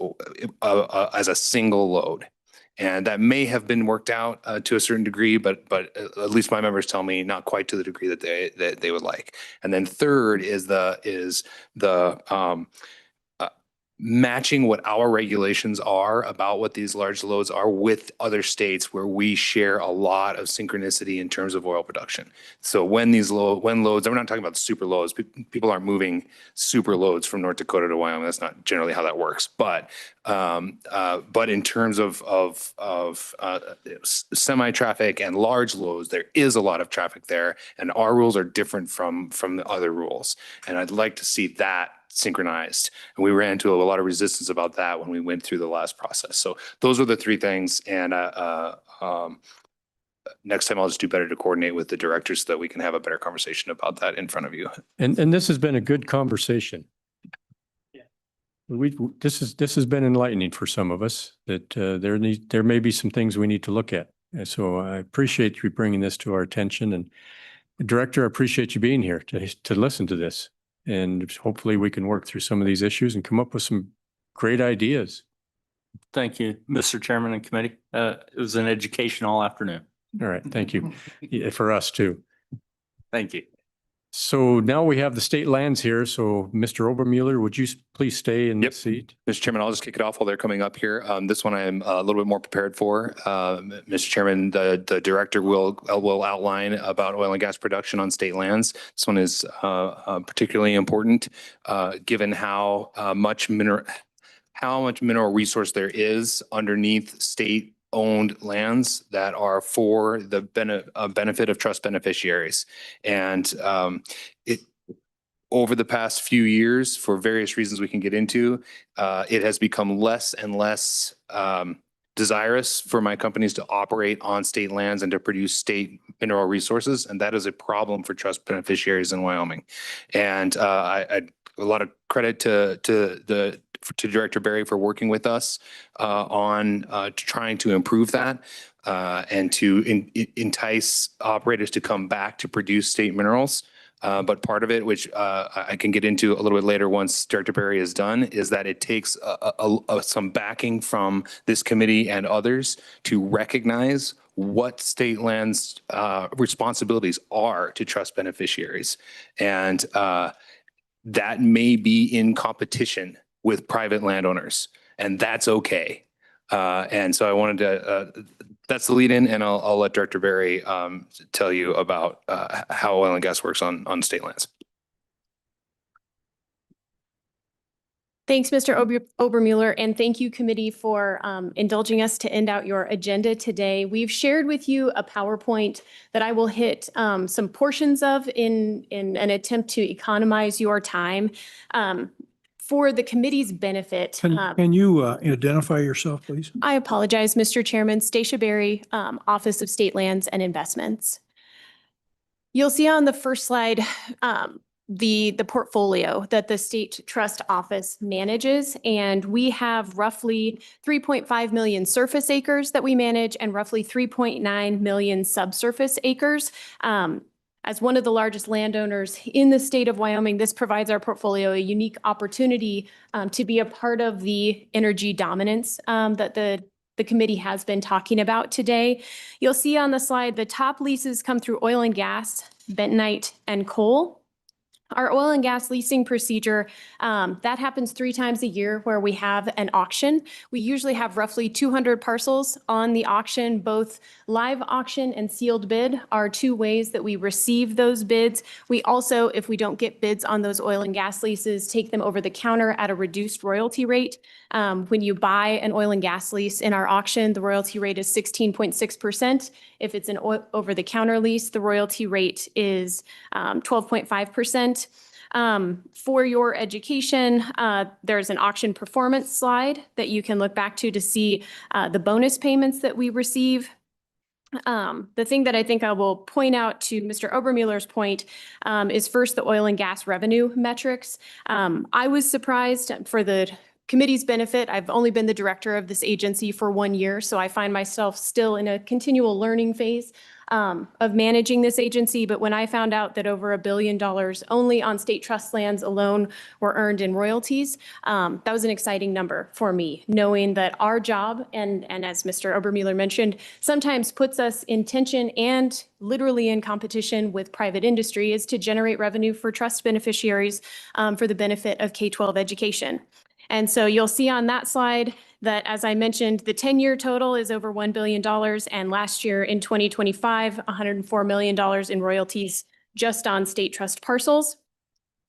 as a single load. And that may have been worked out to a certain degree, but at least my members tell me not quite to the degree that they would like. And then third is the matching what our regulations are about what these large loads are with other states where we share a lot of synchronicity in terms of oil production. So when loads, and we're not talking about super loads, people aren't moving super loads from North Dakota to Wyoming. That's not generally how that works. But in terms of semi-traffic and large loads, there is a lot of traffic there, and our rules are different from the other rules. And I'd like to see that synchronized. And we ran into a lot of resistance about that when we went through the last process. So those are the three things. And next time I'll just do better to coordinate with the directors so that we can have a better conversation about that in front of you. And this has been a good conversation. This has been enlightening for some of us that there may be some things we need to look at. And so I appreciate you bringing this to our attention, and Director, I appreciate you being here to listen to this. And hopefully we can work through some of these issues and come up with some great ideas. Thank you, Mr. Chairman and committee. It was an education all afternoon. All right. Thank you. Yeah, for us too. Thank you. So now we have the state lands here. So Mr. Obermueller, would you please stay in Yep. the seat? Mr. Chairman, I'll just kick it off while they're coming up here. This one I am a little bit more prepared for. Mr. Chairman, the director will outline about oil and gas production on state lands. This one is particularly important, given how much mineral resource there is underneath state-owned lands that are for the benefit of trust beneficiaries. And over the past few years, for various reasons we can get into, it has become less and less desirous for my companies to operate on state lands and to produce state mineral resources. And that is a problem for trust beneficiaries in Wyoming. And a lot of credit to Director Berry for working with us on trying to improve that and to entice operators to come back to produce state minerals. But part of it, which I can get into a little bit later once Director Berry is done, is that it takes some backing from this committee and others to recognize what state lands responsibilities are to trust beneficiaries. And that may be in competition with private landowners, and that's okay. And so I wanted to, that's the lead in, and I'll let Director Berry tell you about how oil and gas works on state lands. Thanks, Mr. Obermueller, and thank you, committee, for indulging us to end out your agenda today. We've shared with you a PowerPoint that I will hit some portions of in an attempt to economize your time. For the committee's benefit. Can you identify yourself, please? I apologize, Mr. Chairman. Stacia Berry, Office of State Lands and Investments. You'll see on the first slide the portfolio that the State Trust Office manages, and we have roughly 3.5 million surface acres that we manage and roughly 3.9 million subsurface acres. As one of the largest landowners in the state of Wyoming, this provides our portfolio a unique opportunity to be a part of the energy dominance that the committee has been talking about today. You'll see on the slide, the top leases come through oil and gas, bentonite, and coal. Our oil and gas leasing procedure, that happens 3 times a year where we have an auction. We usually have roughly 200 parcels on the auction. Both live auction and sealed bid are 2 ways that we receive those bids. We also, if we don't get bids on those oil and gas leases, take them over the counter at a reduced royalty rate. When you buy an oil and gas lease in our auction, the royalty rate is 16.6%. If it's an over-the-counter lease, the royalty rate is 12.5%. For your education, there's an auction performance slide that you can look back to see the bonus payments that we receive. The thing that I think I will point out to Mr. Obermueller's point is first the oil and gas revenue metrics. I was surprised. For the committee's benefit, I've only been the director of this agency for 1 year, so I find myself still in a continual learning phase of managing this agency. But when I found out that over $1 billion only on state trust lands alone were earned in royalties, that was an exciting number for me, knowing that our job, and as Mr. Obermueller mentioned, sometimes puts us in tension and literally in competition with private industry, is to generate revenue for trust beneficiaries for the benefit of K-12 education. And so you'll see on that slide that, as I mentioned, the 10-year total is over $1 billion. And last year in 2025, $104 million in royalties just on state trust parcels.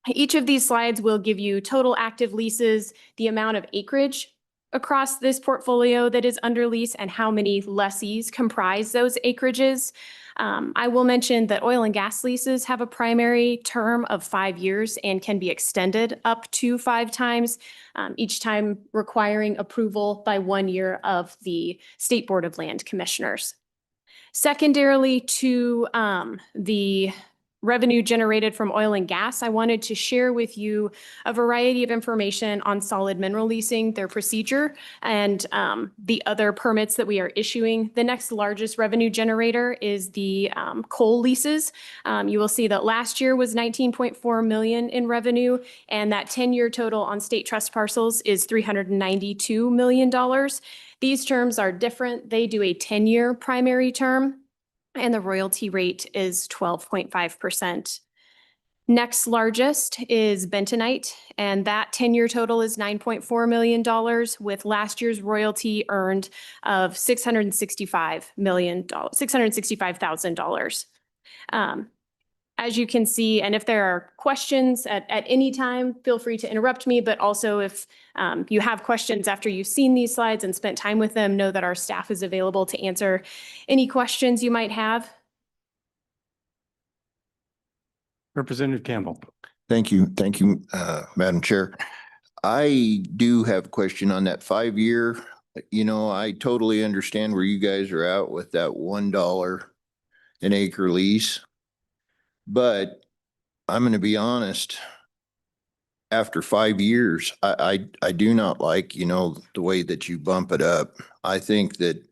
Each of these slides will give you total active leases, the amount of acreage across this portfolio that is under lease, and how many lessees comprise those acreages. I will mention that oil and gas leases have a primary term of 5 years and can be extended up to 5 times, each time requiring approval by 1 year of the State Board of Land Commissioners. Secondarily to the revenue generated from oil and gas, I wanted to share with you a variety of information on solid mineral leasing, their procedure, and the other permits that we are issuing. The next largest revenue generator is the coal leases. You will see that last year was $19.4 million in revenue, and that 10-year total on state trust parcels is $392 million. These terms are different. They do a 10-year primary term, and the royalty rate is 12.5%. Next largest is bentonite, and that 10-year total is $9.4 million with last year's royalty earned of $665,000. As you can see, and if there are questions at any time, feel free to interrupt me, but also if you have questions after you've seen these slides and spent time with them, know that our staff is available to answer any questions you might have. Representative Campbell. Thank you. Thank you, Madam Chair. I do have a question on that 5-year. You know, I totally understand where you guys are at with that $1 an acre lease. But I'm going to be honest, after 5 years, I do not like, you know, the way that you bump it up. I think that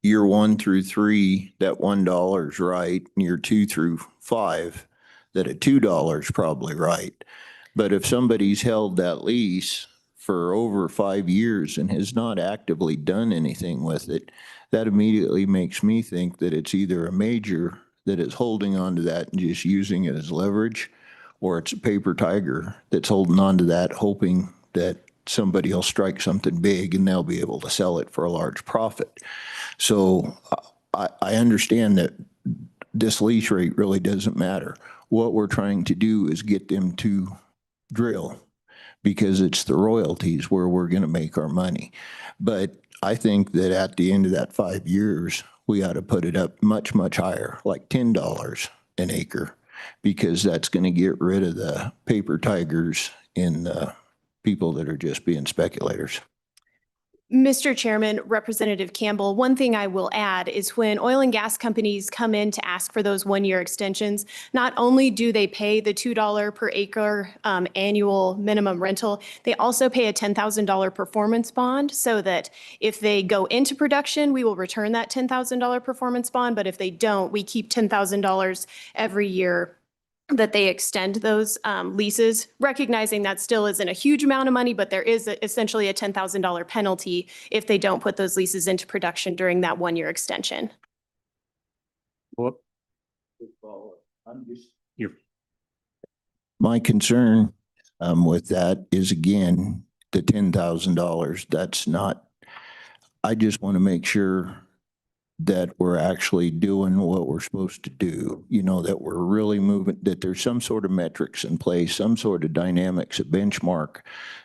year 1 through 3, that $1 is right. And year 2 through 5, that at $2 is probably right. But if somebody's held that lease for over 5 years and has not actively done anything with it, that immediately makes me think that it's either a major that is holding on to that and just using it as leverage, or it's a paper tiger that's holding on to that, hoping that somebody will strike something big and they'll be able to sell it for a large profit. So I understand that this lease rate really doesn't matter. What we're trying to do is get them to drill, because it's the royalties where we're going to make our money. But I think that at the end of that 5 years, we ought to put it up much, much higher, like $10 an acre, because that's going to get rid of the paper tigers and the people that are just being speculators. Mr. Chairman, Representative Campbell, one thing I will add is when oil and gas companies come in to ask for those 1-year extensions, not only do they pay the $2 per acre annual minimum rental, they also pay a $10,000 performance bond so that if they go into production, we will return that $10,000 performance bond. But if they don't, we keep $10,000 every year that they extend those leases, recognizing that still isn't a huge amount of money, but there is essentially a $10,000 penalty if they don't put those leases into production during that 1-year extension. My concern with that is, again, the $10,000. That's not, I just want to make sure that we're actually doing what we're supposed to do, you know, that we're really moving, that there's some sort of metrics in place, some sort of dynamics, a benchmark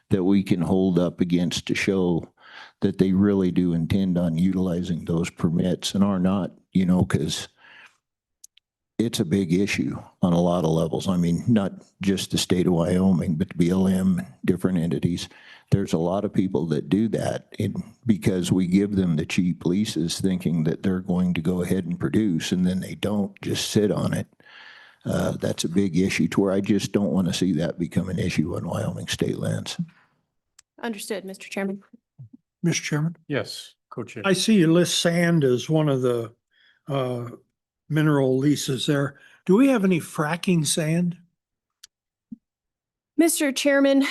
that we can hold up against to show that they really do intend on utilizing those permits and are not, you know, because it's a big issue on a lot of levels. I mean, not just the state of Wyoming, but BLM, different entities. There's a lot of people that do that because we give them the cheap leases thinking that they're going to go ahead and produce, and then they don't, just sit on it. That's a big issue to where I just don't want to see that become an issue on Wyoming state lands. Understood, Mr. Chairman. Mr. Chairman? Yes, Co-Chair. I see you list sand as one of the mineral leases there. Do we have any fracking sand? Mr. Chairman,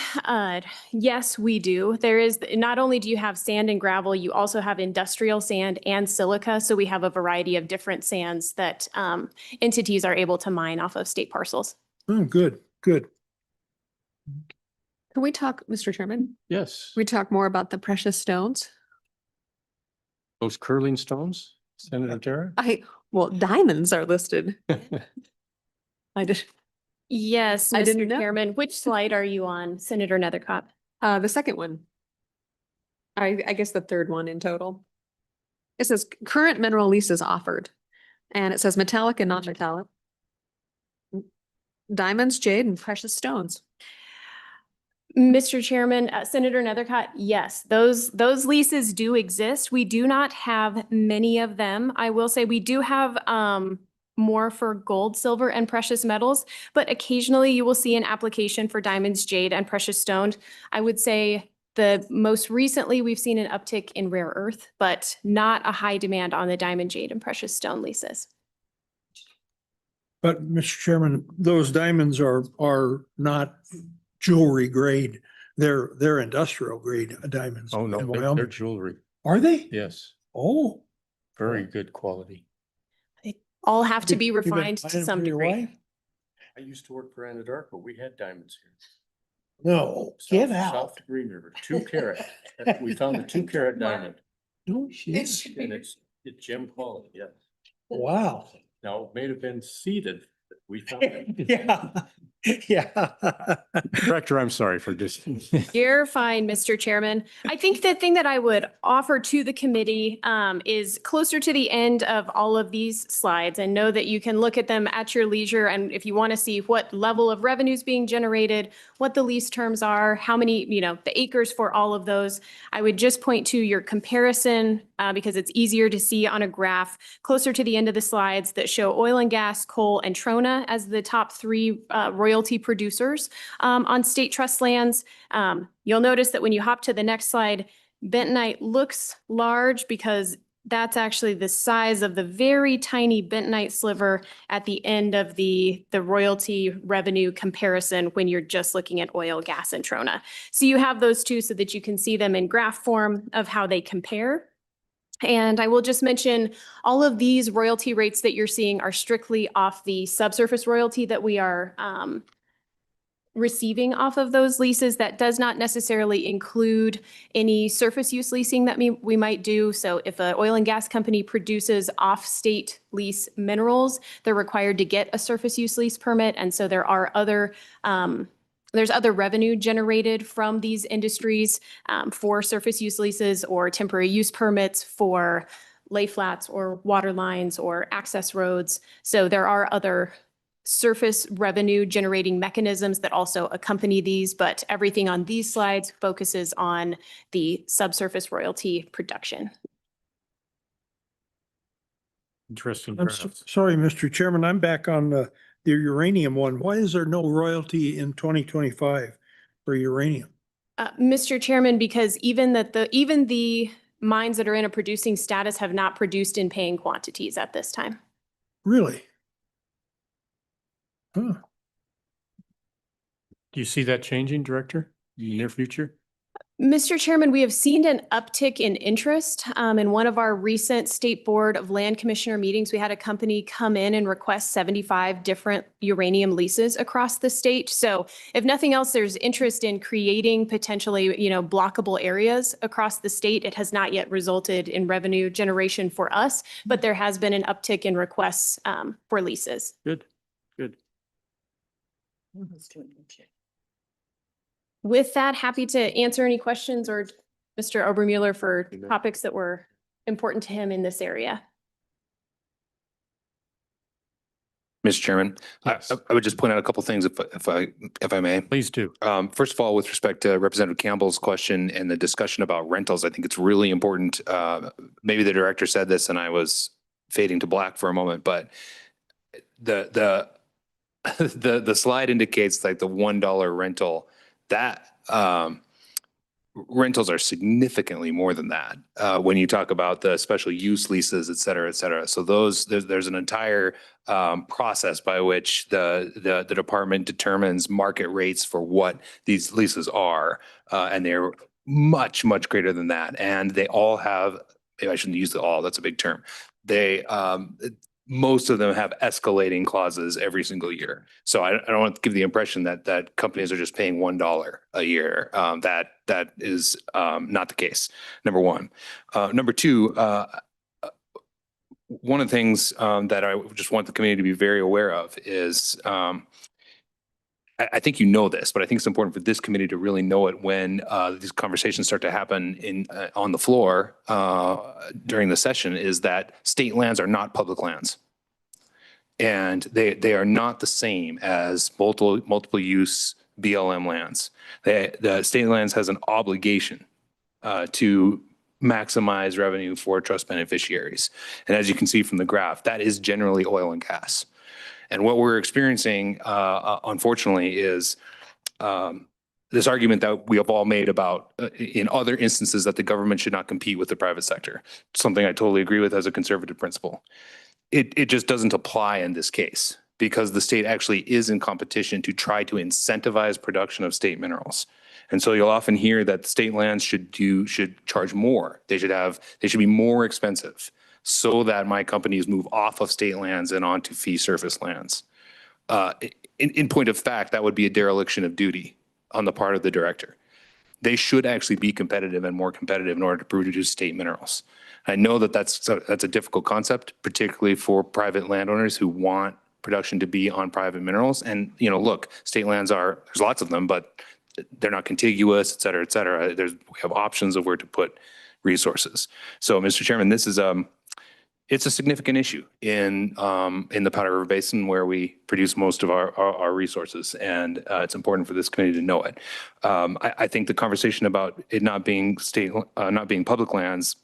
yes, we do. There is, not only do you have sand and gravel, you also have industrial sand and silica. So we have a variety of different sands that entities are able to mine off of state parcels. Oh, good, good. Can we talk, Mr. Chairman? Yes. We talk more about the precious stones? Those curling stones, Senator Tara? Well, diamonds are listed. I just. Yes, I didn't Mr. know. Chairman. Which slide are you on, Senator Nethercott? The second one. I guess the third one in total. It says current mineral leases offered. And it says metallic and non-metallic. Diamonds, jade, and precious stones. Mr. Chairman, Senator Nethercott, yes, those leases do exist. We do not have many of them. I will say we do have more for gold, silver, and precious metals, but occasionally you will see an application for diamonds, jade, and precious stones. I would say the most recently we've seen an uptick in rare earth, but not a high demand on the diamond, jade, and precious stone leases. But Mr. Chairman, those diamonds are not jewelry grade. They're industrial grade diamonds. Oh, no, in they're Wyoming. jewelry. Are they? Yes. Oh. Very good quality. They all have to be You been refined buying to them some for your degree. wife? I used to work for Anadarko. We had diamonds here. No, get out. South to Green River, 2 carat. We found a 2 carat diamond. No shit. And it's gem quality, yes. Wow. Now, it may have been seeded. We found it. Yeah, yeah. Director, I'm sorry for just. You're fine, Mr. Chairman. I think the thing that I would offer to the committee is closer to the end of all of these slides, and know that you can look at them at your leisure. And if you want to see what level of revenue is being generated, what the lease terms are, how many, the acres for all of those, I would just point to your comparison because it's easier to see on a graph closer to the end of the slides that show oil and gas, coal, and Trona as the top 3 royalty producers on state trust lands. You'll notice that when you hop to the next slide, bentonite looks large because that's actually the size of the very tiny bentonite sliver at the end of the royalty revenue comparison when you're just looking at oil, gas, and Trona. So you have those two so that you can see them in graph form of how they compare. And I will just mention all of these royalty rates that you're seeing are strictly off the subsurface royalty that we are receiving off of those leases. That does not necessarily include any surface use leasing that we might do. So if an oil and gas company produces off-state lease minerals, they're required to get a surface use lease permit. And so there are there's other revenue generated from these industries for surface use leases or temporary use permits for lay flats or water lines or access roads. So there are other surface revenue generating mechanisms that also accompany these, but everything on these slides focuses on the subsurface royalty production. Interesting. Sorry, Mr. Chairman, I'm back on the uranium one. Why is there no royalty in 2025 for uranium? Mr. Chairman, because even the mines that are in a producing status have not produced in paying quantities at this time. Really? Huh. Do you see that changing, Director, in the near future? Mr. Chairman, we have seen an uptick in interest. In one of our recent State Board of Land Commissioner meetings, we had a company come in and request 75 different uranium leases across the state. So if nothing else, there's interest in creating potentially, blockable areas across the state. It has not yet resulted in revenue generation for us, but there has been an uptick in requests for leases. Good, good. With that, happy to answer any questions or Mr. Obermueller for topics that were important to him in this area. Mr. Chairman, Yes. I would just point out a couple of things if I may. Please do. First of all, with respect to Representative Campbell's question and the discussion about rentals, I think it's really important. Maybe the director said this and I was fading to black for a moment, but the slide indicates like the $1 rental. That rentals are significantly more than that when you talk about the special use leases, et cetera, et cetera. So there's an entire process by which the department determines market rates for what these leases are, and they're much, much greater than that. And they all have, maybe I shouldn't use the all, that's a big term. They most of them have escalating clauses every single year. So I don't want to give the impression that companies are just paying $1 a year. That is not the case, number one. Number two, one of the things that I just want the community to be very aware of is, I think you know this, but I think it's important for this committee to really know it when these conversations start to happen on the floor during the session, is that state lands are not public lands. And they are not the same as multiple use BLM lands. The state lands has an obligation to maximize revenue for trust beneficiaries. And as you can see from the graph, that is generally oil and gas. And what we're experiencing, unfortunately, is this argument that we have all made about in other instances that the government should not compete with the private sector. Something I totally agree with as a conservative principle. It just doesn't apply in this case because the state actually is in competition to try to incentivize production of state minerals. And so you'll often hear that state lands should charge more. They should be more expensive so that my companies move off of state lands and onto fee surface lands. in point of fact, that would be a dereliction of duty on the part of the director. They should actually be competitive and more competitive in order to produce state minerals. I know that that's a difficult concept, particularly for private landowners who want production to be on private minerals. And, you know, look, state lands there's lots of them, but they're not contiguous, et cetera, et cetera. We have options of where to put resources. So, Mr. Chairman, this is, it's a significant issue in the Powder River Basin where we produce most of our resources, and it's important for this committee to know it. I think the conversation about it not being public lands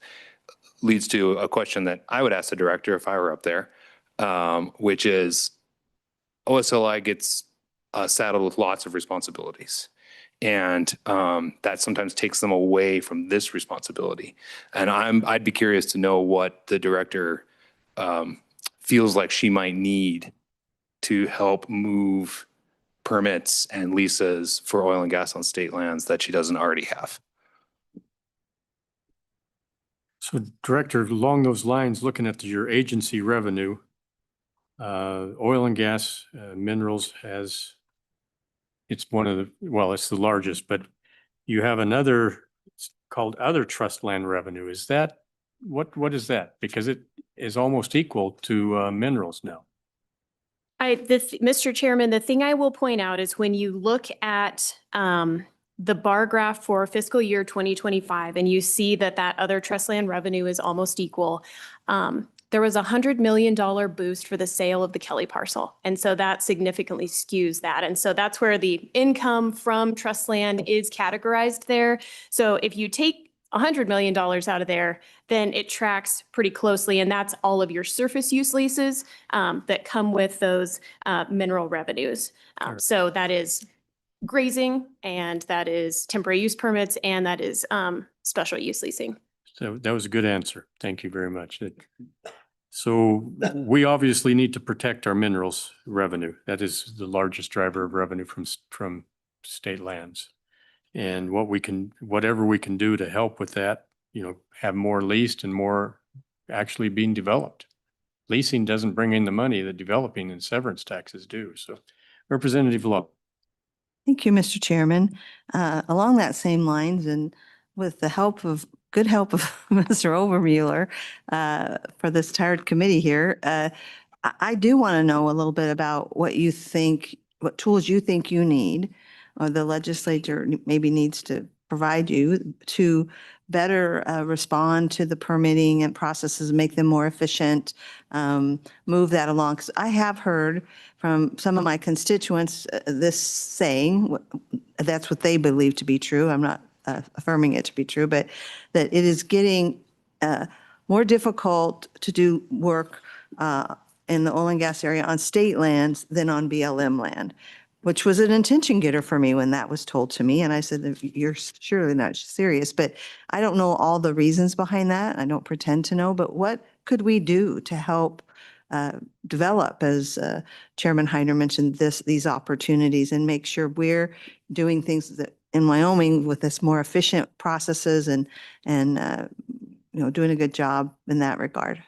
leads to a question that I would ask the director if I were up there, which is OSLI gets saddled with lots of responsibilities. And that sometimes takes them away from this responsibility. And I'd be curious to know what the director feels like she might need to help move permits and leases for oil and gas on state lands that she doesn't already have. So Director, along those lines, looking at your agency revenue, oil and gas minerals it's one of it's the largest, but you have another called other trust land revenue. Is that, what is that? Because it is almost equal to minerals now. Mr. Chairman, the thing I will point out is when you look at the bar graph for fiscal year 2025, and you see that other trust land revenue is almost equal, there was $100 million boost for the sale of the Kelly parcel. And so that significantly skews that. And so that's where the income from trust land is categorized there. So if you take $100 million out of there, then it tracks pretty closely. And that's all of your surface use leases that come with those mineral revenues. So that is grazing, and that is temporary use permits, and that is special use leasing. So that was a good answer. Thank you very much. So we obviously need to protect our minerals revenue. That is the largest driver of revenue from state lands. And whatever we can do to help with that, you know, have more leased and more actually being developed. Leasing doesn't bring in the money that developing and severance taxes do. So Representative Lowe. Thank you, Mr. Chairman. Along that same lines, and with the good help of Mr. Overmueller for this tired committee here, I do want to know a little bit about what tools you think you need, or the legislature maybe needs to provide you to better respond to the permitting and processes, make them more efficient, move that along. Because I have heard from some of my constituents this saying, that's what they believe to be true. I'm not affirming it to be true, but that it is getting more difficult to do work in the oil and gas area on state lands than on BLM land, which was an attention getter for me when that was told to me. And I said, you're surely not serious, but I don't know all the reasons behind that. I don't pretend to know, but what could we do to help develop, as Chairman Heiner mentioned, these opportunities, and make sure we're doing things that in Wyoming with this more efficient processes and doing a good job in that regard?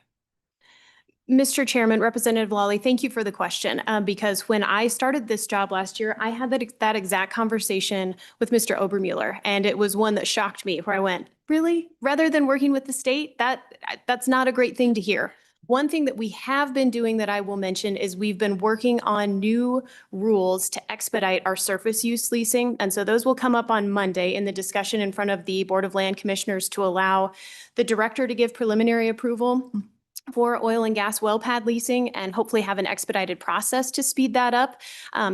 Mr. Chairman, Representative Lawley, thank you for the question. Because when I started this job last year, I had that exact conversation with Mr. Obermueller, and it was one that shocked me, where I went, really? Rather than working with the state, that's not a great thing to hear. One thing that we have been doing that I will mention is we've been working on new rules to expedite our surface use leasing. And so those will come up on Monday in the discussion in front of the Board of Land Commissioners to allow the director to give preliminary approval for oil and gas well pad leasing, and hopefully have an expedited process to speed that up.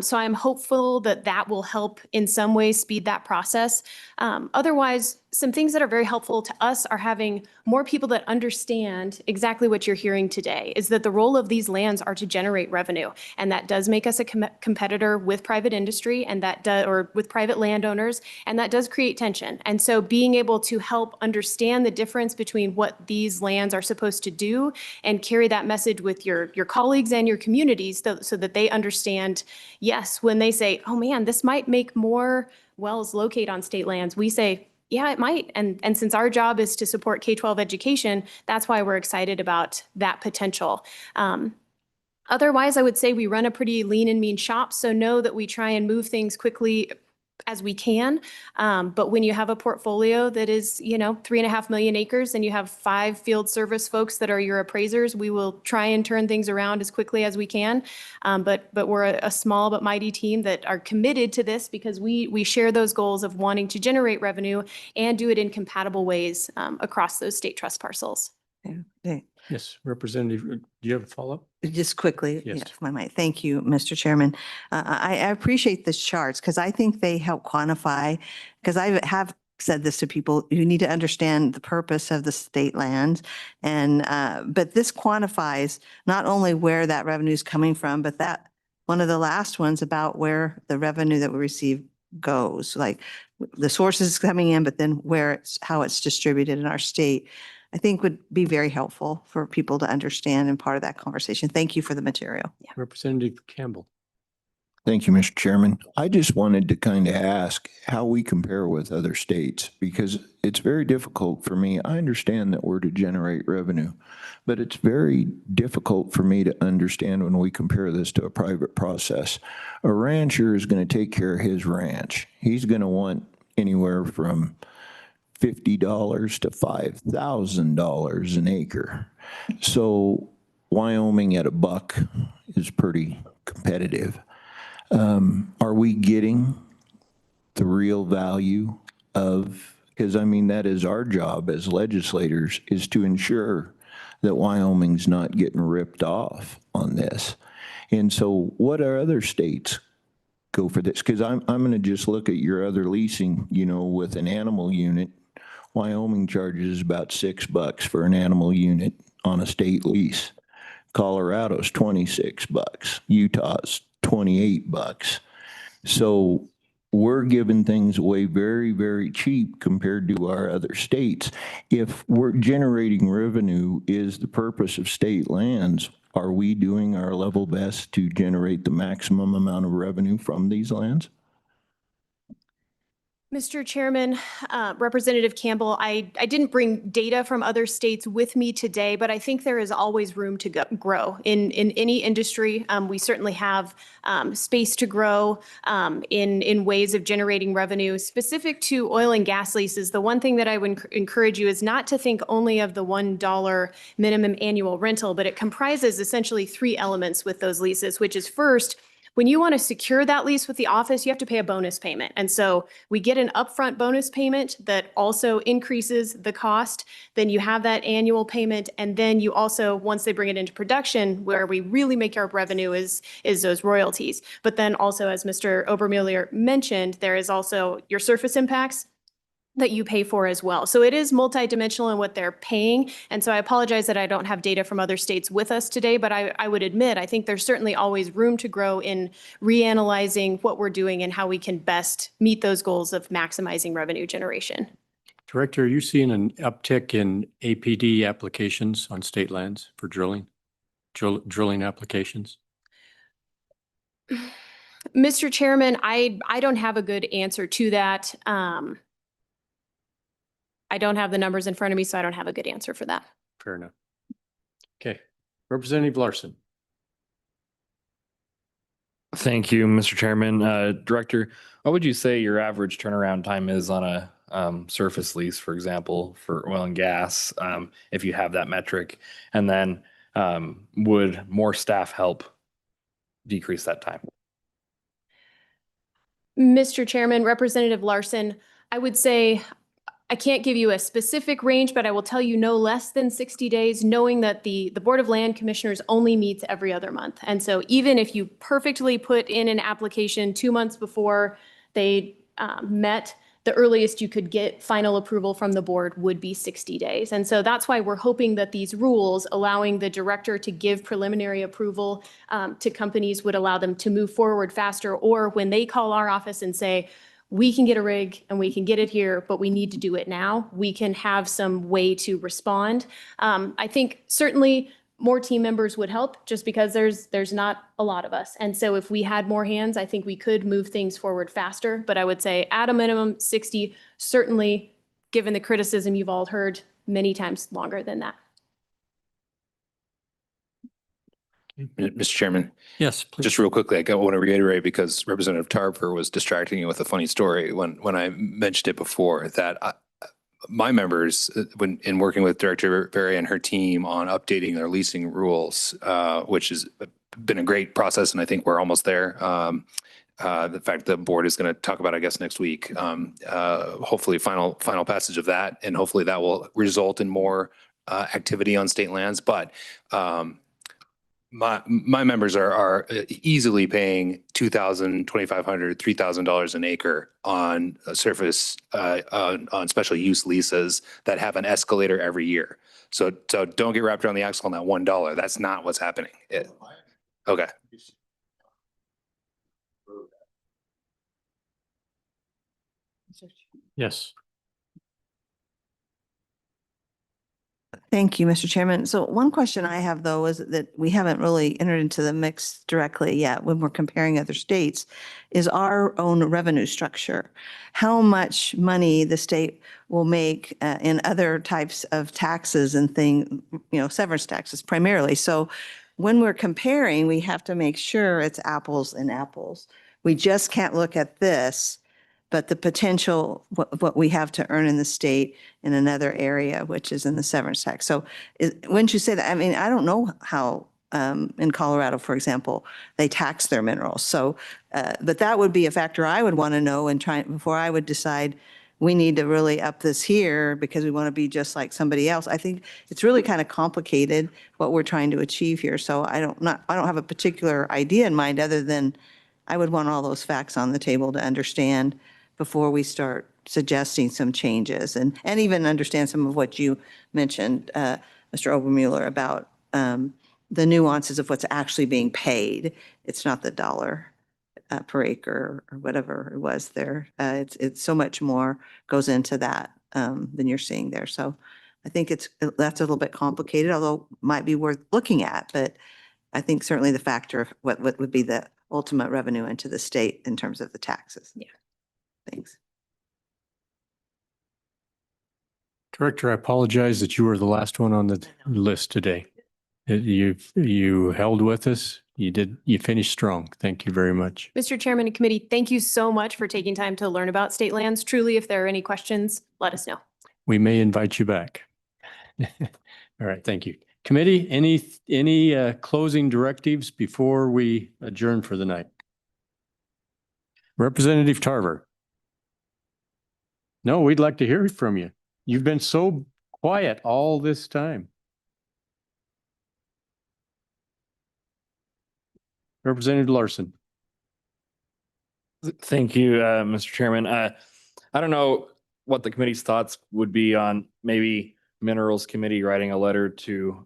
So I'm hopeful that will help in some ways speed that process. Otherwise, some things that are very helpful to us are having more people that understand exactly what you're hearing today, is that the role of these lands are to generate revenue. And that does make us a competitor with private industry, and or with private landowners, and that does create tension. And so being able to help understand the difference between what these lands are supposed to do and carry that message with your colleagues and your communities so that they understand, yes, when they say, oh man, this might make more wells locate on state lands, we say, yeah, it might. And since our job is to support K-12 education, that's why we're excited about that potential. Otherwise, I would say we run a pretty lean and mean shop, so know that we try and move things quickly as we can. But when you have a portfolio that is, 3.5 million acres and you have 5 field service folks that are your appraisers, we will try and turn things around as quickly as we can. But we're a small but mighty team that are committed to this because we share those goals of wanting to generate revenue and do it in compatible ways across those state trust parcels. Okay. Yes, Representative, do you have a follow-up? Just quickly, Yes. if I might. Thank you, Mr. Chairman. I appreciate the charts because I think they help quantify, because I have said this to people, you need to understand the purpose of the state lands. And, but this quantifies not only where that revenue is coming from, but that one of the last ones about where the revenue that we receive goes, like the sources coming in, but then how it's distributed in our state. I think would be very helpful for people to understand and part of that conversation. Thank you for the material. Representative Campbell. Thank you, Mr. Chairman. I just wanted to kind of ask how we compare with other states, because it's very difficult for me. I understand that we're to generate revenue, but it's very difficult for me to understand when we compare this to a private process. A rancher is going to take care of his ranch. He's going to want anywhere from $50 to $5,000 an acre. So Wyoming at $1 is pretty competitive. Are we getting the real value of, because I mean, that is our job as legislators, is to ensure that Wyoming's not getting ripped off on this. And so what are other states go for this? Because I'm going to just look at your other leasing, with an animal unit. Wyoming charges about $6 for an animal unit on a state lease. Colorado's $26. Utah's $28. So we're giving things away very, very cheap compared to our other states. If we're generating revenue is the purpose of state lands, are we doing our level best to generate the maximum amount of revenue from these lands? Mr. Chairman, Representative Campbell, I didn't bring data from other states with me today, but I think there is always room to grow in any industry. We certainly have space to grow in ways of generating revenue. Specific to oil and gas leases, the one thing that I would encourage you is not to think only of the $1 minimum annual rental, but it comprises essentially 3 elements with those leases, which is first, when you want to secure that lease with the office, you have to pay a bonus payment. And so we get an upfront bonus payment that also increases the cost. Then you have that annual payment. And then you also, once they bring it into production, where we really make our revenue is those royalties. But then also, as Mr. Obermuller mentioned, there is also your surface impacts that you pay for as well. So it is multidimensional in what they're paying. And so I apologize that I don't have data from other states with us today, but I would admit, I think there's certainly always room to grow in reanalyzing what we're doing and how we can best meet those goals of maximizing revenue generation. Director, are you seeing an uptick in APD applications on state lands for drilling applications? Mr. Chairman, I don't have a good answer to that. I don't have the numbers in front of me, so I don't have a good answer for that. Fair enough. Okay. Representative Larson. Thank you, Mr. Chairman. Director, what would you say your average turnaround time is on a surface lease, for example, for oil and gas, if you have that metric? And then would more staff help decrease that time? Mr. Chairman, Representative Larson, I would say I can't give you a specific range, but I will tell you no less than 60 days, knowing that the Board of Land Commissioners only meets every other month. And so even if you perfectly put in an application 2 months before they met, the earliest you could get final approval from the board would be 60 days. And so that's why we're hoping that these rules allowing the director to give preliminary approval to companies would allow them to move forward faster, or when they call our office and say, we can get a rig and we can get it here, but we need to do it now, we can have some way to respond. I think certainly more team members would help, just because there's not a lot of us. And so if we had more hands, I think we could move things forward faster. But I would say at a minimum 60, certainly given the criticism you've all heard many times, longer than that. Mr. Chairman, Yes, please. just real quickly, I want to reiterate because Representative Tarver was distracting you with a funny story when I mentioned it before that my members, when in working with Director Berry and her team on updating their leasing rules, which has been a great process, and I think we're almost there. The fact the board is going to talk about, I guess, next week, hopefully final passage of that, and hopefully that will result in more activity on state lands. But my members are easily paying $2,000, $2,500, $3,000 an acre on a surface on special use leases that have an escalator every year. So don't get wrapped around the axle on that $1. That's not what's happening. Okay. Yes. Thank you, Mr. Chairman. So one question I have, though, is that we haven't really entered into the mix directly yet when we're comparing other states, is our own revenue structure. How much money the state will make in other types of taxes and severance taxes primarily. So when we're comparing, we have to make sure it's apples and apples. We just can't look at this, but the potential, what we have to earn in the state in another area, which is in the severance tax. So wouldn't you say that? I mean, I don't know how in Colorado, for example, they tax their minerals. So, but that would be a factor I would want to know and try before I would decide we need to really up this here because we want to be just like somebody else. I think it's really kind of complicated what we're trying to achieve here. So I don't have a particular idea in mind other than I would want all those facts on the table to understand before we start suggesting some changes and even understand some of what you mentioned, Mr. Obermuller, about the nuances of what's actually being paid. It's not the dollar per acre or whatever it was there. It's so much more goes into that than you're seeing there. So I think that's a little bit complicated, although might be worth looking at. But I think certainly the factor of what would be the ultimate revenue into the state in terms of the taxes. Yeah. Thanks. Director, I apologize that you were the last one on the list today. You held with us. You finished strong. Thank you very much. Mr. Chairman and committee, thank you so much for taking time to learn about state lands. Truly, if there are any questions, let us know. We may invite you back. All right, thank you. Committee, any closing directives before we adjourn for the night? Representative Tarver. No, we'd like to hear from you. You've been so quiet all this time. Representative Larson. Thank you, Mr. Chairman. I don't know what the committee's thoughts would be on maybe Minerals Committee writing a letter to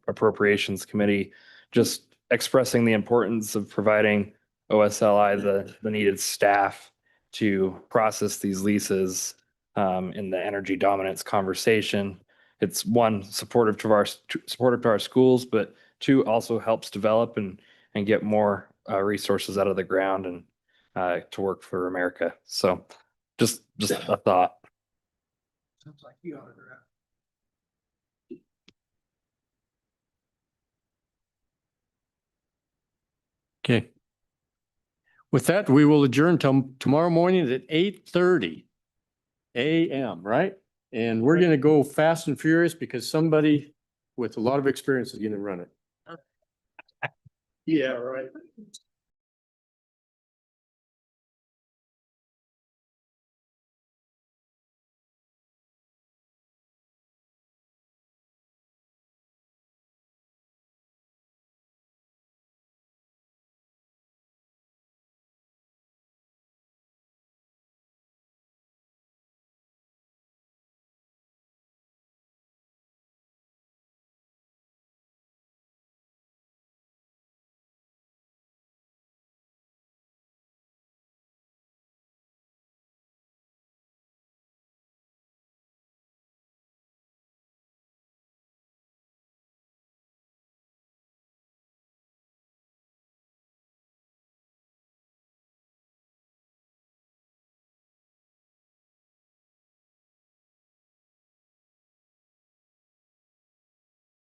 Appropriations Committee, just expressing the importance of providing OSLI the needed staff to process these leases in the energy dominance conversation. It's one, supportive to our schools, but two, also helps develop and get more resources out of the ground and to work for America. So just a thought. Sounds like you ought to draft. Okay. With that, we will adjourn till tomorrow morning at 8:30 a.m., right? And we're going to go fast and furious because somebody with a lot of experience is going to run it. Yeah, right.